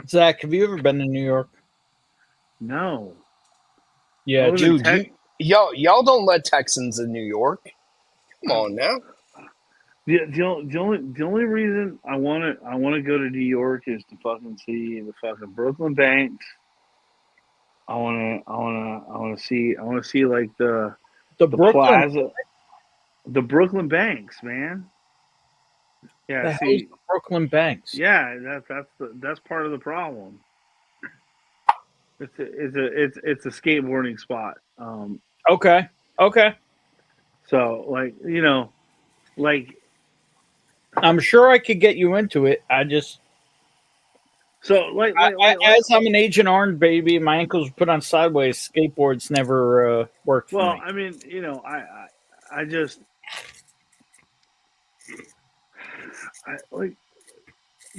S6: Zach, have you ever been to New York?
S2: No.
S6: Yeah,
S2: I live in
S3: Dude, y'all don't let Texans in New York. Come on now.
S2: The only reason I want to go to New York is to fucking see the fucking Brooklyn banks. I want to see like
S6: the
S2: the
S6: Brooklyn.
S2: plaza, the Brooklyn banks, man. Yeah,
S6: The hell's
S2: see,
S6: the Brooklyn Banks?
S2: yeah, that's part of the problem. It's a skateboarding spot.
S6: Okay.
S2: So like like
S6: I'm sure I could get you into it. I just,
S2: so
S6: as I'm an Agent Orange baby, my ankles were put on sideways. Skateboards never worked for
S2: well,
S6: me.
S2: I mean, I just like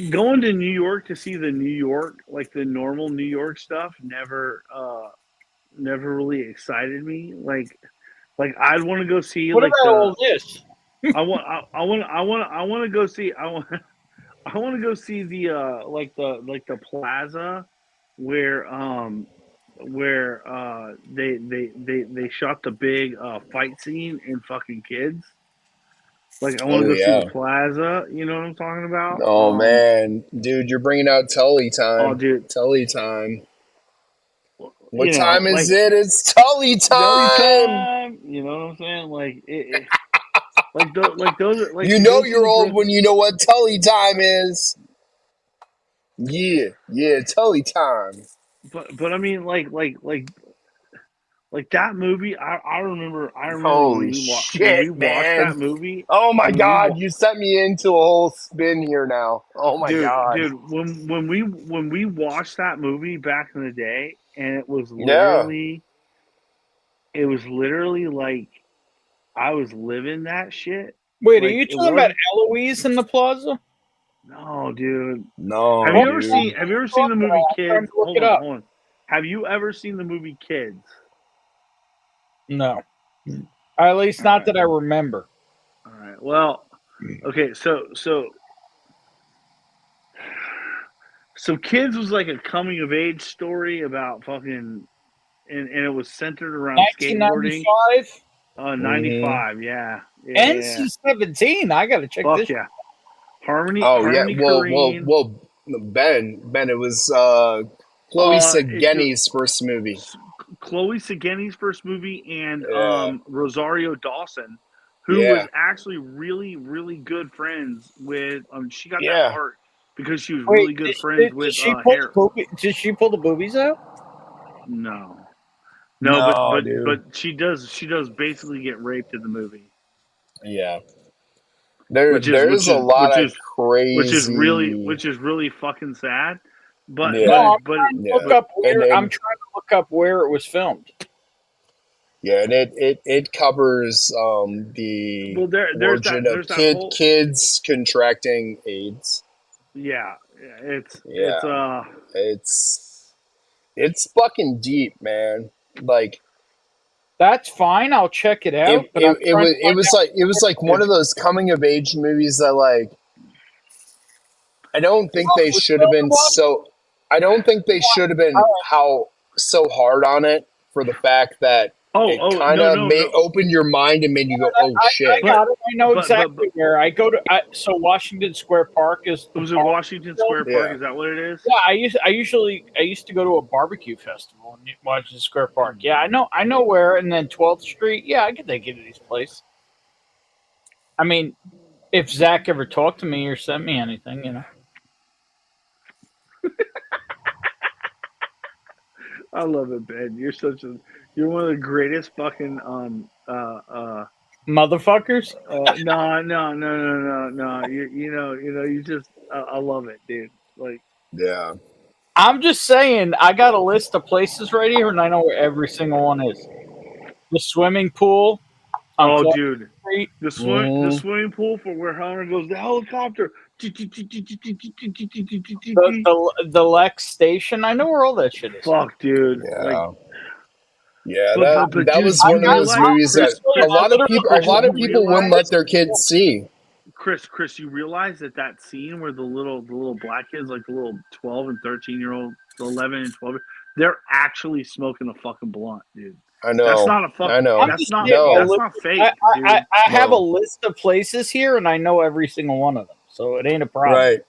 S2: going to New York to see the New York, like the normal New York stuff, never really excited me. Like I'd want to go see
S6: What
S2: like
S6: about all this?
S2: I want to go see I want to go see the the plaza where they shot the big fight scene in fucking Kids. Like I want
S3: Oh
S2: to go see the
S3: yeah.
S2: plaza. You know what I'm talking about?
S3: Oh man, dude, you're bringing out Tully
S2: Oh,
S3: time.
S2: dude,
S3: Tully time. What
S2: you know,
S3: time is
S2: like
S3: it? It's Tully
S2: Joey
S3: time.
S2: time. You know what I'm saying? Like like those are like
S3: You
S2: to
S3: know
S2: go see
S3: you're
S2: the
S3: old
S2: Brook.
S3: when you know what Tully time is. Yeah, Tully time.
S2: But I mean like that movie. I remember
S3: Holy
S2: when
S3: shit,
S2: we watched
S3: man.
S2: that movie.
S3: Oh my
S2: When we
S3: god, you sent me into a whole spin here now. Oh my god.
S2: dude when we watched that movie back in the day, and
S3: Yeah.
S2: it was literally like I was living that shit.
S6: Wait, are
S2: Like
S6: you
S2: it
S6: talking about
S2: was
S6: Eloise in the plaza?
S2: no, dude.
S3: No, dude.
S2: Have you ever seen the movie
S6: I'm trying
S2: Kids?
S6: to look it up.
S2: Hold on. Have you ever seen the movie Kids?
S6: No, at least
S2: All
S6: not
S2: right.
S6: that I remember.
S2: All right. Well, okay. So Kids was like a coming of age story about fucking, and it was centered around skateboarding.
S6: 1995,
S2: 95. Yeah. Yeah.
S6: NC-17. I gotta check
S2: Fuck
S6: this.
S2: yeah.
S3: Oh yeah.
S2: Harmony Korine.
S3: Well. Ben. It was Chloe Segeni's first movie.
S2: Chloe Segeni's first movie, and
S3: Yeah.
S2: Rosario Dawson, who was
S3: Yeah.
S2: actually really, really good friends with. She got that
S3: Yeah.
S2: part because she was
S6: Wait,
S2: really good friends
S6: did
S2: with
S6: she pull
S2: Harry.
S6: did she pull the boobies out?
S2: No,
S3: No, dude.
S2: but she does basically get raped in the movie,
S3: Yeah.
S2: which
S3: There's a lot of crazy.
S2: which is really fucking sad. But
S6: No,
S3: Yeah.
S2: but
S6: I'm
S2: but
S6: trying to look
S3: Yeah.
S6: up
S3: And
S6: where I'm
S3: and
S6: trying to look up where it was filmed.
S3: yeah, and it covers the
S2: well
S3: origin of
S2: there's that whole
S3: kids contracting AIDS.
S2: yeah it's
S3: Yeah. It's fucking deep, man. Like
S6: That's fine. I'll check it out. But I'm trying to find out.
S3: it was like one of those coming of age movies that like I don't think
S6: Oh,
S3: they
S6: it was
S3: should have
S6: filmed in
S3: been so I don't think they should have been how so hard on it for the fact that it kind of
S2: no.
S3: opened your mind and made you go, oh
S6: I
S3: shit.
S6: got it. I know
S2: but
S6: exactly where I go to. So Washington Square Park is the
S2: was it
S6: park.
S2: Washington Square Park?
S3: Yeah.
S2: Is that what it is?
S6: Yeah, I used to go to a barbecue festival in Washington Square Park. Yeah, I know where. And then 12th Street. Yeah, I could take you to these places. I mean, if Zach ever talked to me or sent me anything, you know.
S2: I love it, Ben. You're one of the greatest fucking
S6: Motherfuckers.
S2: no. You just I love it, dude. Like
S3: Yeah.
S6: I'm just saying, I got a list of places right here, and I know where every single one is. The swimming pool on
S2: oh,
S6: 12th
S2: dude,
S6: Street.
S2: the swimming pool for where Hunter goes the helicopter.
S6: The Lex Station. I know where all that shit is.
S2: Fuck, dude. Like,
S3: Yeah. Yeah,
S2: but
S3: that
S2: dude,
S3: was
S2: do you
S3: one of those
S2: realize,
S3: movies that a lot of
S2: you
S3: people wouldn't
S2: realize,
S3: let their kids see.
S2: Chris, you realize that scene where the little black kids, like the little 12 and 13-year-old, 11 and 12, they're actually smoking a fucking blunt, dude.
S3: I know.
S2: That's not a fucking.
S3: I know.
S2: That's not.
S3: No.
S2: That's not fake, dude.
S6: I have a
S3: No.
S6: list of places here, and I know every single one of them, so it ain't a problem.
S3: Right.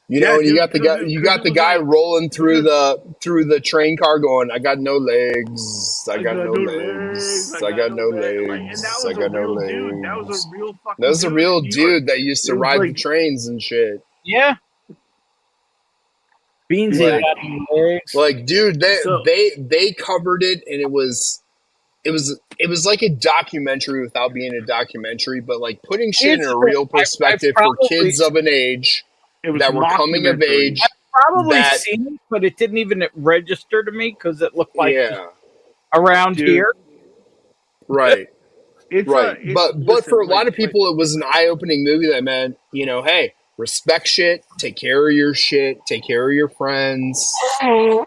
S3: You
S2: Yeah,
S3: know, and you
S2: dude,
S3: got the guy.
S2: because
S3: You
S2: it
S3: got the
S2: was
S3: guy
S2: like-
S3: rolling through the train car, going, "I got no legs. I got no legs. I got no
S2: legs. Like,
S3: legs.
S2: and that
S3: I
S2: was a
S3: got no
S2: real
S3: legs."
S2: dude. That was a real fucking.
S3: That was a
S2: dude
S3: real
S2: in New York.
S3: dude that used to
S2: It was
S3: ride the
S2: like-
S3: trains and shit.
S6: Yeah. Beans
S3: Like-
S6: ain't got no legs.
S3: Like, dude,
S2: So-
S3: they covered it, and it was like a documentary without being a documentary, but like putting shit in a real perspective for
S6: probably-
S3: kids of an age
S2: It was
S3: that were coming of
S2: mockumentary.
S3: age.
S6: Probably
S3: that-
S6: seen it, but it didn't even register to me because it looked like
S3: Yeah,
S6: around
S2: Dude.
S6: here.
S3: right.
S2: It's
S3: Right, but
S2: listen,
S3: for a lot
S2: like-
S3: of people, it was an eye-opening movie that meant, you know, hey, respect shit, take care of your shit, take care of your friends, don't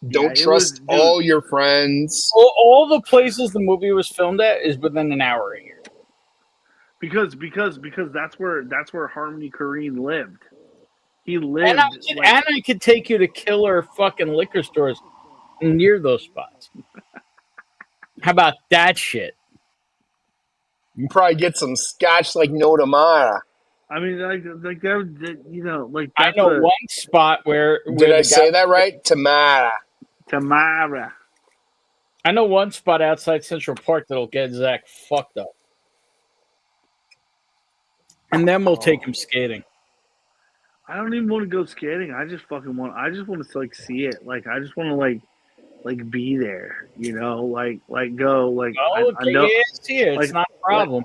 S2: it was-
S3: trust
S2: dude.
S3: all your friends.
S6: All the places the movie was filmed at is within an hour of here.
S2: because that's where Harmony Korine lived. He lived.
S6: And
S2: like,
S6: I could take you to killer fucking liquor stores near those spots. How about that shit?
S3: You can probably get some scotch like no tomorrow.
S2: I mean, like that, you know, like
S6: I
S2: that's
S6: know
S2: a-
S6: one spot where
S3: Did I
S6: the
S3: say
S6: guy-
S3: that right? Tamara.
S2: Tamara.
S6: I know one spot outside Central Park that'll get Zach fucked up, and then we'll take him skating.
S2: I don't even want to go skating. I just want to like see it. Like I just want to like be there. You know, like go like
S6: Oh,
S2: I know
S6: it's here. It's
S2: like-
S6: not a problem.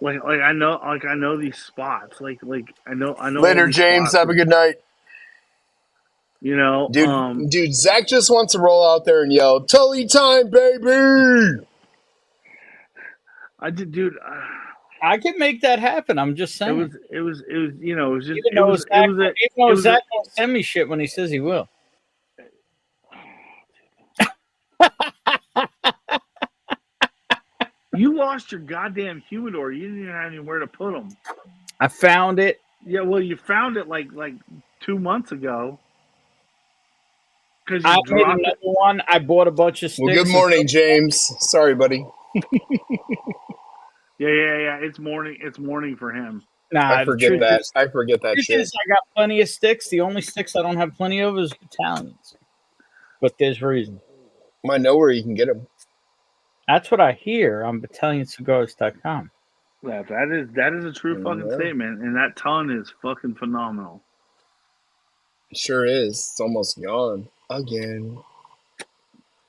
S2: like I know these spots. Like I know all
S3: Later,
S2: these
S3: James.
S2: spots.
S3: Have a good night.
S2: You know,
S3: Dude, Zach just wants to roll out there and yell, "Tully time, baby!"
S2: I did, dude.
S6: I can make that happen. I'm just
S2: It
S6: saying.
S2: was you know, it was just
S6: Even
S2: it
S6: though
S2: was
S6: Zach,
S2: it was a,
S6: even though
S2: it was a-
S6: Zach won't send me shit when he says he will.
S2: you lost your goddamn humidor. You didn't even have anywhere to put them.
S6: I found it.
S2: Yeah, well, you found it like 2 months ago. Because
S6: I
S2: you
S6: made
S2: dropped
S6: another
S2: it.
S6: one. I bought a bunch of sticks.
S3: Well, good morning, James. Sorry, buddy.
S2: Yeah. It's morning for him.
S6: Nah,
S3: I
S6: the
S3: forget
S6: truth
S3: that.
S6: is-
S3: I forget that
S6: truth
S3: shit.
S6: is, I got plenty of sticks. The only sticks I don't have plenty of is battalions. But there's reason.
S3: I know where you can get them.
S6: That's what I hear on BattalionCigars.com.
S2: Yeah, that is a true fucking
S3: Yeah.
S2: statement, and that ton is fucking phenomenal.
S3: It sure is. It's almost gone again.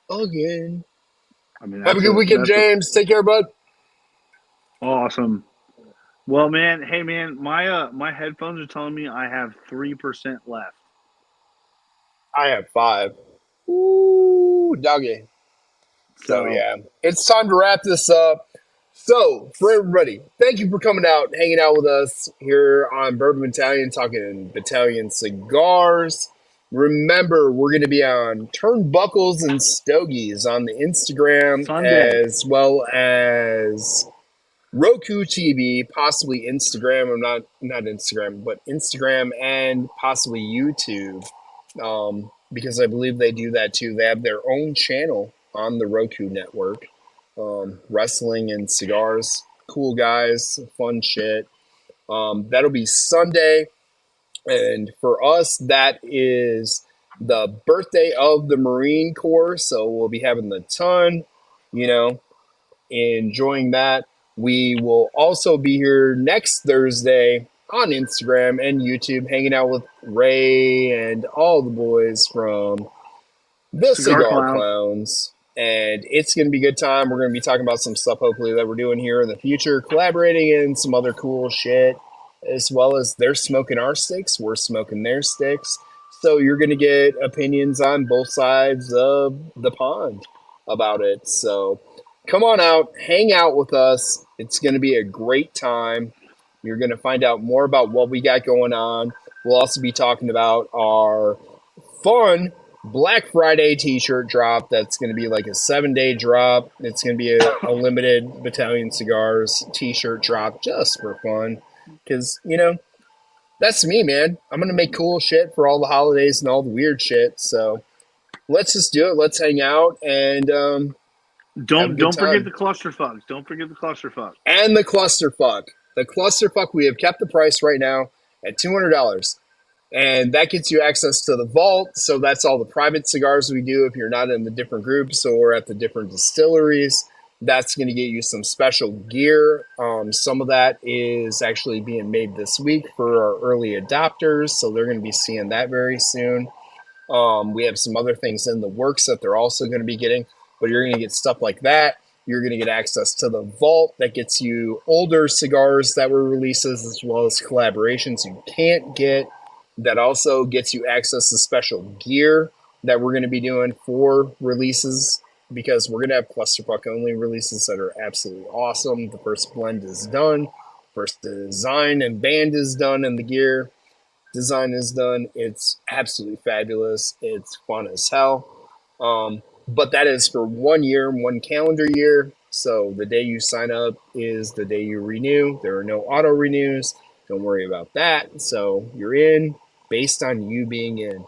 S3: Again.
S2: I mean,
S3: Have a good weekend, James. Take care, bud.
S2: Awesome. Well, man, hey, man, my headphones are telling me I have 3% left.
S3: I have 5. Ooh, doggy. So yeah, it's time to wrap this up. So for everybody, thank you for coming out, hanging out with us here on Bourbon Battalion, talking Battalion Cigars. Remember, we're going to be on Turnbuckles and Stogies on the Instagram,
S2: Sunday.
S3: as well as Roku TV, possibly Instagram, or not Instagram, but Instagram and possibly YouTube, because I believe they do that too. They have their own channel on the Roku network. Wrestling and cigars, cool guys, fun shit. That'll be Sunday, and for us, that is the birthday of the Marine Corps, so we'll be having the ton, enjoying that. We will also be here next Thursday on Instagram and YouTube, hanging out with Ray and all the boys from the Cigar Clowns. And it's going to be a good time. We're going to be talking about some stuff, hopefully, that we're doing here in the future, collaborating in some other cool shit, as well as they're smoking our sticks, we're smoking their sticks. So you're going to get opinions on both sides of the pond about it. So come on out, hang out with us. It's going to be a great time. You're going to find out more about what we got going on. We'll also be talking about our fun Black Friday t-shirt drop. That's going to be like a 7-day drop. It's going to be a limited Battalion Cigars t-shirt drop just for fun. Because, that's me, man. I'm going to make cool shit for all the holidays and all the weird shit. So let's just do it. Let's hang out and have a
S2: Don't
S3: good
S2: forget
S3: time.
S2: the clusterfucks. Don't forget the clusterfuck.
S3: And the clusterfuck. The clusterfuck, we have kept the price right now at $200. And that gets you access to the vault. So that's all the private cigars we do if you're not in the different groups or at the different distilleries. That's going to get you some special gear. Some of that is actually being made this week for our early adopters. So they're going to be seeing that very soon. We have some other things in the works that they're also going to be getting. But you're going to get stuff like that. You're going to get access to the vault that gets you older cigars that were releases as well as collaborations you can't get. That also gets you access to special gear that we're going to be doing for releases because we're going to have clusterfuck only releases that are absolutely awesome. The first blend is done. First design and band is done and the gear design is done. It's absolutely fabulous. It's fun as hell. But that is for 1 year, 1 calendar year. So the day you sign up is the day you renew. There are no auto renews. Don't worry about that. So you're in based on you being in.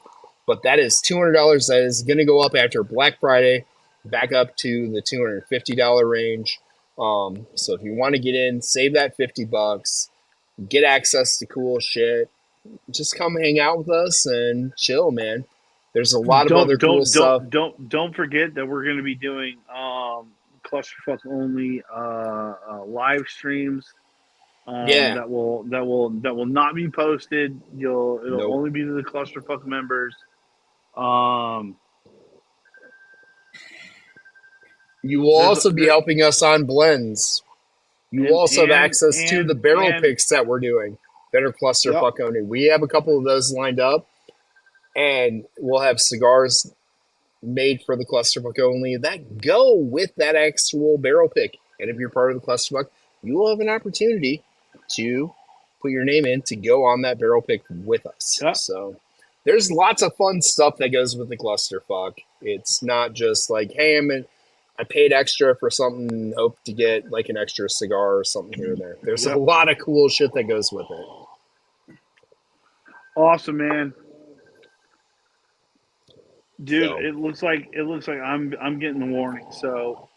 S3: But that is $200. That is going to go up after Black Friday, back up to the $250 range. So if you want to get in, save that $50, get access to cool shit. Just come hang out with us and chill, man. There's a lot of other cool stuff.
S2: Don't forget that we're going to be doing clusterfuck only live streams.
S3: Yeah.
S2: That will not be posted. It'll
S3: Nope.
S2: only be to the clusterfuck members.
S3: You will also be helping us on blends. You will also have access to the barrel picks that we're doing that are clusterfuck only. We have a couple of those lined up, and we'll have cigars made for the clusterfuck only that go with that actual barrel pick. And if you're part of the clusterfuck, you will have an opportunity to put your name in to go on that barrel pick with us.
S2: Yep.
S3: So there's lots of fun stuff that goes with the clusterfuck. It's not just like, hey, I paid extra for something and hope to get like an extra cigar or something here or there. There's a lot of cool shit that goes with it.
S2: Awesome, man. Dude, it looks like I'm getting the warning. So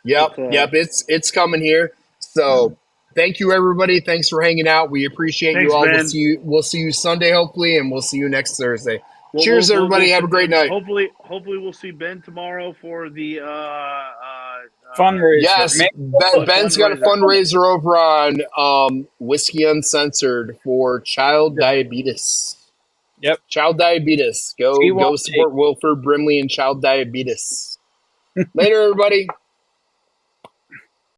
S3: Yep, it's coming here. So thank you, everybody. Thanks for hanging out. We appreciate you all.
S2: Ben.
S3: We'll see you Sunday, hopefully, and we'll see you next Thursday. Cheers, everybody. Have a great night.
S2: Hopefully we'll see Ben tomorrow for the
S6: fundraiser.
S3: Yes, Ben's got a fundraiser over on Whiskey Uncensored for child diabetes.
S6: Yep,
S3: child diabetes. Go support Wilford Brimley and child diabetes. Later, everybody.